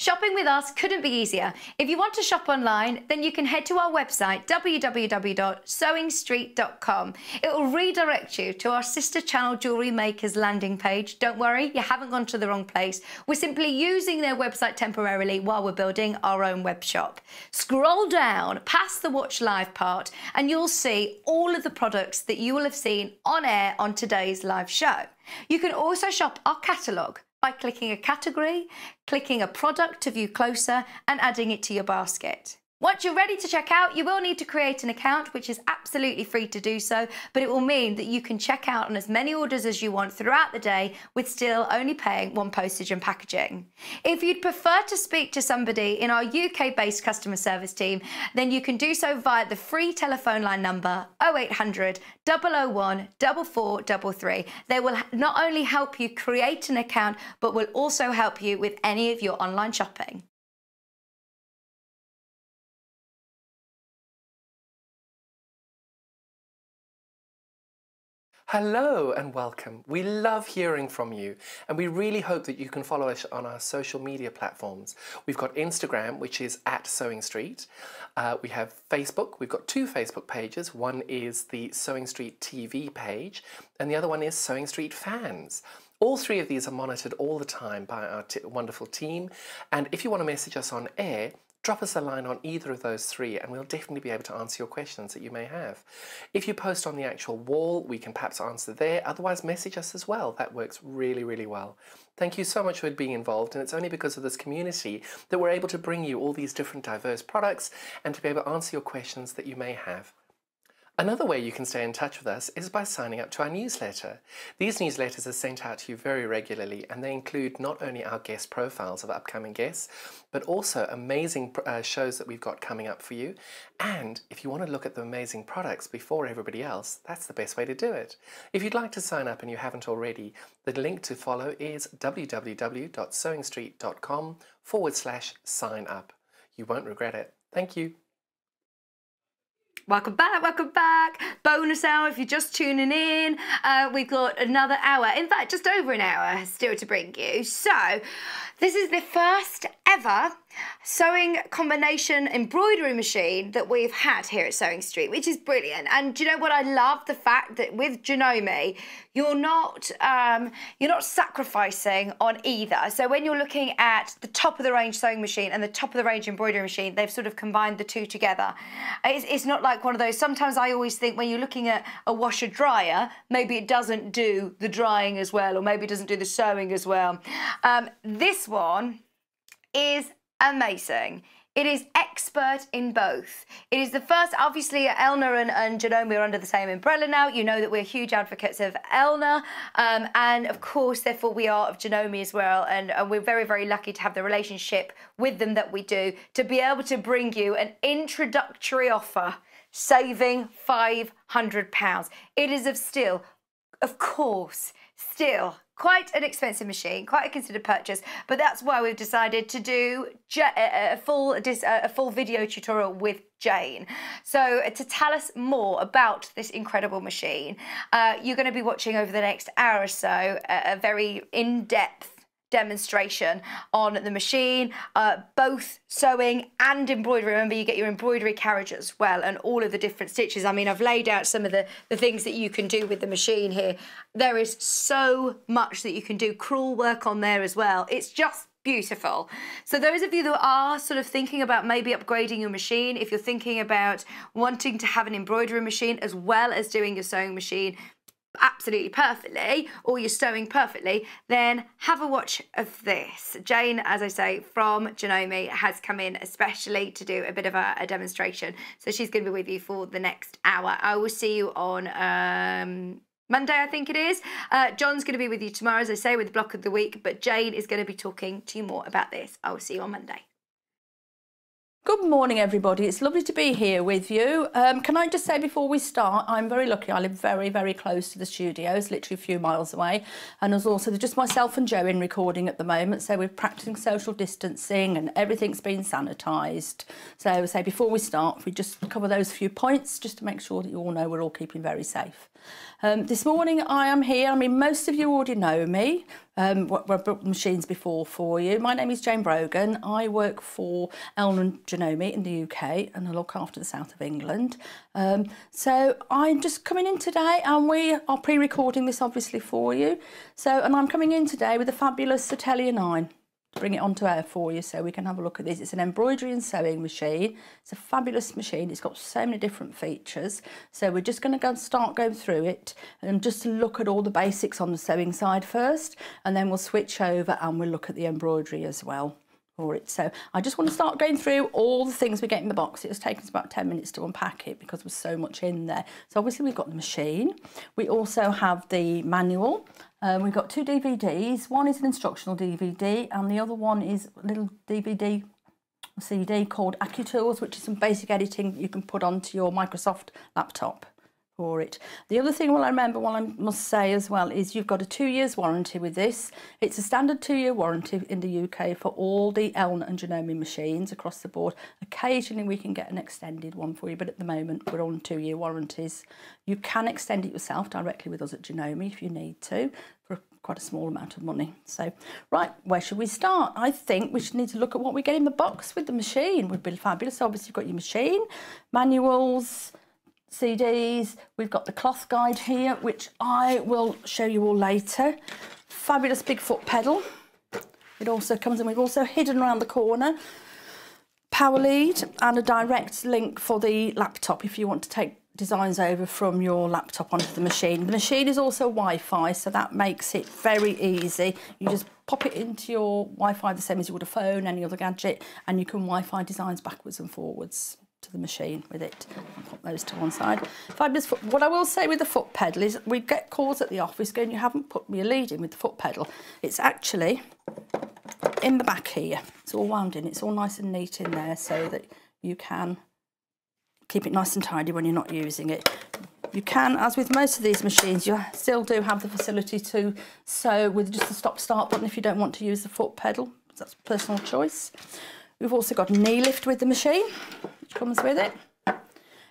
Shopping with us couldn't be easier. If you want to shop online, then you can head to our website, www.sewingstreet.com. It will redirect you to our sister channel Jewellery Makers landing page. Don't worry, you haven't gone to the wrong place. We're simply using their website temporarily while we're building our own web shop. Scroll down past the Watch Live part and you'll see all of the products that you will have seen on air on today's live show. You can also shop our catalogue by clicking a category, clicking a product to view closer, and adding it to your basket. Once you're ready to check out, you will need to create an account, which is absolutely free to do so, but it will mean that you can check out on as many orders as you want throughout the day with still only paying one postage and packaging. If you'd prefer to speak to somebody in our UK-based customer service team, then you can do so via the free telephone line number 0800 001 4433. They will not only help you create an account, but will also help you with any of your online shopping. Hello and welcome. We love hearing from you, and we really hope that you can follow us on our social media platforms. We've got Instagram, which is @SewingStreet. We have Facebook. We've got two Facebook pages. One is the Sewing Street TV page, and the other one is Sewing Street Fans. All three of these are monitored all the time by our wonderful team, and if you want to message us on air, drop us a line on either of those three and we'll definitely be able to answer your questions that you may have. If you post on the actual wall, we can perhaps answer there. Otherwise, message us as well. That works really, really well. Thank you so much for being involved, and it's only because of this community that we're able to bring you all these different diverse products and to be able to answer your questions that you may have. Another way you can stay in touch with us is by signing up to our newsletter. These newsletters are sent out to you very regularly, and they include not only our guest profiles of upcoming guests, but also amazing shows that we've got coming up for you. And if you want to look at the amazing products before everybody else, that's the best way to do it. If you'd like to sign up and you haven't already, the link to follow is www.sewingstreet.com/sign up. You won't regret it. Thank you. Welcome back, welcome back. Bonus hour if you're just tuning in. We've got another hour, in fact, just over an hour still to bring you. So, this is the first ever sewing combination embroidery machine that we've had here at Sewing Street, which is brilliant. And do you know what I love? The fact that with Janome, you're not sacrificing on either. So when you're looking at the top of the range sewing machine and the top of the range embroidery machine, they've sort of combined the two together. It's not like one of those, sometimes I always think when you're looking at a washer dryer, maybe it doesn't do the drying as well, or maybe it doesn't do the sewing as well. This one is amazing. It is expert in both. It is the first, obviously, Elna and Janome are under the same umbrella now. You know that we're huge advocates of Elna, and of course, therefore, we are of Janome as well. And we're very, very lucky to have the relationship with them that we do, to be able to bring you an introductory offer, saving £500. It is still, of course, still quite an expensive machine, quite a considered purchase, but that's why we've decided to do a full video tutorial with Jayne. So to tell us more about this incredible machine, you're going to be watching over the next hour or so a very in-depth demonstration on the machine, both sewing and embroidery. Remember, you get your embroidery carriage as well, and all of the different stitches. I mean, I've laid out some of the things that you can do with the machine here. There is so much that you can do, crewel work on there as well. It's just beautiful. So those of you that are sort of thinking about maybe upgrading your machine, if you're thinking about wanting to have an embroidery machine as well as doing your sewing machine absolutely perfectly, or you're sewing perfectly, then have a watch of this. Jayne, as I say, from Janome, has come in especially to do a bit of a demonstration. So she's going to be with you for the next hour. I will see you on Monday, I think it is. John's going to be with you tomorrow, as I say, with the block of the week, but Jayne is going to be talking to you more about this. I will see you on Monday. Good morning, everybody. It's lovely to be here with you. Can I just say before we start, I'm very lucky. I live very, very close to the studios, literally a few miles away. And there's also just myself and Jo in recording at the moment. So we're practicing social distancing and everything's been sanitised. So before we start, we just cover those few points just to make sure that you all know we're all keeping very safe. This morning I am here. I mean, most of you already know me. I've built machines before for you. My name is Jayne Brogan. I work for Janome in the UK and I look after the south of England. So I'm just coming in today and we are pre-recording this obviously for you. And I'm coming in today with a fabulous Atelier 9. To bring it onto air for you so we can have a look at this. It's an embroidery and sewing machine. It's a fabulous machine. It's got so many different features. So we're just going to start going through it and just to look at all the basics on the sewing side first, and then we'll switch over and we'll look at the embroidery as well for it. So I just want to start going through all the things we get in the box. It has taken us about 10 minutes to unpack it because there's so much in there. So obviously we've got the machine. We also have the manual. We've got 2 DVDs. One is an instructional DVD and the other one is a little DVD or CD called AccuTools, which is some basic editing you can put onto your Microsoft laptop for it. The other thing I must say as well is you've got a 2 years warranty with this. It's a standard 2-year warranty in the UK for all the Elna and Janome machines across the board. Occasionally we can get an extended one for you, but at the moment we're on 2-year warranties. You can extend it yourself directly with us at Janome if you need to for quite a small amount of money. So, right, where should we start? I think we should need to look at what we get in the box with the machine. Would be fabulous. Obviously you've got your machine, manuals, CDs, we've got the cloth guide here, which I will show you all later. Fabulous big foot pedal. It also comes in, we've also hidden around the corner, power lead and a direct link for the laptop if you want to take designs over from your laptop onto the machine. The machine is also Wi-Fi, so that makes it very easy. You just pop it into your Wi-Fi the same as you would a phone, any other gadget, and you can Wi-Fi designs backwards and forwards to the machine with it. I'll put those to one side. Fabulous foot. What I will say with the foot pedal is we get calls at the office going, you haven't put me a lead in with the foot pedal. It's actually in the back here. It's all wound in. It's all nice and neat in there so that you can keep it nice and tidy when you're not using it. You can, as with most of these machines, you still do have the facility to sew with just the stop-start button if you don't want to use the foot pedal. That's a personal choice. We've also got a knee lift with the machine, which comes with it.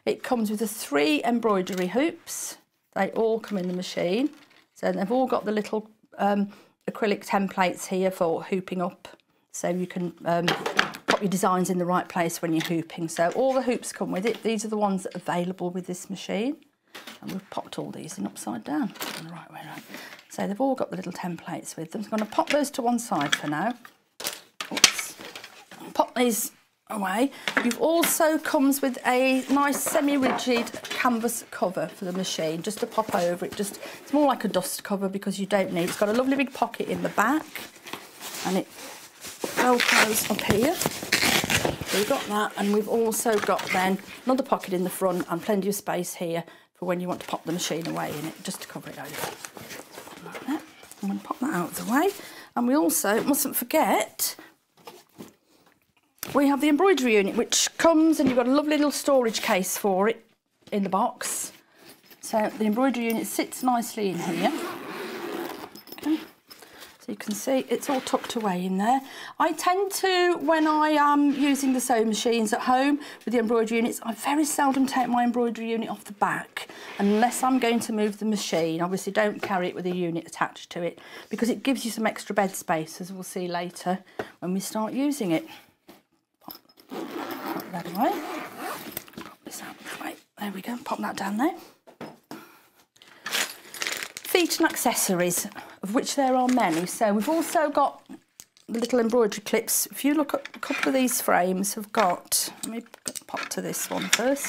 It comes with the 3 embroidery hoops. They all come in the machine. So they've all got the little acrylic templates here for hooping up. So you can pop your designs in the right place when you're hooping. So all the hoops come with it. These are the ones that are available with this machine. And we've popped all these in upside down, the right way around. So they've all got the little templates with them. So I'm going to pop those to one side for now. Oops. Pop these away. You've also comes with a nice semi-rigid canvas cover for the machine, just to pop over it. It's more like a dust cover because you don't need. It's got a lovely big pocket in the back, and it velcros up here. So we've got that, and we've also got then another pocket in the front and plenty of space here for when you want to pop the machine away in it, just to cover it over. Like that. I'm going to pop that out of the way, and we also mustn't forget. We have the embroidery unit, which comes and you've got a lovely little storage case for it in the box. So the embroidery unit sits nicely in here. Okay. So you can see it's all tucked away in there. I tend to, when I am using the sewing machines at home with the embroidery units, I very seldom take my embroidery unit off the back unless I'm going to move the machine. Obviously don't carry it with a unit attached to it because it gives you some extra bed space, as we'll see later when we start using it. Pop that away. Pop this out of the way. There we go. Pop that down there. Feet and accessories, of which there are many. So we've also got the little embroidery clips. If you look at a couple of these frames have got, let me pop to this one first.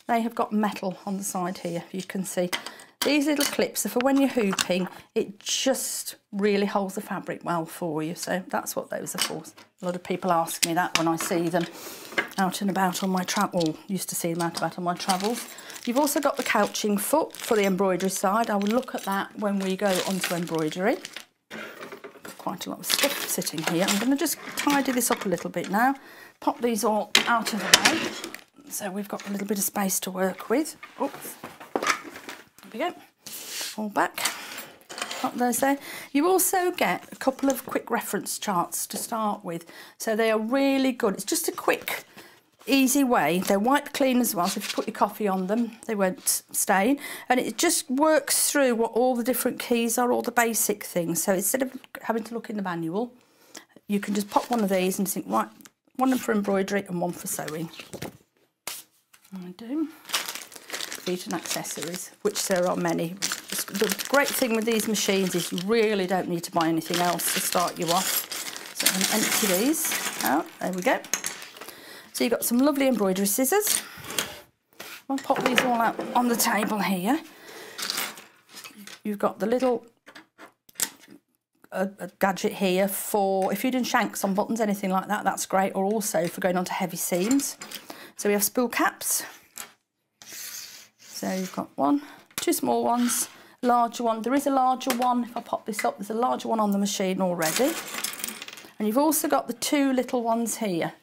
They have got metal on the side here, you can see. These little clips are for when you're hooping, it just really holds the fabric well for you. So that's what those are for. A lot of people ask me that when I see them out and about on my travel, used to see them out and about on my travels. You've also got the couching foot for the embroidery side. I will look at that when we go onto embroidery. Got quite a lot of stuff sitting here. I'm going to just tidy this up a little bit now. Pop these all out of the way. So we've got a little bit of space to work with. Oops. There we go, all back, pop those there. You also get a couple of quick reference charts to start with, so they are really good. It's just a quick, easy way. They're wipe clean as well, so if you put your coffee on them, they won't stain. And it just works through what all the different keys are, all the basic things. So instead of having to look in the manual, you can just pop one of these and think, right, one for embroidery and one for sewing. I do. Feet and accessories, which there are many. The great thing with these machines is you really don't need to buy anything else to start you off. So I'm going to empty these out. There we go. So you've got some lovely embroidery scissors. I'll pop these all out on the table here. You've got the little gadget here for if you're doing shanks on buttons, anything like that, that's great, or also for going onto heavy seams. So we have spool caps. So you've got one, two small ones, larger one. There is a larger one, if I pop this up, there's a larger one on the machine already. And you've also got the two little ones here.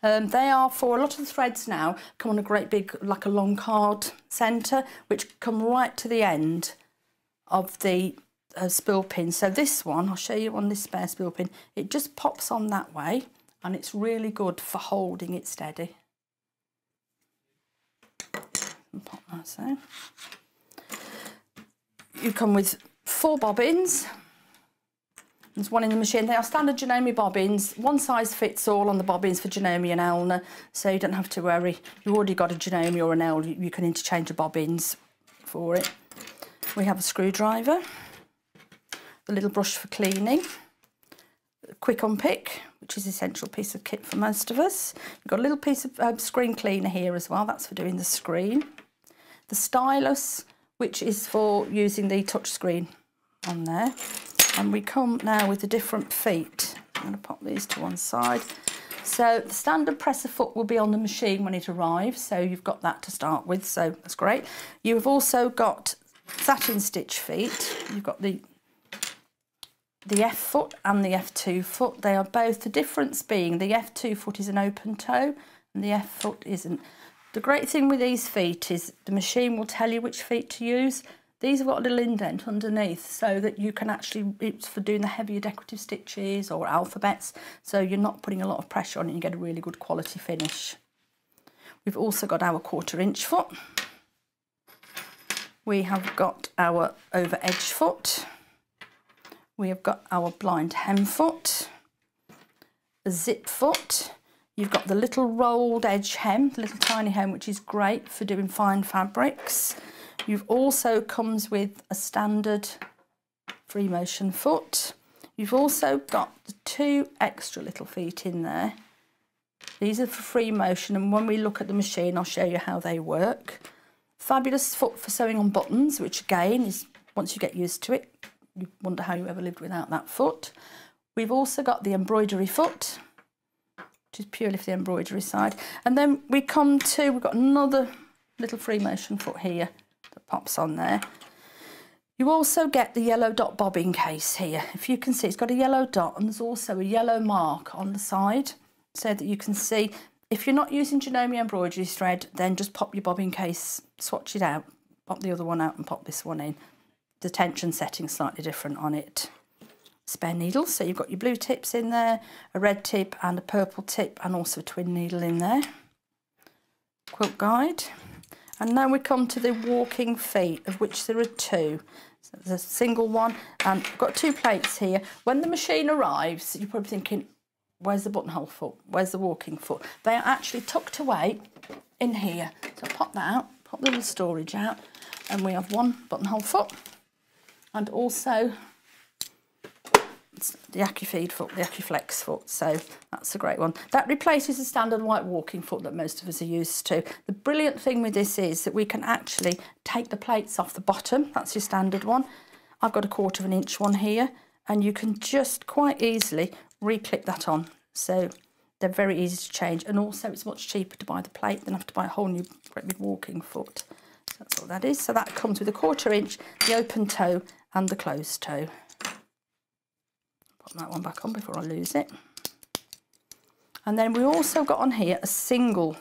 They are for a lot of the threads now, come on a great big, like a long card centre, which come right to the end of the spool pin. So this one, I'll show you on this spare spool pin, it just pops on that way and it's really good for holding it steady. Pop that so. You come with 4 bobbins. There's one in the machine. They are standard Janome bobbins. One size fits all on the bobbins for Janome and Elna, so you don't have to worry. You've already got a Janome or an Elna, you can interchange the bobbins for it. We have a screwdriver, the little brush for cleaning, a quick unpick, which is an essential piece of kit for most of us. You've got a little piece of screen cleaner here as well, that's for doing the screen. The stylus, which is for using the touch screen on there. And we come now with the different feet. I'm going to pop these to one side. So the standard presser foot will be on the machine when it arrives, so you've got that to start with, so that's great. You have also got satin stitch feet. You've got the F foot and the F2 foot. They are both, the difference being the F2 foot is an open toe and the F foot isn't. The great thing with these feet is the machine will tell you which feet to use. These have got a little indent underneath so that you can actually, it's for doing the heavier decorative stitches or alphabets, so you're not putting a lot of pressure on it, you get a really good quality finish. We've also got our 1/4 inch foot. We have got our over edge foot. We have got our blind hem foot, a zip foot. You've got the little rolled edge hem, the little tiny hem, which is great for doing fine fabrics. You've also comes with a standard free motion foot. You've also got the 2 extra little feet in there. These are for free motion, and when we look at the machine, I'll show you how they work. Fabulous foot for sewing on buttons, which again is, once you get used to it, you wonder how you ever lived without that foot. We've also got the embroidery foot, which is purely for the embroidery side. And then we come to, we've got another little free motion foot here that pops on there. You also get the yellow dot bobbin case here. If you can see, it's got a yellow dot and there's also a yellow mark on the side so that you can see. If you're not using Janome embroidery thread, then just pop your bobbin case, swatch it out, pop the other one out and pop this one in. The tension setting's slightly different on it. Spare needles, so you've got your blue tips in there, a red tip and a purple tip, and also a twin needle in there. Quilt guide. And now we come to the walking feet, of which there are 2. So there's a single one, and I've got 2 plates here. When the machine arrives, you're probably thinking, where's the buttonhole foot? Where's the walking foot? They are actually tucked away in here. So pop that out, pop the little storage out, and we have one buttonhole foot, and also the AccuFeed foot, the AccuFlex foot, so that's a great one. That replaces the standard white walking foot that most of us are used to. The brilliant thing with this is that we can actually take the plates off the bottom. That's your standard one. I've got a 1/4 of an inch one here, and you can just quite easily re-clip that on. So they're very easy to change, and also it's much cheaper to buy the plate than have to buy a whole new great big walking foot. So that's what that is. So that comes with a 1/4 inch, the open toe and the closed toe. Put that one back on before I lose it. And then we also got on here a single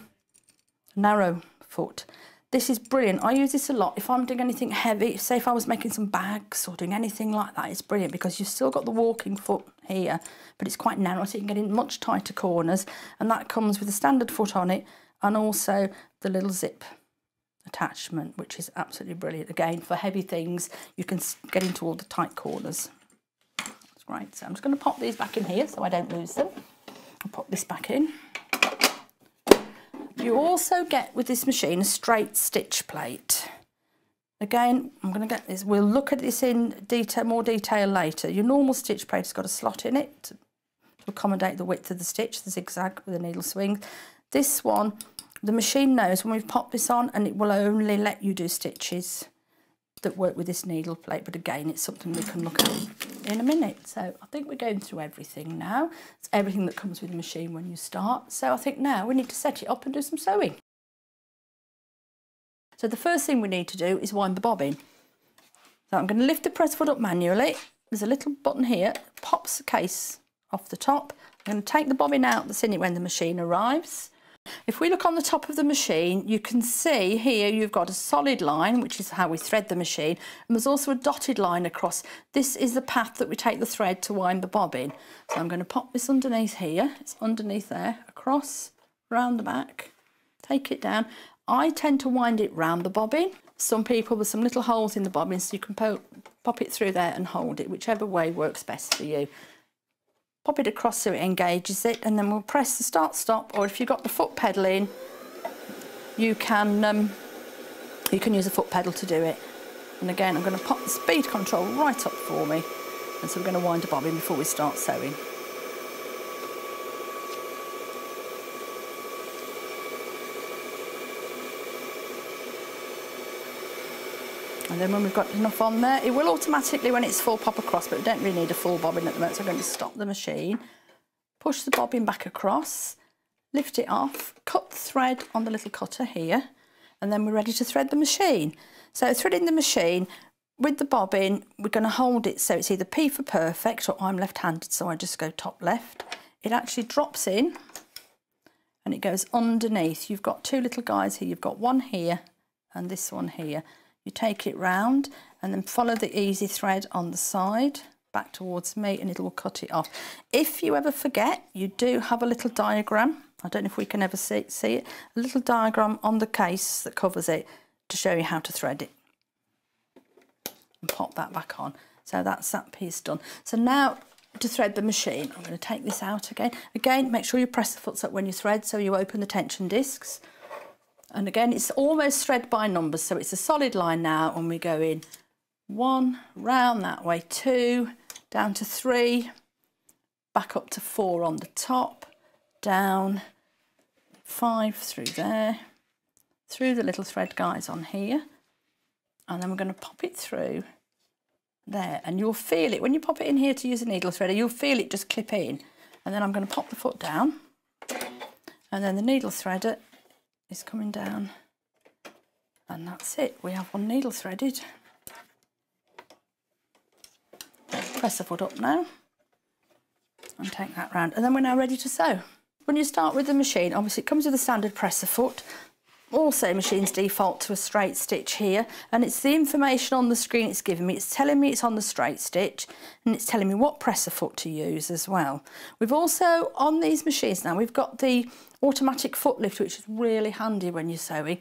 narrow foot. This is brilliant. I use this a lot if I'm doing anything heavy. Say if I was making some bags or doing anything like that, it's brilliant because you've still got the walking foot here, but it's quite narrow, so you can get in much tighter corners. And that comes with a standard foot on it and also the little zip attachment, which is absolutely brilliant. Again, for heavy things, you can get into all the tight corners. That's great. So I'm just going to pop these back in here so I don't lose them. I'll pop this back in. You also get with this machine a straight stitch plate. Again, I'm going to get this. We'll look at this in detail, more detail later. Your normal stitch plate has got a slot in it to accommodate the width of the stitch, the zigzag with the needle swing. This one, the machine knows when we've popped this on, and it will only let you do stitches that work with this needle plate. But again, it's something we can look at in a minute. So I think we're going through everything now. It's everything that comes with the machine when you start. So I think now we need to set it up and do some sewing. So the first thing we need to do is wind the bobbin. So I'm going to lift the press foot up manually. There's a little button here, pops the case off the top. I'm going to take the bobbin out that's in it when the machine arrives. If we look on the top of the machine, you can see here you've got a solid line, which is how we thread the machine, and there's also a dotted line across. This is the path that we take the thread to wind the bobbin. So I'm going to pop this underneath here. It's underneath there, across, round the back, take it down. I tend to wind it round the bobbin. Some people with some little holes in the bobbin, so you can pop it through there and hold it, whichever way works best for you. Pop it across so it engages it, and then we'll press the start-stop, or if you've got the foot pedal in, you can use a foot pedal to do it. And again, I'm going to pop the speed control right up for me, and so we're going to wind a bobbin before we start sewing. And then when we've got enough on there, it will automatically, when it's full, pop across, but we don't really need a full bobbin at the moment, so I'm going to stop the machine, push the bobbin back across, lift it off, cut the thread on the little cutter here, and then we're ready to thread the machine. So threading the machine, with the bobbin, we're going to hold it so it's either P for perfect, or I'm left-handed, so I just go top left. It actually drops in, and it goes underneath. You've got two little guys here. You've got one here, and this one here. You take it round and then follow the easy thread on the side back towards me, and it will cut it off. If you ever forget, you do have a little diagram. I don't know if we can ever see it. A little diagram on the case that covers it to show you how to thread it. And pop that back on. So that's that piece done. So now to thread the machine, I'm going to take this out again. Again, make sure you press the foots up when you thread so you open the tension discs. And again, it's almost thread by numbers, so it's a solid line now, and we go in 1, round that way, 2, down to 3, back up to 4 on the top, down, 5 through there, through the little thread guys on here, and then we're going to pop it through there, and you'll feel it, when you pop it in here to use a needle threader, you'll feel it just clip in, and then I'm going to pop the foot down, and then the needle threader is coming down, and that's it. We have one needle threaded. Press the foot up now and take that round, and then we're now ready to sew. When you start with the machine, obviously it comes with a standard presser foot. Also, machines default to a straight stitch here, and it's the information on the screen it's giving me. It's telling me it's on the straight stitch, and it's telling me what presser foot to use as well. We've also, on these machines now, we've got the automatic foot lift, which is really handy when you're sewing.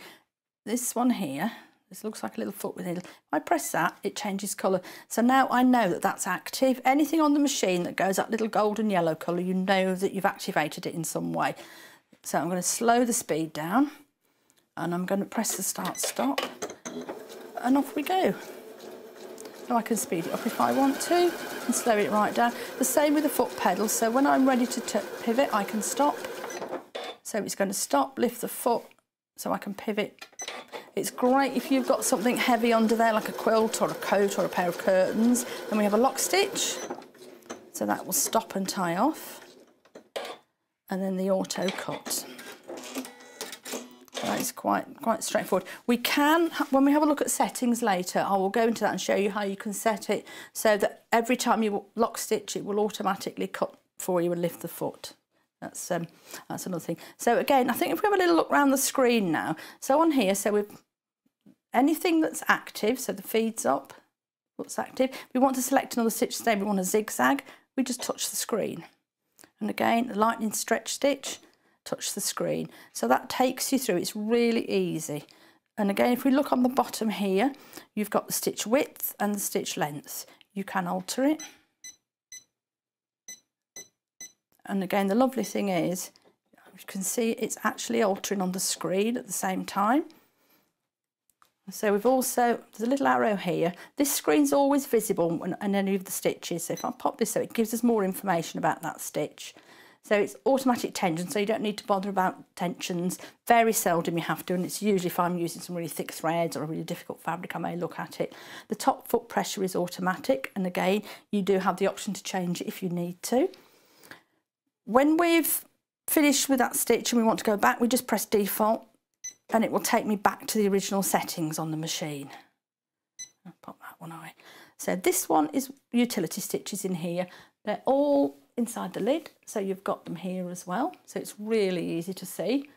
This one here, this looks like a little foot with a needle. If I press that, it changes colour. So now I know that that's active. Anything on the machine that goes that little golden yellow colour, you know that you've activated it in some way. So I'm going to slow the speed down, and I'm going to press the start-stop, and off we go. So I can speed it up if I want to and slow it right down. The same with the foot pedal, so when I'm ready to pivot, I can stop. So it's going to stop, lift the foot, so I can pivot. It's great if you've got something heavy under there, like a quilt or a coat or a pair of curtains. Then we have a lock stitch, so that will stop and tie off. And then the auto cut. That is quite straightforward. We can, when we have a look at settings later, I will go into that and show you how you can set it so that every time you lock stitch, it will automatically cut for you and lift the foot. That's another thing. So again, I think if we have a little look around the screen now. So on here, so we've anything that's active, so the feed's up, what's active. We want to select another stitch today, we want a zigzag, we just touch the screen. And again, the lightning stretch stitch, touch the screen. So that takes you through, it's really easy. And again, if we look on the bottom here, you've got the stitch width and the stitch length. You can alter it. And again, the lovely thing is, you can see it's actually altering on the screen at the same time. So we've also, there's a little arrow here. This screen's always visible in any of the stitches. So if I pop this, so it gives us more information about that stitch. So it's automatic tension, so you don't need to bother about tensions. Very seldom you have to, and it's usually if I'm using some really thick threads or a really difficult fabric, I may look at it. The top foot pressure is automatic, and again, you do have the option to change it if you need to. When we've finished with that stitch and we want to go back, we just press default and it will take me back to the original settings on the machine. I'll pop that one away. So this one is utility stitches in here. They're all inside the lid, so you've got them here as well. So it's really easy to see.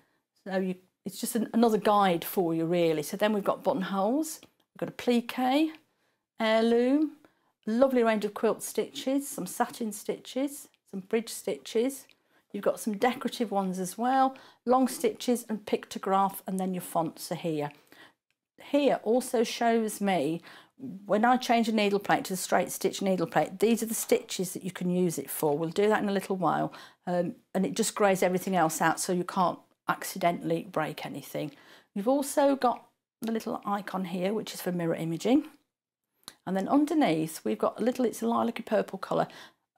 So it's just another guide for you really. So then we've got buttonholes, we've got a plique, heirloom, lovely range of quilt stitches, some satin stitches, some bridge stitches. You've got some decorative ones as well, long stitches and pictograph, and then your fonts are here. Here also shows me when I change a needle plate to the straight stitch needle plate, these are the stitches that you can use it for. We'll do that in a little while, and it just grays everything else out so you can't accidentally break anything. You've also got the little icon here, which is for mirror imaging. And then underneath we've got a little, it's a lilac purple colour,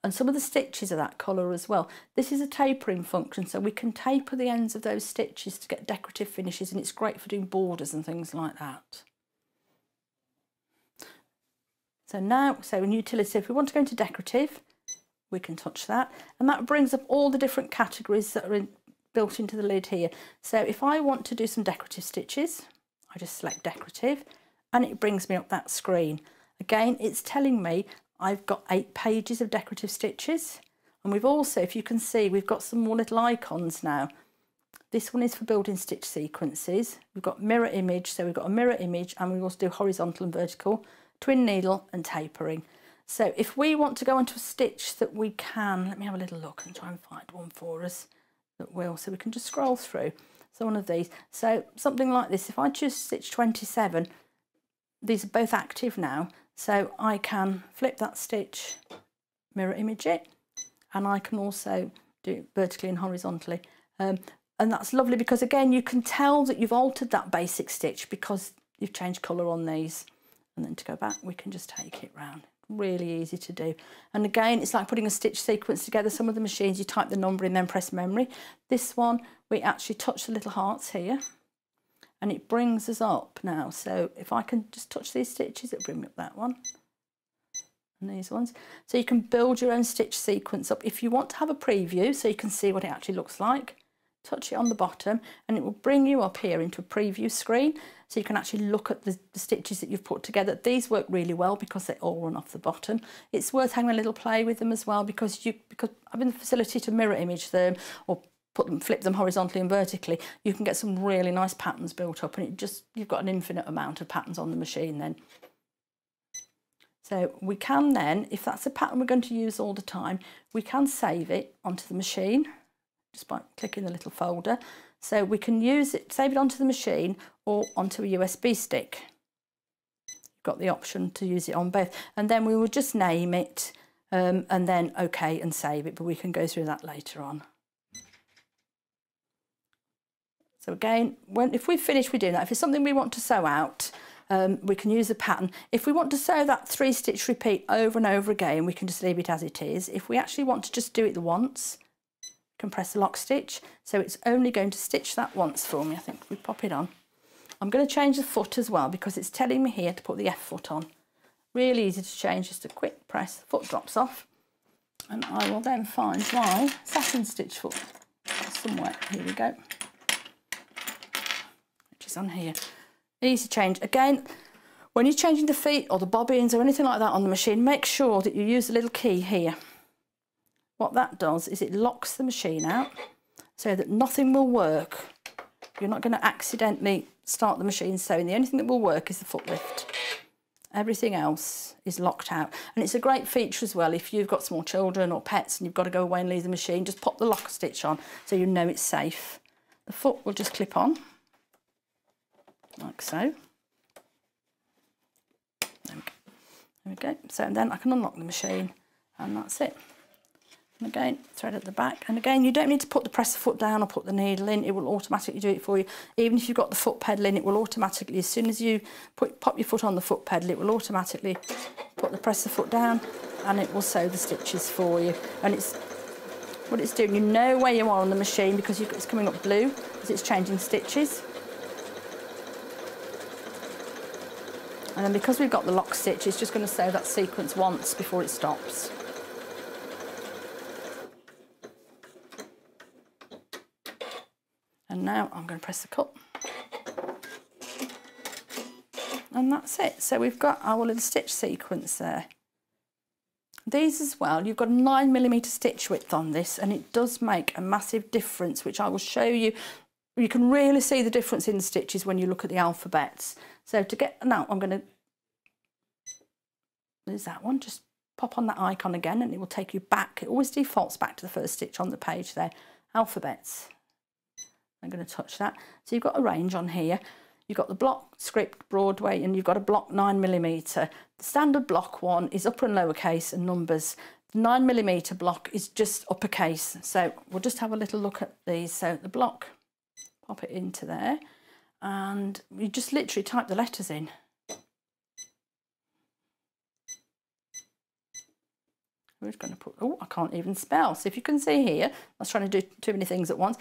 and some of the stitches are that colour as well. This is a tapering function, so we can taper the ends of those stitches to get decorative finishes, and it's great for doing borders and things like that. So now, so in utility, if we want to go into decorative, we can touch that, and that brings up all the different categories that are built into the lid here. So if I want to do some decorative stitches, I just select decorative, and it brings me up that screen. Again, it's telling me I've got 8 pages of decorative stitches, and we've also, if you can see, we've got some more little icons now. This one is for building stitch sequences. We've got mirror image, so we've got a mirror image, and we also do horizontal and vertical, twin needle and tapering. So if we want to go onto a stitch that we can, let me have a little look and try and find one for us that will, so we can just scroll through. So one of these, so something like this, if I choose stitch 27, these are both active now, so I can flip that stitch, mirror image it, and I can also do it vertically and horizontally. And that's lovely because again, you can tell that you've altered that basic stitch because you've changed colour on these. And then to go back, we can just take it round. Really easy to do. And again, it's like putting a stitch sequence together. Some of the machines, you type the number in, then press memory. This one, we actually touch the little hearts here, and it brings us up now. So if I can just touch these stitches, it'll bring me up that one. And these ones. So you can build your own stitch sequence up. If you want to have a preview, so you can see what it actually looks like, touch it on the bottom, and it will bring you up here into a preview screen. So you can actually look at the stitches that you've put together. These work really well because they all run off the bottom. It's worth having a little play with them as well because having the facility to mirror image them or flip them horizontally and vertically, you can get some really nice patterns built up, and you've got an infinite amount of patterns on the machine then. So we can then, if that's a pattern we're going to use all the time, we can save it onto the machine just by clicking the little folder. So we can use it, save it onto the machine or onto a USB stick. You've got the option to use it on both. And then we will just name it and then OK and save it, but we can go through that later on. So again, if we've finished with doing that, if it's something we want to sew out, we can use a pattern. If we want to sew that 3-stitch repeat over and over again, we can just leave it as it is. If we actually want to just do it once, we can press the lock stitch. So it's only going to stitch that once for me. I think we pop it on. I'm going to change the foot as well because it's telling me here to put the F foot on. Really easy to change, just a quick press, the foot drops off. And I will then find my satin stitch foot somewhere. Here we go. Which is on here. Easy change. Again, when you're changing the feet or the bobbins or anything like that on the machine, make sure that you use the little key here. What that does is it locks the machine out so that nothing will work. You're not going to accidentally start the machine sewing. The only thing that will work is the foot lift. Everything else is locked out. And it's a great feature as well if you've got small children or pets and you've got to go away and leave the machine, just pop the lock stitch on so you know it's safe. The foot will just clip on, like so. There we go. So then I can unlock the machine and that's it. And again, thread at the back. And again, you don't need to put the presser foot down or put the needle in. It will automatically do it for you. Even if you've got the foot pedal in, it will automatically, as soon as you pop your foot on the foot pedal, it will automatically put the presser foot down and it will sew the stitches for you. And it's what it's doing. You know where you are on the machine because it's coming up blue as it's changing stitches. And then because we've got the lock stitch, it's just going to sew that sequence once before it stops. And now I'm going to press the cut. And that's it. So we've got our little stitch sequence there. These as well, you've got a 9mm stitch width on this and it does make a massive difference, which I will show you. You can really see the difference in the stitches when you look at the alphabets. So to get, now I'm going to, there's that one, just pop on that icon again and it will take you back. It always defaults back to the first stitch on the page there. Alphabets. I'm going to touch that. So you've got a range on here. You've got the block, script, Broadway, and you've got a block 9mm. The standard block one is upper and lowercase and numbers. The 9mm block is just uppercase. So we'll just have a little look at these. So the block, pop it into there, and you just literally type the letters in. We're just going to put, oh, I can't even spell. So if you can see here, I was trying to do too many things at once.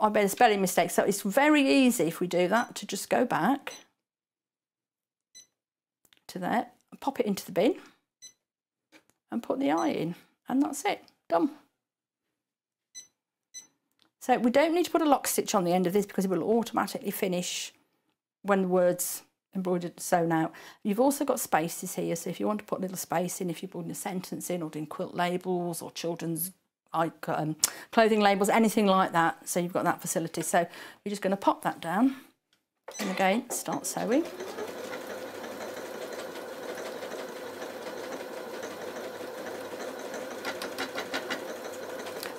I made a spelling mistake, so it's very easy if we do that to just go back to there, pop it into the bin and put the I in, and that's it, done. So we don't need to put a lock stitch on the end of this because it will automatically finish when the word's embroidered sewn out. You've also got spaces here, so if you want to put a little space in, if you're putting a sentence in or doing quilt labels or children's clothing labels, anything like that, so you've got that facility. So we're just going to pop that down and again start sewing.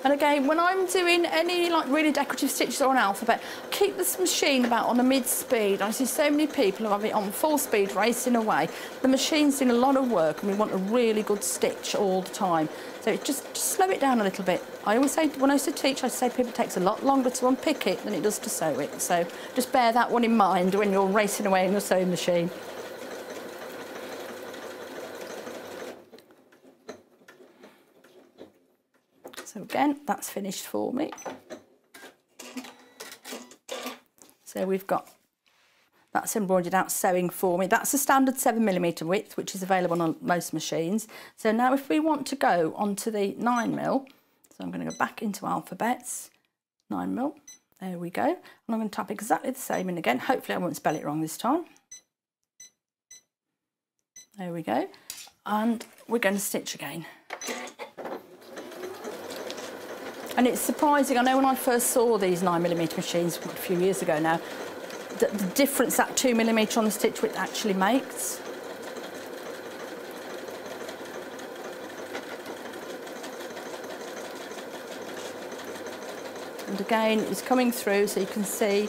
And again, when I'm doing any like really decorative stitches or an alphabet, keep this machine about on a mid-speed. I see so many people who have it on full speed racing away. The machine's doing a lot of work and we want a really good stitch all the time. So just slow it down a little bit. I always say, when I used to teach, I say people it takes a lot longer to unpick it than it does to sew it. So just bear that one in mind when you're racing away in your sewing machine. So again, that's finished for me. So we've got, that's embroidered out sewing for me. That's a standard 7mm width, which is available on most machines. So now if we want to go onto the 9mm, so I'm going to go back into alphabets, 9mm, there we go. And I'm going to type exactly the same in again. Hopefully I won't spell it wrong this time. There we go. And we're going to stitch again. And it's surprising, I know when I first saw these 9mm machines a few years ago now, the difference that 2mm on the stitch width actually makes. And again, it's coming through so you can see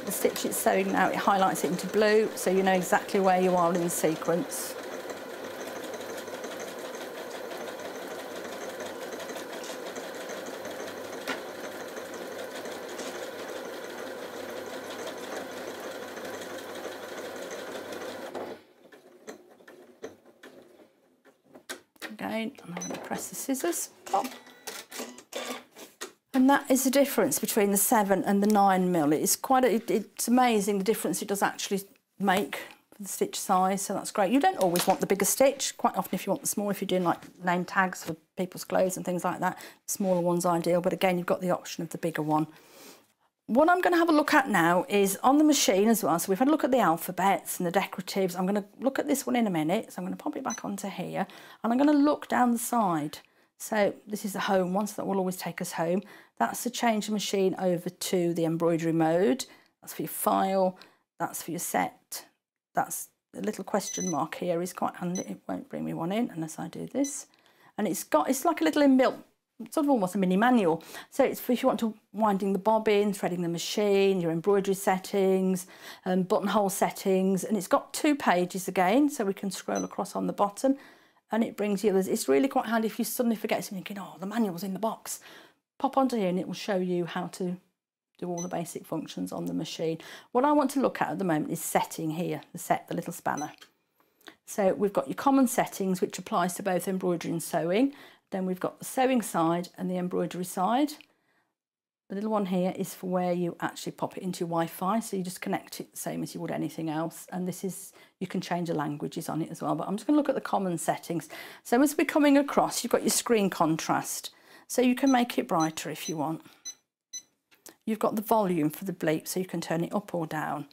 the stitch it's sewing now, it highlights it into blue so you know exactly where you are in the sequence. again, and I'm going to press the scissors. Pop. And that is the difference between the 7 and the 9mm. It's amazing the difference it does actually make for the stitch size, so that's great. You don't always want the bigger stitch. Quite often if you want the small, if you're doing like name tags for people's clothes and things like that, the smaller one's ideal, but again, you've got the option of the bigger one. What I'm going to have a look at now is on the machine as well. So we've had a look at the alphabets and the decoratives. I'm going to look at this one in a minute. So I'm going to pop it back onto here and I'm going to look down the side. So this is the home one, so that will always take us home. That's to change the machine over to the embroidery mode. That's for your file. That's for your set. That's the little question mark here is quite handy. It won't bring me one in unless I do this. And it's like a little inbuilt, sort of almost a mini manual. So it's for if you want to winding the bobbin, threading the machine, your embroidery settings, buttonhole settings, and it's got 2 pages again, so we can scroll across on the bottom, and it brings you. It's really quite handy if you suddenly forget something, thinking, oh, the manual's in the box. Pop onto here, and it will show you how to do all the basic functions on the machine. What I want to look at the moment is setting here, the little spanner. So we've got your common settings, which applies to both embroidery and sewing. Then we've got the sewing side and the embroidery side. The little one here is for where you actually pop it into your Wi-Fi, so you just connect it the same as you would anything else. And this is, you can change the languages on it as well, but I'm just going to look at the common settings. So as we're coming across, you've got your screen contrast, so you can make it brighter if you want. You've got the volume for the bleep, so you can turn it up or down.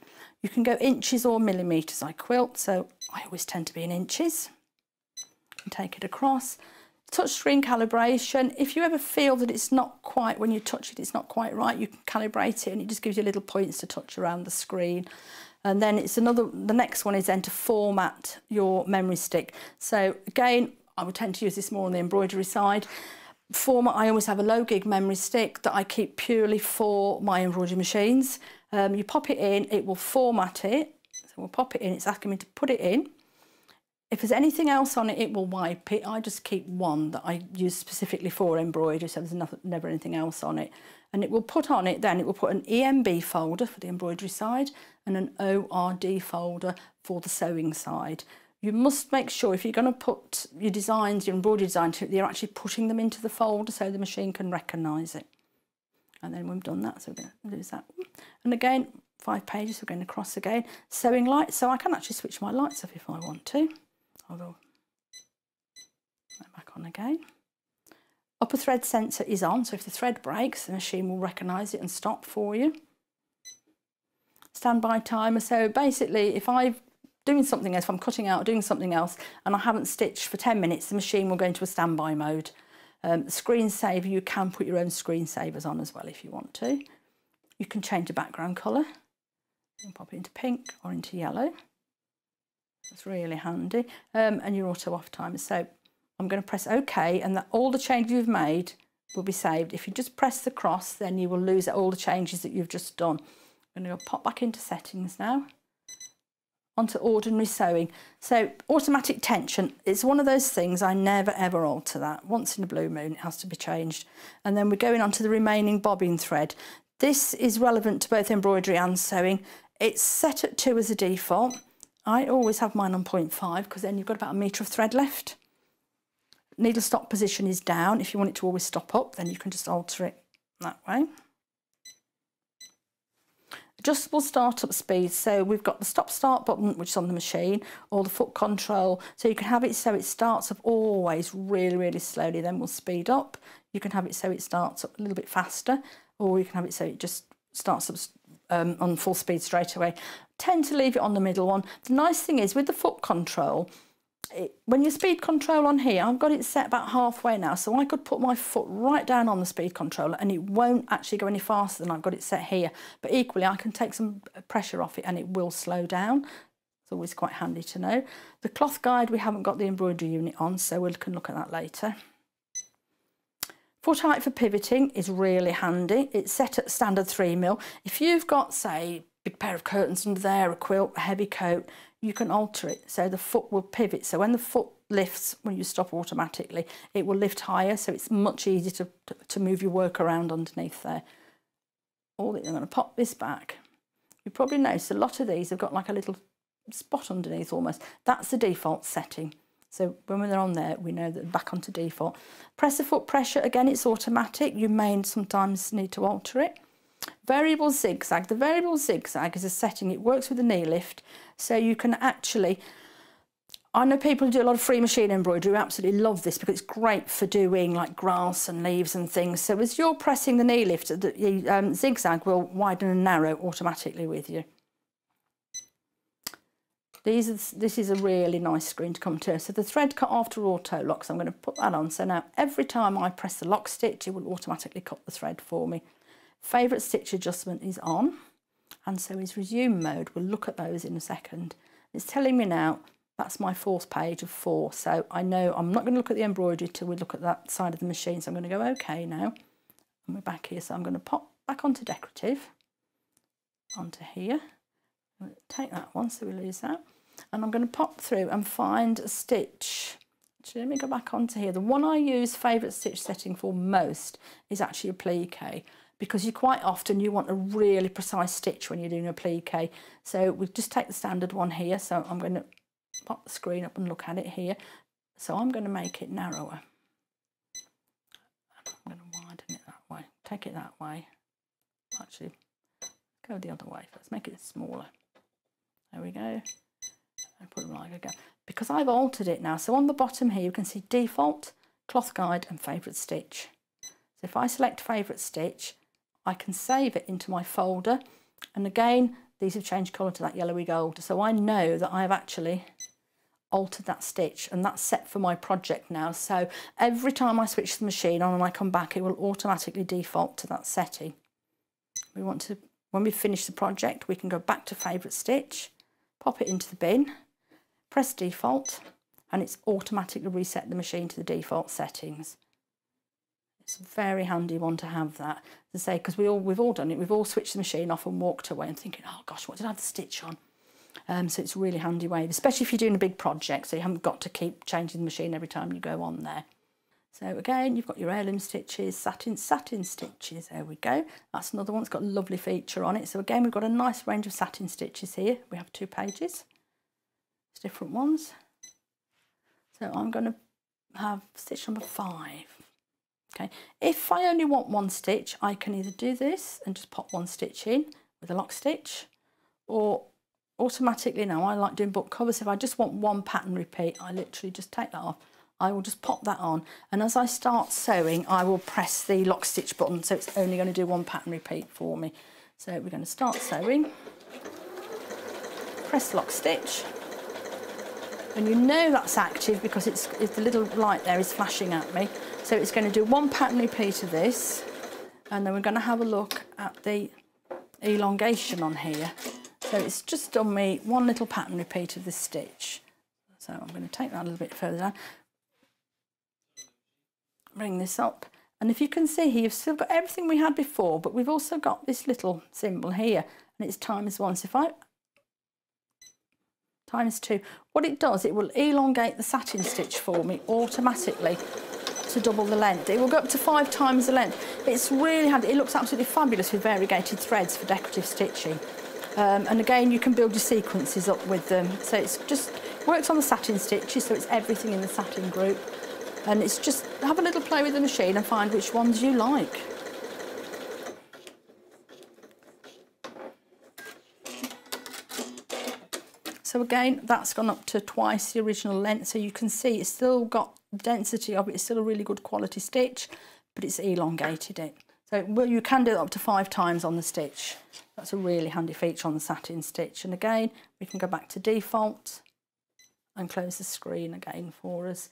You can go inches or millimetres. I quilt, so I always tend to be in inches. And take it across. Touchscreen calibration. If you ever feel that it's not quite, when you touch it, it's not quite right, you can calibrate it and it just gives you little points to touch around the screen. And then the next one is then to format your memory stick. So again, I would tend to use this more on the embroidery side. Format, I always have a low gig memory stick that I keep purely for my embroidery machines. You pop it in, it will format it. So we'll pop it in, it's asking me to put it in. If there's anything else on it, it will wipe it. I just keep one that I use specifically for embroidery, so there's never anything else on it. And it will put on it then, it will put an EMB folder for the embroidery side and an ORD folder for the sewing side. You must make sure if you're going to put your designs, your embroidery design, you're actually putting them into the folder so the machine can recognise it. And then we've done that, so we're going to lose that. And again, 5 pages, we're going across again. Sewing lights, so I can actually switch my lights off if I want to. Although, back on again. Upper thread sensor is on, so if the thread breaks, the machine will recognise it and stop for you. Standby timer, so basically if I'm doing something else, if I'm cutting out or doing something else and I haven't stitched for 10 minutes, the machine will go into a standby mode. Screensaver, you can put your own screensavers on as well if you want to. You can change the background colour. You can pop it into pink or into yellow. It's really handy. And your auto off timer. So I'm going to press OK, and all the changes you've made will be saved. If you just press the cross, then you will lose all the changes that you've just done. I'm going to go pop back into settings now. Onto ordinary sewing. So automatic tension, it's one of those things I never ever alter that. Once in a blue moon it has to be changed. And then we're going on to the remaining bobbin thread. This is relevant to both embroidery and sewing. It's set at 2 as a default. I always have mine on 0.5 because then you've got about 1 metre of thread left. Needle stop position is down. If you want it to always stop up, then you can just alter it that way. Adjustable start-up speed, so we've got the stop-start button, which is on the machine, or the foot control, so you can have it so it starts up always really, really slowly, then we'll speed up. You can have it so it starts up a little bit faster, or you can have it so it just starts up on full speed straight away. Tend to leave it on the middle one. The nice thing is with the foot control, when you speed control on here, I've got it set about halfway now, so I could put my foot right down on the speed controller and it won't actually go any faster than I've got it set here. But equally, I can take some pressure off it and it will slow down. It's always quite handy to know. The cloth guide, we haven't got the embroidery unit on, so we can look at that later. Foot height for pivoting is really handy. It's set at standard 3mm. If you've got, say, big pair of curtains under there, a quilt, a heavy coat, you can alter it so the foot will pivot. So when the foot lifts, when you stop automatically, it will lift higher, so it's much easier to move your work around underneath there. I'm going to pop this back. You probably notice a lot of these have got like a little spot underneath almost. That's the default setting. So when they're on there, we know that they're back onto default. Press the foot pressure, again, it's automatic. You may sometimes need to alter it. Variable zigzag. The variable zigzag is a setting, it works with the knee lift, so you can actually, I know people who do a lot of free machine embroidery who absolutely love this because it's great for doing like grass and leaves and things. So as you're pressing the knee lift, the zigzag will widen and narrow automatically with you. This is a really nice screen to come to. So the thread cut after auto lock, so I'm going to put that on. So now every time I press the lock stitch, it will automatically cut the thread for me. Favourite stitch adjustment is on, and so is resume mode. We'll look at those in a second. It's telling me now that's my 4th page of 4, so I know I'm not going to look at the embroidery till we look at that side of the machine. So I'm going to go OK now, and we're back here. So I'm going to pop back onto decorative, onto here. I'm going to take that one so we lose that, and I'm going to pop through and find a stitch. Actually, let me go back onto here. The one I use favourite stitch setting for most is actually a applique, because you quite often you want a really precise stitch when you're doing a applique. So we just take the standard one here. So I'm going to pop the screen up and look at it here. So I'm going to make it narrower. I'm going to widen it that way. Take it that way. Actually, go the other way. Let's make it smaller. There we go. And put it like again. Because I've altered it now. So on the bottom here, you can see default, cloth guide and favourite stitch. So if I select favourite stitch, I can save it into my folder, and again these have changed colour to that yellowy gold, so I know that I have actually altered that stitch, and that's set for my project now. So every time I switch the machine on and I come back, it will automatically default to that setting. We want to, when we finish the project, we can go back to favourite stitch, pop it into the bin, press default, and it's automatically reset the machine to the default settings. It's a very handy one to have that, to say, because we've all done it. We've all switched the machine off and walked away and thinking, oh gosh, what did I have the stitch on? So it's a really handy way, especially if you're doing a big project, so you haven't got to keep changing the machine every time you go on there. So again, you've got your heirloom stitches, satin stitches. There we go. That's another one that's got a lovely feature on it. So again, we've got a nice range of satin stitches here. We have 2 pages. It's different ones. So I'm going to have stitch number 5. Okay, if I only want 1 stitch, I can either do this and just pop 1 stitch in with a lock stitch, or automatically now I like doing book covers. If I just want 1 pattern repeat, I literally just take that off. I will just pop that on, and as I start sewing, I will press the lock stitch button, so it's only going to do 1 pattern repeat for me. So we're going to start sewing, press lock stitch, and you know that's active because it's the little light there is flashing at me. So it's going to do 1 pattern repeat of this, and then we're going to have a look at the elongation on here. So it's just done me 1 little pattern repeat of this stitch. So I'm going to take that a little bit further down, bring this up, and if you can see here, you've still got everything we had before, but we've also got this little symbol here, and it's ×1. So if I ×2, what it does, it will elongate the satin stitch for me automatically to double the length. It will go up to 5 times the length. It's really handy. It looks absolutely fabulous with variegated threads for decorative stitching. And again, you can build your sequences up with them. So it's just works on the satin stitches, so it's everything in the satin group. And it's just have a little play with the machine and find which ones you like. So again, that's gone up to twice the original length, so you can see it's still got density of it. It's still a really good quality stitch, but it's elongated it. So well, you can do it up to 5 times on the stitch. That's a really handy feature on the satin stitch. And again, we can go back to default and close the screen again for us.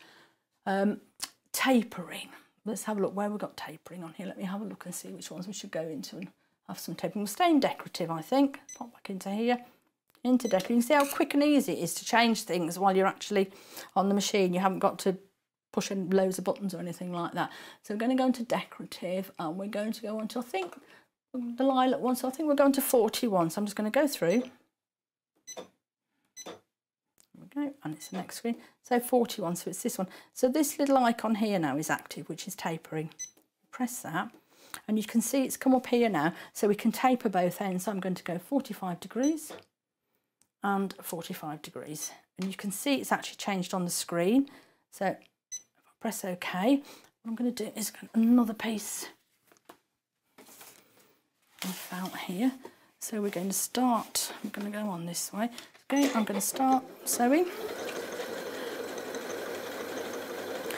Tapering. Let's have a look where we've got tapering on here. Let me have a look and see which ones we should go into and have some tapering. We'll stay in decorative, I think. Pop back into here. Into decorative. You can see how quick and easy it is to change things while you're actually on the machine. You haven't got to push in loads of buttons or anything like that. So we're going to go into decorative, and we're going to go on to, I think, the lilac one. So I think we're going to 41. So I'm just going to go through. There we go, and it's the next screen. So 41, so it's this one. So this little icon here now is active, which is tapering. Press that, and you can see it's come up here now, so we can taper both ends. So I'm going to go 45 degrees and 45 degrees. and you can see it's actually changed on the screen. So if I press OK, what I'm going to do is another piece of felt here. So we're going to start, I'm going to go on this way. Okay, I'm going to start sewing.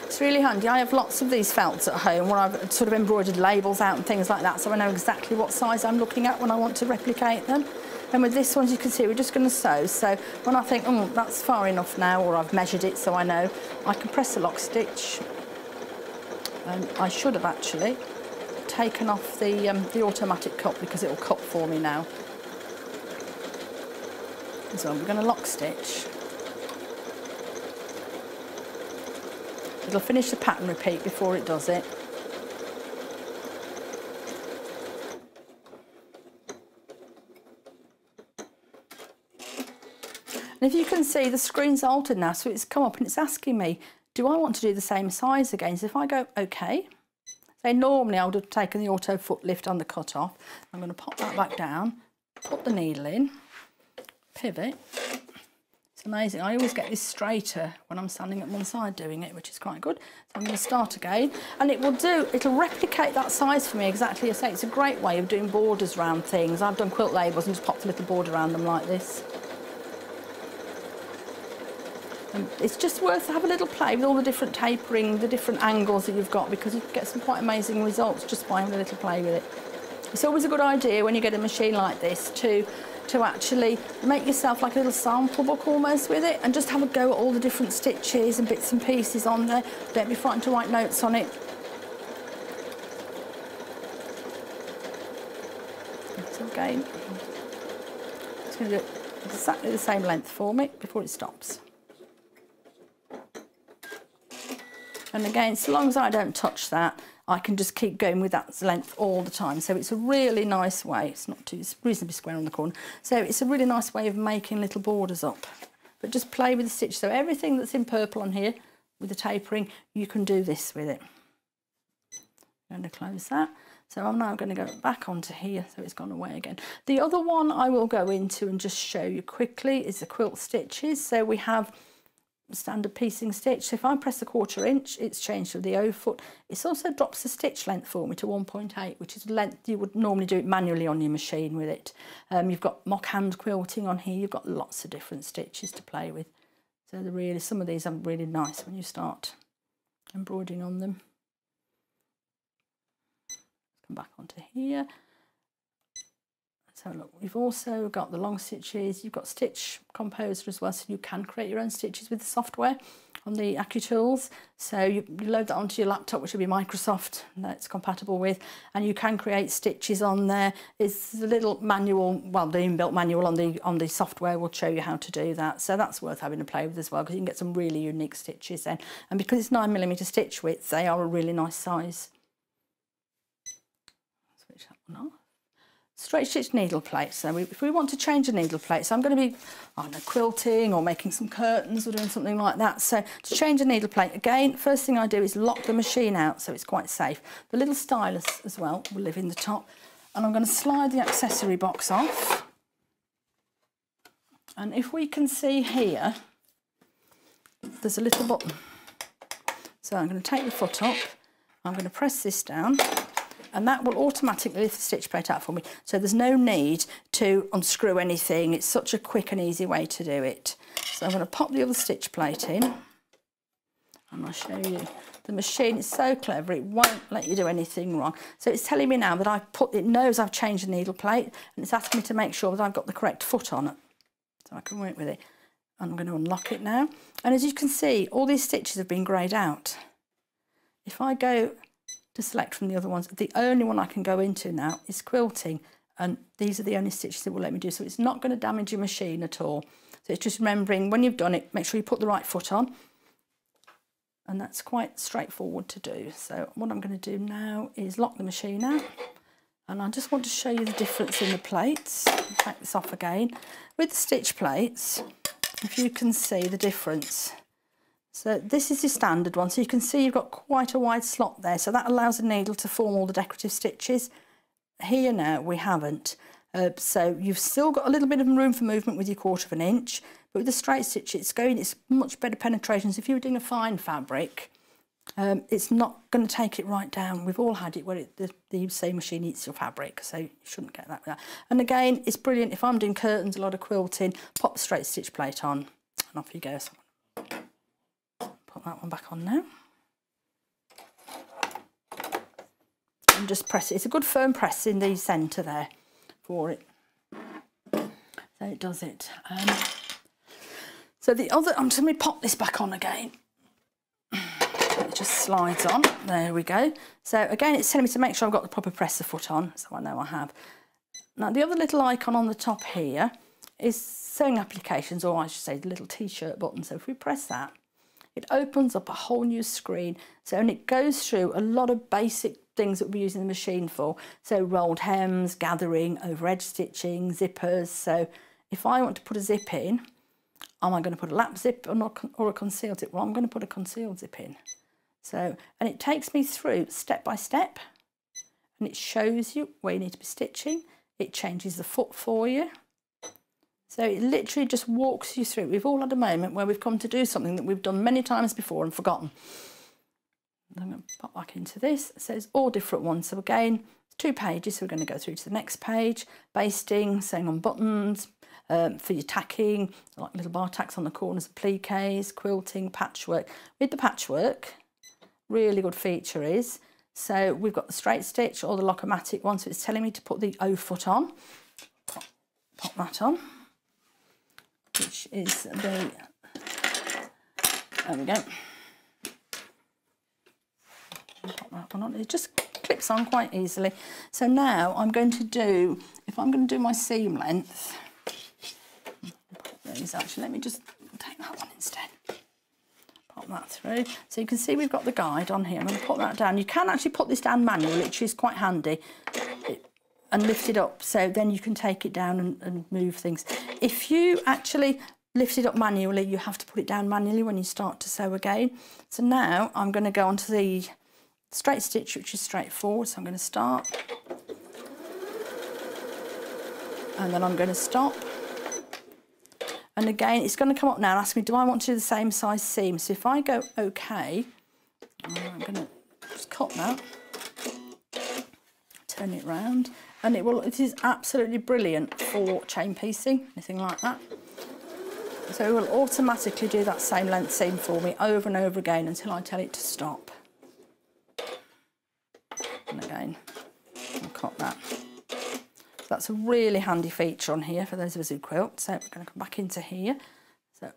It's really handy. I have lots of these felts at home where I've sort of embroidered labels out and things like that, so I know exactly what size I'm looking at when I want to replicate them. And with this one, as you can see, we're just going to sew. So when I think, oh, that's far enough now, or I've measured it so I know, I can press the lock stitch. And I should have actually taken off the automatic cut because it will cut for me now. So I'm going to lock stitch. It'll finish the pattern repeat before it does it. And if you can see, the screen's altered now, so it's come up and it's asking me, do I want to do the same size again? So if I go OK, say normally I would have taken the auto foot lift on the cut off. I'm going to pop that back down, put the needle in, pivot. It's amazing. I always get this straighter when I'm standing at one side doing it, which is quite good. So I'm going to start again, and it'll replicate that size for me exactly as I say. It's a great way of doing borders around things. I've done quilt labels and just popped a little border around them like this. And it's just worth to have a little play with all the different tapering, the different angles that you've got, because you can get some quite amazing results just by having a little play with it. It's always a good idea when you get a machine like this to actually make yourself like a little sample book almost with it, and just have a go at all the different stitches and bits and pieces on there. Don't be frightened to write notes on it. So again, it's going to do exactly the same length for me before it stops. And again, so long as I don't touch that, I can just keep going with that length all the time. So it's a really nice way. It's reasonably square on the corner. So it's a really nice way of making little borders up. But just play with the stitch. So everything that's in purple on here with the tapering, you can do this with it. I'm going to close that. So I'm now going to go back onto here, so it's gone away again. The other one I will go into and just show you quickly is the quilt stitches. So we have standard piecing stitch. So if I press the 1/4 inch, it's changed to the O foot. It also drops the stitch length for me to 1.8, which is the length you would normally do it manually on your machine with it. You've got mock hand quilting on here. You've got lots of different stitches to play with. So some of these are really nice when you start embroidering on them. Come back onto here. So look, we've also got the long stitches. You've got Stitch Composer as well, so you can create your own stitches with the software on the AccuTools. So you load that onto your laptop, which will be Microsoft, that it's compatible with, and you can create stitches on there. It's a little manual, well, the inbuilt manual on the software will show you how to do that. So that's worth having a play with as well, because you can get some really unique stitches then. And because it's 9mm stitch width, they are a really nice size. Switch that one off. Straight stitch needle plate. So if we want to change the needle plate, so I'm going to be, I don't know, quilting or making some curtains or doing something like that. So to change a needle plate, again, first thing I do is lock the machine out so it's quite safe. The little stylus as well will live in the top. And I'm going to slide the accessory box off. And if we can see here, there's a little button. So I'm going to take the foot up, I'm going to press this down, and that will automatically lift the stitch plate out for me. So there's no need to unscrew anything. It's such a quick and easy way to do it. So I'm going to pop the other stitch plate in, and I'll show you. The machine is so clever, it won't let you do anything wrong. So it's telling me now that it knows I've changed the needle plate, and it's asking me to make sure that I've got the correct foot on it, so I can work with it. I'm going to unlock it now. And as you can see, all these stitches have been greyed out. If I go to select from the other ones, the only one I can go into now is quilting, and these are the only stitches it will let me do, so it's not going to damage your machine at all. So it's just remembering when you've done it, make sure you put the right foot on, and that's quite straightforward to do. So what I'm going to do now is lock the machine out, and I just want to show you the difference in the plates. I'll take this off again. With the stitch plates, if you can see the difference. So this is the standard one, so you can see you've got quite a wide slot there, so that allows the needle to form all the decorative stitches. Here now we haven't, so you've still got a little bit of room for movement with your 1/4 inch, But with the straight stitch, it's much better penetration. So if you were doing a fine fabric, it's not going to take it right down. We've all had it where the sewing machine eats your fabric, so you shouldn't get that with that. And again, it's brilliant. If I'm doing curtains, a lot of quilting, pop the straight stitch plate on, and off you go. So put that one back on now. And just press it. It's a good firm press in the centre there for it. So it does it. So the other, I'm just going to pop this back on again. It just slides on. There we go. So again, it's telling me to make sure I've got the proper presser foot on, so I know I have. Now the other little icon on the top here is sewing applications, or I should say the little t-shirt button. So if we press that, it opens up a whole new screen. So, and it goes through a lot of basic things that we're using the machine for. So rolled hems, gathering, over edge stitching, zippers. So if I want to put a zip in, am I going to put a lap zip or a concealed zip? Well, I'm going to put a concealed zip in. So, and it takes me through step by step, and it shows you where you need to be stitching. It changes the foot for you. So it literally just walks you through. We've all had a moment where we've come to do something that we've done many times before and forgotten. I'm going to pop back into this. So it's all different ones. So again, 2 pages, so we're going to go through to the next page. Basting, sewing on buttons, for your tacking, like little bar tacks on the corners of pliques, quilting, patchwork. With the patchwork, really good feature is, so we've got the straight stitch or the lock-o-matic one, so it's telling me to put the O foot on. Pop that on, which is the, there we go. Pop that one on. It just clips on quite easily. So now I'm going to do, if I'm going to do my seam length, actually, let me just take that one instead. Pop that through. So you can see we've got the guide on here. I'm going to put that down. You can actually put this down manually, which is quite handy, and lift it up. So then you can take it down and move things. If you actually lift it up manually, you have to put it down manually when you start to sew again. So now I'm going to go on to the straight stitch, which is straightforward. So I'm going to start. And then I'm going to stop. And again, it's going to come up now and ask me, do I want to do the same size seam? So if I go OK, I'm going to just cut that, turn it round, and it is absolutely brilliant for chain piecing, anything like that. So it will automatically do that same length seam for me over and over again until I tell it to stop. And again, I'll cut that. That's a really handy feature on here for those of us who quilt. So we're going to come back into here. So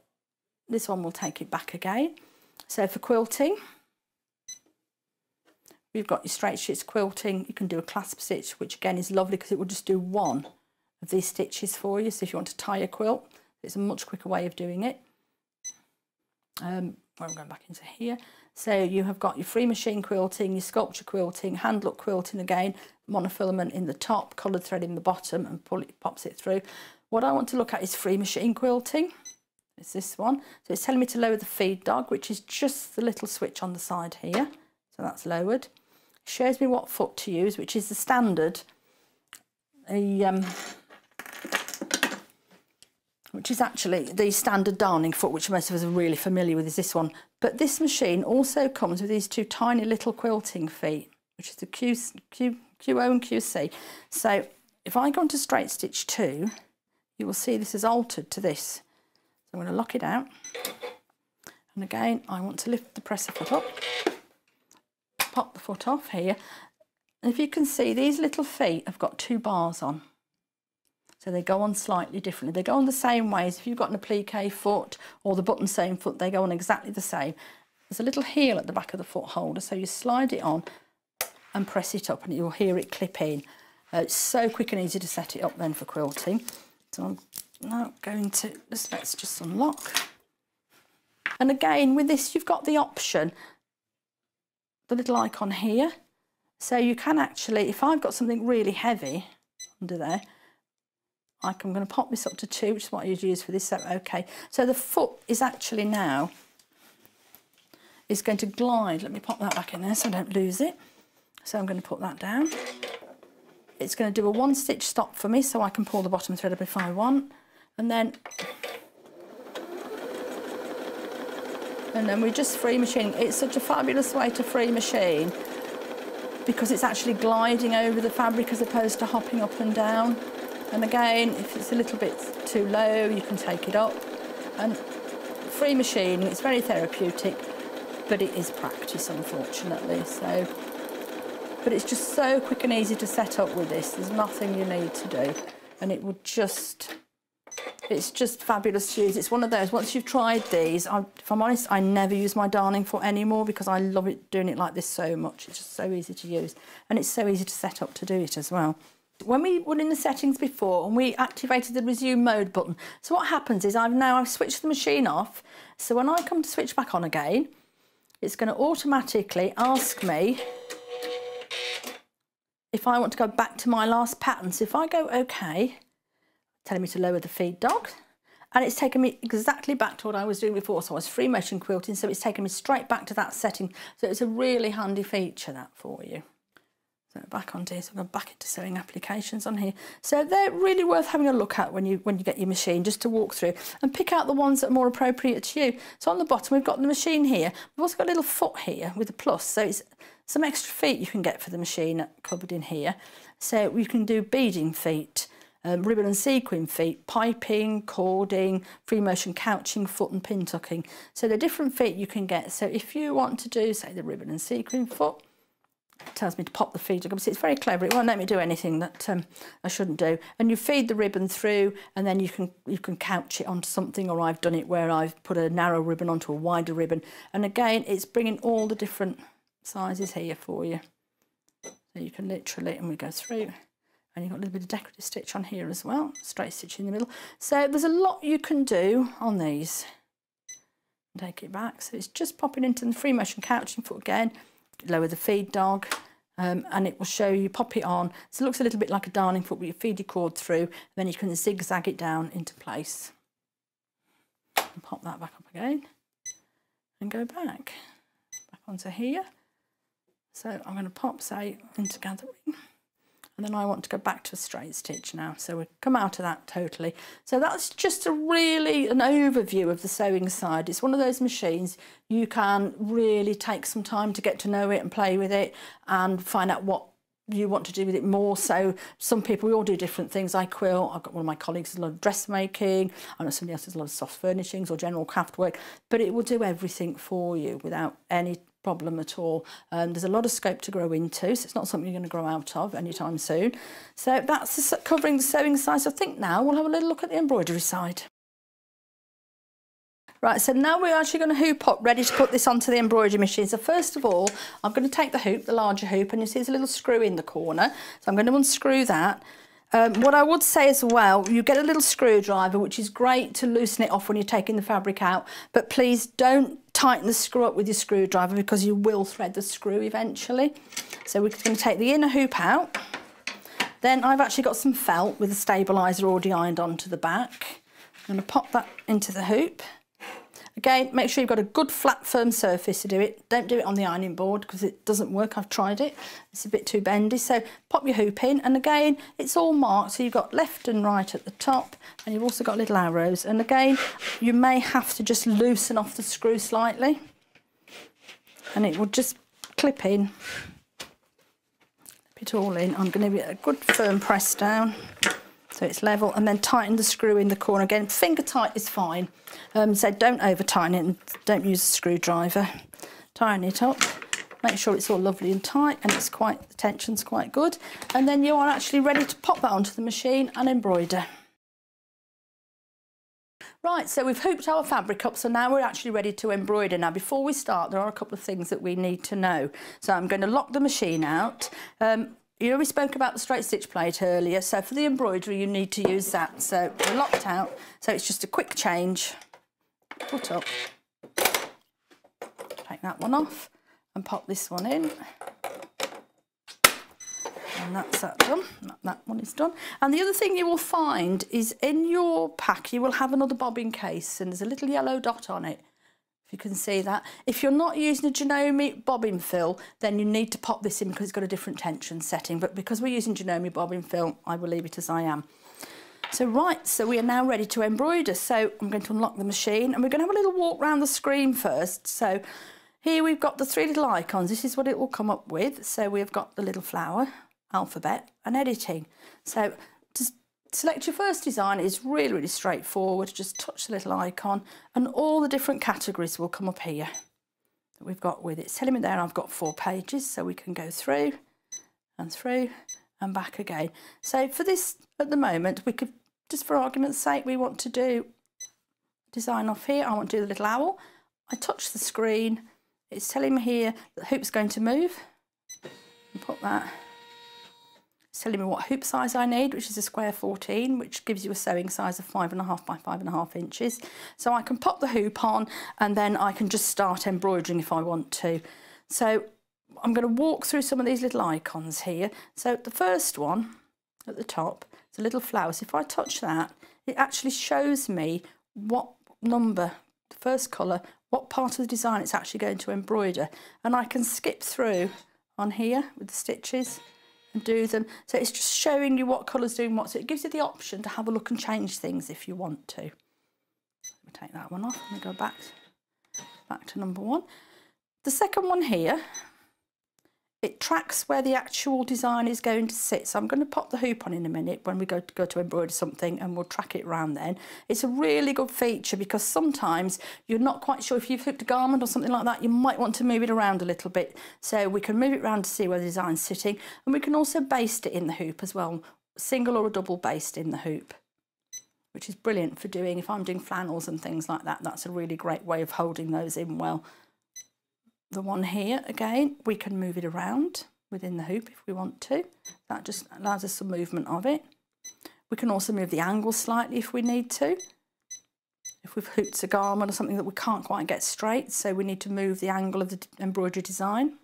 this one will take it back again. So for quilting, we've got your straight stitch quilting. You can do a clasp stitch, which again is lovely because it will just do one of these stitches for you. So if you want to tie a quilt, it's a much quicker way of doing it. I'm going back into here. So you have got your free machine quilting, your sculpture quilting, hand look quilting again, monofilament in the top, coloured thread in the bottom, and pops it through. What I want to look at is free machine quilting. It's this one. So it's telling me to lower the feed dog, which is just the little switch on the side here. So that's lowered. It shows me what foot to use, which is the standard, which is actually the standard darning foot, which most of us are really familiar with, is this one. But this machine also comes with these 2 tiny little quilting feet, which is the QO and QC. So if I go into straight stitch 2, you will see this is altered to this. So I'm going to lock it out. And again, I want to lift the presser foot up, pop the foot off here. And if you can see, these little feet have got 2 bars on. So they go on slightly differently. They go on the same way as if you've got an applique foot or the button sewing foot, they go on exactly the same. There's a little heel at the back of the foot holder, so you slide it on and press it up and you'll hear it clip in. It's so quick and easy to set it up then for quilting. So I'm now going to, let's just unlock. And again, with this, you've got the option, the little icon here. So you can actually, if I've got something really heavy under there, I'm going to pop this up to 2, which is what I usually use for this. So, okay. So the foot is actually now, is going to glide. Let me pop that back in there so I don't lose it. So I'm going to put that down. It's going to do a 1 stitch stop for me so I can pull the bottom thread up if I want. And then And then we just free machine. It's such a fabulous way to free machine because it's actually gliding over the fabric as opposed to hopping up and down. And again, if it's a little bit too low, you can take it up. And free machining, it's very therapeutic, but it is practice, unfortunately. So, but it's just so quick and easy to set up with this. There's nothing you need to do. And it will just... It's just fabulous to use. It's one of those, once you've tried these, if I'm honest, I never use my darning foot anymore because I love it doing it like this so much. It's just so easy to use. And it's so easy to set up to do it as well. When we were in the settings before and we activated the resume mode button, so what happens is I've switched the machine off. So when I come to switch back on again, it's going to automatically ask me if I want to go back to my last pattern. So if I go OK, telling me to lower the feed dog, and it's taken me exactly back to what I was doing before. So I was free motion quilting, so it's taken me straight back to that setting. So it's a really handy feature, that, for you. So back onto here, so I'm going back into sewing applications on here. So they're really worth having a look at when you get your machine, just to walk through and pick out the ones that are more appropriate to you. So on the bottom, we've got the machine here. We've also got a little foot here with a plus. So it's some extra feet you can get for the machine covered in here. So we can do beading feet, ribbon and sequin feet, piping, cording, free motion couching, foot and pin tucking. So the different feet you can get. So if you want to do, say, the ribbon and sequin foot, it tells me to pop the feed. Obviously, it's very clever. It won't let me do anything that I shouldn't do. And you feed the ribbon through, and then you can couch it onto something. Or I've done it where I've put a narrow ribbon onto a wider ribbon. And again, it's bringing all the different sizes here for you. So you can literally, and we go through. And you've got a little bit of decorative stitch on here as well, straight stitch in the middle. So there's a lot you can do on these. Take it back. So it's just popping into the free motion couching foot again, lower the feed dog, and it will show you, pop it on. So it looks a little bit like a darning foot, but you feed your cord through, and then you can zigzag it down into place. And pop that back up again, and go back onto here. So I'm going to pop, say, into gathering. And then I want to go back to a straight stitch now. So we come out of that totally. So that's just really an overview of the sewing side. It's one of those machines you can really take some time to get to know it and play with it and find out what you want to do with it more. So some people, we all do different things. I quilt. I've got one of my colleagues who does a lot of dressmaking. I know somebody else does a lot of soft furnishings or general craft work. But it will do everything for you without any problem at all. There's a lot of scope to grow into, so it's not something you're going to grow out of anytime soon. So that's covering the sewing side. So I think now we'll have a little look at the embroidery side. Right, so now we're actually going to hoop up, ready to put this onto the embroidery machine. So first of all, I'm going to take the hoop, the larger hoop, and you see there's a little screw in the corner. So I'm going to unscrew that. What I would say as well, you get a little screwdriver, which is great to loosen it off when you're taking the fabric out, but please don't tighten the screw up with your screwdriver because you will thread the screw eventually. So we're going to take the inner hoop out. Then I've actually got some felt with a stabiliser already ironed onto the back. I'm going to pop that into the hoop. Again, make sure you've got a good flat firm surface to do it. Don't do it on the ironing board because it doesn't work. I've tried it. It's a bit too bendy. So pop your hoop in, and again, it's all marked. So you've got left and right at the top, and you've also got little arrows. And again, you may have to just loosen off the screw slightly, and it will just clip in. Clip it all in. I'm going to give it a good firm press down, so it's level, and then tighten the screw in the corner. Again, finger tight is fine. So don't over tighten it and don't use a screwdriver. Tighten it up, make sure it's all lovely and tight and it's the tension's quite good. And then you are actually ready to pop that onto the machine and embroider. Right, so we've hooped our fabric up, so now we're actually ready to embroider. Now, before we start, there are a couple of things that we need to know. So I'm going to lock the machine out. You know, we spoke about the straight stitch plate earlier, so for the embroidery you need to use that. So we're locked out, so it's just a quick change, put up, take that one off and pop this one in. And that's that done, that one is done. And the other thing you will find is in your pack you will have another bobbin case, and there's a little yellow dot on it. You can see that. If you're not using a Janome bobbin fill, then you need to pop this in because it's got a different tension setting. But because we're using Janome bobbin fill, I will leave it as I am. So we are now ready to embroider. So I'm going to unlock the machine and we're going to have a little walk around the screen first. So here we've got the 3 little icons. This is what it will come up with. So we've got the little flower, alphabet and editing. So to select your first design is really, really straightforward. Just touch the little icon and all the different categories will come up here that we've got with it. It's telling me there I've got 4 pages, so we can go through and back again. So for this at the moment, we could, just for argument's sake, we want to do design off here. I want to do the little owl. I touch the screen. It's telling me here that the hoop's going to move. And put that. It's telling me what hoop size I need, which is a square 14, which gives you a sewing size of 5.5 by 5.5 inches. So I can pop the hoop on and then I can just start embroidering if I want to. So I'm going to walk through some of these little icons here. So the first one at the top is a little flower. So if I touch that, it actually shows me what number, the first colour, what part of the design it's actually going to embroider. And I can skip through on here with the stitches and do them. So it's just showing you what colour's doing what. So it gives you the option to have a look and change things if you want to. Let me take that one off and go back to number 1. The second one here, it tracks where the actual design is going to sit. So I'm going to pop the hoop on in a minute when we go to embroider something, and we'll track it around then. It's a really good feature because sometimes you're not quite sure if you've hooped a garment or something like that, you might want to move it around a little bit. So we can move it around to see where the design's sitting, and we can also baste it in the hoop as well, single or a double baste in the hoop, which is brilliant for doing, if I'm doing flannels and things like that, that's a really great way of holding those in well. The one here, again, we can move it around within the hoop if we want to. That just allows us some movement of it. We can also move the angle slightly if we need to. If we've hooped a garment or something that we can't quite get straight, so we need to move the angle of the embroidery design.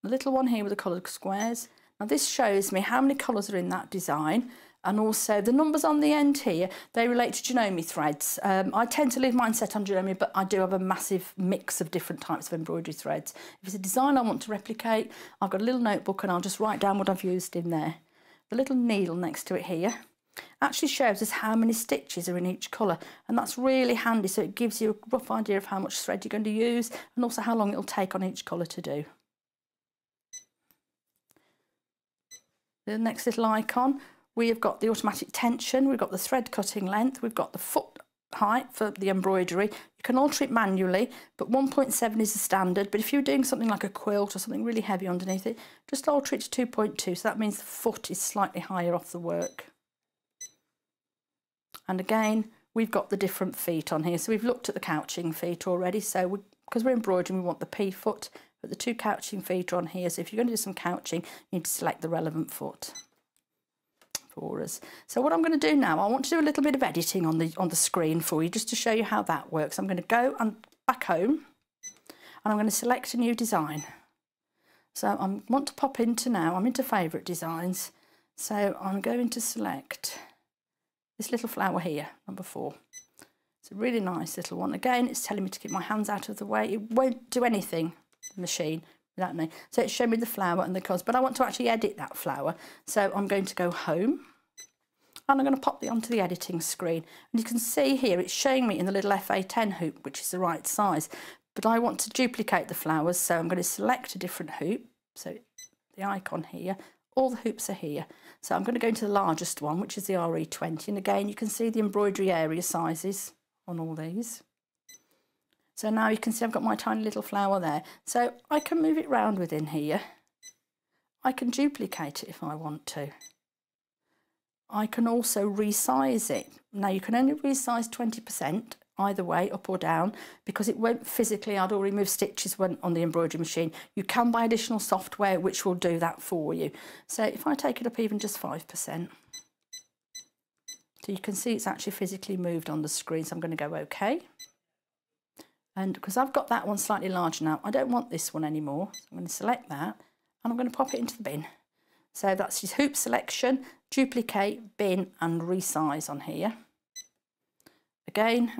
A little one here with the coloured squares. Now this shows me how many colours are in that design, and also the numbers on the end here, they relate to Janome threads. I tend to leave mine set on Janome, but I do have a massive mix of different types of embroidery threads. If it's a design I want to replicate, I've got a little notebook and I'll just write down what I've used in there. The little needle next to it here actually shows us how many stitches are in each colour, and that's really handy, so it gives you a rough idea of how much thread you're going to use and also how long it'll take on each colour to do. The next little icon, we have got the automatic tension, we've got the thread cutting length, we've got the foot height for the embroidery. You can alter it manually, but 1.7 is the standard. But if you're doing something like a quilt or something really heavy underneath it, just alter it to 2.2, so that means the foot is slightly higher off the work. And again, we've got the different feet on here. So we've looked at the couching feet already, so because we're embroidering, we want the P foot, but the 2 couching feet are on here. So if you're going to do some couching, you need to select the relevant foot for us. So what I'm going to do now, I want to do a little bit of editing on the screen for you, just to show you how that works. I'm going to go back home, and I'm going to select a new design. So I want to pop into now, I'm into favourite designs. So I'm going to select this little flower here, number 4. It's a really nice little one. Again, it's telling me to keep my hands out of the way. It won't do anything, the machine, without me. So it's showing me the flower and the colours, but I want to actually edit that flower. So I'm going to go home, and I'm going to pop it onto the editing screen. And you can see here, it's showing me in the little FA10 hoop, which is the right size. But I want to duplicate the flowers, so I'm going to select a different hoop. So the icon here, all the hoops are here. So I'm going to go into the largest one, which is the RE20. And again, you can see the embroidery area sizes on all these. So now you can see I've got my tiny little flower there. So I can move it round within here. I can duplicate it if I want to. I can also resize it. Now you can only resize 20%, either way, up or down, because it won't physically add or remove stitches when on the embroidery machine. You can buy additional software which will do that for you. So if I take it up even just 5%, so you can see it's actually physically moved on the screen. So I'm going to go OK. And because I've got that one slightly larger now, I don't want this one anymore. So I'm going to select that, and I'm going to pop it into the bin. So that's just hoop selection, duplicate, bin and resize on here. Again,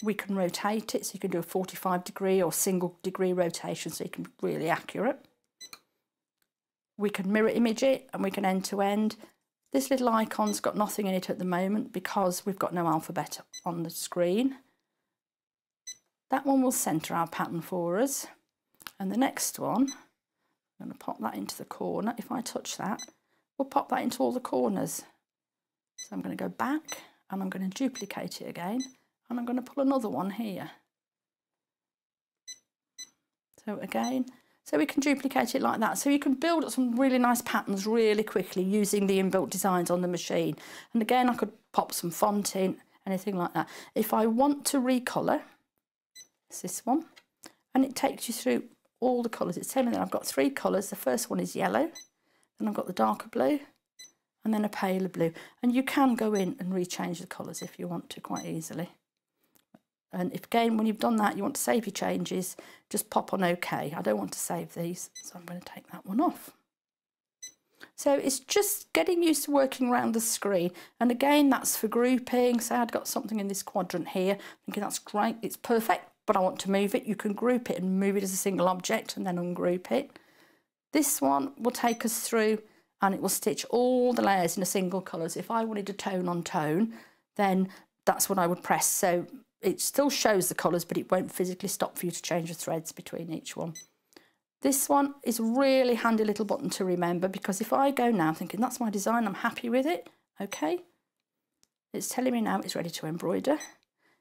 we can rotate it, so you can do a 45-degree or single-degree rotation, so you can be really accurate. We can mirror image it, and we can end-to-end. This little icon's got nothing in it at the moment because we've got no alphabet on the screen. That one will centre our pattern for us. And the next one, I'm going to pop that into the corner. If I touch that, we'll pop that into all the corners. So I'm going to go back and I'm going to duplicate it again. And I'm going to pull another one here. So again, so we can duplicate it like that. So you can build up some really nice patterns really quickly using the inbuilt designs on the machine. And again, I could pop some font in, anything like that. If I want to recolour, it's this one, and it takes you through all the colours. It's telling me that I've got 3 colours. The first one is yellow, then I've got the darker blue, and then a paler blue. And you can go in and rechange the colours if you want to quite easily. And if, again, when you've done that, you want to save your changes, just pop on OK. I don't want to save these, so I'm going to take that one off. So it's just getting used to working around the screen. And again, that's for grouping. So I'd got something in this quadrant here, thinking that's great, it's perfect, but I want to move it. You can group it and move it as a single object and then ungroup it. This one will take us through and it will stitch all the layers in a single colour. So if I wanted a tone on tone, then that's what I would press. So it still shows the colours, but it won't physically stop for you to change the threads between each one. This one is a really handy little button to remember, because if I go now thinking that's my design, I'm happy with it, okay, it's telling me now it's ready to embroider.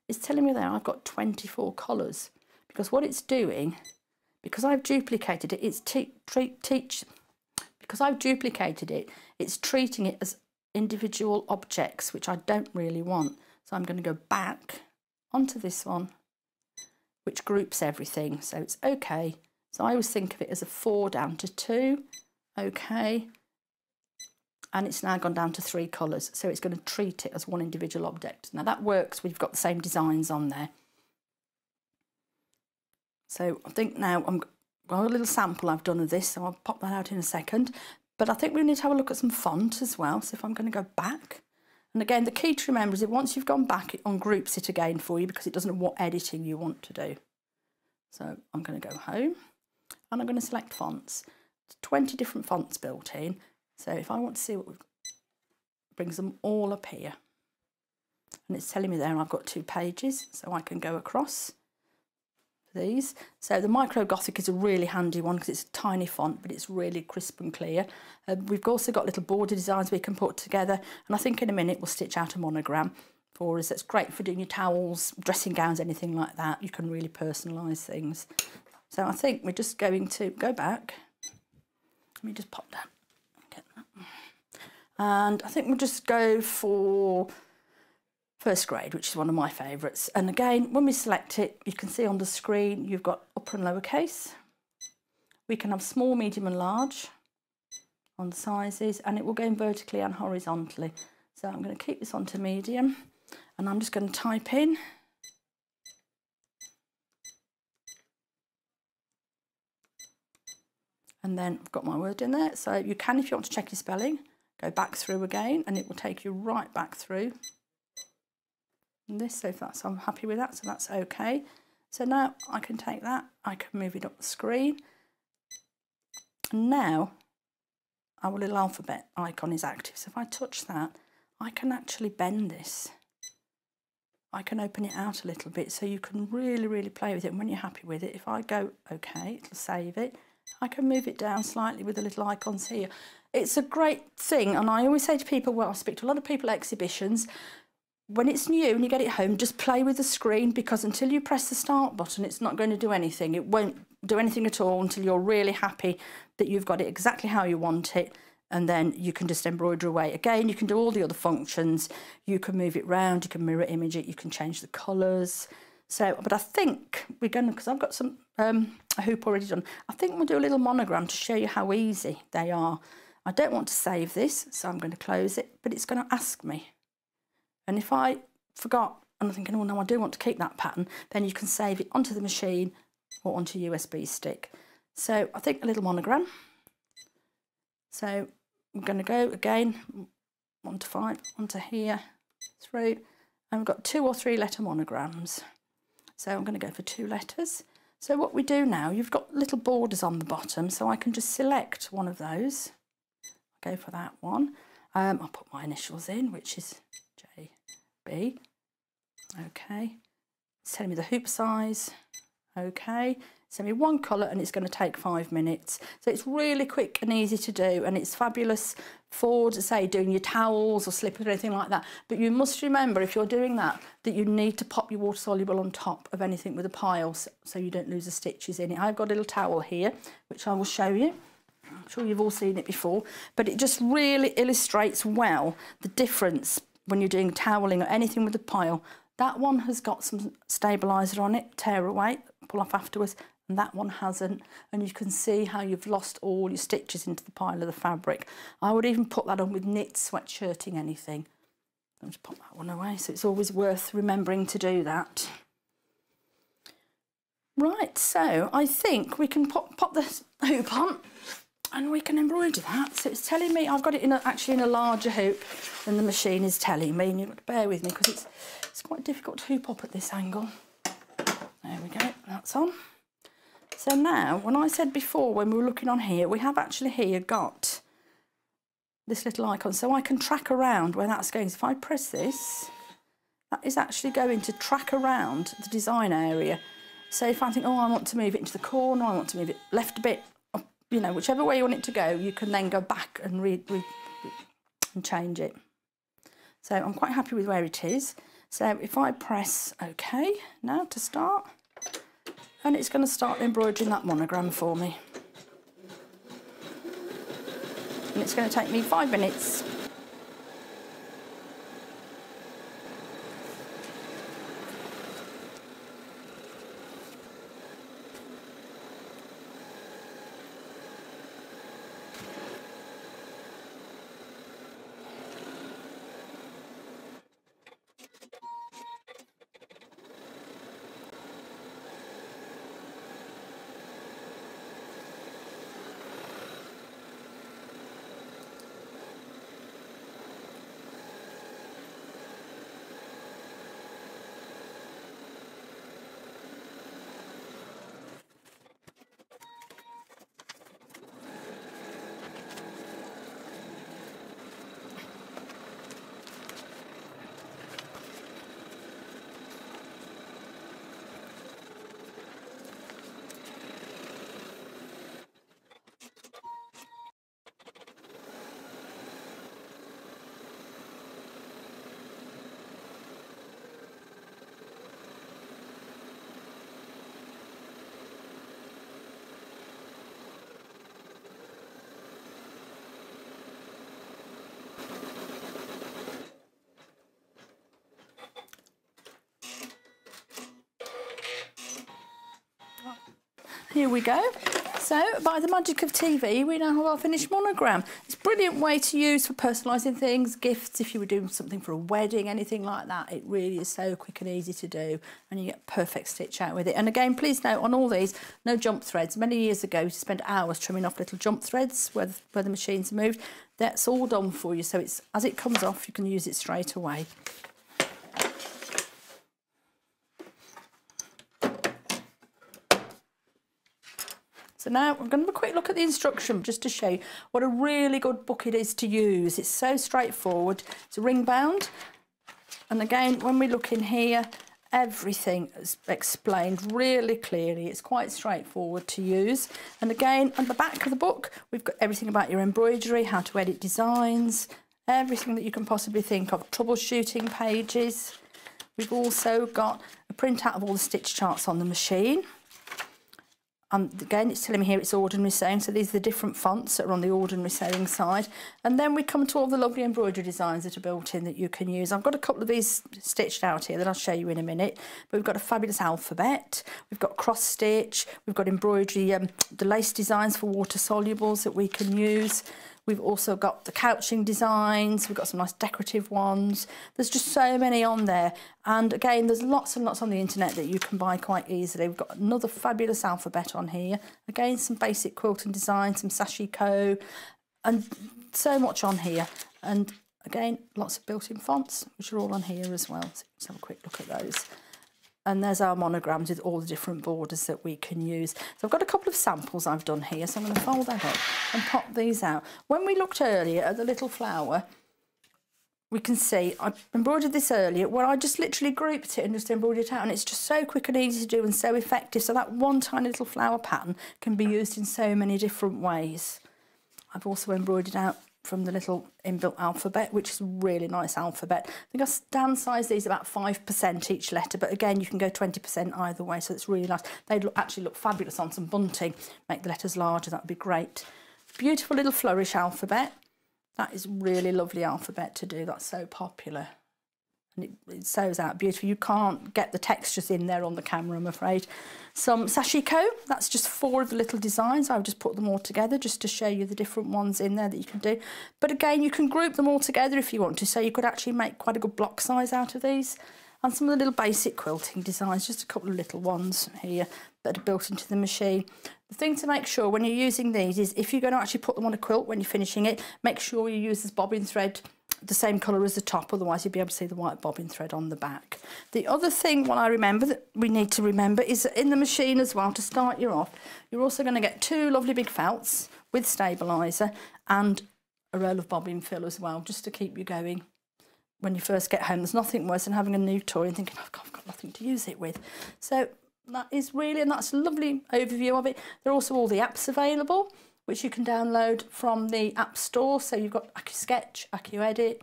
It's telling me there I've got 24 colours, because what it's doing, because I've duplicated it, it's it's treating it as individual objects, which I don't really want. So I'm going to go back onto this one, which groups everything, so it's okay. So I always think of it as a 4 down to 2, okay, and it's now gone down to 3 colours, so it's going to treat it as one individual object. Now that works when you've got the same designs on there. So I think now got a little sample I've done of this, so I'll pop that out in a second, but I think we need to have a look at some font as well. So if I'm going to go back, and again, the key to remember is that once you've gone back, it ungroups it again for you because it doesn't know what editing you want to do. So I'm going to go home and I'm going to select fonts. There's 20 different fonts built in. So if I want to see what we've got, it brings them all up here. And it's telling me there I've got 2 pages, so I can go across these. So the Micro Gothic is a really handy one because it's a tiny font, but it's really crisp and clear. We've also got little border designs we can put together, and I think in a minute we'll stitch out a monogram for us. That's great for doing your towels, dressing gowns, anything like that. You can really personalise things. So I think we're just going to go back. Let me just pop that. Get that. And I think we'll just go for First Grade, which is one of my favourites. And again, when we select it, you can see on the screen you've got upper and lower case. We can have small, medium and large on the sizes, and it will go in vertically and horizontally. So I'm going to keep this onto medium, and I'm just going to type in and then I've got my word in there. So you can, if you want to check your spelling, go back through again and it will take you right back through. And this, so if that's, I'm happy with that, so that's okay. So now I can take that, I can move it up the screen. And now our little alphabet icon is active. So if I touch that, I can actually bend this. I can open it out a little bit so you can really, really play with it. And when you're happy with it, if I go okay, it'll save it. I can move it down slightly with the little icons here. It's a great thing, and I always say to people, well, I speak to a lot of people at exhibitions, when it's new and you get it home, just play with the screen, because until you press the start button, it's not going to do anything. It won't do anything at all until you're really happy that you've got it exactly how you want it, and then you can just embroider away. Again, you can do all the other functions. You can move it round, you can mirror image it, you can change the colours. So, but I think we're going to, because I've got some a hoop already done, I think we'll do a little monogram to show you how easy they are. I don't want to save this, so I'm going to close it, but it's going to ask me. And if I forgot, and I'm thinking, oh no, I do want to keep that pattern, then you can save it onto the machine or onto a USB stick. So I think a little monogram. So I'm going to go again, 1 to 5, onto here, through, and we've got 2 or 3 letter monograms. So I'm going to go for 2 letters. So what we do now, you've got little borders on the bottom, so I can just select one of those. I'll go for that one. I'll put my initials in, which is JB. Okay. It's telling me the hoop size. Okay. It's telling me one colour and it's going to take 5 minutes. So it's really quick and easy to do, and it's fabulous for, say, doing your towels or slippers or anything like that. But you must remember, if you're doing that, that you need to pop your water soluble on top of anything with a pile so you don't lose the stitches in it. I've got a little towel here, which I will show you. I'm sure you've all seen it before, but it just really illustrates well the difference when you're doing toweling or anything with a pile. That one has got some stabiliser on it, tear away, pull off afterwards, and that one hasn't, and you can see how you've lost all your stitches into the pile of the fabric. I would even put that on with knit, sweatshirting, anything. I'll just pop that one away, so it's always worth remembering to do that. Right, so I think we can pop the hoop on and we can embroider that. So it's telling me I've got it actually in a larger hoop than the machine is telling me, and you've got to bear with me because it's quite difficult to hoop up at this angle. There we go, that's on. So now, when I said before, when we were looking on here, we have actually here got this little icon, so I can track around where that's going. So if I press this, that is actually going to track around the design area. So if I think, oh, I want to move it into the corner, I want to move it left a bit, you know, whichever way you want it to go, you can then go back and and change it. So I'm quite happy with where it is. So if I press OK now to start, and it's going to start embroidering that monogram for me. And it's going to take me 5 minutes. Here we go. So, by the magic of TV, we now have our finished monogram. It's a brilliant way to use for personalising things, gifts, if you were doing something for a wedding, anything like that. It really is so quick and easy to do, and you get perfect stitch out with it. And again, please note, on all these, no jump threads. Many years ago, you spent hours trimming off little jump threads where the machines moved. That's all done for you, so it's as it comes off, you can use it straight away. So now I'm going to have a quick look at the instruction just to show you what a really good book it is to use. It's so straightforward. It's ring bound. And again, when we look in here, everything is explained really clearly. It's quite straightforward to use. And again, on the back of the book, we've got everything about your embroidery, how to edit designs, everything that you can possibly think of, troubleshooting pages. We've also got a printout of all the stitch charts on the machine. Again, it's telling me here it's ordinary sewing, so these are the different fonts that are on the ordinary sewing side. And then we come to all the lovely embroidery designs that are built in that you can use. I've got a couple of these stitched out here that I'll show you in a minute. But we've got a fabulous alphabet, we've got cross stitch, we've got embroidery, the lace designs for water solubles that we can use. We've also got the couching designs, we've got some nice decorative ones. There's just so many on there. And again, there's lots and lots on the internet that you can buy quite easily. We've got another fabulous alphabet on here. Again, some basic quilting design, some sashiko, and so much on here. And again, lots of built-in fonts, which are all on here as well. So let's have a quick look at those. And there's our monograms with all the different borders that we can use. So I've got a couple of samples I've done here, so I'm going to fold that up and pop these out. When we looked earlier at the little flower, we can see I embroidered this earlier where I just literally grouped it and just embroidered it out, and it's just so quick and easy to do and so effective. So that one tiny little flower pattern can be used in so many different ways. I've also embroidered out from the little inbuilt alphabet, which is a really nice alphabet. I think I downsized these about 5% each letter, but again, you can go 20% either way, so it's really nice. They actually look fabulous on some bunting. Make the letters larger, that would be great. Beautiful little flourish alphabet. That is really lovely alphabet to do. That's so popular. And it sews out beautifully. You can't get the textures in there on the camera, I'm afraid. Some sashiko. That's just 4 of the little designs. I've just put them all together just to show you the different ones in there that you can do. But again, you can group them all together if you want to. So you could actually make quite a good block size out of these. And some of the little basic quilting designs, just a couple of little ones here that are built into the machine. The thing to make sure when you're using these is if you're going to actually put them on a quilt when you're finishing it, make sure you use this bobbin thread the same colour as the top, otherwise you'll be able to see the white bobbin thread on the back. The other thing what I remember that we need to remember is that in the machine as well, to start you off, you're also going to get 2 lovely big felts with stabiliser and a roll of bobbin fill as well, just to keep you going. When you first get home, there's nothing worse than having a new toy and thinking, oh, God, I've got nothing to use it with. So that is really, and that's a lovely overview of it. There are also all the apps available, which you can download from the App Store. So you've got AccuSketch, AccuEdit,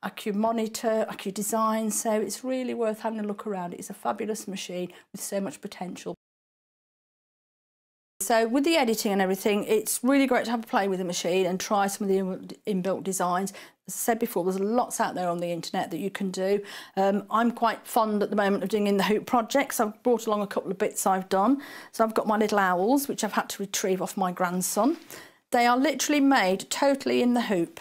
AccuMonitor, AccuDesign. So it's really worth having a look around. It's a fabulous machine with so much potential. So with the editing and everything, it's really great to have a play with the machine and try some of the inbuilt designs. As I said before, there's lots out there on the internet that you can do. I'm quite fond at the moment of doing in the hoop projects. I've brought along a couple of bits I've done. So I've got my little owls, which I've had to retrieve off my grandson. They are literally made totally in the hoop.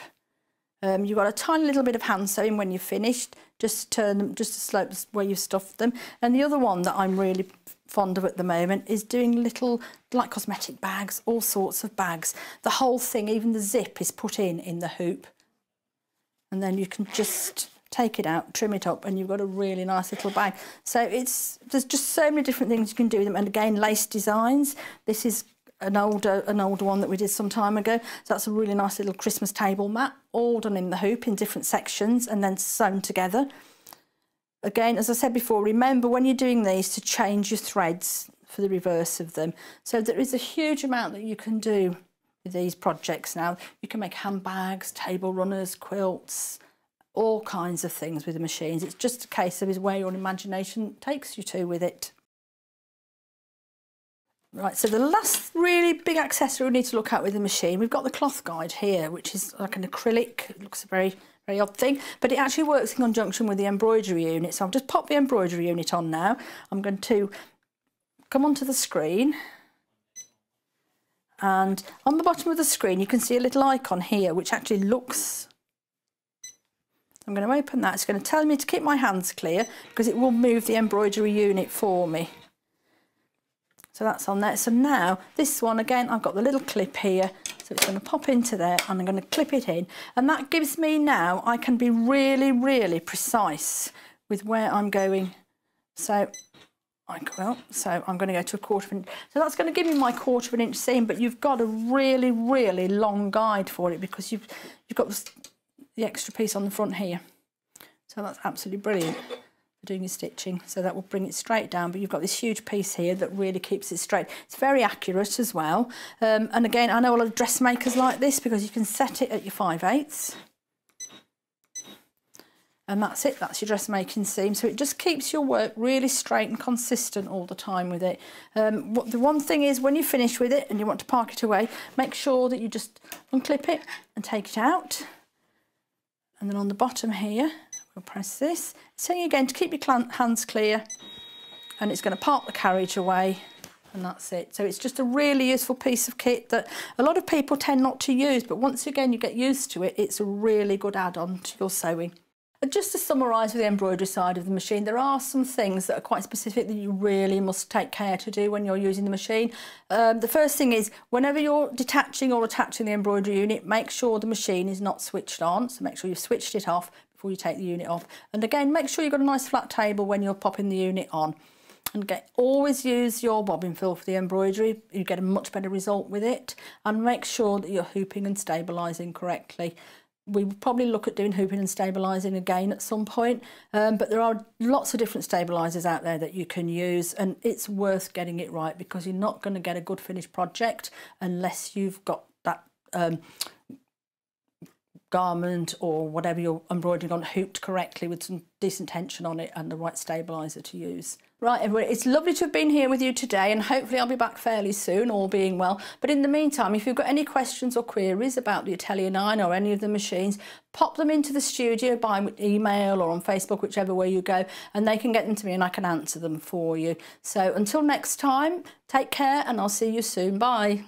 You've got a tiny little bit of hand sewing when you're finished, just turn them just to slope where you've stuffed them. And the other one that I'm really fond of at the moment is doing little, like cosmetic bags, all sorts of bags. The whole thing, even the zip, is put in the hoop. And then you can just take it out, trim it up, and you've got a really nice little bag. So there's just so many different things you can do with them. And again, lace designs. This is an older one that we did some time ago. So that's a really nice little Christmas table mat, all done in the hoop in different sections and then sewn together. Again, as I said before, remember when you're doing these to change your threads for the reverse of them. So there is a huge amount that you can do with these projects now. You can make handbags, table runners, quilts, all kinds of things with the machines. It's just a case of where your imagination takes you to with it. Right, so the last really big accessory we need to look at with the machine, we've got the cloth guide here, which is like an acrylic. It looks a very odd thing, but it actually works in conjunction with the embroidery unit. So I'll just pop the embroidery unit on now. I'm going to come onto the screen, and on the bottom of the screen you can see a little icon here which actually looks... I'm going to open that. It's going to tell me to keep my hands clear because it will move the embroidery unit for me. So that's on there. So now this one, again, I've got the little clip here. So it's going to pop into there and I'm going to clip it in. And that gives me now, I can be really, really precise with where I'm going. So I'm going to go to a 1/4 inch. So that's going to give me my 1/4 inch seam, but you've got a really, really long guide for it because you've got the extra piece on the front here. So that's absolutely brilliant for doing your stitching. So that will bring it straight down, but you've got this huge piece here that really keeps it straight. It's very accurate as well. And again, I know a lot of dressmakers like this because you can set it at your 5/8. And that's it, that's your dressmaking seam. So it just keeps your work really straight and consistent all the time with it. The one thing is when you finish with it and you want to park it away, make sure that you just unclip it and take it out. And then on the bottom here, we'll press this. Saying again to keep your hands clear, and it's going to park the carriage away, and that's it. So it's just a really useful piece of kit that a lot of people tend not to use, but once again you get used to it, it's a really good add-on to your sewing. And just to summarise with the embroidery side of the machine, there are some things that are quite specific that you really must take care to do when you're using the machine. The first thing is, whenever you're detaching or attaching the embroidery unit, make sure the machine is not switched on. So make sure you've switched it off before you take the unit off. And again, make sure you've got a nice flat table when you're popping the unit on. And always use your bobbin fill for the embroidery. You get a much better result with it. And make sure that you're hooping and stabilising correctly. we will probably look at doing hooping and stabilising again at some point, but there are lots of different stabilisers out there that you can use, and it's worth getting it right, because you're not going to get a good finished project unless you've got that garment or whatever you're embroidering on hooped correctly with some decent tension on it and the right stabiliser to use. Right, everybody, it's lovely to have been here with you today, and hopefully I'll be back fairly soon, all being well. But in the meantime, if you've got any questions or queries about the Atelier 9 or any of the machines, pop them into the studio by email or on Facebook, whichever way you go, and they can get them to me and I can answer them for you. So until next time, take care and I'll see you soon. Bye.